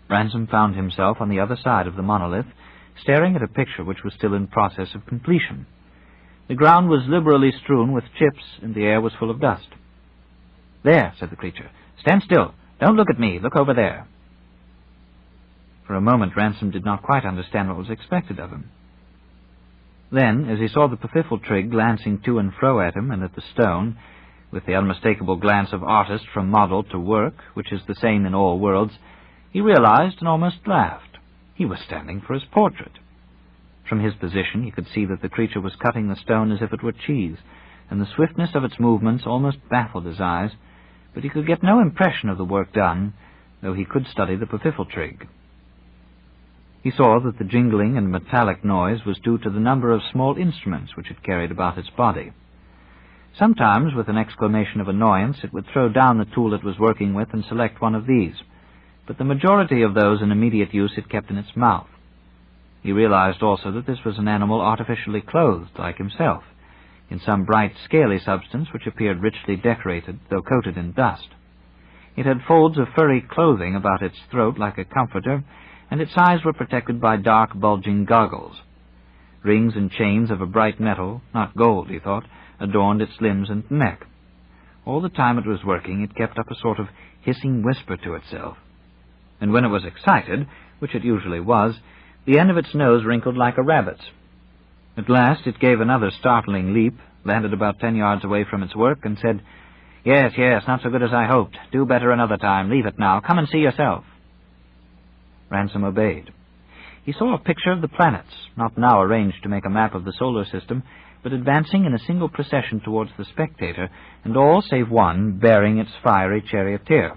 Ransom found himself on the other side of the monolith, staring at a picture which was still in process of completion. The ground was liberally strewn with chips, and the air was full of dust. "There," said the creature. "Stand still. Don't look at me. Look over there." For a moment Ransom did not quite understand what was expected of him. Then, as he saw the Pfiffeltrig glancing to and fro at him and at the stone, with the unmistakable glance of artist from model to work, which is the same in all worlds, he realized and almost laughed. He was standing for his portrait. From his position he could see that the creature was cutting the stone as if it were cheese, and the swiftness of its movements almost baffled his eyes, but he could get no impression of the work done, though he could study the Pfiffeltrig. He saw that the jingling and metallic noise was due to the number of small instruments which it carried about its body. Sometimes, with an exclamation of annoyance, it would throw down the tool it was working with and select one of these, but the majority of those in immediate use it kept in its mouth. He realized also that this was an animal artificially clothed, like himself, in some bright, scaly substance which appeared richly decorated, though coated in dust. It had folds of furry clothing about its throat like a comforter, and its eyes were protected by dark, bulging goggles. Rings and chains of a bright metal, not gold, he thought, adorned its limbs and neck. All the time it was working, it kept up a sort of hissing whisper to itself. And when it was excited, which it usually was, the end of its nose wrinkled like a rabbit's. At last it gave another startling leap, landed about 10 yards away from its work, and said, Yes, not so good as I hoped. Do better another time. Leave it now. Come and see yourself." Ransom obeyed. He saw a picture of the planets, not now arranged to make a map of the solar system, but advancing in a single procession towards the spectator, and all save one bearing its fiery charioteer.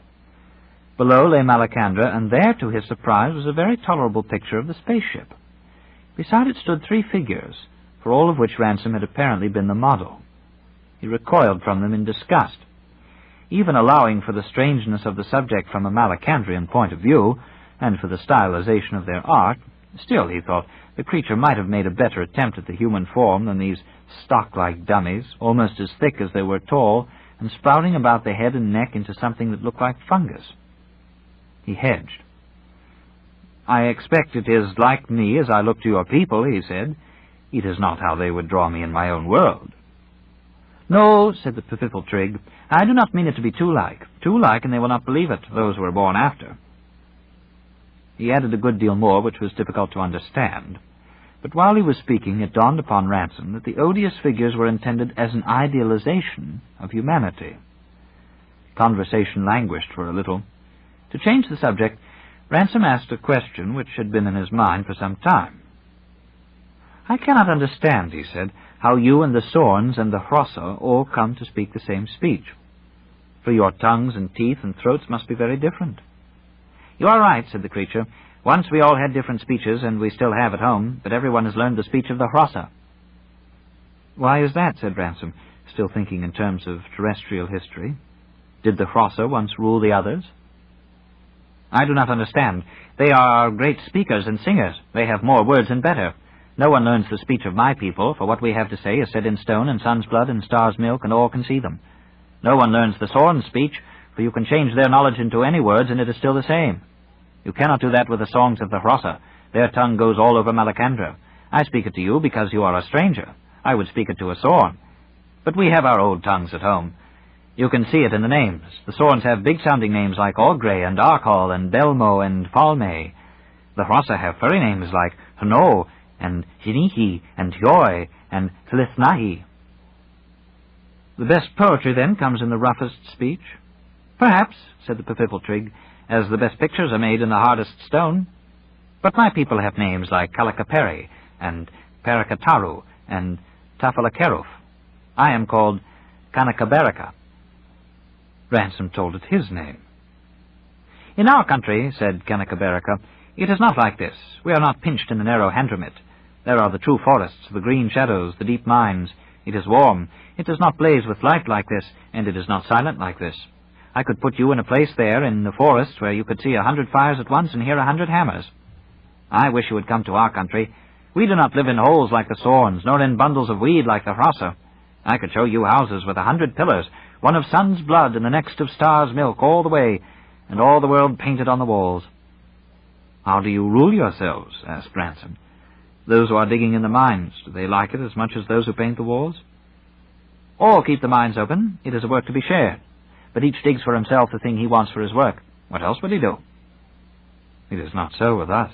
Below lay Malacandra, and there, to his surprise, was a very tolerable picture of the spaceship. Beside it stood 3 figures, for all of which Ransom had apparently been the model. He recoiled from them in disgust. Even allowing for the strangeness of the subject from a Malacandrian point of view, and for the stylization of their art, still, he thought, the creature might have made a better attempt at the human form than these stock-like dummies, almost as thick as they were tall, and sprouting about the head and neck into something that looked like fungus. He hedged. "I expect it is like me as I look to your people," he said. "It is not how they would draw me in my own world." "No," said the Pfiffeltrig, "I do not mean it to be too like, and they will not believe it, those who are born after." He added a good deal more which was difficult to understand. But while he was speaking, it dawned upon Ransom that the odious figures were intended as an idealization of humanity. Conversation languished for a little. To change the subject, Ransom asked a question which had been in his mind for some time. "I cannot understand," he said, "how you and the Sorns and the Hrossa all come to speak the same speech. For your tongues and teeth and throats must be very different." "You are right," said the creature. "Once we all had different speeches, and we still have at home, but everyone has learned the speech of the Hrossa." "Why is that?" said Ransom, still thinking in terms of terrestrial history. "Did the Hrossa once rule the others?" "I do not understand. They are great speakers and singers. They have more words and better. No one learns the speech of my people, for what we have to say is set in stone and sun's blood and star's milk, and all can see them. No one learns the Sorn's speech, for you can change their knowledge into any words, and it is still the same. You cannot do that with the songs of the Hrossa. Their tongue goes all over Malacandra. I speak it to you because you are a stranger. I would speak it to a Sorn. But we have our old tongues at home. You can see it in the names. The Sorns have big-sounding names like Ogre and Arkhal and Belmo and Falme. The Hrossa have furry names like Hno and Hinihi and Hyoy and Hlithnahi." "The best poetry, then, comes in the roughest speech?" "Perhaps," said the Pfiffeltrig, "as the best pictures are made in the hardest stone. But my people have names like Kalakaperi and Parakataru and Tafalakeruf. I am called Kanakaberaka." Ransom told it his name. "In our country," said Kanakaberaka, "it is not like this. We are not pinched in the narrow Handramit. There are the true forests, the green shadows, the deep mines. It is warm. It does not blaze with light like this, and it is not silent like this. I could put you in a place there in the forest where you could see 100 fires at once and hear 100 hammers. I wish you would come to our country. We do not live in holes like the Sorns, nor in bundles of weed like the Hrossa. I could show you houses with 100 pillars, one of sun's blood and the next of star's milk all the way, and all the world painted on the walls." "How do you rule yourselves?" asked Ransom. "Those who are digging in the mines, do they like it as much as those who paint the walls?" "All keep the mines open. It is a work to be shared. But each digs for himself the thing he wants for his work. What else would he do?" "It is not so with us."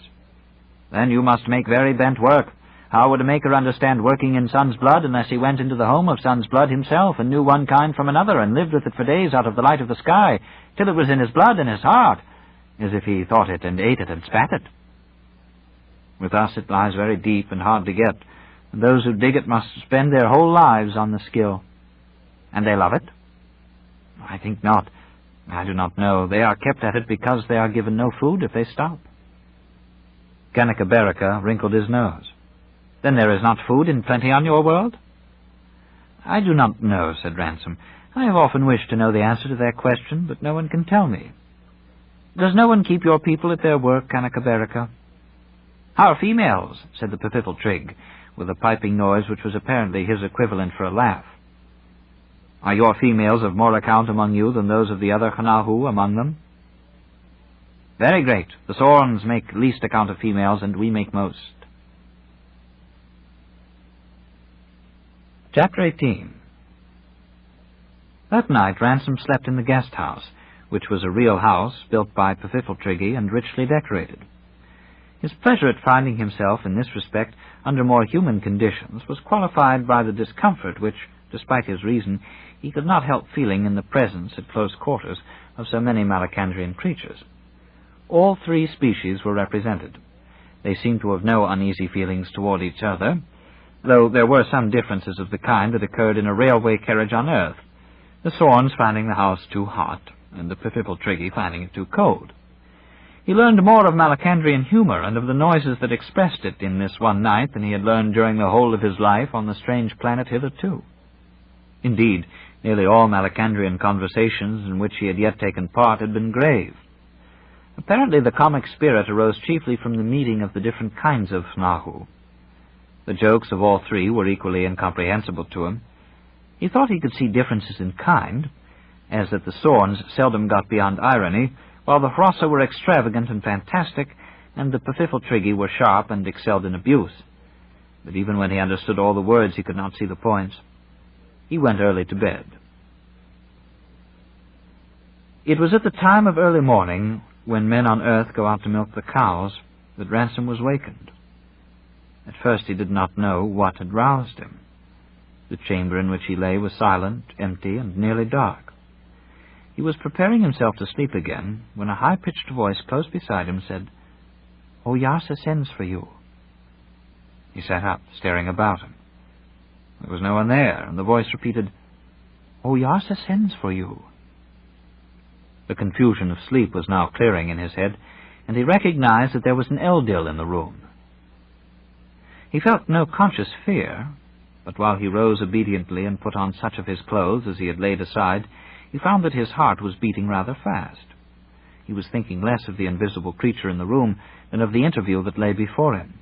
"Then you must make very bent work. How would a maker understand working in sun's blood unless he went into the home of sun's blood himself and knew one kind from another and lived with it for days out of the light of the sky, till it was in his blood and his heart, as if he thought it and ate it and spat it? With us it lies very deep and hard to get, and those who dig it must spend their whole lives on the skill." "And they love it?" "I think not. I do not know. They are kept at it because they are given no food if they stop." Kanakaberaka wrinkled his nose. "Then there is not food in plenty on your world?" "I do not know," said Ransom. "I have often wished to know the answer to that question, but no one can tell me. Does no one keep your people at their work, Kanakaberaka?" "Our females," said the Pfiffeltrig, with a piping noise which was apparently his equivalent for a laugh. "Are your females of more account among you than those of the other Khnahu among them?" "Very great. The Sorns make least account of females, and we make most." Chapter 18. That night Ransom slept in the guest house, which was a real house built by Pfiffeltriggy and richly decorated. His pleasure at finding himself, in this respect, under more human conditions was qualified by the discomfort which, despite his reason, he could not help feeling in the presence, at close quarters, of so many Malacandrian creatures. All three species were represented. They seemed to have no uneasy feelings toward each other, though there were some differences of the kind that occurred in a railway carriage on earth, the Sorns finding the house too hot, and the Pfiffeltriggy finding it too cold. He learned more of Malacandrian humor and of the noises that expressed it in this one night than he had learned during the whole of his life on the strange planet hitherto. Indeed, nearly all Malacandrian conversations in which he had yet taken part had been grave. Apparently the comic spirit arose chiefly from the meeting of the different kinds of Khnahu. The jokes of all three were equally incomprehensible to him. He thought he could see differences in kind, as that the Sorns seldom got beyond irony, while the Hrossa were extravagant and fantastic, and the Pfiffeltriggy were sharp and excelled in abuse. But even when he understood all the words, he could not see the points. He went early to bed. It was at the time of early morning, when men on earth go out to milk the cows, that Ransom was wakened. At first he did not know what had roused him. The chamber in which he lay was silent, empty, and nearly dark. He was preparing himself to sleep again when a high-pitched voice close beside him said, "Oyarsa sends for you." He sat up, staring about him. There was no one there, and the voice repeated, "Oyarsa sends for you." The confusion of sleep was now clearing in his head, and he recognized that there was an Eldil in the room. He felt no conscious fear, but while he rose obediently and put on such of his clothes as he had laid aside, he found that his heart was beating rather fast. He was thinking less of the invisible creature in the room than of the interview that lay before him.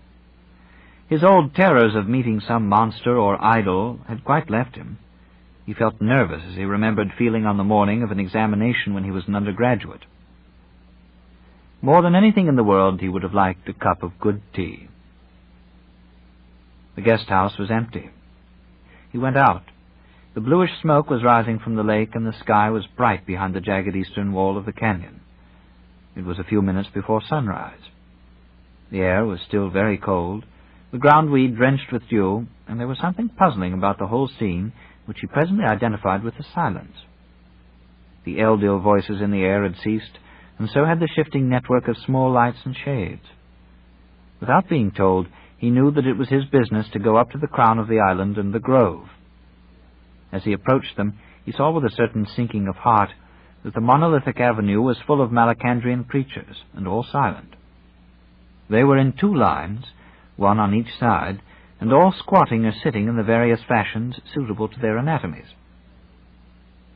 His old terrors of meeting some monster or idol had quite left him. He felt nervous as he remembered feeling on the morning of an examination when he was an undergraduate. More than anything in the world, he would have liked a cup of good tea. The guest house was empty. He went out. The bluish smoke was rising from the lake, and the sky was bright behind the jagged eastern wall of the canyon. It was a few minutes before sunrise. The air was still very cold, the ground weed drenched with dew, and there was something puzzling about the whole scene, which he presently identified with the silence. The Eldil voices in the air had ceased, and so had the shifting network of small lights and shades. Without being told, he knew that it was his business to go up to the crown of the island and the grove. As he approached them, he saw with a certain sinking of heart that the monolithic avenue was full of Malacandrian creatures, and all silent. They were in 2 lines, one on each side, and all squatting or sitting in the various fashions suitable to their anatomies.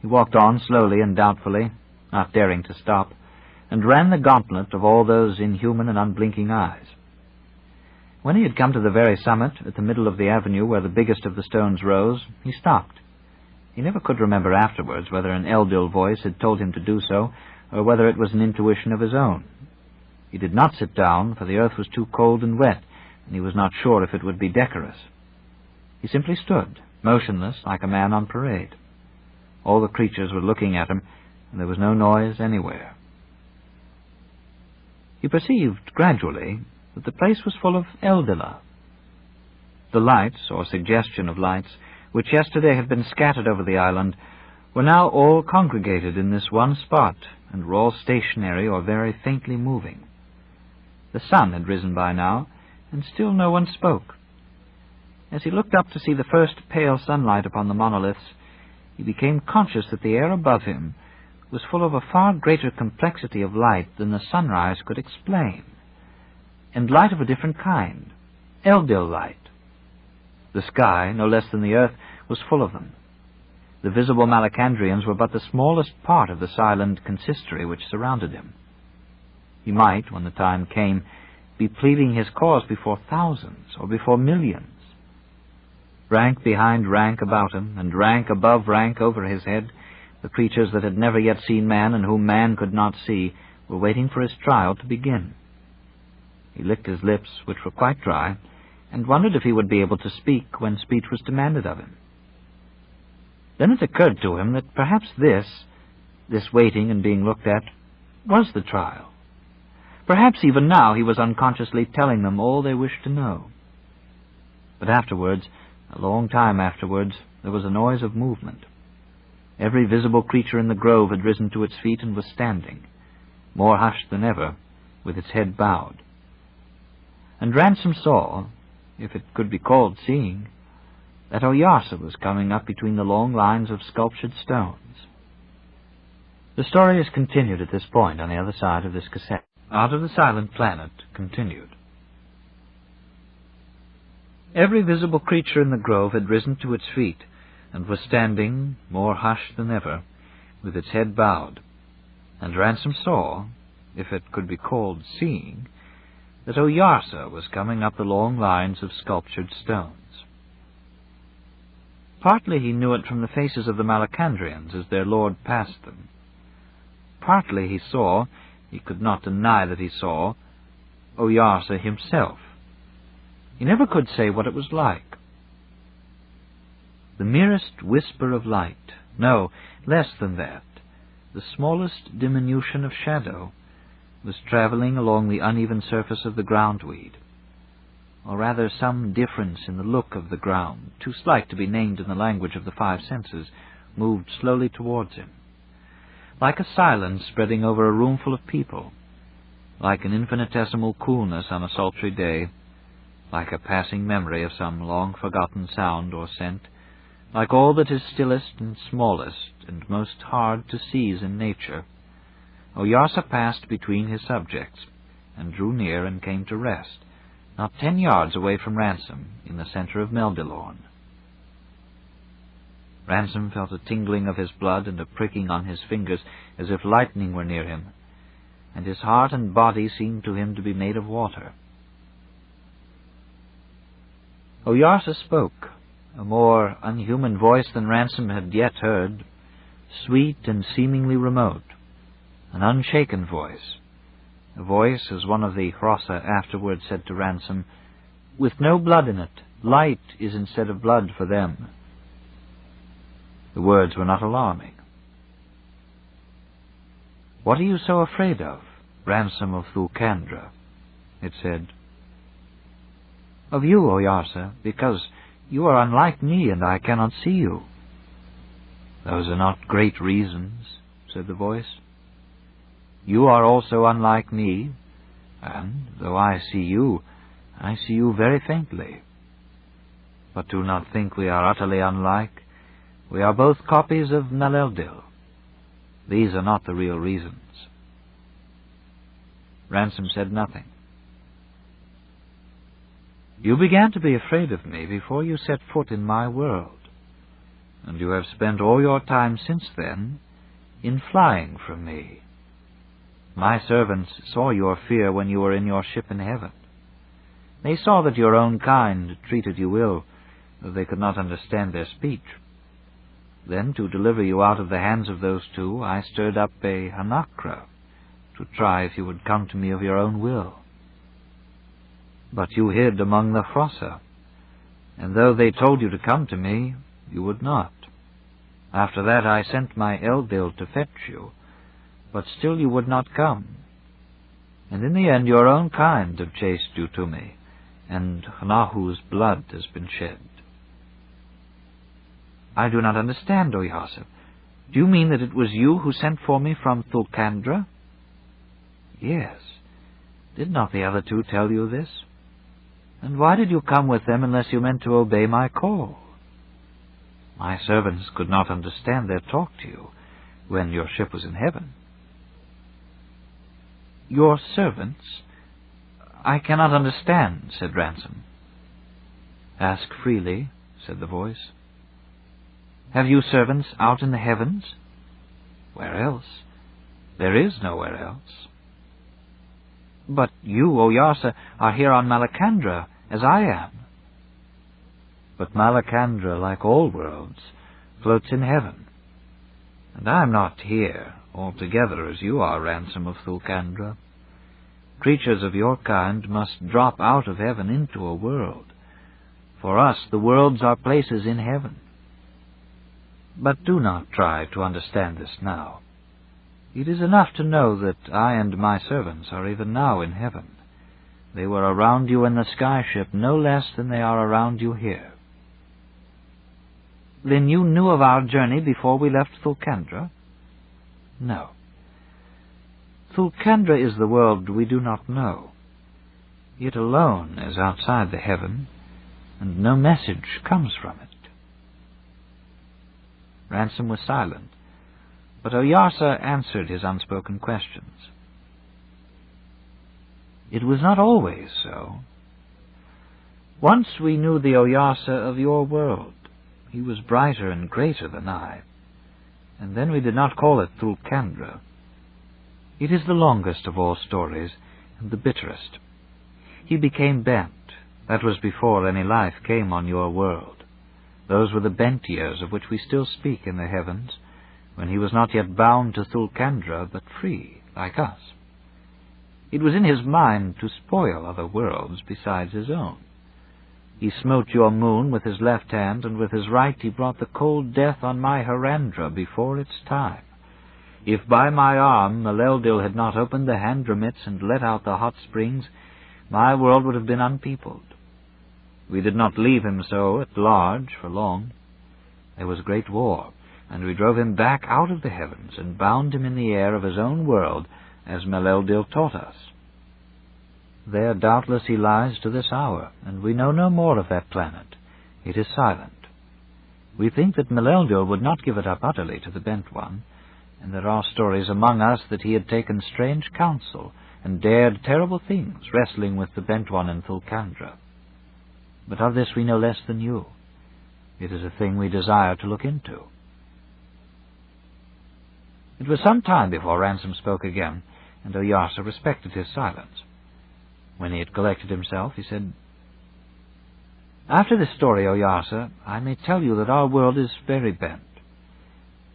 He walked on slowly and doubtfully, not daring to stop, and ran the gauntlet of all those inhuman and unblinking eyes. When he had come to the very summit, at the middle of the avenue where the biggest of the stones rose, he stopped. He never could remember afterwards whether an Eldil voice had told him to do so, or whether it was an intuition of his own. He did not sit down, for the earth was too cold and wet, and he was not sure if it would be decorous. He simply stood, motionless, like a man on parade. All the creatures were looking at him, and there was no noise anywhere. He perceived, gradually, that the place was full of Eldila. The lights, or suggestion of lights, which yesterday had been scattered over the island, were now all congregated in this one spot, and were all stationary or very faintly moving. The sun had risen by now, and still no one spoke. As he looked up to see the first pale sunlight upon the monoliths, he became conscious that the air above him was full of a far greater complexity of light than the sunrise could explain, and light of a different kind, Eldil light. The sky, no less than the earth, was full of them. The visible Malacandrians were but the smallest part of the silent consistory which surrounded him. He might, when the time came, be pleading his cause before thousands or before millions. Rank behind rank about him, and rank above rank over his head, the creatures that had never yet seen man and whom man could not see were waiting for his trial to begin. He licked his lips, which were quite dry, and wondered if he would be able to speak when speech was demanded of him. Then it occurred to him that perhaps this waiting and being looked at, was the trial. Perhaps even now he was unconsciously telling them all they wished to know. But afterwards, a long time afterwards, there was a noise of movement. Every visible creature in the grove had risen to its feet and was standing, more hushed than ever, with its head bowed. And Ransom saw, if it could be called seeing, that Oyarsa was coming up between the long lines of sculptured stones. The story is continued at this point on the other side of this cassette. Out of the Silent Planet continued. Every visible creature in the grove had risen to its feet, and was standing, more hushed than ever, with its head bowed, and Ransom saw, if it could be called seeing, that Oyarsa was coming up the long lines of sculptured stones. Partly he knew it from the faces of the Malacandrians as their lord passed them. Partly he saw, he could not deny that he saw, Oyarsa himself. He never could say what it was like. The merest whisper of light, no, less than that, the smallest diminution of shadow, was traveling along the uneven surface of the groundweed. or rather some difference in the look of the ground, too slight to be named in the language of the five senses, moved slowly towards him. Like a silence spreading over a room full of people, like an infinitesimal coolness on a sultry day, like a passing memory of some long-forgotten sound or scent, like all that is stillest and smallest and most hard to seize in nature, Oyarsa passed between his subjects, and drew near and came to rest, not 10 yards away from Ransom, in the center of Meldilorn. Ransom felt a tingling of his blood and a pricking on his fingers, as if lightning were near him, and his heart and body seemed to him to be made of water. Oyarsa spoke, a more unhuman voice than Ransom had yet heard, sweet and seemingly remote, an unshaken voice, a voice, as one of the Hrossa afterward said to Ransom, with no blood in it. Light is instead of blood for them. The words were not alarming. "What are you so afraid of, Ransom of Thulkandra?" it said. "Of you, Oyarsa, because you are unlike me and I cannot see you." "Those are not great reasons," said the voice. "You are also unlike me, and, though I see you very faintly. But do not think we are utterly unlike. We are both copies of Naleldil. These are not the real reasons." Ransom said nothing. "You began to be afraid of me before you set foot in my world, and you have spent all your time since then in flying from me. My servants saw your fear when you were in your ship in heaven. They saw that your own kind treated you ill, though they could not understand their speech. Then, to deliver you out of the hands of those two, I stirred up a Hanakra, to try if you would come to me of your own will. But you hid among the Hrossa, and though they told you to come to me, you would not. After that I sent my Eldil to fetch you, but still you would not come. And in the end your own kind have chased you to me, and Hnahu's blood has been shed." "I do not understand, Oyarsa. Do you mean that it was you who sent for me from Thulkandra?" "Yes. Did not the other two tell you this? And why did you come with them unless you meant to obey my call? My servants could not understand their talk to you when your ship was in heaven." "Your servants? I cannot understand," said Ransom. "Ask freely," said the voice. "Have you servants out in the heavens?" "Where else? There is nowhere else." "But you, Oyarsa, are here on Malacandra, as I am." "But Malacandra, like all worlds, floats in heaven. And I am not here altogether as you are, Ransom of Thulkandra. Creatures of your kind must drop out of heaven into a world. For us, the worlds are places in heaven. But do not try to understand this now. It is enough to know that I and my servants are even now in heaven. They were around you in the skyship no less than they are around you here." "Then you knew of our journey before we left Thulkandra?" "No. Thulkandra is the world we do not know. It alone is outside the heaven, and no message comes from it." Ransom was silent, but Oyarsa answered his unspoken questions. "It was not always so. Once we knew the Oyarsa of your world. He was brighter and greater than I, and then we did not call it Thulkandra. It is the longest of all stories, and the bitterest. He became bent. That was before any life came on your world. Those were the bent years of which we still speak in the heavens, when he was not yet bound to Thulkandra, but free, like us. It was in his mind to spoil other worlds besides his own. He smote your moon with his left hand, and with his right he brought the cold death on my Harandra before its time. If by my arm Naleldil had not opened the Handramits and let out the hot springs, my world would have been unpeopled. We did not leave him so at large for long. There was a great war, and we drove him back out of the heavens and bound him in the air of his own world, as Meleldil taught us. There doubtless he lies to this hour, and we know no more of that planet. It is silent. We think that Meleldil would not give it up utterly to the Bent One, and there are stories among us that he had taken strange counsel and dared terrible things, wrestling with the Bent One in Thulkandra. But of this we know less than you. It is a thing we desire to look into. It was some time before Ransom spoke again, and Oyarsa respected his silence. When he had collected himself, he said, "After this story, Oyarsa, I may tell you that our world is very bent.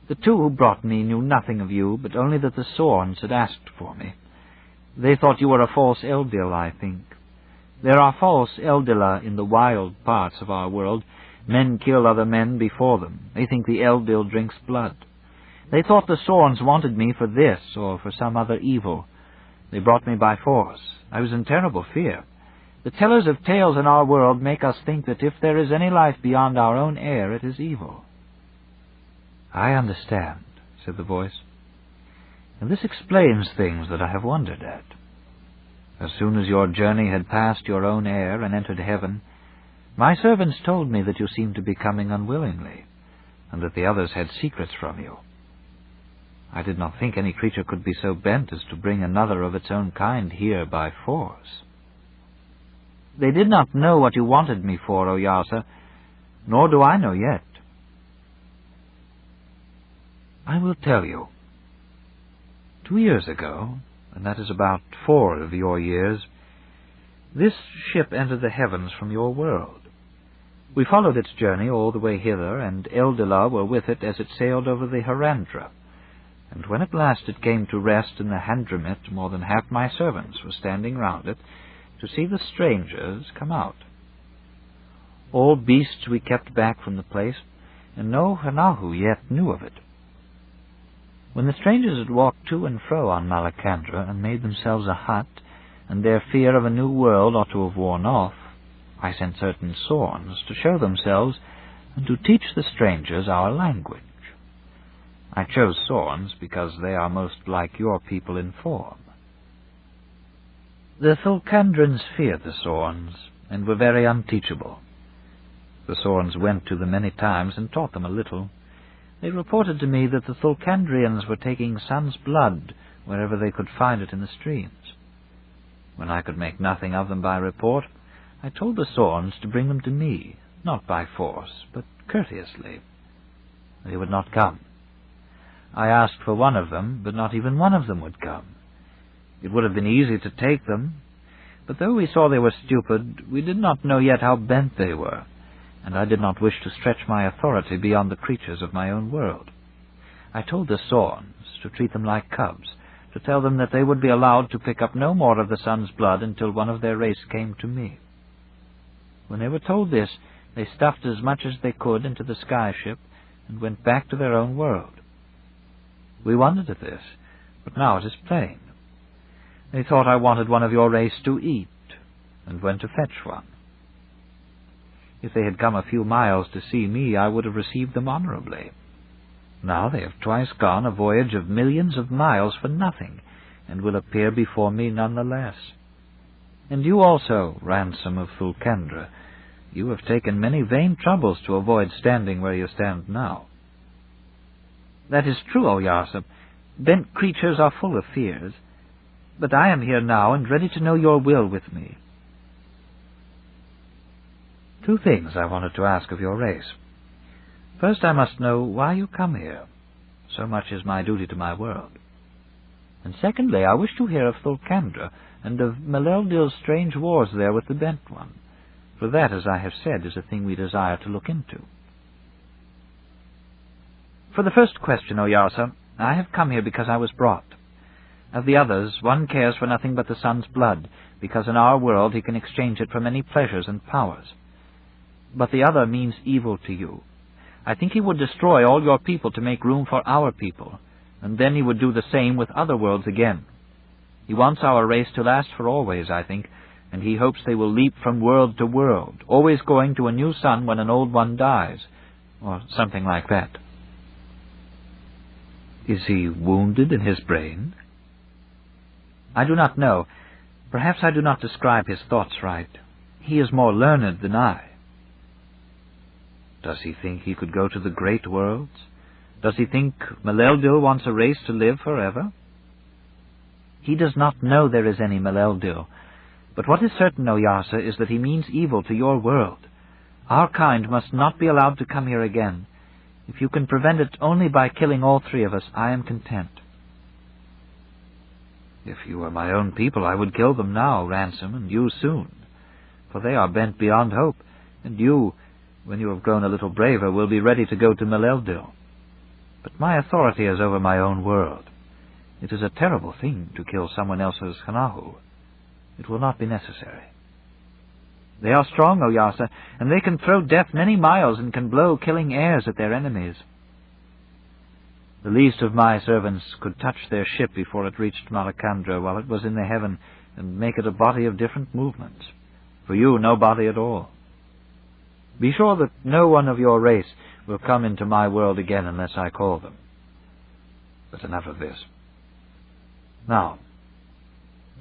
The two who brought me knew nothing of you, but only that the Sorns had asked for me. They thought you were a false Eldil, I think. There are false Eldila in the wild parts of our world. Men kill other men before them. They think the Eldil drinks blood. They thought the Sorns wanted me for this or for some other evil. They brought me by force. I was in terrible fear. The tellers of tales in our world make us think that if there is any life beyond our own air, it is evil." "I understand," said the voice. "And this explains things that I have wondered at. As soon as your journey had passed your own air and entered heaven, my servants told me that you seemed to be coming unwillingly, and that the others had secrets from you. I did not think any creature could be so bent as to bring another of its own kind here by force." "They did not know what you wanted me for, Oyarsa, nor do I know yet." "I will tell you. 2 years ago, and that is about 4 of your years, this ship entered the heavens from your world. We followed its journey all the way hither, and Eldila were with it as it sailed over the Harandra. And when at last it came to rest in the Handramit, more than half my servants were standing round it to see the strangers come out. All beasts we kept back from the place, and no Hanahu yet knew of it. When the strangers had walked to and fro on Malacandra and made themselves a hut, and their fear of a new world ought to have worn off, I sent certain Sorns to show themselves and to teach the strangers our language. I chose Sorns because they are most like your people in form. The Thulkandrans feared the Sorns, and were very unteachable. The Sorns went to them many times and taught them a little. They reported to me that the Thulkandrians were taking sun's blood wherever they could find it in the streams. When I could make nothing of them by report, I told the Sorns to bring them to me, not by force, but courteously. They would not come. I asked for one of them, but not even one of them would come. It would have been easy to take them, but though we saw they were stupid, we did not know yet how bent they were, and I did not wish to stretch my authority beyond the creatures of my own world. I told the Sorns to treat them like cubs, to tell them that they would be allowed to pick up no more of the sun's blood until one of their race came to me. When they were told this, they stuffed as much as they could into the sky ship and went back to their own world. We wondered at this, but now it is plain. They thought I wanted one of your race to eat, and went to fetch one. If they had come a few miles to see me, I would have received them honorably. Now they have twice gone a voyage of millions of miles for nothing, and will appear before me none the less. And you also, Ransom of Thulkandra, you have taken many vain troubles to avoid standing where you stand now." "That is true, Oyarsa. Bent creatures are full of fears. But I am here now, and ready to know your will with me." "2 things I wanted to ask of your race. First, I must know why you come here. So much is my duty to my world. And secondly, I wish to hear of Thulkandra, and of Meleldil's strange wars there with the Bent One, for that, as I have said, is a thing we desire to look into." "For the first question, Oyarsa, I have come here because I was brought. Of the others, one cares for nothing but the sun's blood, because in our world he can exchange it for many pleasures and powers. But the other means evil to you. I think he would destroy all your people to make room for our people, and then he would do the same with other worlds again. He wants our race to last for always, I think, and he hopes they will leap from world to world, always going to a new sun when an old one dies, or something like that. Is he wounded in his brain? I do not know. Perhaps I do not describe his thoughts right. He is more learned than I. Does he think he could go to the great worlds? Does he think Maleldil wants a race to live forever? He does not know there is any Maleldil, but what is certain, Oyarsa, is that he means evil to your world. Our kind must not be allowed to come here again. If you can prevent it only by killing all three of us, I am content. If you were my own people, I would kill them now, Ransom, and you soon, for they are bent beyond hope, and you, when you have grown a little braver, will be ready to go to Maleldil. But my authority is over my own world. It is a terrible thing to kill someone else's Hanahu. It will not be necessary. They are strong, Oyarsa, and they can throw death many miles and can blow killing airs at their enemies. The least of my servants could touch their ship before it reached Malacandra while it was in the heaven and make it a body of different movements. For you, no body at all. Be sure that no one of your race will come into my world again unless I call them. But enough of this. Now,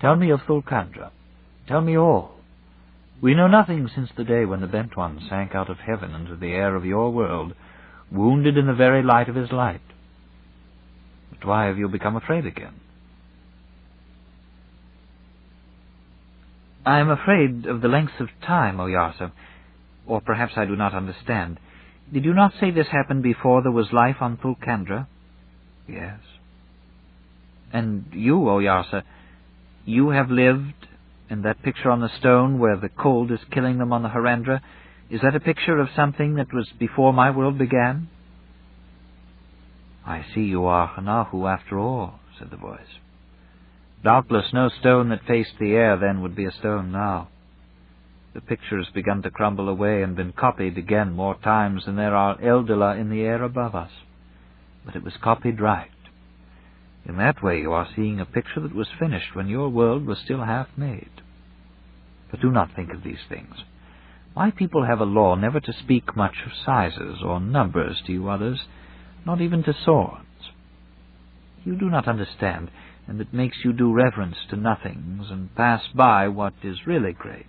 tell me of Thulkandra. Tell me all. We know nothing since the day when the Bent One sank out of heaven into the air of your world, wounded in the very light of his light. But why have you become afraid again? I am afraid of the length of time, Oyarsa, or perhaps I do not understand. Did you not say this happened before there was life on Thulkandra? Yes. And you, Oyarsa, you have lived, and that picture on the stone where the cold is killing them on the Harandra, is that a picture of something that was before my world began? I see you are Hanahu after all, said the voice. Doubtless no stone that faced the air then would be a stone now. The picture has begun to crumble away and been copied again more times than there are Eldila in the air above us. But it was copied right. In that way you are seeing a picture that was finished when your world was still half made. But do not think of these things. My people have a law never to speak much of sizes or numbers to you others, not even to swords. You do not understand, and it makes you do reverence to nothings and pass by what is really great.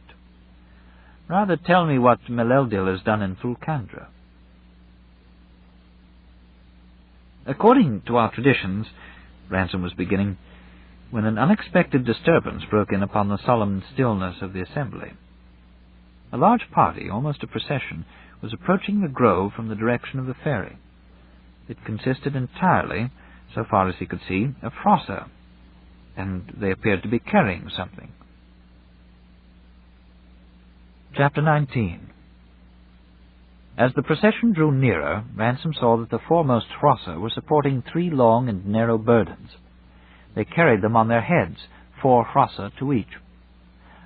Rather tell me what Maleldil has done in Thulkandra. According to our traditions, Ransom was beginning, when an unexpected disturbance broke in upon the solemn stillness of the assembly. A large party, almost a procession, was approaching the grove from the direction of the ferry. It consisted entirely, so far as he could see, of Frossa, and they appeared to be carrying something. Chapter 19. As the procession drew nearer, Ransom saw that the foremost Frossa were supporting 3 long and narrow burdens. They carried them on their heads, 4 Frossa to each.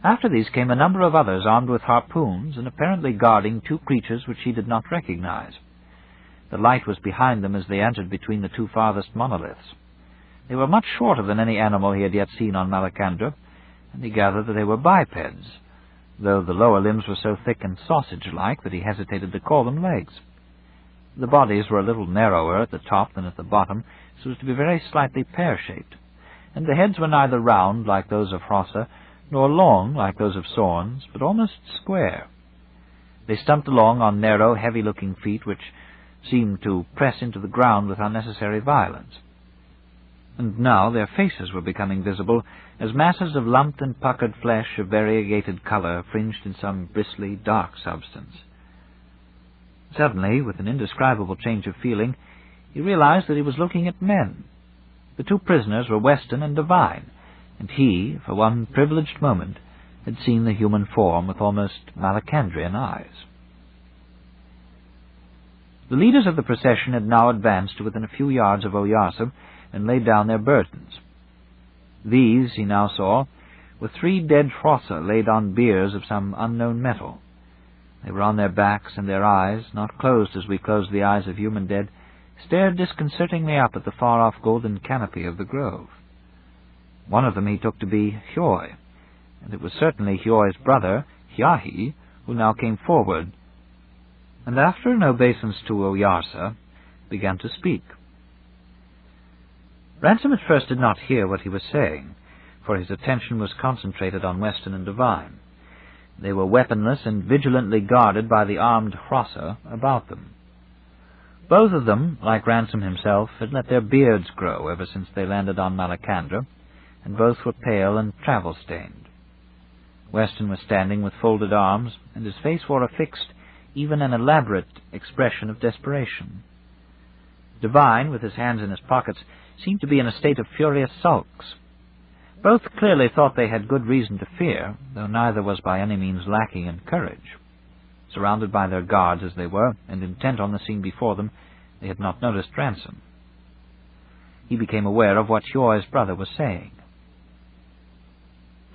After these came a number of others armed with harpoons and apparently guarding 2 creatures which he did not recognize. The light was behind them as they entered between the 2 farthest monoliths. They were much shorter than any animal he had yet seen on Malacandra, and he gathered that they were bipeds, though the lower limbs were so thick and sausage-like that he hesitated to call them legs. The bodies were a little narrower at the top than at the bottom, so as to be very slightly pear-shaped, and the heads were neither round, like those of Frossa, nor long, like those of Sorns, but almost square. They stumped along on narrow, heavy-looking feet, which seemed to press into the ground with unnecessary violence. And now their faces were becoming visible as masses of lumped and puckered flesh of variegated color fringed in some bristly, dark substance. Suddenly, with an indescribable change of feeling, he realized that he was looking at men. The 2 prisoners were Weston and Devine, and he, for one privileged moment, had seen the human form with almost Malacandrian eyes. The leaders of the procession had now advanced to within a few yards of Oyarsa and laid down their burdens. These, he now saw, were 3 dead Frossa laid on biers of some unknown metal. They were on their backs, and their eyes, not closed as we close the eyes of human dead, stared disconcertingly up at the far-off golden canopy of the grove. One of them he took to be Hyoy, and it was certainly Huoi's brother, Hyahi, who now came forward, and after an obeisance to Oyarsa, began to speak. Ransom at first did not hear what he was saying, for his attention was concentrated on Weston and Devine. They were weaponless and vigilantly guarded by the armed Hrossa about them. Both of them, like Ransom himself, had let their beards grow ever since they landed on Malacandra, and both were pale and travel-stained. Weston was standing with folded arms, and his face wore a fixed, even an elaborate, expression of desperation. Devine, with his hands in his pockets, seemed to be in a state of furious sulks. Both clearly thought they had good reason to fear, though neither was by any means lacking in courage. Surrounded by their guards as they were, and intent on the scene before them, they had not noticed Ransom. He became aware of what Huoi's brother was saying.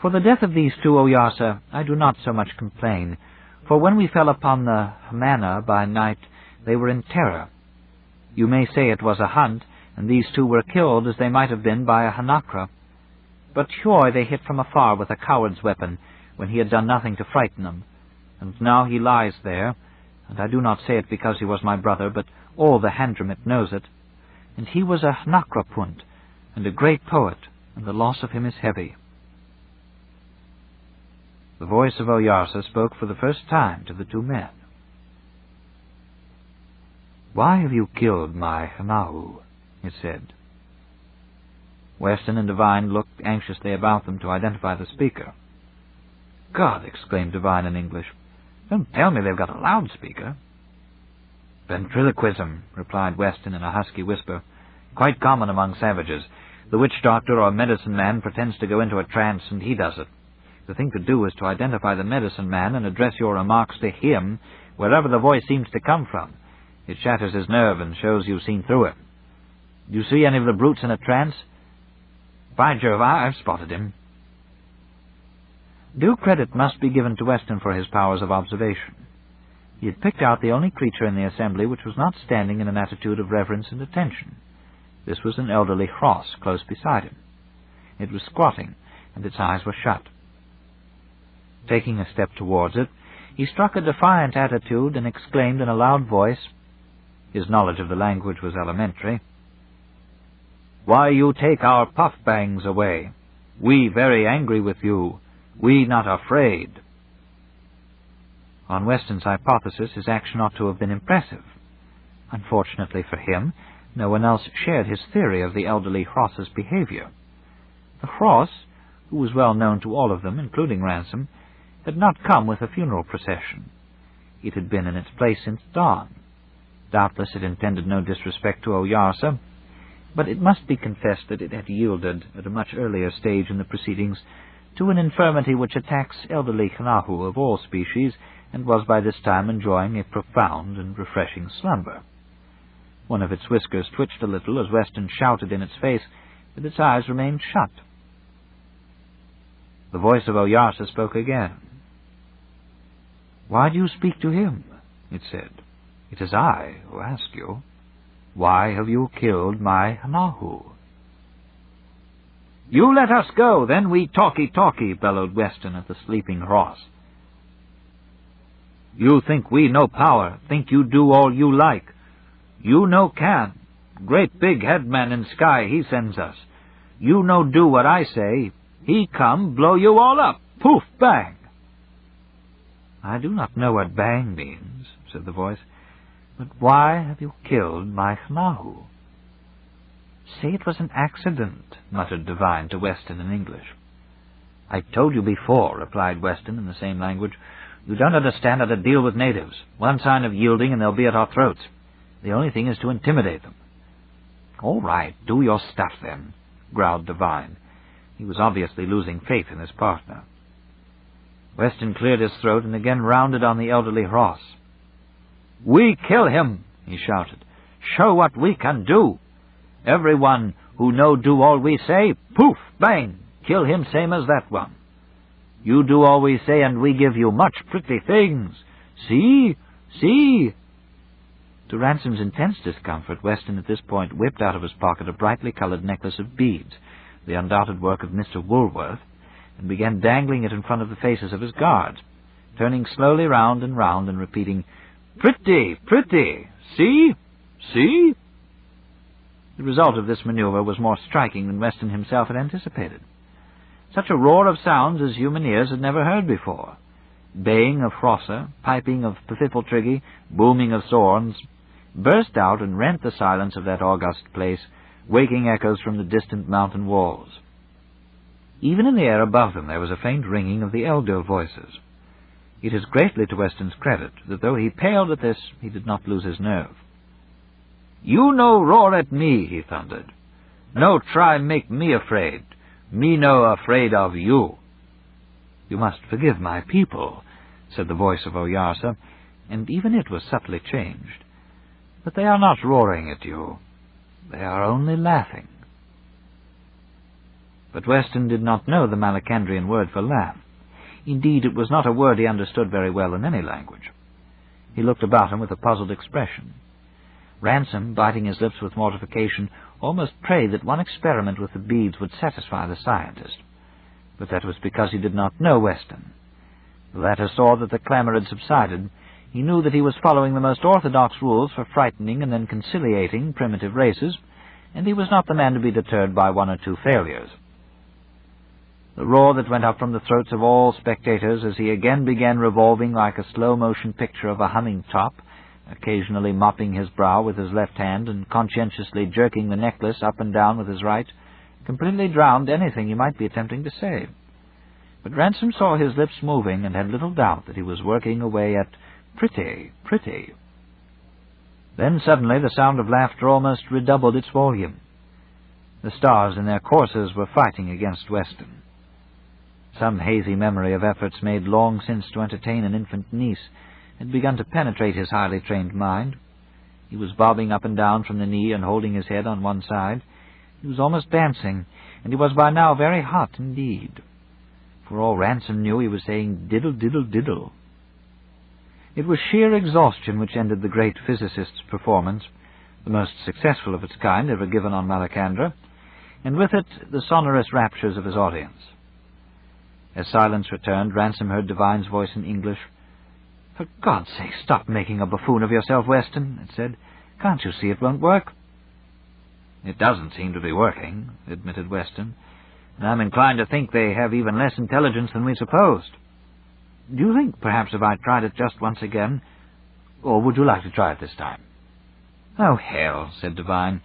For the death of these two, Oyarsa, I do not so much complain, for when we fell upon the manor by night, they were in terror. You may say it was a hunt, and these two were killed as they might have been by a Hanakra. But Huoi they hit from afar with a coward's weapon, when he had done nothing to frighten them. And now he lies there, and I do not say it because he was my brother, but all the Handramit knows it. And he was a Hnakrapunt, and a great poet, and the loss of him is heavy. The voice of Oyarsa spoke for the first time to the two men. "Why have you killed my Hanahu?" it said. Weston and Devine looked anxiously about them to identify the speaker. "God!" exclaimed Devine in English. "Don't tell me they've got a loudspeaker." "Ventriloquism," replied Weston in a husky whisper. "Quite common among savages. The witch doctor or medicine man pretends to go into a trance, and he does it. The thing to do is to identify the medicine man and address your remarks to him, wherever the voice seems to come from. It shatters his nerve and shows you've seen through him. Do you see any of the brutes in a trance? By Jove, I've spotted him." Due credit must be given to Weston for his powers of observation. He had picked out the only creature in the assembly which was not standing in an attitude of reverence and attention. This was an elderly Hross close beside him. It was squatting, and its eyes were shut. Taking a step towards it, he struck a defiant attitude and exclaimed in a loud voice — his knowledge of the language was elementary — "Why you take our puff-bangs away? We very angry with you. We not afraid." On Weston's hypothesis, his action ought to have been impressive. Unfortunately for him, no one else shared his theory of the elderly Hross's behavior. The Hross, who was well known to all of them, including Ransom, had not come with a funeral procession. It had been in its place since dawn. Doubtless it intended no disrespect to Oyarsa, but it must be confessed that it had yielded, at a much earlier stage in the proceedings, to an infirmity which attacks elderly Hnahu of all species, and was by this time enjoying a profound and refreshing slumber. One of its whiskers twitched a little as Weston shouted in its face, but its eyes remained shut. The voice of Oyarsa spoke again. "Why do you speak to him?" it said. "It is I who ask you. Why have you killed my Hnahu?" "You let us go, then we talky," bellowed Weston at the sleeping Hross. "You think we no power, think you do all you like. You no can. Great big headman in sky he sends us. You no do what I say. He come, blow you all up. Poof, bang." "I do not know what bang means," said the voice. "But why have you killed my Hnahu?" "Say it was an accident," muttered Devine to Weston in English. "I told you before," replied Weston in the same language. "You don't understand how to deal with natives. One sign of yielding and they'll be at our throats. The only thing is to intimidate them." "All right, do your stuff then," growled Devine. He was obviously losing faith in his partner. Weston cleared his throat and again rounded on the elderly Hross. "We kill him," he shouted. "Show what we can do. Everyone who no do all we say, poof, bang, kill him same as that one. You do all we say and we give you much pretty things. See, see." To Ransom's intense discomfort, Weston at this point whipped out of his pocket a brightly colored necklace of beads, the undoubted work of Mr. Woolworth, and began dangling it in front of the faces of his guards, turning slowly round and repeating, "Pretty, pretty! See? See?" The result of this maneuver was more striking than Weston himself had anticipated. Such a roar of sounds as human ears had never heard before. Baying of Frosser, piping of Piffletriggy, booming of Sorns, burst out and rent the silence of that august place, waking echoes from the distant mountain walls. Even in the air above them there was a faint ringing of the elder voices. It is greatly to Weston's credit that though he paled at this, he did not lose his nerve. "You no roar at me," he thundered. "No try make me afraid. Me no afraid of you." "You must forgive my people," said the voice of Oyarsa, and even it was subtly changed. "But they are not roaring at you. They are only laughing." But Weston did not know the Malacandrian word for laugh. Indeed, it was not a word he understood very well in any language. He looked about him with a puzzled expression. Ransom, biting his lips with mortification, almost prayed that one experiment with the beads would satisfy the scientist. But that was because he did not know Weston. The latter saw that the clamour had subsided. He knew that he was following the most orthodox rules for frightening and then conciliating primitive races, and he was not the man to be deterred by one or two failures. The roar that went up from the throats of all spectators as he again began revolving like a slow-motion picture of a humming top, occasionally mopping his brow with his left hand and conscientiously jerking the necklace up and down with his right, completely drowned anything he might be attempting to say. But Ransom saw his lips moving and had little doubt that he was working away at "pretty, pretty." Then suddenly the sound of laughter almost redoubled its volume. The stars in their courses were fighting against Weston. Some hazy memory of efforts made long since to entertain an infant niece had begun to penetrate his highly trained mind. He was bobbing up and down from the knee and holding his head on one side. He was almost dancing, and he was by now very hot indeed. For all Ransom knew, he was saying diddle, diddle, diddle. It was sheer exhaustion which ended the great physicist's performance, the most successful of its kind ever given on Malacandra, and with it the sonorous raptures of his audience. As silence returned, Ransom heard Devine's voice in English. "For God's sake, stop making a buffoon of yourself, Weston," it said. "Can't you see it won't work?" "It doesn't seem to be working," admitted Weston, "and I'm inclined to think they have even less intelligence than we supposed. Do you think, perhaps, if I tried it just once again, or would you like to try it this time?" "Oh, hell," said Devine,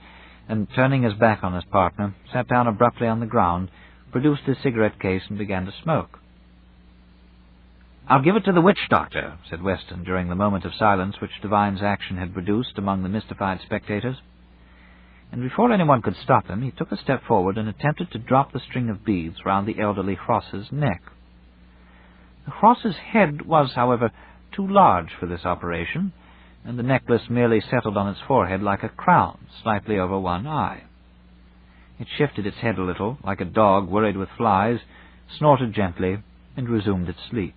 and turning his back on his partner, sat down abruptly on the ground, produced his cigarette case, and began to smoke. "I'll give it to the witch doctor," said Weston during the moment of silence which Devine's action had produced among the mystified spectators. And before anyone could stop him, he took a step forward and attempted to drop the string of beads round the elderly Hross's neck. The Hross's head was, however, too large for this operation, and the necklace merely settled on its forehead like a crown, slightly over one eye. It shifted its head a little, like a dog worried with flies, snorted gently, and resumed its sleep.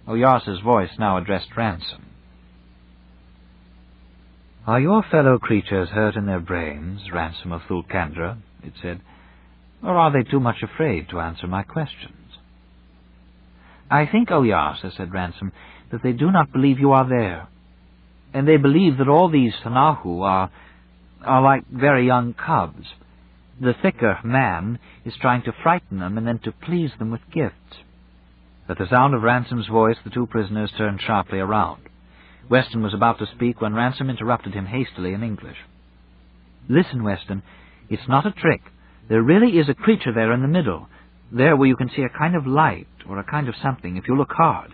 Oyarsa's voice now addressed Ransom. "Are your fellow creatures hurt in their brains, Ransom of Thulkandra?" it said, "or are they too much afraid to answer my questions?" "I think, Oyarsa," said Ransom, "that they do not believe you are there, and they believe that all these Thanahu are like very young cubs. The thicker man is trying to frighten them and then to please them with gifts." At the sound of Ransom's voice, the two prisoners turned sharply around. Weston was about to speak when Ransom interrupted him hastily in English. "Listen, Weston, it's not a trick. There really is a creature there in the middle, there where you can see a kind of light, or a kind of something, if you look hard.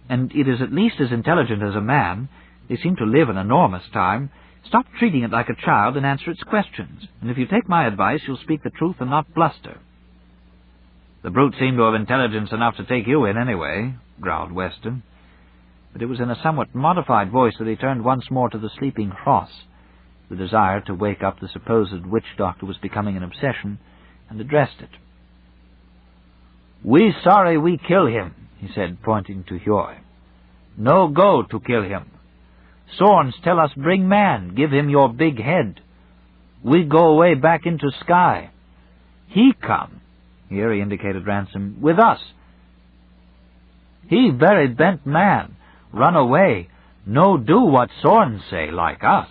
And it is at least as intelligent as a man. They seem to live an enormous time. Stop treating it like a child and answer its questions, and if you take my advice, you'll speak the truth and not bluster." "The brute seemed to have intelligence enough to take you in, anyway," growled Weston. But it was in a somewhat modified voice that he turned once more to the sleeping Hross. The desire to wake up the supposed witch doctor was becoming an obsession, and addressed it. "We sorry we kill him," he said, pointing to Hyoy. "No go to kill him. Sorns tell us bring man, give him your big head. We go away back into sky. He come, Here he indicated Ransom. With us. He very bent man. Run away. No do what Sorns say, like us.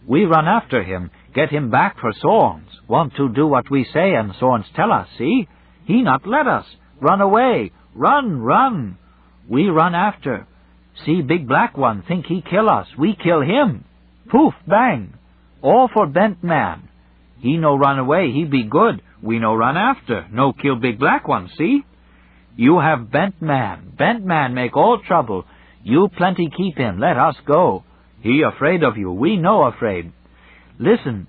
We run after him, get him back for Sorns. Want to do what we say and Sorns tell us, see? He not let us. Run away. Run, run. We run after. See big black one, think he kill us. We kill him. Poof, bang. All for bent man. He no run away, he be good. We no run after. No kill big black one, see? You have bent man. Bent man make all trouble. You plenty keep him. Let us go. He afraid of you. We no afraid. Listen.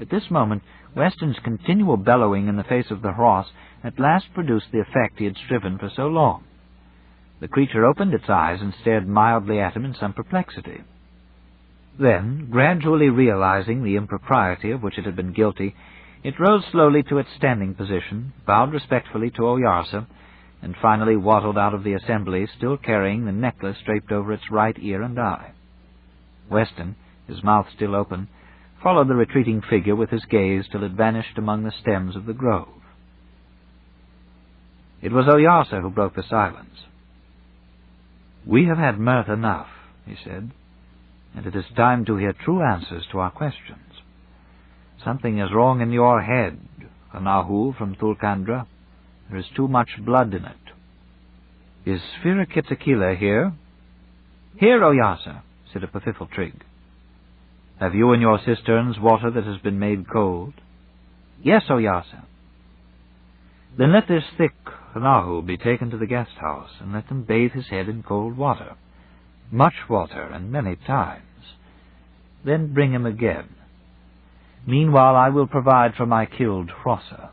At this moment, Weston's continual bellowing in the face of the horse at last produced the effect he had striven for so long. The creature opened its eyes and stared mildly at him in some perplexity. Then, gradually realizing the impropriety of which it had been guilty, it rose slowly to its standing position, bowed respectfully to Oyarsa, and finally waddled out of the assembly, still carrying the necklace draped over its right ear and eye. Weston, his mouth still open, followed the retreating figure with his gaze till it vanished among the stems of the grove. It was Oyarsa who broke the silence. "We have had mirth enough," he said, "and it is time to hear true answers to our questions. Something is wrong in your head, Anahu from Thulkandra. There is too much blood in it. Is Spherakitzakila here?" "Here, Oyarsa," said a Pefifiltrig. "Have you in your cisterns water that has been made cold?" "Yes, Oyarsa." "Then let this thick Anahu be taken to the guest house, and let them bathe his head in cold water, much water, and many times. Then bring him again. Meanwhile I will provide for my killed Frossa."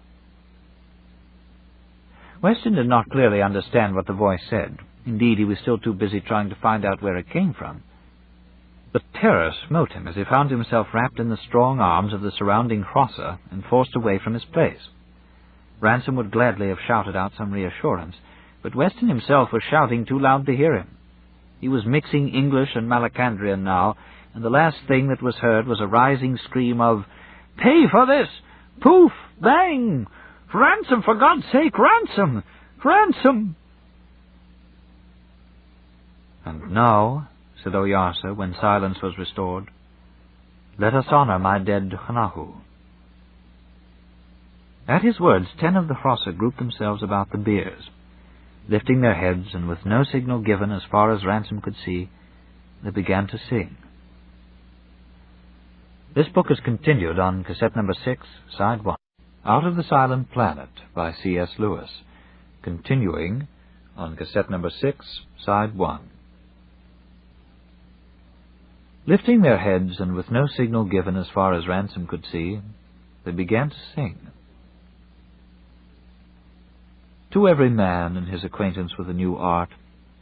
Weston did not clearly understand what the voice said. Indeed, he was still too busy trying to find out where it came from. But terror smote him as he found himself wrapped in the strong arms of the surrounding Frossa and forced away from his place. Ransom would gladly have shouted out some reassurance, but Weston himself was shouting too loud to hear him. He was mixing English and Malacandrian now, and the last thing that was heard was a rising scream of, "Pay for this! Poof! Bang! Ransom, for God's sake, Ransom! Ransom!" "And now," said Oyarsa, when silence was restored, "let us honor my dead Anahu." At his words, 10 of the Frossa grouped themselves about the biers. Lifting their heads, and with no signal given as far as Ransom could see, they began to sing. This book is continued on cassette number 6, side 1. Out of the Silent Planet by C.S. Lewis, continuing on cassette number 6, side 1. Lifting their heads, and with no signal given as far as Ransom could see, they began to sing. To every man in his acquaintance with a new art,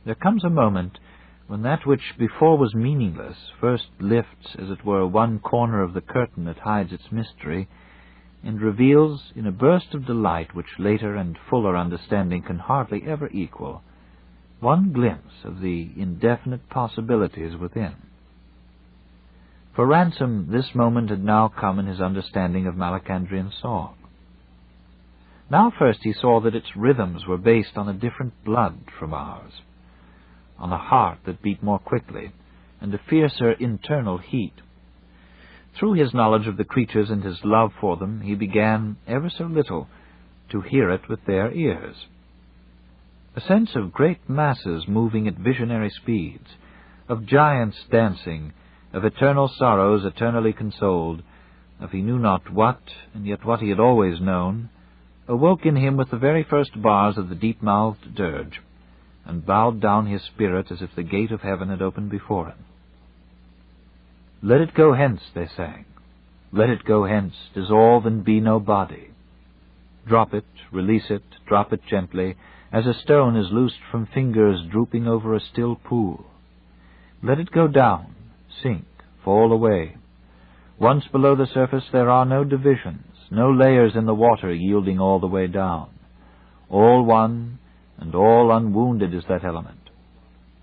there comes a moment when that which before was meaningless first lifts, as it were, one corner of the curtain that hides its mystery, and reveals, in a burst of delight which later and fuller understanding can hardly ever equal, one glimpse of the indefinite possibilities within. For Ransom, this moment had now come in his understanding of Malacandrian song. Now first he saw that its rhythms were based on a different blood from ours, on a heart that beat more quickly, and a fiercer internal heat. Through his knowledge of the creatures and his love for them, he began, ever so little, to hear it with their ears. A sense of great masses moving at visionary speeds, of giants dancing, of eternal sorrows eternally consoled, of he knew not what, and yet what he had always known, awoke in him with the very first bars of the deep-mouthed dirge, and bowed down his spirit as if the gate of heaven had opened before him. "Let it go hence," they sang. "Let it go hence, dissolve and be no body. Drop it, release it, drop it gently, as a stone is loosed from fingers drooping over a still pool. Let it go down, sink, fall away. Once below the surface there are no divisions, no layers in the water yielding all the way down. All one and all unwounded is that element.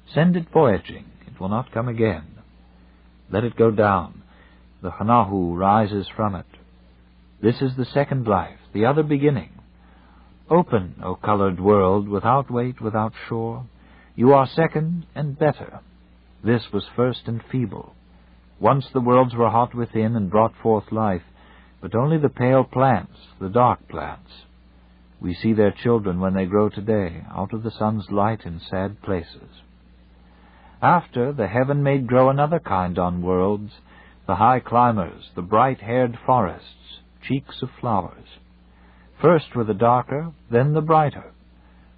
Send it voyaging, it will not come again. Let it go down, the Anahu rises from it. This is the second life, the other beginning. Open, O colored world, without weight, without shore. You are second and better. This was first and feeble. Once the worlds were hot within and brought forth life, but only the pale plants, the dark plants. We see their children when they grow today, out of the sun's light in sad places. After, the heaven made grow another kind on worlds, the high climbers, the bright-haired forests, cheeks of flowers. First were the darker, then the brighter.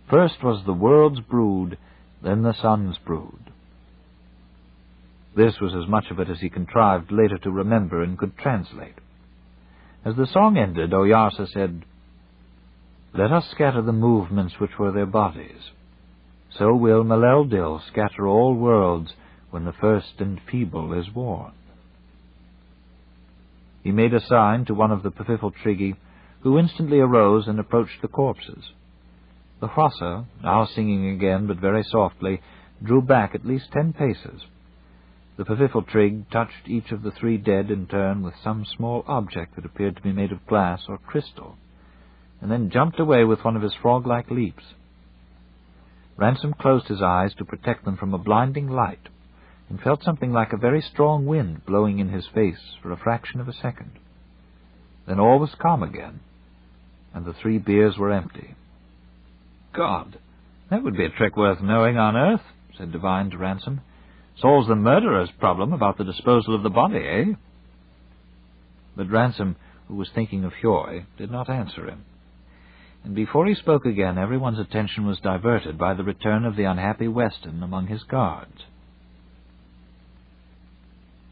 First was the world's brood, then the sun's brood. This was as much of it as he contrived later to remember and could translate. As the song ended, Oyarsa said, "Let us scatter the movements which were their bodies. So will Maleldil scatter all worlds when the first and feeble is worn." He made a sign to one of the Pfiffeltriggi, who instantly arose and approached the corpses. The Hrossa, now singing again, but very softly, drew back at least 10 paces. The Pfiffeltrig touched each of the 3 dead in turn with some small object that appeared to be made of glass or crystal, and then jumped away with one of his frog-like leaps. Ransom closed his eyes to protect them from a blinding light, and felt something like a very strong wind blowing in his face for a fraction of a second. Then all was calm again, and the 3 biers were empty. "God, that would be a trick worth knowing on Earth," said Devine to Ransom. "Solves the murderer's problem about the disposal of the body, eh?" But Ransom, who was thinking of Hioy, did not answer him. And before he spoke again, everyone's attention was diverted by the return of the unhappy Weston among his guards.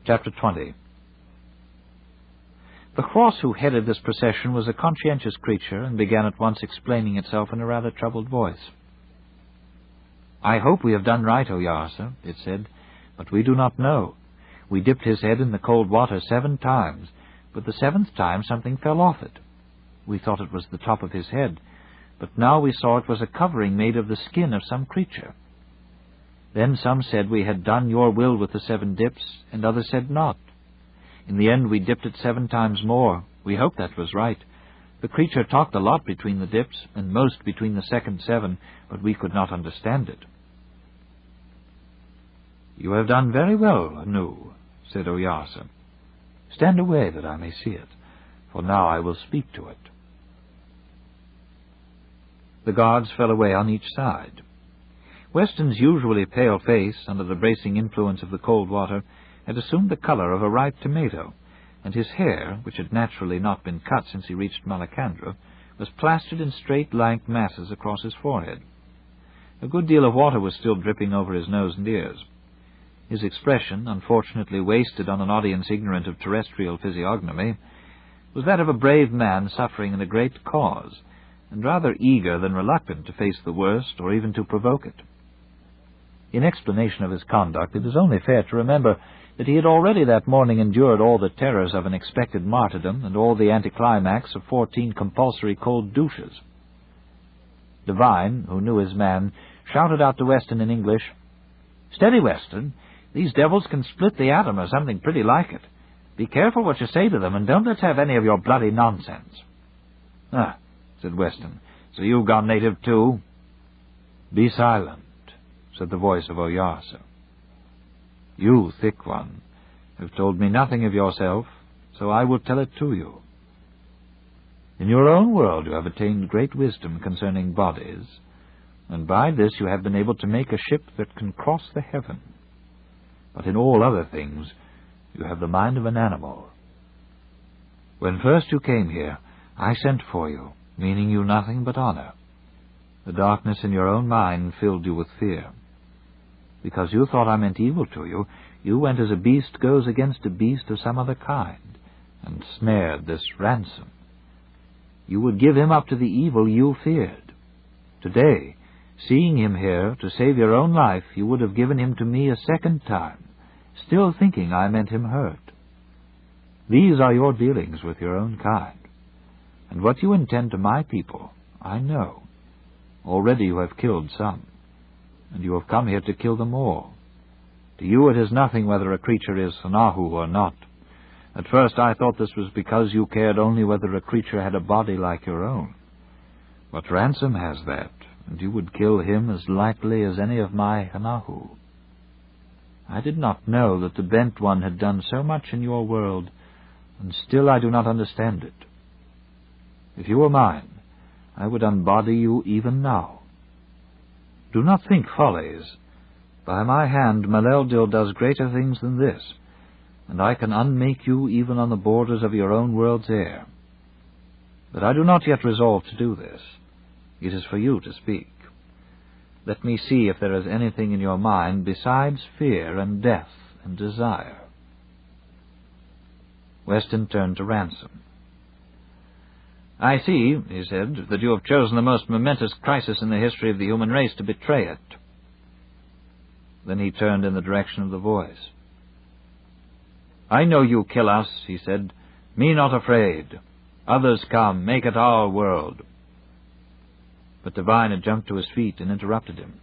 Chapter 20. The Hross who headed this procession was a conscientious creature, and began at once explaining itself in a rather troubled voice. "I hope we have done right, Oyarsa," it said, "but we do not know. We dipped his head in the cold water 7 times, but the 7th time something fell off it. We thought it was the top of his head, but now we saw it was a covering made of the skin of some creature. Then some said we had done your will with the 7 dips, and others said not. In the end we dipped it 7 times more. We hoped that was right. The creature talked a lot between the dips, and most between the second 7, but we could not understand it." "You have done very well, Anu," said Oyarsa. "Stand away that I may see it, for now I will speak to it." The guards fell away on each side. Weston's usually pale face, under the bracing influence of the cold water, had assumed the color of a ripe tomato, and his hair, which had naturally not been cut since he reached Malacandra, was plastered in straight, lank masses across his forehead. A good deal of water was still dripping over his nose and ears. His expression, unfortunately wasted on an audience ignorant of terrestrial physiognomy, was that of a brave man suffering in a great cause, and rather eager than reluctant to face the worst or even to provoke it. In explanation of his conduct, it is only fair to remember that he had already that morning endured all the terrors of an expected martyrdom and all the anticlimax of 14 compulsory cold douches. Devine, who knew his man, shouted out to Weston in English, "Steady, Weston. These devils can split the atom or something pretty like it. Be careful what you say to them, and don't let's have any of your bloody nonsense." "Ah," said Weston, "so you've gone native too?" "Be silent," said the voice of Oyarsa. "You, thick one, have told me nothing of yourself, so I will tell it to you. In your own world you have attained great wisdom concerning bodies, and by this you have been able to make a ship that can cross the heaven. But in all other things you have the mind of an animal. When first you came here, I sent for you, meaning you nothing but honor. The darkness in your own mind filled you with fear. Because you thought I meant evil to you, you went as a beast goes against a beast of some other kind, and snared this Ransom. You would give him up to the evil you feared. Today, seeing him here, to save your own life, you would have given him to me a 2nd time, still thinking I meant him hurt. These are your dealings with your own kind, and what you intend to my people, I know. Already you have killed some, and you have come here to kill them all. To you it is nothing whether a creature is Sanahu or not. At first I thought this was because you cared only whether a creature had a body like your own. But Ransom has that, and you would kill him as lightly as any of my Hanahu. I did not know that the Bent One had done so much in your world, and still I do not understand it. If you were mine, I would unbody you even now. Do not think follies. By my hand, Maleldil does greater things than this, and I can unmake you even on the borders of your own world's air. But I do not yet resolve to do this. It is for you to speak. Let me see if there is anything in your mind besides fear and death and desire. Weston turned to Ransom. I see, he said, that you have chosen the most momentous crisis in the history of the human race to betray it. Then he turned in the direction of the voice. I know you kill us, he said. Me not afraid. Others come, make it our world. But Devine had jumped to his feet and interrupted him.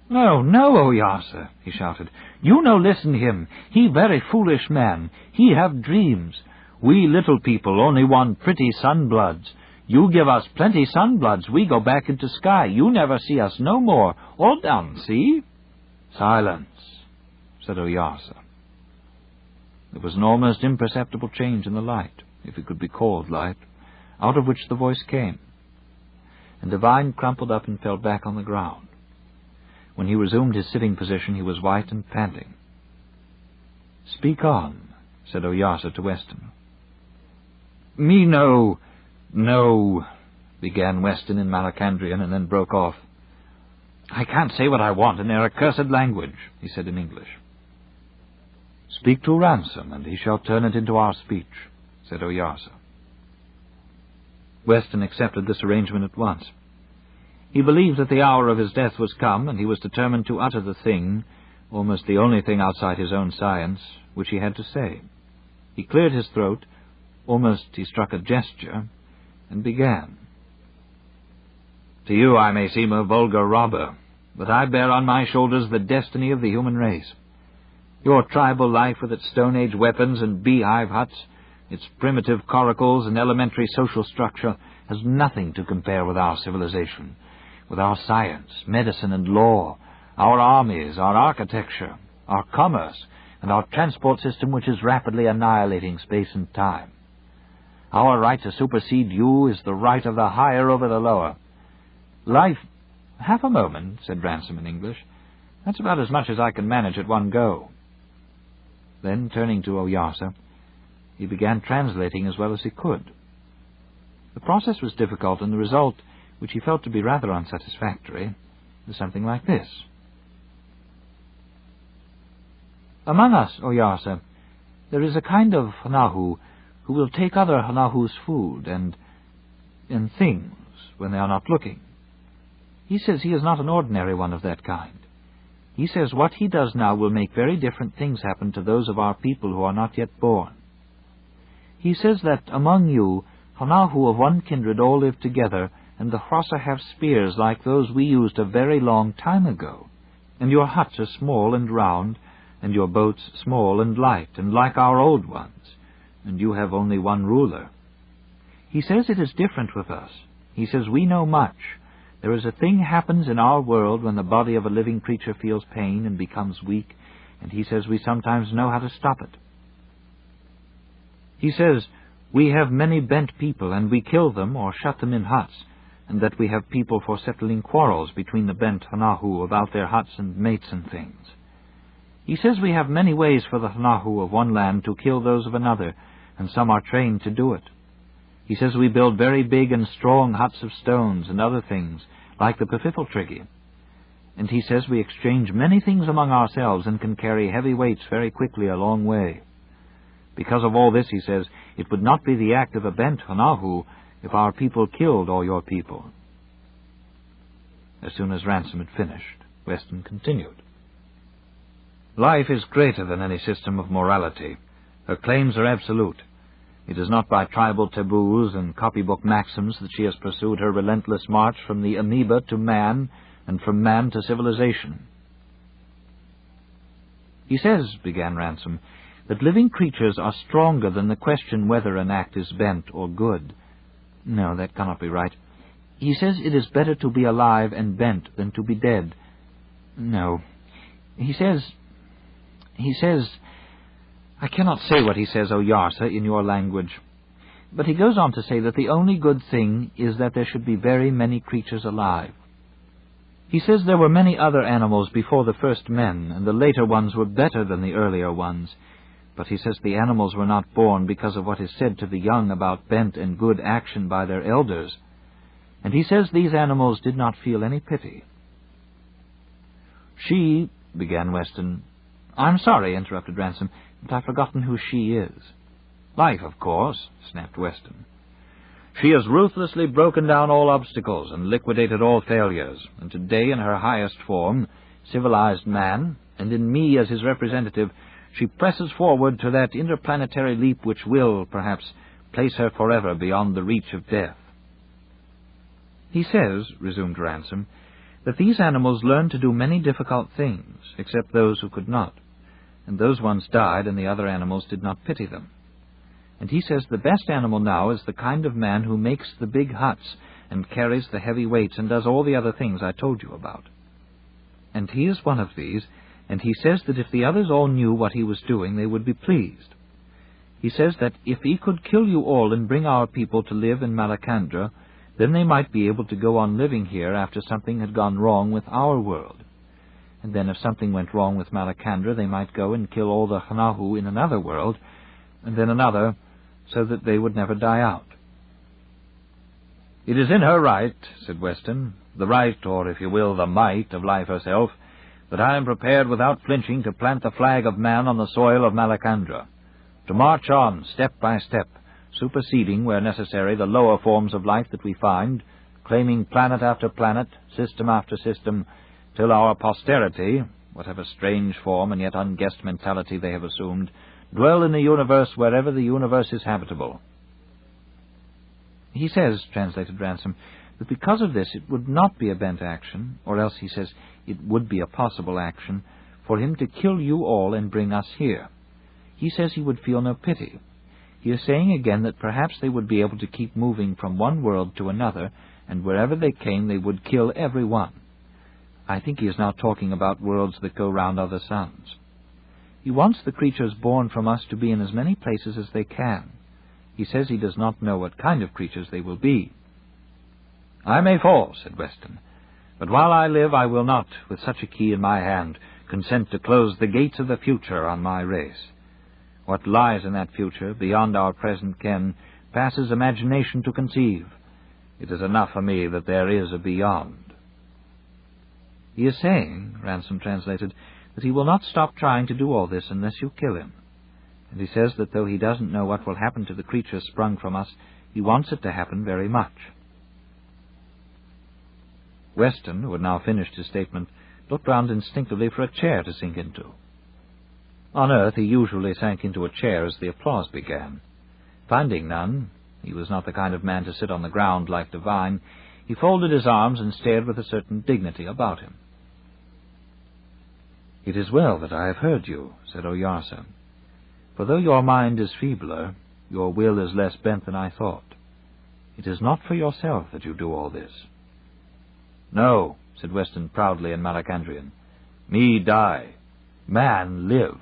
No, no, Oyasa, he shouted. You no listen him. He very foolish man. He have dreams. We little people only want pretty sunbloods. You give us plenty sunbloods, we go back into sky. You never see us no more. All down, see? Silence, said Oyasa. There was an almost imperceptible change in the light, if it could be called light, out of which the voice came, and Devine crumpled up and fell back on the ground. When he resumed his sitting position, he was white and panting. Speak on, said Oyasa to Weston. Me no, began Weston in Malacandrian, and then broke off. I can't say what I want in their accursed language, he said in English. Speak to Ransom, and he shall turn it into our speech, said Oyasa. Weston accepted this arrangement at once. He believed that the hour of his death was come, and he was determined to utter the thing, almost the only thing outside his own science, which he had to say. He cleared his throat, almost he struck a gesture, and began. To you I may seem a vulgar robber, but I bear on my shoulders the destiny of the human race. Your tribal life with its Stone Age weapons and beehive huts, its primitive coracles and elementary social structure, has nothing to compare with our civilization, with our science, medicine, and law, our armies, our architecture, our commerce, and our transport system which is rapidly annihilating space and time. Our right to supersede you is the right of the higher over the lower. Life... Half a moment, said Ransom in English. That's about as much as I can manage at one go. Then, turning to Oyasa, he began translating as well as he could. The process was difficult, and the result, which he felt to be rather unsatisfactory, was something like this. Among us, Oyasa, there is a kind of Hanahu who will take other Hanahu's food and things when they are not looking. He says he is not an ordinary one of that kind. He says what he does now will make very different things happen to those of our people who are not yet born. He says that among you, Hanahu of one kindred all live together, and the Hrossa have spears like those we used a very long time ago, and your huts are small and round, and your boats small and light, and like our old ones, and you have only one ruler. He says it is different with us. He says we know much. There is a thing happens in our world when the body of a living creature feels pain and becomes weak, and he says we sometimes know how to stop it. He says we have many bent people, and we kill them or shut them in huts, and that we have people for settling quarrels between the bent Hanahu about their huts and mates and things. He says we have many ways for the Hanahu of one land to kill those of another, and some are trained to do it. He says we build very big and strong huts of stones and other things, like the Pfiffeltriggy. And he says we exchange many things among ourselves and can carry heavy weights very quickly a long way. Because of all this, he says, it would not be the act of a bent Hanahu if our people killed all your people. As soon as Ransom had finished, Weston continued. Life is greater than any system of morality. Her claims are absolute. It is not by tribal taboos and copybook maxims that she has pursued her relentless march from the amoeba to man, and from man to civilization. He says, began Ransom, that living creatures are stronger than the question whether an act is bent or good. No, that cannot be right. He says it is better to be alive and bent than to be dead. No. He says... I cannot say what he says, Oyarsa, in your language. But he goes on to say that the only good thing is that there should be very many creatures alive. He says there were many other animals before the first men, and the later ones were better than the earlier ones. But he says the animals were not born because of what is said to the young about bent and good action by their elders. And he says these animals did not feel any pity. She, began Weston. I'm sorry, interrupted Ransom, but I've forgotten who she is. Life, of course, snapped Weston. She has ruthlessly broken down all obstacles and liquidated all failures, and today in her highest form, civilized man, and in me as his representative, she presses forward to that interplanetary leap which will, perhaps, place her forever beyond the reach of death. He says, resumed Ransom, that these animals learned to do many difficult things, except those who could not, and those ones died and the other animals did not pity them. And he says the best animal now is the kind of man who makes the big huts and carries the heavy weights and does all the other things I told you about. And he is one of these, and he says that if the others all knew what he was doing, they would be pleased. He says that if he could kill you all and bring our people to live in Malacandra, then they might be able to go on living here after something had gone wrong with our world. And then if something went wrong with Malacandra, they might go and kill all the Hanahu in another world, and then another, so that they would never die out. It is in her right, said Weston, the right, or if you will, the might of life herself, that I am prepared without flinching to plant the flag of man on the soil of Malacandra, to march on, step by step, superseding, where necessary, the lower forms of life that we find, claiming planet after planet, system after system, till our posterity, whatever strange form and yet unguessed mentality they have assumed, dwell in the universe wherever the universe is habitable. He says, translated Ransom, that because of this it would not be a bent action, or else, he says, it would be a possible action, for him to kill you all and bring us here. He says he would feel no pity. He is saying again that perhaps they would be able to keep moving from one world to another, and wherever they came they would kill every one. I think he is now talking about worlds that go round other suns. He wants the creatures born from us to be in as many places as they can. He says he does not know what kind of creatures they will be. I may fall, said Weston, but while I live I will not, with such a key in my hand, consent to close the gates of the future on my race. What lies in that future, beyond our present ken, passes imagination to conceive. It is enough for me that there is a beyond. He is saying, Ransom translated, that he will not stop trying to do all this unless you kill him. And he says that though he doesn't know what will happen to the creatures sprung from us, he wants it to happen very much. Weston, who had now finished his statement, looked round instinctively for a chair to sink into. On earth he usually sank into a chair as the applause began. Finding none, he was not the kind of man to sit on the ground like Devine, he folded his arms and stared with a certain dignity about him. "It is well that I have heard you," said Oyarsa, "for though your mind is feebler, your will is less bent than I thought. It is not for yourself that you do all this." "No," said Weston proudly in Malacandrian. "Me die. Man live."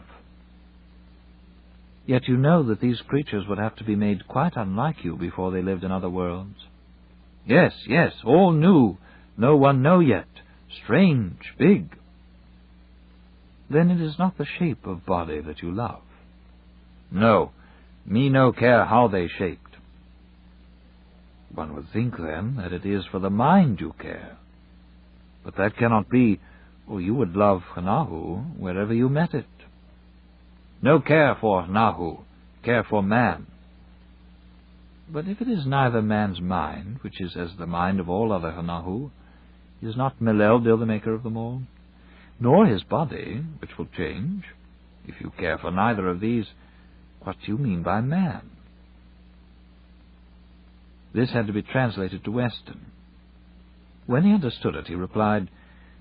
"Yet you know that these creatures would have to be made quite unlike you before they lived in other worlds." "Yes, yes, all new. No one know yet. Strange, big." "Then it is not the shape of body that you love." "No. Me no care how they shaped." "One would think, then, that it is for the mind you care. But that cannot be, or you would love Hanahu wherever you met it." "No care for Nahu. Care for man." "But if it is neither man's mind, which is as the mind of all other Hanahu, is not Meleldir the maker of them all? Nor his body, which will change? If you care for neither of these, what do you mean by man?" This had to be translated to Weston. When he understood it, he replied,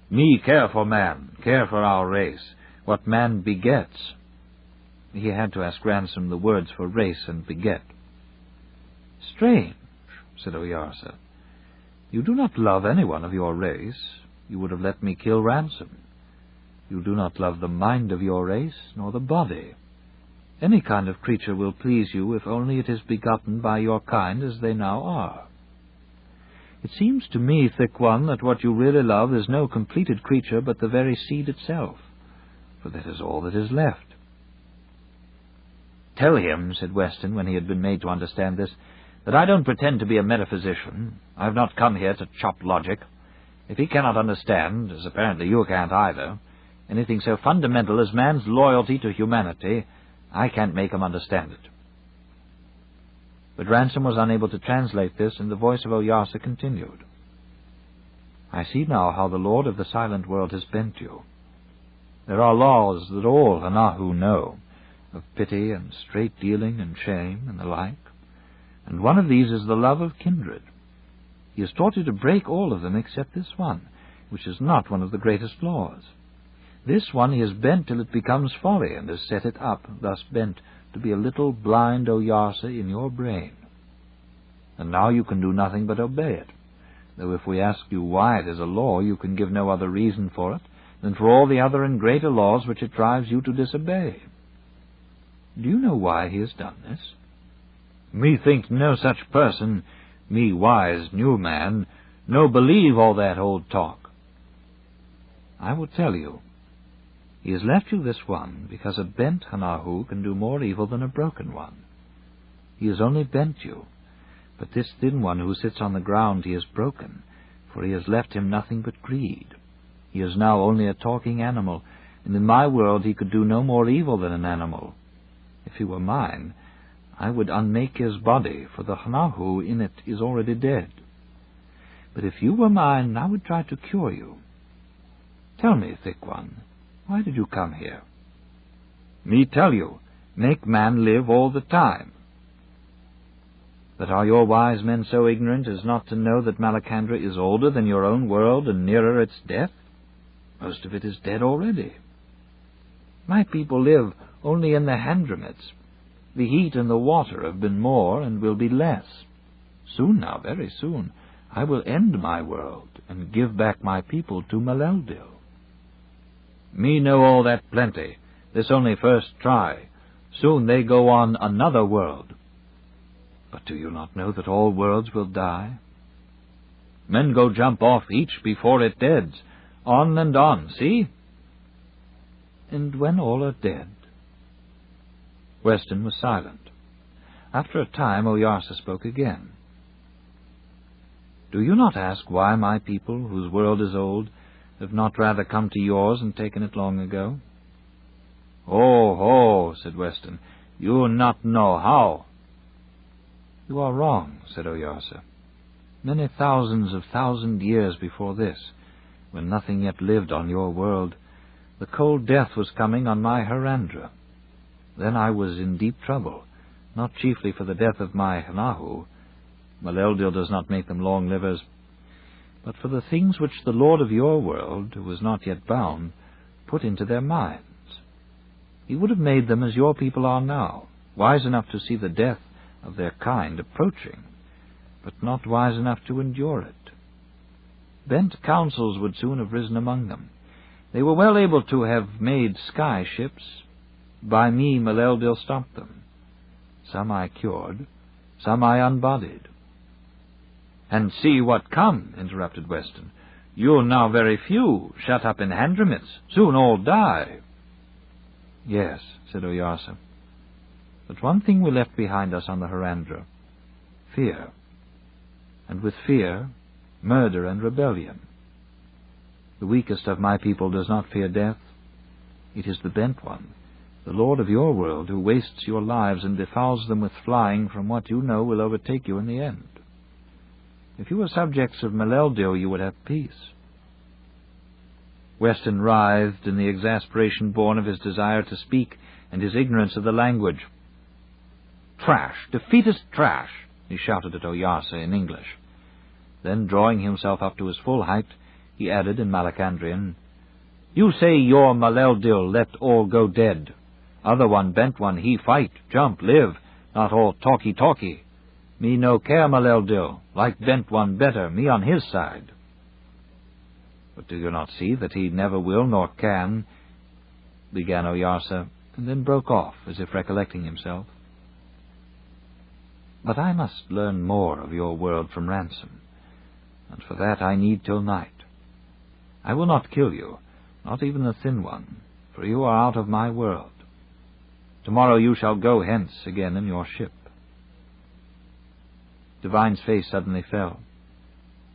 "Me care for man, care for our race, what man begets." He had to ask Ransom the words for race and beget. "Strange," said Oyarsa. You do not love anyone of your race. You would have let me kill Ransom. You do not love the mind of your race, nor the body. Any kind of creature will please you if only it is begotten by your kind as they now are. It seems to me, Thick One, that what you really love is no completed creature but the very seed itself, for that is all that is left. Tell him, said Weston, when he had been made to understand this, that I don't pretend to be a metaphysician. I have not come here to chop logic. If he cannot understand, as apparently you can't either, anything so fundamental as man's loyalty to humanity, I can't make him understand it. But Ransom was unable to translate this, and the voice of Oyarsa continued. I see now how the Lord of the Silent World has bent you. There are laws that all Hanahu know, of pity and straight dealing and shame and the like, and one of these is the love of kindred. He has taught you to break all of them except this one, which is not one of the greatest laws. This one he has bent till it becomes folly, and has set it up, thus bent, to be a little blind Oyarsa in your brain. And now you can do nothing but obey it, though if we ask you why it is a law, you can give no other reason for it than for all the other and greater laws which it drives you to disobey. Do you know why he has done this? Me think no such person, me wise new man, no believe all that old talk. I will tell you. He has left you this one because a bent Hanahu can do more evil than a broken one. He has only bent you, but this thin one who sits on the ground he has broken, for he has left him nothing but greed. He is now only a talking animal, and in my world he could do no more evil than an animal. If he were mine, I would unmake his body, for the Hanahu in it is already dead. But if you were mine, I would try to cure you. Tell me, Thick One, why did you come here? Me tell you, make man live all the time. But are your wise men so ignorant as not to know that Malacandra is older than your own world and nearer its death? Most of it is dead already. My people live only in the Handramits. The heat and the water have been more and will be less. Soon now, very soon, I will end my world and give back my people to Maleldil. Me know all that plenty. This only first try. Soon they go on another world. But do you not know that all worlds will die? Men go jump off each before it deads. On and on, see? And when all are dead? Weston was silent. After a time, Oyarsa spoke again. Do you not ask why my people, whose world is old, have not rather come to yours and taken it long ago? Oh, said Weston, you not know how. You are wrong, said Oyarsa. Many thousands of thousand years before this, when nothing yet lived on your world, the cold death was coming on my Harandra. Then I was in deep trouble, not chiefly for the death of my Hanahu. Maleldil does not make them long livers, but for the things which the Lord of your world, who was not yet bound, put into their minds. He would have made them as your people are now, wise enough to see the death of their kind approaching, but not wise enough to endure it. Bent councils would soon have risen among them. They were well able to have made sky ships. By me, Maleldil stopped them. Some I cured, some I unbodied. And see what come, interrupted Weston. You now very few, shut up in Handramits, soon all die. Yes, said Oyarsa. But one thing we left behind us on the Harandra, fear. And with fear, murder and rebellion. The weakest of my people does not fear death. It is the bent one, the Lord of your world, who wastes your lives and defouls them with flying from what you know will overtake you in the end. If you were subjects of Maleldil, you would have peace. Weston writhed in the exasperation born of his desire to speak and his ignorance of the language. Trash, defeatist trash, he shouted at Oyarsa in English. Then, drawing himself up to his full height, he added in Malacandrian, You say your Maleldil let all go dead. Other one bent one he fight, jump, live, not all talky. Me no care, Maleldil. Like Bent One better, me on his side. But do you not see that he never will nor can, began Oyarsa, and then broke off, as if recollecting himself. But I must learn more of your world from Ransom, and for that I need till night. I will not kill you, not even the Thin One, for you are out of my world. Tomorrow you shall go hence again in your ship. Divine's face suddenly fell.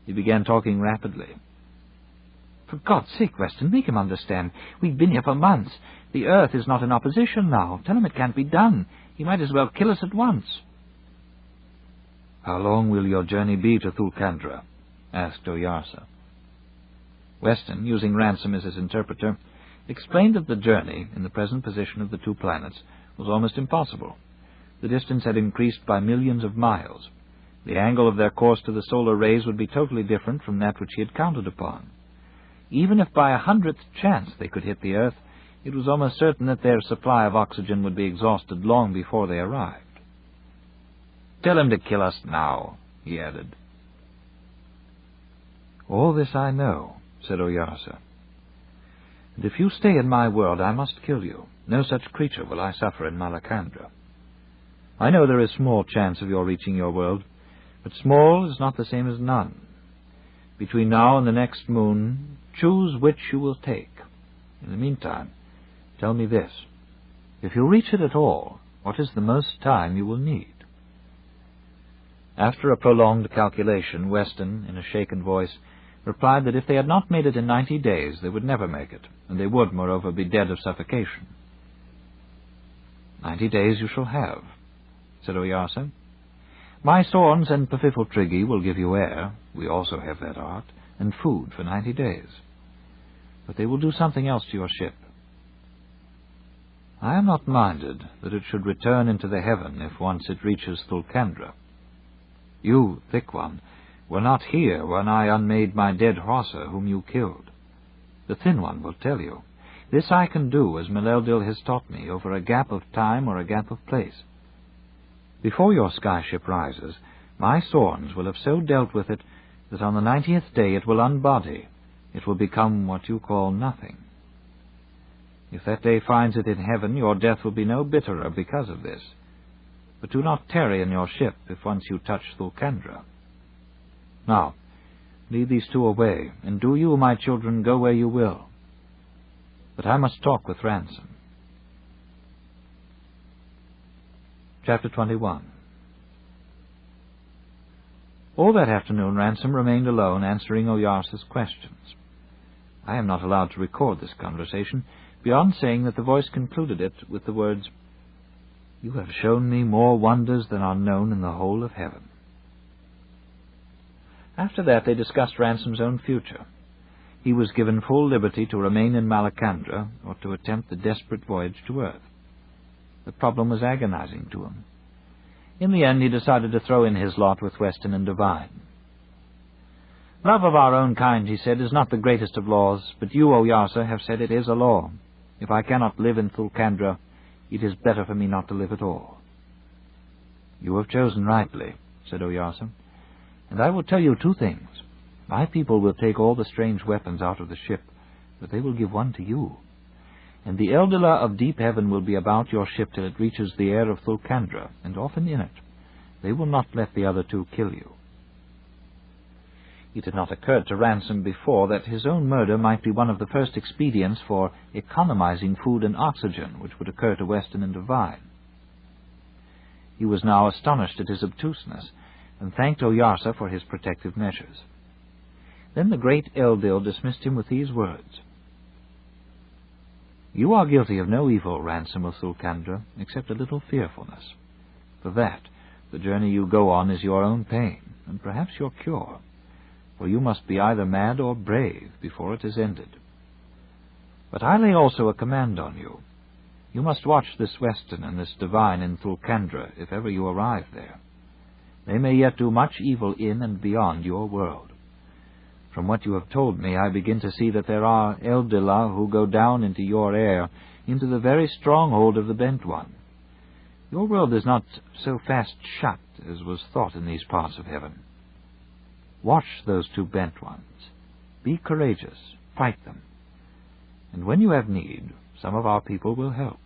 He began talking rapidly. For God's sake, Weston, make him understand. We've been here for months. The Earth is not in opposition now. Tell him it can't be done. He might as well kill us at once. How long will your journey be to Thulkandra? Asked Oyarsa. Weston, using Ransom as his interpreter, explained that the journey, in the present position of the two planets, was almost impossible. The distance had increased by millions of miles. The angle of their course to the solar rays would be totally different from that which he had counted upon. Even if by 100th chance they could hit the Earth, it was almost certain that their supply of oxygen would be exhausted long before they arrived. Tell him to kill us now, he added. All this I know, said Oyarsa. And if you stay in my world, I must kill you. No such creature will I suffer in Malacandra. I know there is small chance of your reaching your world, but small is not the same as none. Between now and the next moon, choose which you will take. In the meantime, tell me this. If you reach it at all, what is the most time you will need? After a prolonged calculation, Weston, in a shaken voice, replied that if they had not made it in 90 days, they would never make it, and they would, moreover, be dead of suffocation. 90 days you shall have, said Oyarsa. My Sorns and Pfiffeltriggy will give you air, we also have that art, and food for 90 days. But they will do something else to your ship. I am not minded that it should return into the heaven if once it reaches Thulkandra. You, Thick One, were not here when I unmade my dead Hrossa whom you killed. The Thin One will tell you. This I can do, as Maleldil has taught me, over a gap of time or a gap of place. Before your skyship rises, my Sorns will have so dealt with it that on the 90th day it will unbody. It will become what you call nothing. If that day finds it in heaven, your death will be no bitterer because of this. But do not tarry in your ship if once you touch Thulkandra. Now, lead these two away, and do you, my children, go where you will. But I must talk with Ransom. Chapter 21. All that afternoon Ransom remained alone, answering Oyarsa's questions. I am not allowed to record this conversation, beyond saying that the voice concluded it with the words, You have shown me more wonders than are known in the whole of heaven. After that they discussed Ransom's own future. He was given full liberty to remain in Malacandra or to attempt the desperate voyage to Earth. The problem was agonizing to him. In the end he decided to throw in his lot with Weston and Divine. Love of our own kind, he said, is not the greatest of laws, but you, Oyarsa, have said it is a law. If I cannot live in Thulkandra, it is better for me not to live at all. You have chosen rightly, said Oyarsa, and I will tell you two things. My people will take all the strange weapons out of the ship, but they will give one to you. And the Eldila of deep heaven will be about your ship till it reaches the air of Thulkandra, and often in it. They will not let the other two kill you. It had not occurred to Ransom before that his own murder might be one of the first expedients for economizing food and oxygen which would occur to Weston and Divine. He was now astonished at his obtuseness, and thanked Oyarsa for his protective measures. Then the great Eldil dismissed him with these words. You are guilty of no evil, Ransom of Thulkandra, except a little fearfulness. For that, the journey you go on is your own pain, and perhaps your cure, for you must be either mad or brave before it is ended. But I lay also a command on you. You must watch this Weston and this Divine in Thulkandra if ever you arrive there. They may yet do much evil in and beyond your world. From what you have told me, I begin to see that there are Eldila who go down into your air, into the very stronghold of the Bent One. Your world is not so fast shut as was thought in these parts of heaven. Watch those two bent ones. Be courageous. Fight them. And when you have need, some of our people will help.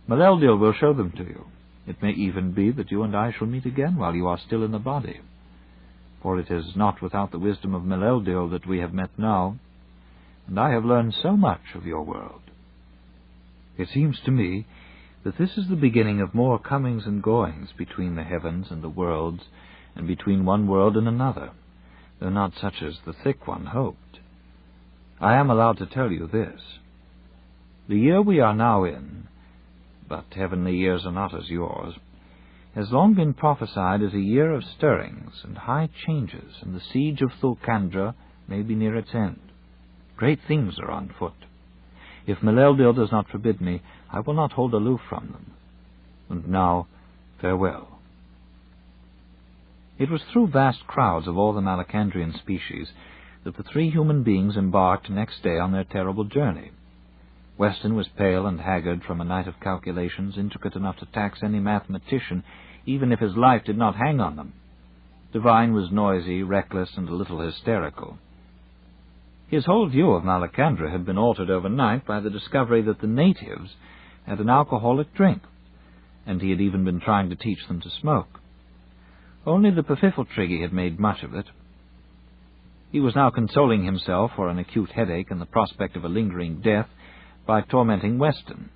Maleldil will show them to you. It may even be that you and I shall meet again while you are still in the body. For it is not without the wisdom of Maleldil that we have met now, and I have learned so much of your world. It seems to me that this is the beginning of more comings and goings between the heavens and the worlds, and between one world and another, though not such as the thick one hoped. I am allowed to tell you this. The year we are now in, but heavenly years are not as yours, has long been prophesied as a year of stirrings and high changes, and the siege of Thulkandra may be near its end. Great things are on foot. If Maleldil does not forbid me, I will not hold aloof from them. And now, farewell. It was through vast crowds of all the Malacandrian species that the three human beings embarked next day on their terrible journey. Weston was pale and haggard from a night of calculations intricate enough to tax any mathematician, even if his life did not hang on them. Devine was noisy, reckless, and a little hysterical. His whole view of Malacandra had been altered overnight by the discovery that the natives had an alcoholic drink, and he had even been trying to teach them to smoke. Only the Pfiffeltrigge had made much of it. He was now consoling himself for an acute headache and the prospect of a lingering death by tormenting Weston.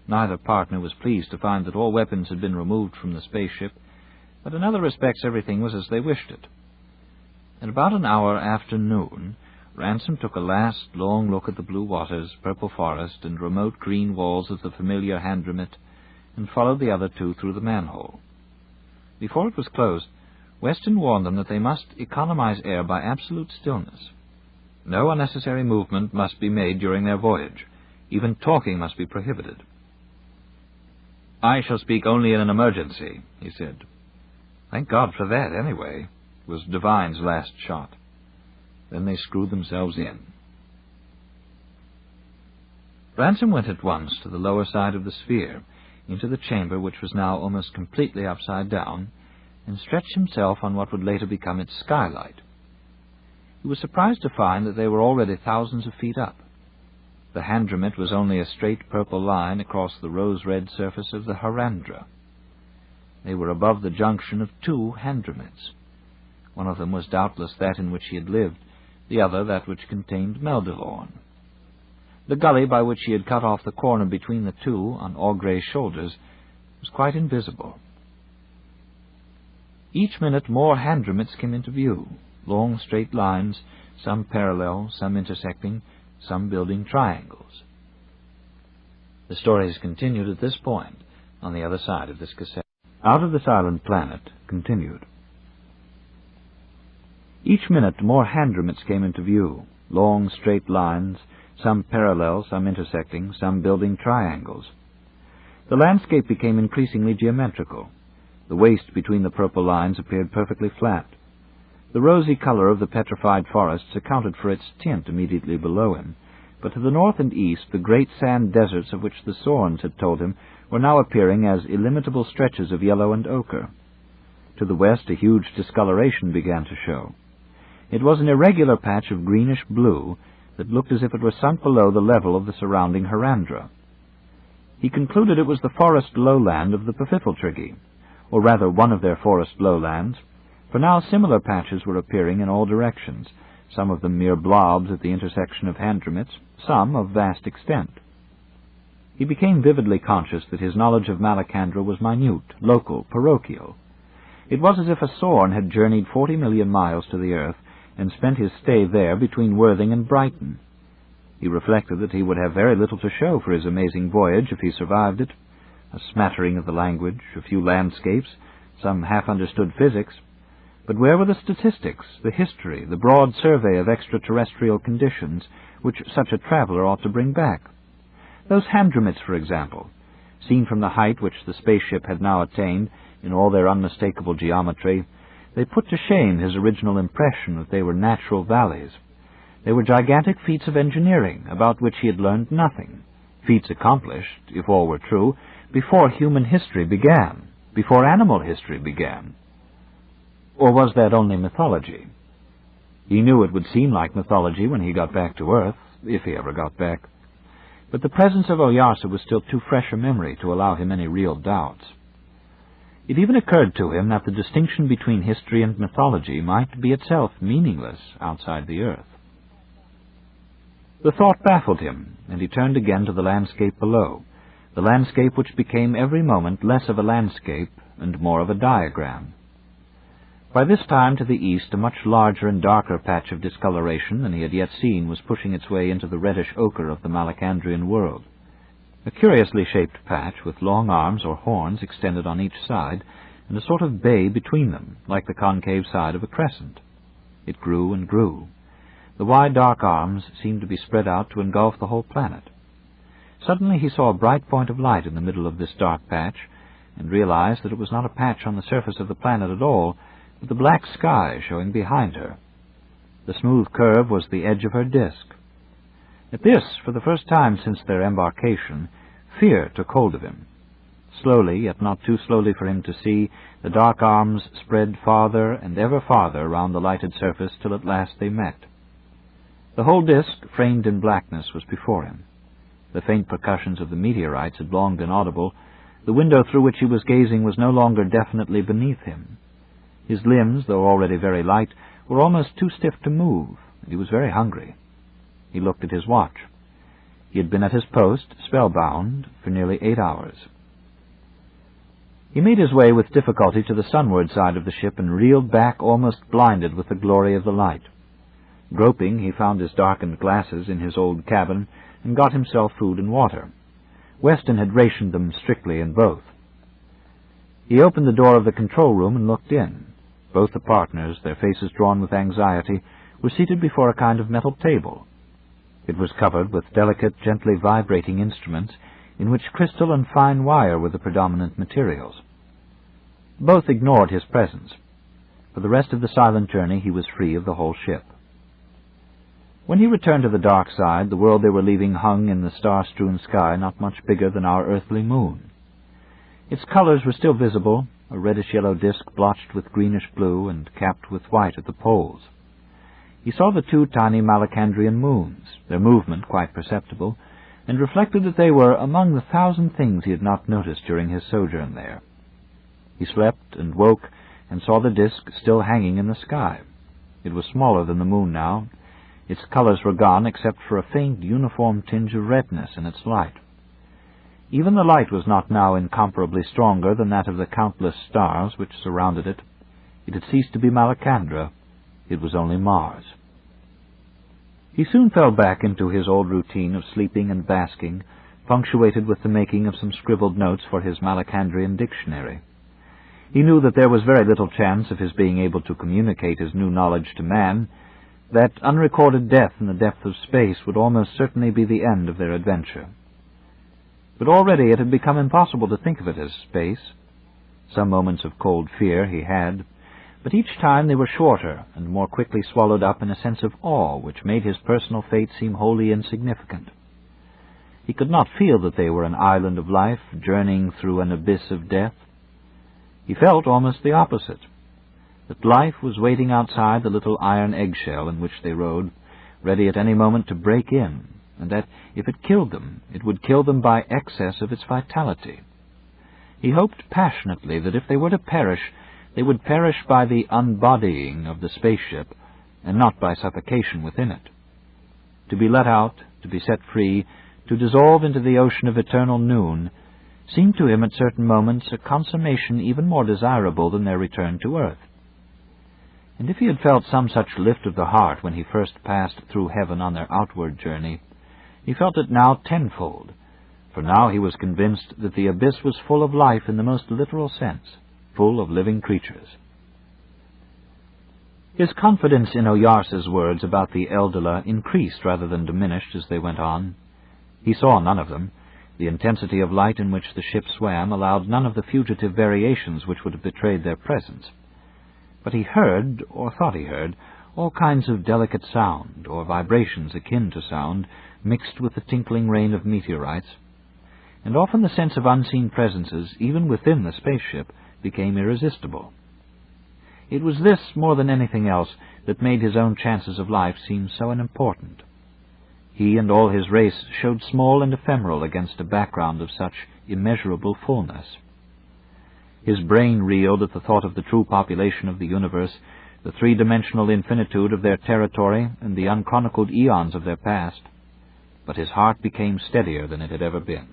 Neither partner was pleased to find that all weapons had been removed from the spaceship, but in other respects everything was as they wished it. At about an hour after noon, Ransom took a last long look at the blue waters, purple forest, and remote green walls of the familiar Handramit, and followed the other two through the manhole. Before it was closed, Weston warned them that they must economize air by absolute stillness. No unnecessary movement must be made during their voyage. Even talking must be prohibited. "I shall speak only in an emergency," he said. "Thank God for that, anyway," was Devine's last shot. Then they screwed themselves in. Ransom went at once to the lower side of the sphere, into the chamber which was now almost completely upside down, and stretched himself on what would later become its skylight. He was surprised to find that they were already thousands of feet up. The Handramit was only a straight purple line across the rose-red surface of the Harandra. They were above the junction of two Handramits. One of them was doubtless that in which he had lived, the other that which contained Meldilorn. The gully by which he had cut off the corner between the two, on Augray's shoulders, was quite invisible. Each minute more Handramits came into view, long straight lines, some parallel, some intersecting, some building triangles. The story is continued at this point, on the other side of this cassette. Out of the Silent Planet continued. Each minute more Handramits came into view, long straight lines, some parallel, some intersecting, some building triangles. The landscape became increasingly geometrical. The waste between the purple lines appeared perfectly flat. The rosy color of the petrified forests accounted for its tint immediately below him, but to the north and east the great sand deserts of which the Sorns had told him were now appearing as illimitable stretches of yellow and ochre. To the west a huge discoloration began to show. It was an irregular patch of greenish-blue that looked as if it were sunk below the level of the surrounding Harandra. He concluded it was the forest lowland of the Pfiffeltrigge, or rather one of their forest lowlands, for now similar patches were appearing in all directions, some of them mere blobs at the intersection of Handramits, some of vast extent. He became vividly conscious that his knowledge of Malacandra was minute, local, parochial. It was as if a Sorn had journeyed 40 million miles to the earth and spent his stay there between Worthing and Brighton. He reflected that he would have very little to show for his amazing voyage if he survived it. A smattering of the language, a few landscapes, some half-understood physics. But where were the statistics, the history, the broad survey of extraterrestrial conditions which such a traveler ought to bring back? Those Handramits, for example, seen from the height which the spaceship had now attained in all their unmistakable geometry, they put to shame his original impression that they were natural valleys. They were gigantic feats of engineering about which he had learned nothing, feats accomplished, if all were true, before human history began, before animal history began. Or was that only mythology? He knew it would seem like mythology when he got back to Earth, if he ever got back. But the presence of Oyarsa was still too fresh a memory to allow him any real doubts. It even occurred to him that the distinction between history and mythology might be itself meaningless outside the Earth. The thought baffled him, and he turned again to the landscape below, the landscape which became every moment less of a landscape and more of a diagram. By this time, to the east, a much larger and darker patch of discoloration than he had yet seen was pushing its way into the reddish ochre of the Malacandrian world. A curiously shaped patch with long arms or horns extended on each side, and a sort of bay between them, like the concave side of a crescent. It grew and grew. The wide dark arms seemed to be spread out to engulf the whole planet. Suddenly he saw a bright point of light in the middle of this dark patch, and realized that it was not a patch on the surface of the planet at all, but the black sky showing behind her. The smooth curve was the edge of her disk. At this, for the first time since their embarkation, fear took hold of him. Slowly, yet not too slowly for him to see, the dark arms spread farther and ever farther round the lighted surface till at last they met. The whole disk, framed in blackness, was before him. The faint percussions of the meteorites had long been audible. The window through which he was gazing was no longer definitely beneath him. His limbs, though already very light, were almost too stiff to move, and he was very hungry. He looked at his watch. He had been at his post, spellbound, for nearly 8 hours. He made his way with difficulty to the sunward side of the ship and reeled back almost blinded with the glory of the light. Groping, he found his darkened glasses in his old cabin and got himself food and water. Weston had rationed them strictly in both. He opened the door of the control room and looked in. Both the partners, their faces drawn with anxiety, were seated before a kind of metal table. It was covered with delicate, gently vibrating instruments, in which crystal and fine wire were the predominant materials. Both ignored his presence. For the rest of the silent journey he was free of the whole ship. When he returned to the dark side, the world they were leaving hung in the star-strewn sky not much bigger than our earthly moon. Its colors were still visible, a reddish-yellow disk blotched with greenish-blue and capped with white at the poles. He saw the 2 tiny Malacandrian moons, their movement quite perceptible, and reflected that they were among the 1,000 things he had not noticed during his sojourn there. He slept and woke and saw the disk still hanging in the sky. It was smaller than the moon now. Its colors were gone except for a faint, uniform tinge of redness in its light. Even the light was not now incomparably stronger than that of the countless stars which surrounded it. It had ceased to be Malacandra. It was only Mars. He soon fell back into his old routine of sleeping and basking, punctuated with the making of some scribbled notes for his Malacandrian dictionary. He knew that there was very little chance of his being able to communicate his new knowledge to man, that unrecorded death in the depth of space would almost certainly be the end of their adventure. But already it had become impossible to think of it as space. Some moments of cold fear he had, but each time they were shorter and more quickly swallowed up in a sense of awe which made his personal fate seem wholly insignificant. He could not feel that they were an island of life journeying through an abyss of death. He felt almost the opposite, that life was waiting outside the little iron eggshell in which they rode, ready at any moment to break in, and that if it killed them, it would kill them by excess of its vitality. He hoped passionately that if they were to perish, they would perish by the unbodying of the spaceship, and not by suffocation within it. To be let out, to be set free, to dissolve into the ocean of eternal noon, seemed to him at certain moments a consummation even more desirable than their return to earth. And if he had felt some such lift of the heart when he first passed through heaven on their outward journey, he felt it now tenfold, for now he was convinced that the abyss was full of life in the most literal sense, full of living creatures. His confidence in Oyarsa's words about the Eldila increased rather than diminished as they went on. He saw none of them. The intensity of light in which the ship swam allowed none of the fugitive variations which would have betrayed their presence. But he heard, or thought he heard, All kinds of delicate sound, or vibrations akin to sound, mixed with the tinkling rain of meteorites, and often the sense of unseen presences, even within the spaceship, became irresistible. It was this, more than anything else, that made his own chances of life seem so unimportant. He and all his race showed small and ephemeral against a background of such immeasurable fullness. His brain reeled at the thought of the true population of the universe, the three-dimensional infinitude of their territory, and the unchronicled eons of their past, but his heart became steadier than it had ever been.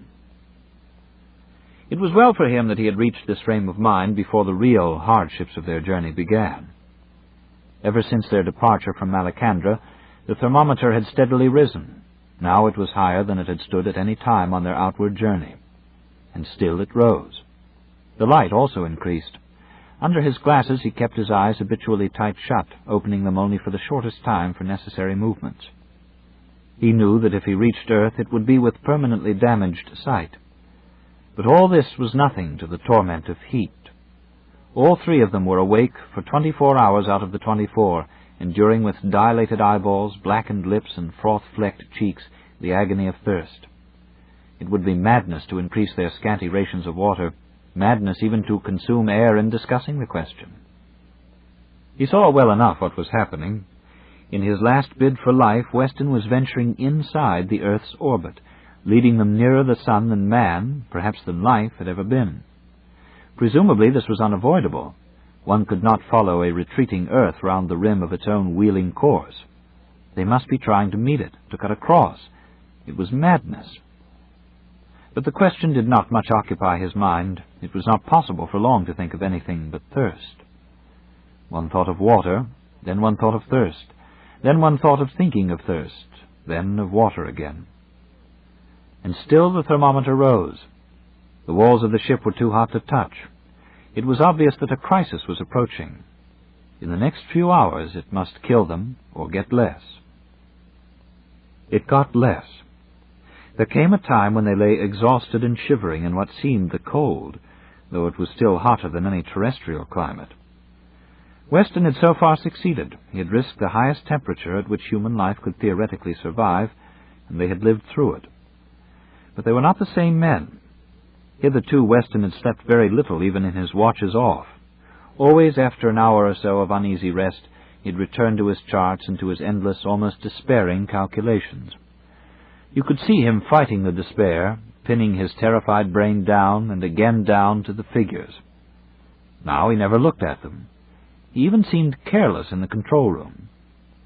It was well for him that he had reached this frame of mind before the real hardships of their journey began. Ever since their departure from Malacandra, the thermometer had steadily risen. Now it was higher than it had stood at any time on their outward journey. And still it rose. The light also increased. Under his glasses he kept his eyes habitually tight shut, opening them only for the shortest time for necessary movements. He knew that if he reached Earth it would be with permanently damaged sight. But all this was nothing to the torment of heat. All three of them were awake for 24 hours out of the 24, enduring with dilated eyeballs, blackened lips, and froth-flecked cheeks the agony of thirst. It would be madness to increase their scanty rations of water, madness even to consume air in discussing the question. He saw well enough what was happening. In his last bid for life, Weston was venturing inside the Earth's orbit, leading them nearer the sun than man, perhaps than life, had ever been. Presumably this was unavoidable. One could not follow a retreating Earth round the rim of its own wheeling course. They must be trying to meet it, to cut across. It was madness. But the question did not much occupy his mind. It was not possible for long to think of anything but thirst. One thought of water, then one thought of thirst, then one thought of thinking of thirst, then of water again. And still the thermometer rose. The walls of the ship were too hot to touch. It was obvious that a crisis was approaching. In the next few hours it must kill them or get less. It got less. There came a time when they lay exhausted and shivering in what seemed the cold, though it was still hotter than any terrestrial climate. Weston had so far succeeded. He had risked the highest temperature at which human life could theoretically survive, and they had lived through it. But they were not the same men. Hitherto Weston had slept very little, even in his watches off. Always after an hour or so of uneasy rest, he had returned to his charts and to his endless, almost despairing calculations. You could see him fighting the despair, pinning his terrified brain down and again down to the figures. Now he never looked at them. He even seemed careless in the control room.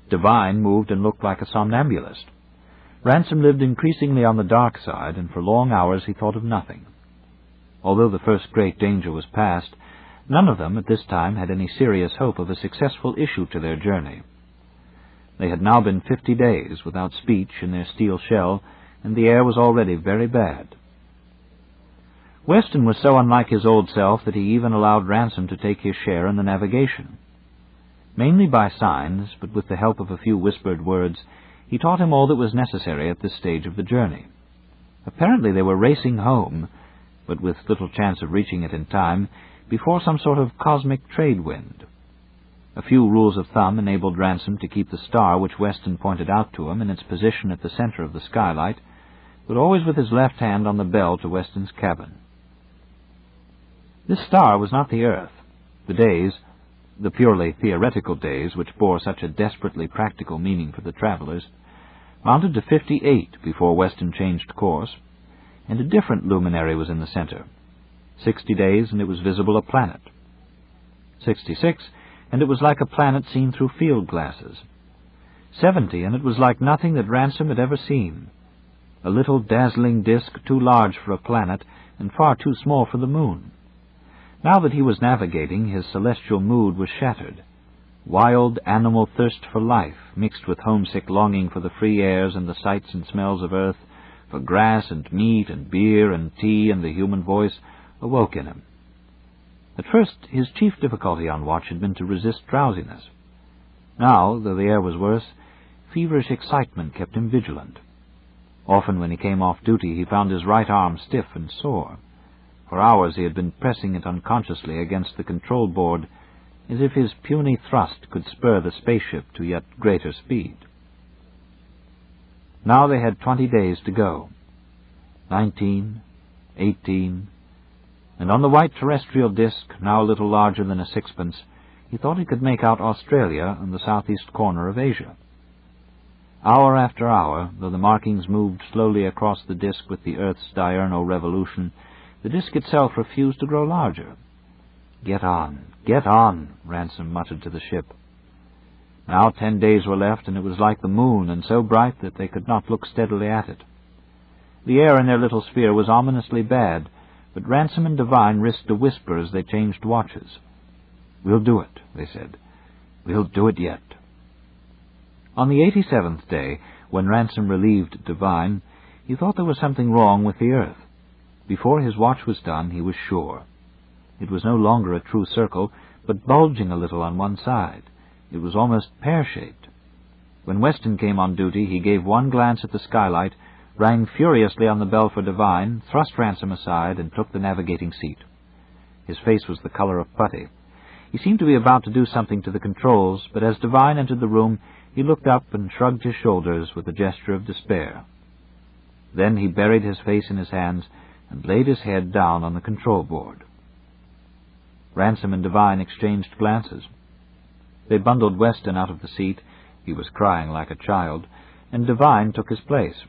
Devine moved and looked like a somnambulist. Ransom lived increasingly on the dark side, and for long hours he thought of nothing. Although the first great danger was past, none of them at this time had any serious hope of a successful issue to their journey. They had now been 50 days without speech in their steel shell, and the air was already very bad. Weston was so unlike his old self that he even allowed Ransom to take his share in the navigation. Mainly by signs, but with the help of a few whispered words, he taught him all that was necessary at this stage of the journey. Apparently they were racing home, but with little chance of reaching it in time, before some sort of cosmic trade wind. A few rules of thumb enabled Ransom to keep the star which Weston pointed out to him in its position at the center of the skylight, but always with his left hand on the bell to Weston's cabin. This star was not the Earth. The days, the purely theoretical days which bore such a desperately practical meaning for the travelers, mounted to 58 before Weston changed course, and a different luminary was in the center. 60 days, and it was visible a planet. 66, and it was like a planet seen through field glasses. 70, and it was like nothing that Ransom had ever seen. A little dazzling disk too large for a planet, and far too small for the moon. Now that he was navigating, his celestial mood was shattered. Wild animal thirst for life, mixed with homesick longing for the free airs and the sights and smells of earth, for grass and meat and beer and tea and the human voice, awoke in him. At first, his chief difficulty on watch had been to resist drowsiness. Now, though the air was worse, feverish excitement kept him vigilant. Often when he came off duty, he found his right arm stiff and sore. For hours he had been pressing it unconsciously against the control board, as if his puny thrust could spur the spaceship to yet greater speed. Now they had 20 days to go. 19, 18, and on the white terrestrial disk, now a little larger than a sixpence, he thought he could make out Australia and the southeast corner of Asia. Hour after hour, though the markings moved slowly across the disk with the Earth's diurnal revolution, the disk itself refused to grow larger. Get on, Ransom muttered to the ship. Now 10 days were left, and it was like the moon, and so bright that they could not look steadily at it. The air in their little sphere was ominously bad, but Ransom and Devine risked a whisper as they changed watches. "We'll do it," they said. "We'll do it yet." On the 87th day, when Ransom relieved Devine, he thought there was something wrong with the Earth. Before his watch was done, he was sure. It was no longer a true circle, but bulging a little on one side. It was almost pear-shaped. When Weston came on duty, he gave one glance at the skylight, rang furiously on the bell for Devine, thrust Ransom aside, and took the navigating seat. His face was the color of putty. He seemed to be about to do something to the controls, but as Devine entered the room, he looked up and shrugged his shoulders with a gesture of despair. Then he buried his face in his hands and laid his head down on the control board. Ransom and Devine exchanged glances. They bundled Weston out of the seat — he was crying like a child — and Devine took his place.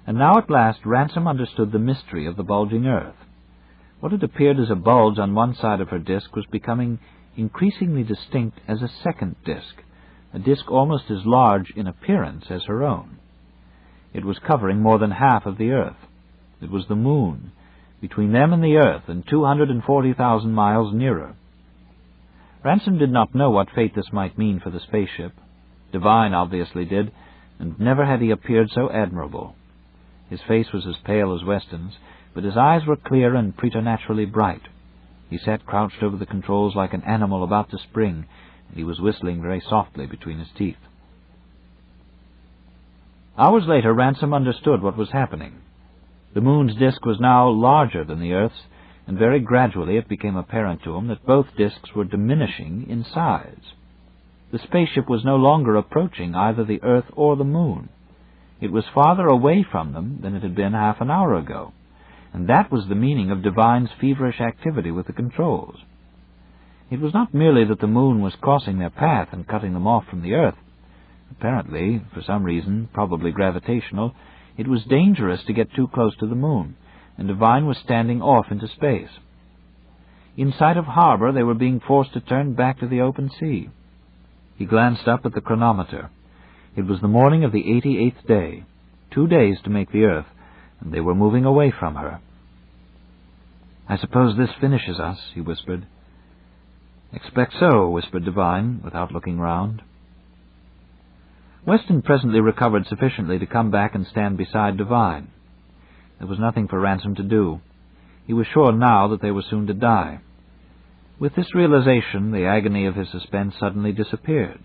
And now at last Ransom understood the mystery of the bulging Earth. What had appeared as a bulge on one side of her disk was becoming increasingly distinct as a second disk, a disk almost as large in appearance as her own. It was covering more than half of the Earth. It was the moon, between them and the Earth, and 240,000 miles nearer. Ransom did not know what fate this might mean for the spaceship. Devine obviously did, and never had he appeared so admirable. His face was as pale as Weston's, but his eyes were clear and preternaturally bright. He sat crouched over the controls like an animal about to spring, and he was whistling very softly between his teeth. Hours later, Ransom understood what was happening. The moon's disk was now larger than the Earth's, and very gradually it became apparent to him that both disks were diminishing in size. The spaceship was no longer approaching either the Earth or the moon. It was farther away from them than it had been half an hour ago, and that was the meaning of Devine's feverish activity with the controls. It was not merely that the moon was crossing their path and cutting them off from the Earth. Apparently, for some reason, probably gravitational, it was dangerous to get too close to the moon, and Devine was standing off into space. In sight of harbor, they were being forced to turn back to the open sea. He glanced up at the chronometer. It was the morning of the 88th day, 2 days to make the Earth, and they were moving away from her. "I suppose this finishes us," he whispered. "Expect so," whispered Devine, without looking round. Weston presently recovered sufficiently to come back and stand beside Devine. There was nothing for Ransom to do. He was sure now that they were soon to die. With this realization, the agony of his suspense suddenly disappeared.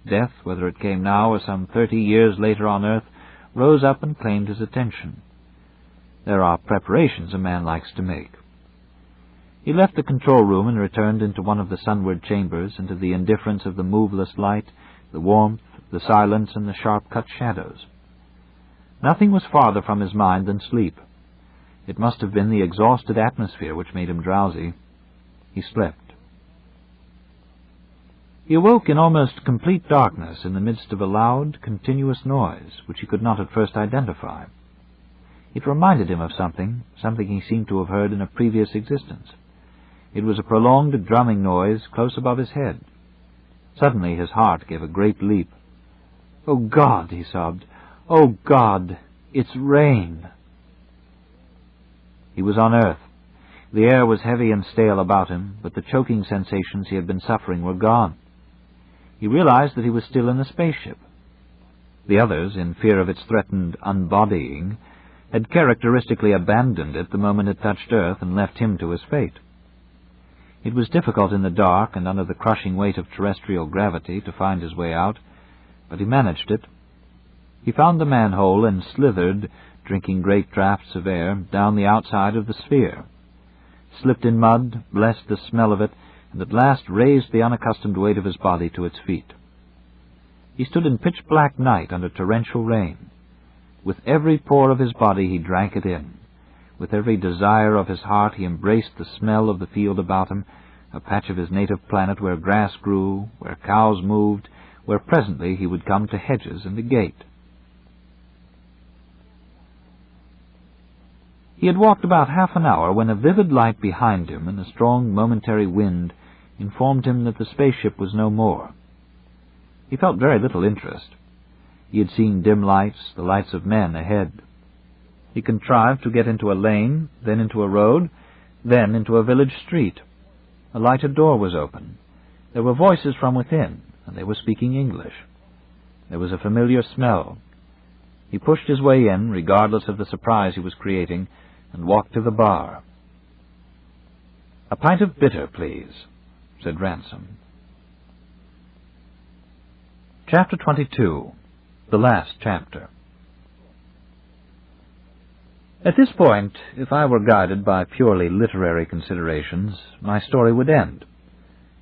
Death, whether it came now or some 30 years later on Earth, rose up and claimed his attention. There are preparations a man likes to make. He left the control room and returned into one of the sunward chambers, into the indifference of the moveless light, the warmth, the silence, and the sharp-cut shadows. Nothing was farther from his mind than sleep. It must have been the exhausted atmosphere which made him drowsy. He slept. He awoke in almost complete darkness in the midst of a loud, continuous noise, which he could not at first identify. It reminded him of something he seemed to have heard in a previous existence. It was a prolonged drumming noise close above his head. Suddenly his heart gave a great leap. "Oh, God," he sobbed. "Oh, God, it's rain." He was on Earth. The air was heavy and stale about him, but the choking sensations he had been suffering were gone. He realized that he was still in the spaceship. The others, in fear of its threatened unbodying, had characteristically abandoned it the moment it touched Earth and left him to his fate. It was difficult in the dark and under the crushing weight of terrestrial gravity to find his way out, but he managed it. He found the manhole and slithered, drinking great draughts of air, down the outside of the sphere, slipped in mud, blessed the smell of it, and at last raised the unaccustomed weight of his body to its feet. He stood in pitch-black night under torrential rain. With every pore of his body he drank it in. With every desire of his heart he embraced the smell of the field about him, a patch of his native planet where grass grew, where cows moved, where presently he would come to hedges and a gate. He had walked about half an hour when a vivid light behind him and a strong momentary wind informed him that the spaceship was no more. He felt very little interest. He had seen dim lights, the lights of men ahead. He contrived to get into a lane, then into a road, then into a village street. A lighted door was open. There were voices from within, and they were speaking English. There was a familiar smell. He pushed his way in, regardless of the surprise he was creating, and walked to the bar. "A pint of bitter, please," said Ransom. Chapter 22. The last chapter. At this point, if I were guided by purely literary considerations, my story would end.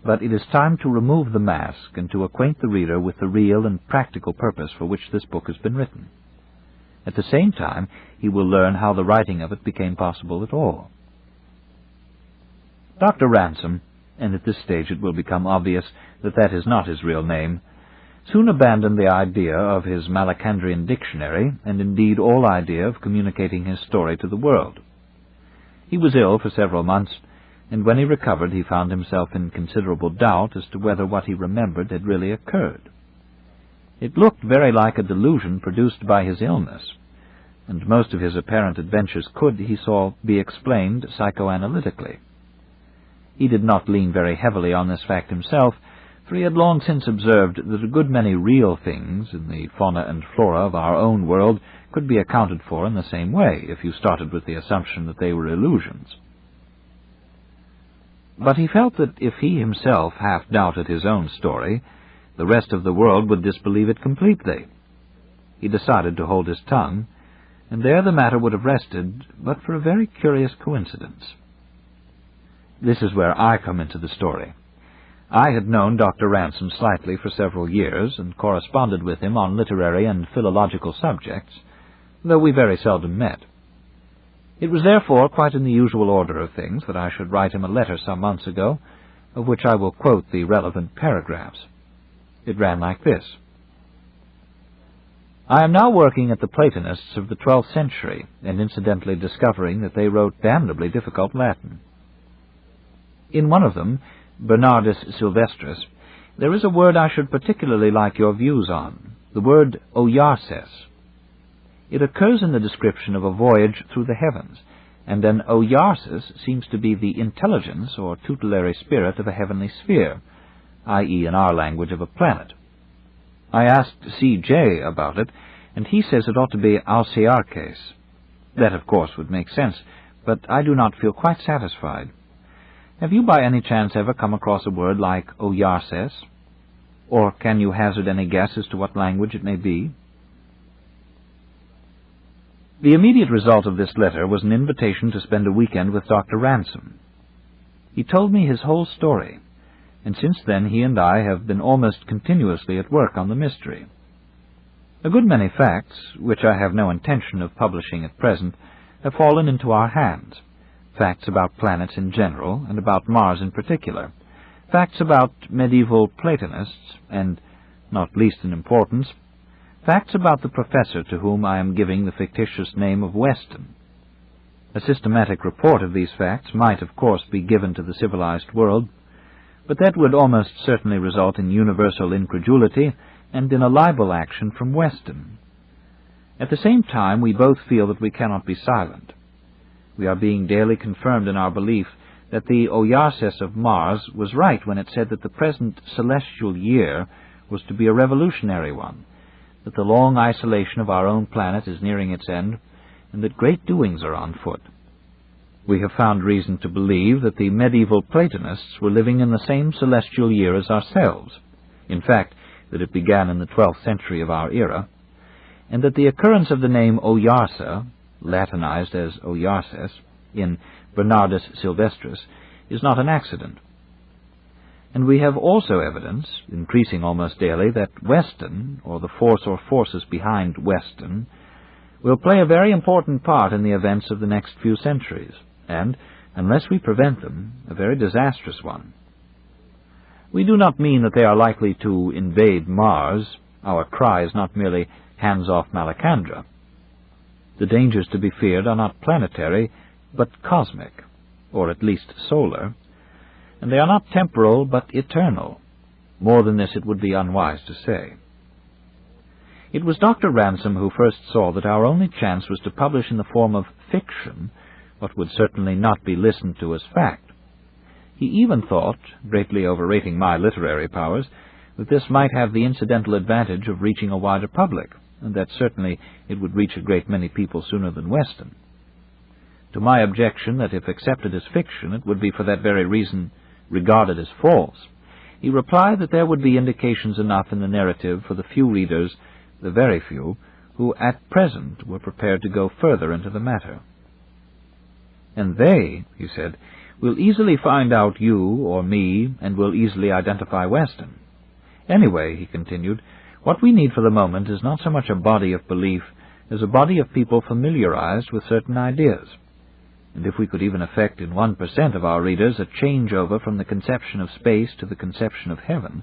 But it is time to remove the mask and to acquaint the reader with the real and practical purpose for which this book has been written. At the same time, he will learn how the writing of it became possible at all. Dr. Ransom, and at this stage it will become obvious that that is not his real name, soon abandoned the idea of his Malacandrian dictionary, and indeed all idea of communicating his story to the world. He was ill for several months, and when he recovered he found himself in considerable doubt as to whether what he remembered had really occurred. It looked very like a delusion produced by his illness, and most of his apparent adventures could, he saw, be explained psychoanalytically. He did not lean very heavily on this fact himself, for he had long since observed that a good many real things in the fauna and flora of our own world could be accounted for in the same way, if you started with the assumption that they were illusions. But he felt that if he himself half doubted his own story, the rest of the world would disbelieve it completely. He decided to hold his tongue, and there the matter would have rested, but for a very curious coincidence. This is where I come into the story. I had known Dr. Ransom slightly for several years, and corresponded with him on literary and philological subjects, though we very seldom met. It was therefore quite in the usual order of things that I should write him a letter some months ago, of which I will quote the relevant paragraphs. It ran like this: "I am now working at the Platonists of the 12th century, and incidentally discovering that they wrote damnably difficult Latin. In one of them, Bernardus Sylvestris, there is a word I should particularly like your views on, the word Oyarses. It occurs in the description of a voyage through the heavens, and an Oyarses seems to be the intelligence or tutelary spirit of a heavenly sphere, i.e. in our language of a planet. I asked C.J. about it, and he says it ought to be Alcearches. That, of course, would make sense, but I do not feel quite satisfied. Have you by any chance ever come across a word like Oyarses? Or can you hazard any guess as to what language it may be?" The immediate result of this letter was an invitation to spend a weekend with Dr. Ransom. He told me his whole story, and since then he and I have been almost continuously at work on the mystery. A good many facts, which I have no intention of publishing at present, have fallen into our hands. Facts about planets in general, and about Mars in particular. Facts about medieval Platonists, and, not least in importance, facts about the professor to whom I am giving the fictitious name of Weston. A systematic report of these facts might, of course, be given to the civilized world, but that would almost certainly result in universal incredulity and in a libel action from Weston. At the same time, we both feel that we cannot be silent. We are being daily confirmed in our belief that the Oyarses of Mars was right when it said that the present celestial year was to be a revolutionary one, that the long isolation of our own planet is nearing its end, and that great doings are on foot. We have found reason to believe that the medieval Platonists were living in the same celestial year as ourselves, in fact, that it began in the 12th century of our era, and that the occurrence of the name Oyarsa, Latinized as Oyarses, in Bernardus Sylvestris, is not an accident. And we have also evidence, increasing almost daily, that Weston, or the force or forces behind Weston, will play a very important part in the events of the next few centuries, and, unless we prevent them, a very disastrous one. We do not mean that they are likely to invade Mars. Our cry is not merely hands off Malacandra. The dangers to be feared are not planetary, but cosmic, or at least solar, and they are not temporal, but eternal. More than this it would be unwise to say. It was Dr. Ransom who first saw that our only chance was to publish in the form of fiction what would certainly not be listened to as fact. He even thought, greatly overrating my literary powers, that this might have the incidental advantage of reaching a wider public, and that certainly it would reach a great many people sooner than Weston. To my objection that if accepted as fiction it would be for that very reason regarded as false, he replied that there would be indications enough in the narrative for the few readers, the very few, who at present were prepared to go further into the matter. And they, he said, will easily find out you or me, and will easily identify Weston. Anyway, he continued, what we need for the moment is not so much a body of belief as a body of people familiarized with certain ideas. And if we could even effect in 1% of our readers a change-over from the conception of space to the conception of heaven,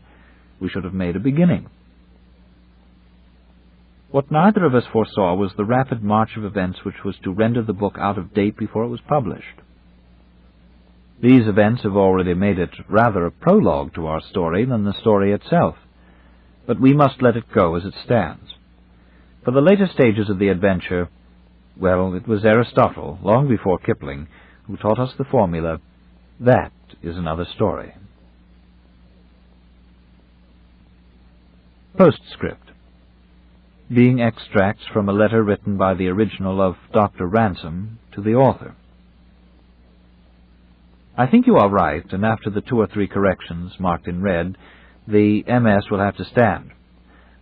we should have made a beginning. What neither of us foresaw was the rapid march of events which was to render the book out of date before it was published. These events have already made it rather a prologue to our story than the story itself, but we must let it go as it stands. For the later stages of the adventure, well, it was Aristotle, long before Kipling, who taught us the formula, that is another story. Postscript. Being extracts from a letter written by the original of Dr. Ransom to the author. I think you are right, and after the 2 or 3 corrections marked in red, the MS will have to stand.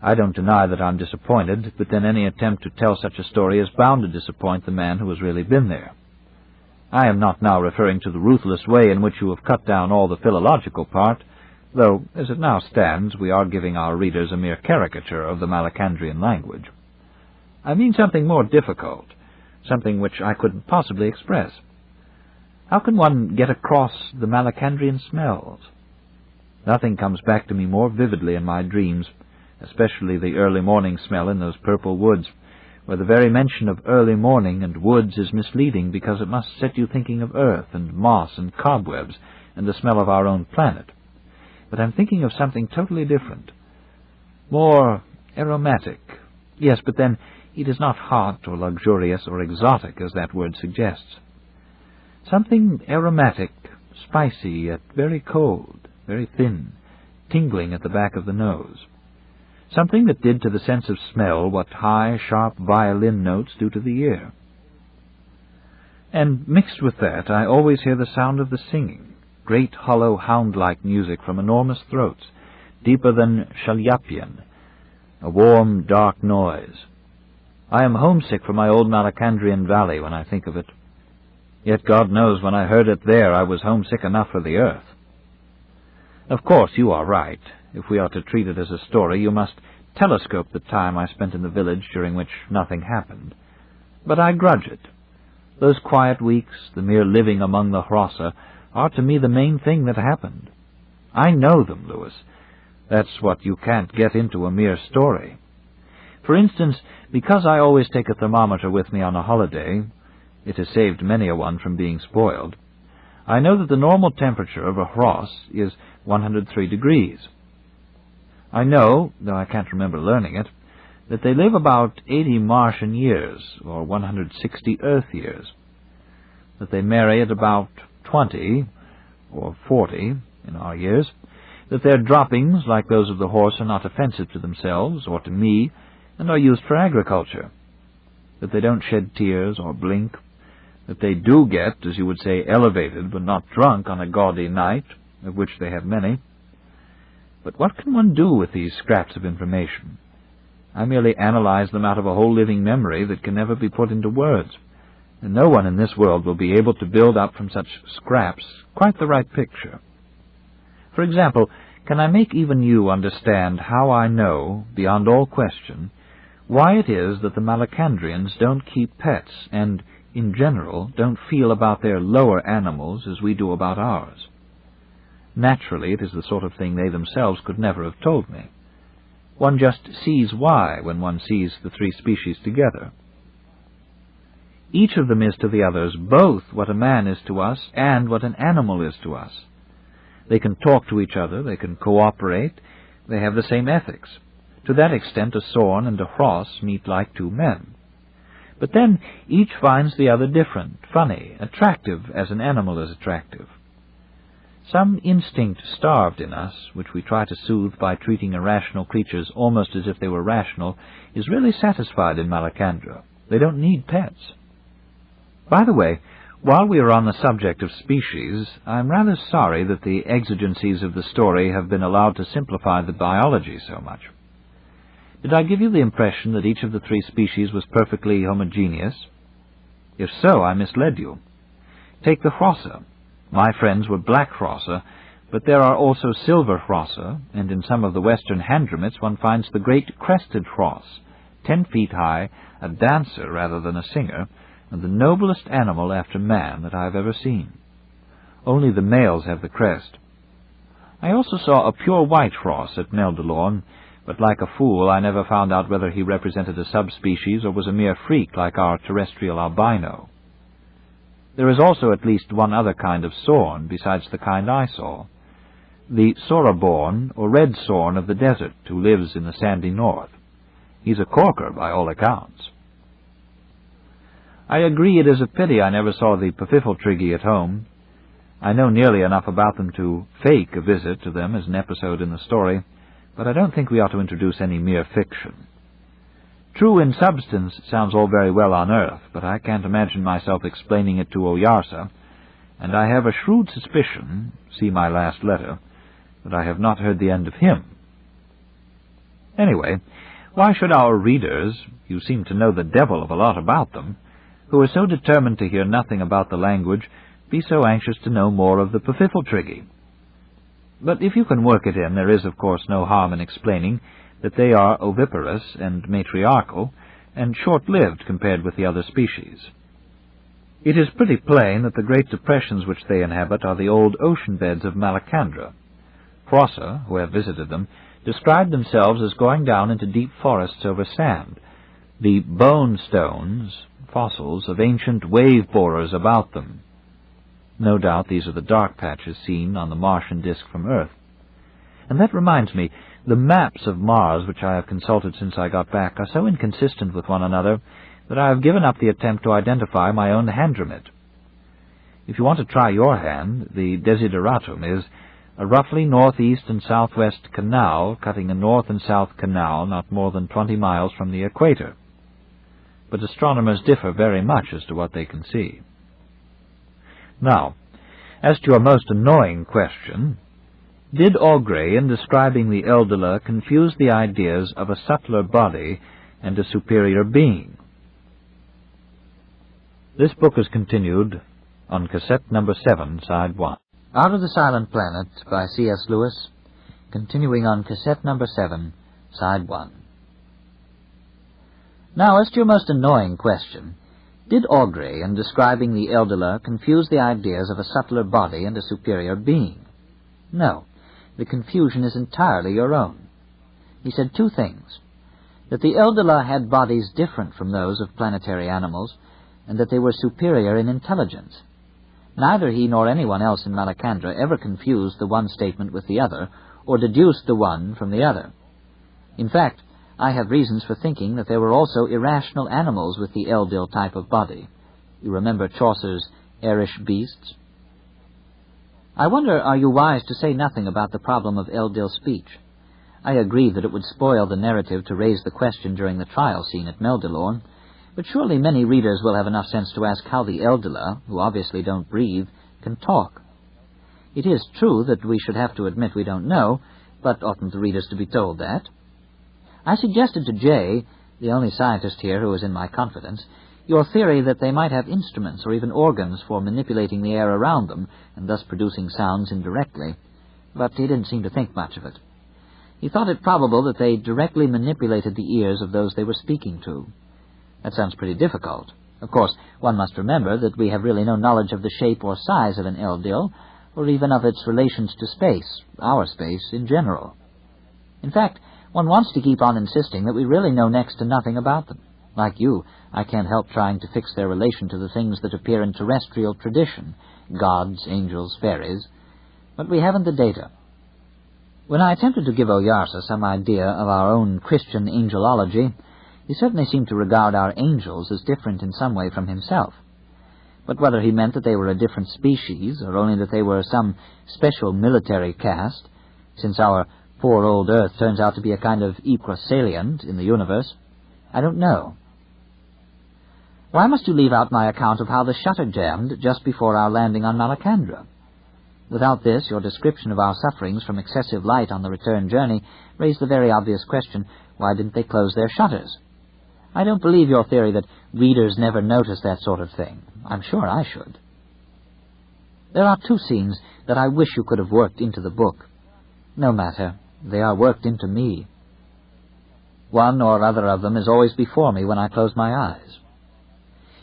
I don't deny that I'm disappointed, but then any attempt to tell such a story is bound to disappoint the man who has really been there. I am not now referring to the ruthless way in which you have cut down all the philological part, though, as it now stands, we are giving our readers a mere caricature of the Malacandrian language. I mean something more difficult, something which I couldn't possibly express. How can one get across the Malacandrian smells? Nothing comes back to me more vividly in my dreams, especially the early morning smell in those purple woods, where the very mention of early morning and woods is misleading because it must set you thinking of earth and moss and cobwebs and the smell of our own planet. But I'm thinking of something totally different. More aromatic. Yes, but then it is not hot or luxurious or exotic as that word suggests. Something aromatic, spicy, yet very cold, very thin, tingling at the back of the nose. Something that did to the sense of smell what high, sharp violin notes do to the ear. And mixed with that, I always hear the sound of the singing, great, hollow, hound-like music from enormous throats, deeper than Shalyapian, a warm, dark noise. I am homesick for my old Malacandrian valley when I think of it. Yet God knows when I heard it there I was homesick enough for the earth. Of course, you are right. If we are to treat it as a story, you must telescope the time I spent in the village during which nothing happened. But I grudge it. Those quiet weeks, the mere living among the Hrossa, are to me the main thing that happened. I know them, Lewis. That's what you can't get into a mere story. For instance, because I always take a thermometer with me on a holiday, it has saved many a one from being spoiled, I know that the normal temperature of a Hross is 103 degrees. I know, though I can't remember learning it, that they live about 80 Martian years, or 160 Earth years, that they marry at about 20, or 40, in our years, that their droppings, like those of the horse, are not offensive to themselves, or to me, and are used for agriculture, that they don't shed tears or blink, that they do get, as you would say, elevated but not drunk on a gaudy night, of which they have many. But what can one do with these scraps of information? I merely analyze them out of a whole living memory that can never be put into words, and no one in this world will be able to build up from such scraps quite the right picture. For example, can I make even you understand how I know, beyond all question, why it is that the Malacandrians don't keep pets and, in general, don't feel about their lower animals as we do about ours? Naturally, it is the sort of thing they themselves could never have told me. One just sees why when one sees the three species together. Each of them is to the others both what a man is to us and what an animal is to us. They can talk to each other, they can cooperate, they have the same ethics. To that extent, a Sorn and a Hross meet like two men. But then each finds the other different, funny, attractive as an animal is attractive. Some instinct starved in us, which we try to soothe by treating irrational creatures almost as if they were rational, is really satisfied in Malacandra. They don't need pets. By the way, while we are on the subject of species, I am rather sorry that the exigencies of the story have been allowed to simplify the biology so much. Did I give you the impression that each of the three species was perfectly homogeneous? If so, I misled you. Take the Hrossa. My friends were black Hrossa, but there are also silver Hrossa, and in some of the western Handramits one finds the great crested Hross, 10 feet high, a dancer rather than a singer, and the noblest animal after man that I have ever seen. Only the males have the crest. I also saw a pure white Hross at Meldalorn, but like a fool I never found out whether he represented a subspecies or was a mere freak like our terrestrial albino. There is also at least one other kind of Sorn besides the kind I saw, the Soraborn, or red Sorn of the desert, who lives in the sandy north. He's a corker by all accounts. I agree it is a pity I never saw the Pfiffeltriggi at home. I know nearly enough about them to fake a visit to them as an episode in the story, but I don't think we ought to introduce any mere fiction. True in substance sounds all very well on Earth, but I can't imagine myself explaining it to Oyarsa, and I have a shrewd suspicion, see my last letter, that I have not heard the end of him. Anyway, why should our readers, you seem to know the devil of a lot about them, who are so determined to hear nothing about the language, be so anxious to know more of the Pfiffeltriggi? But if you can work it in, there is, of course, no harm in explaining that they are oviparous and matriarchal, and short-lived compared with the other species. It is pretty plain that the great depressions which they inhabit are the old ocean beds of Malacandra. Hrossa, who have visited them, describe themselves as going down into deep forests over sand, the bone stones, fossils, of ancient wave-borers about them. No doubt these are the dark patches seen on the Martian disk from Earth. And that reminds me, the maps of Mars which I have consulted since I got back are so inconsistent with one another that I have given up the attempt to identify my own Handramit. If you want to try your hand, the desideratum is a roughly northeast and southwest canal cutting a north and south canal not more than 20 miles from the equator. But astronomers differ very much as to what they can see. Now, as to your most annoying question, did Augrey, in describing the Eldila, confuse the ideas of a subtler body and a superior being? This book is continued on cassette number 7, side 1. Out of the Silent Planet by C.S. Lewis, continuing on cassette number 7, side 1. Now, as to your most annoying question, did Augrey, in describing the Eldila, confuse the ideas of a subtler body and a superior being? No. The confusion is entirely your own. He said two things: that the Eldila had bodies different from those of planetary animals, and that they were superior in intelligence. Neither he nor anyone else in Malacandra ever confused the one statement with the other, or deduced the one from the other. In fact, I have reasons for thinking that there were also irrational animals with the Eldil type of body. You remember Chaucer's Erish beasts? I wonder, are you wise to say nothing about the problem of Eldil speech? I agree that it would spoil the narrative to raise the question during the trial scene at Meldalorn, but surely many readers will have enough sense to ask how the Eldila, who obviously don't breathe, can talk. It is true that we should have to admit we don't know, but oughtn't the readers to be told that? I suggested to Jay, the only scientist here who is in my confidence, your theory that they might have instruments or even organs for manipulating the air around them, and thus producing sounds indirectly. but he didn't seem to think much of it. He thought it probable that they directly manipulated the ears of those they were speaking to. That sounds pretty difficult. Of course, one must remember that we have really no knowledge of the shape or size of an Eldil, or even of its relations to space, our space in general. In fact, one wants to keep on insisting that we really know next to nothing about them. Like you, I can't help trying to fix their relation to the things that appear in terrestrial tradition, gods, angels, fairies, but we haven't the data. When I attempted to give Oyarsa some idea of our own Christian angelology, he certainly seemed to regard our angels as different in some way from himself. But whether he meant that they were a different species, or only that they were some special military caste, since our poor old Earth turns out to be a kind of equasalient in the universe, I don't know. Why must you leave out my account of how the shutter jammed just before our landing on Malacandra? Without this, your description of our sufferings from excessive light on the return journey raised the very obvious question, why didn't they close their shutters? I don't believe your theory that readers never notice that sort of thing. I'm sure I should. There are two scenes that I wish you could have worked into the book. No matter, they are worked into me. One or other of them is always before me when I close my eyes.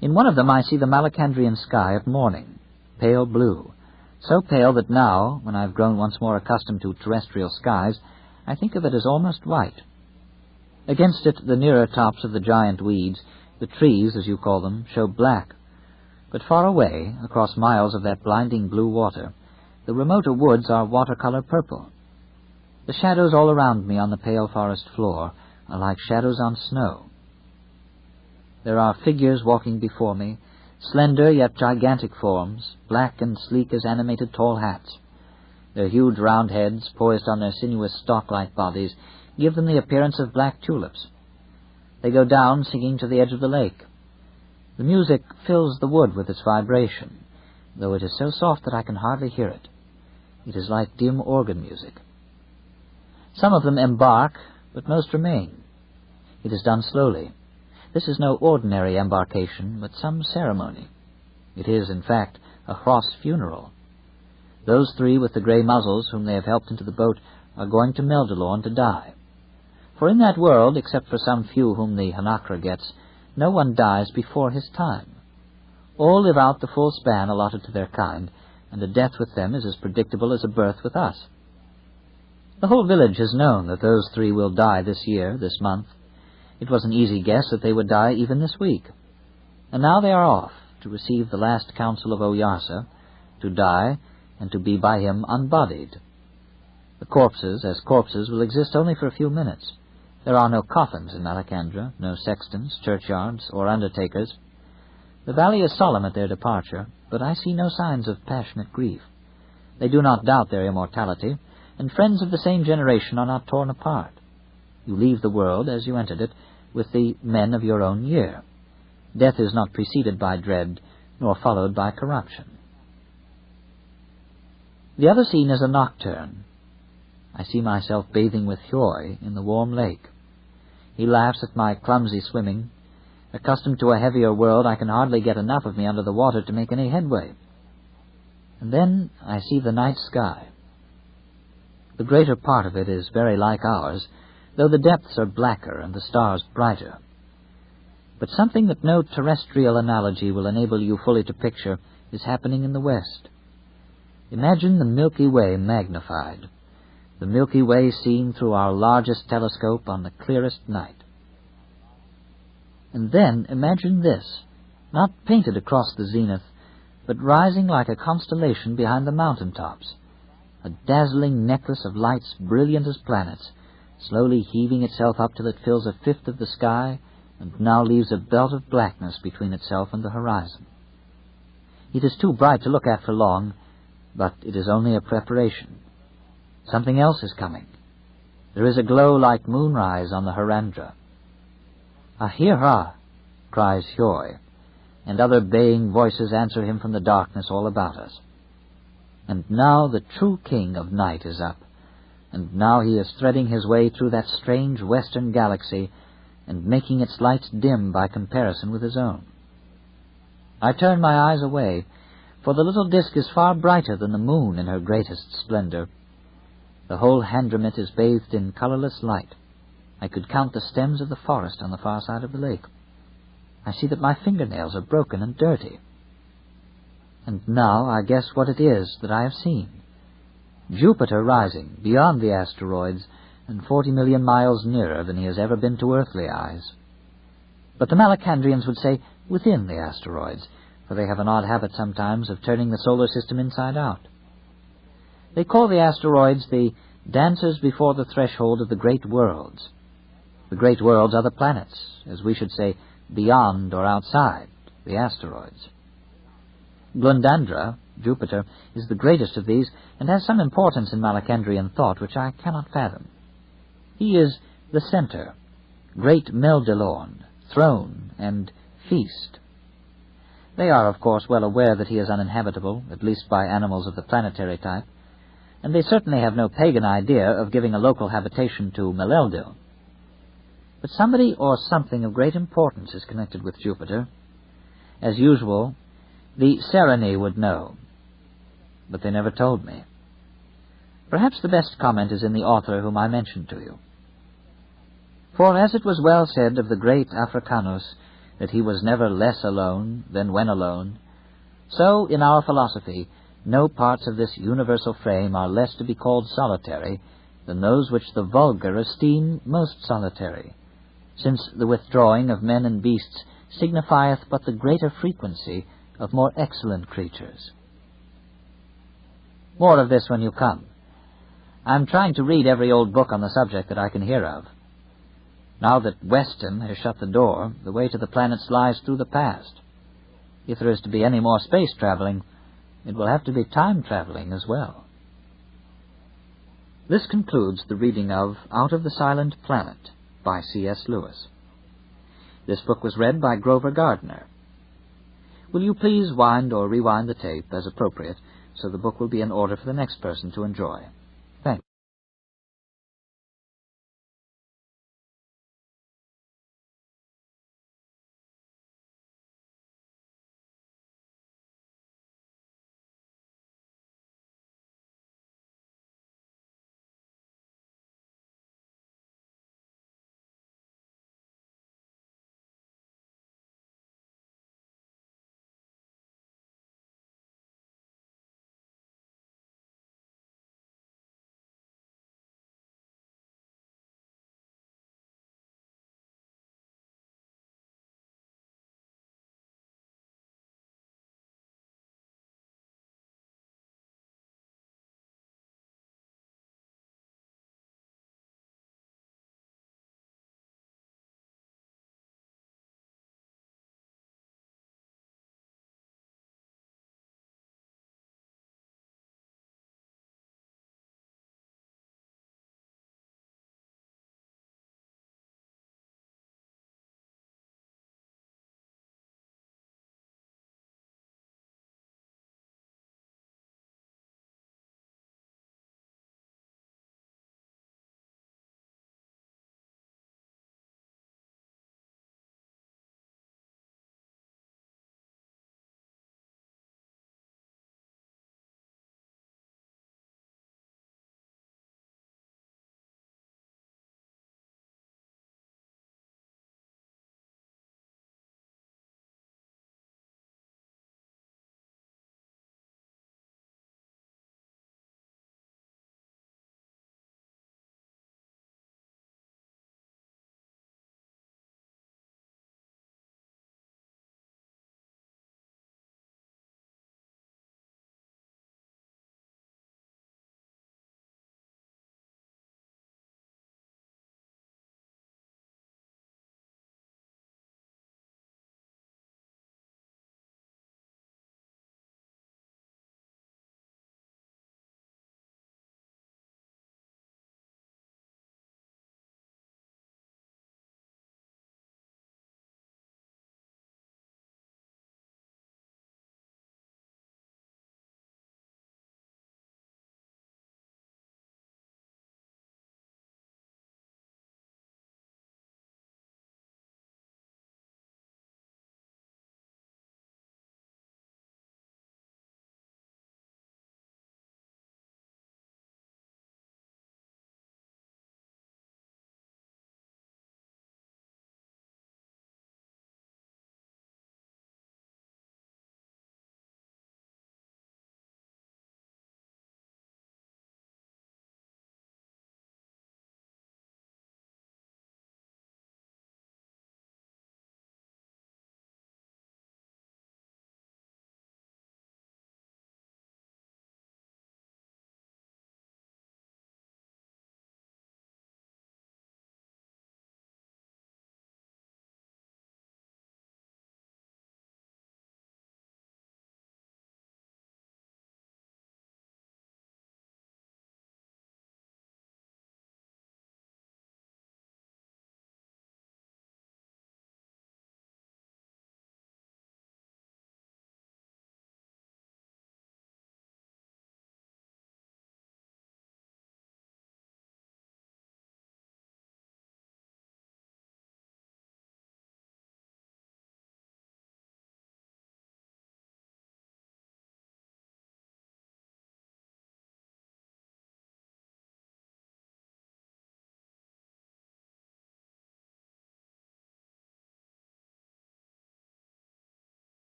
In one of them I see the Malacandrian sky at morning, pale blue, so pale that now, when I've grown once more accustomed to terrestrial skies, I think of it as almost white. Against it, the nearer tops of the giant weeds, the trees, as you call them, show black. But far away, across miles of that blinding blue water, the remoter woods are watercolor purple. The shadows all around me on the pale forest floor are like shadows on snow. There are figures walking before me, slender yet gigantic forms, black and sleek as animated tall hats. Their huge round heads, poised on their sinuous stalk-like bodies, give them the appearance of black tulips. They go down singing to the edge of the lake. The music fills the wood with its vibration, though it is so soft that I can hardly hear it. It is like dim organ music. Some of them embark, but most remain. It is done slowly. This is no ordinary embarkation, but some ceremony. It is, in fact, a Hross funeral. Those three with the grey muzzles whom they have helped into the boat are going to Meldalorn to die. For in that world, except for some few whom the Hanakra gets, no one dies before his time. All live out the full span allotted to their kind, and a death with them is as predictable as a birth with us. The whole village has known that those three will die this year, this month. It was an easy guess that they would die even this week. And now they are off to receive the last counsel of Oyarsa, to die, and to be by him unbodied. The corpses, as corpses, will exist only for a few minutes. There are no coffins in Malacandra, no sextons, churchyards, or undertakers. The valley is solemn at their departure, but I see no signs of passionate grief. They do not doubt their immortality, and friends of the same generation are not torn apart. You leave the world, as you entered it, with the men of your own year. Death is not preceded by dread, nor followed by corruption. The other scene is a nocturne. I see myself bathing with Hroy in the warm lake. He laughs at my clumsy swimming. Accustomed to a heavier world, I can hardly get enough of me under the water to make any headway. And then I see the night sky. The greater part of it is very like ours, though the depths are blacker and the stars brighter. But something that no terrestrial analogy will enable you fully to picture is happening in the west. Imagine the Milky Way magnified, the Milky Way seen through our largest telescope on the clearest night. And then imagine this, not painted across the zenith, but rising like a constellation behind the mountain tops, a dazzling necklace of lights brilliant as planets, slowly heaving itself up till it fills a fifth of the sky, and now leaves a belt of blackness between itself and the horizon. It is too bright to look at for long, but it is only a preparation. Something else is coming. There is a glow like moonrise on the Harandra. "Ahira!" cries Hroy, and other baying voices answer him from the darkness all about us. And now the true king of night is up, and now he is threading his way through that strange western galaxy and making its lights dim by comparison with his own. I turn my eyes away, for the little disk is far brighter than the moon in her greatest splendor, The whole Hadramit is bathed in colorless light. I could count the stems of the forest on the far side of the lake. I see that my fingernails are broken and dirty. And now I guess what it is that I have seen. Jupiter rising beyond the asteroids and 40 million miles nearer than he has ever been to earthly eyes. But the Malacandrians would say within the asteroids, for they have an odd habit sometimes of turning the solar system inside out. They call the asteroids the dancers before the threshold of the great worlds. The great worlds are the planets, as we should say, beyond or outside the asteroids. Glundandra, Jupiter, is the greatest of these, and has some importance in Malacandrian thought which I cannot fathom. He is the center, great Meldilorn, throne, and feast. They are, of course, well aware that he is uninhabitable, at least by animals of the planetary type, and they certainly have no pagan idea of giving a local habitation to Meleldil. But somebody or something of great importance is connected with Jupiter. As usual, the Sereni would know, but they never told me. Perhaps the best comment is in the author whom I mentioned to you. For as it was well said of the great Africanus, that he was never less alone than when alone, so in our philosophy no parts of this universal frame are less to be called solitary than those which the vulgar esteem most solitary, since the withdrawing of men and beasts signifieth but the greater frequency of more excellent creatures. More of this when you come. I am trying to read every old book on the subject that I can hear of. Now that Weston has shut the door, the way to the planets lies through the past. If there is to be any more space traveling, it will have to be time traveling as well. This concludes the reading of Out of the Silent Planet by C.S. Lewis. This book was read by Grover Gardner. Will you please wind or rewind the tape as appropriate, so the book will be in order for the next person to enjoy?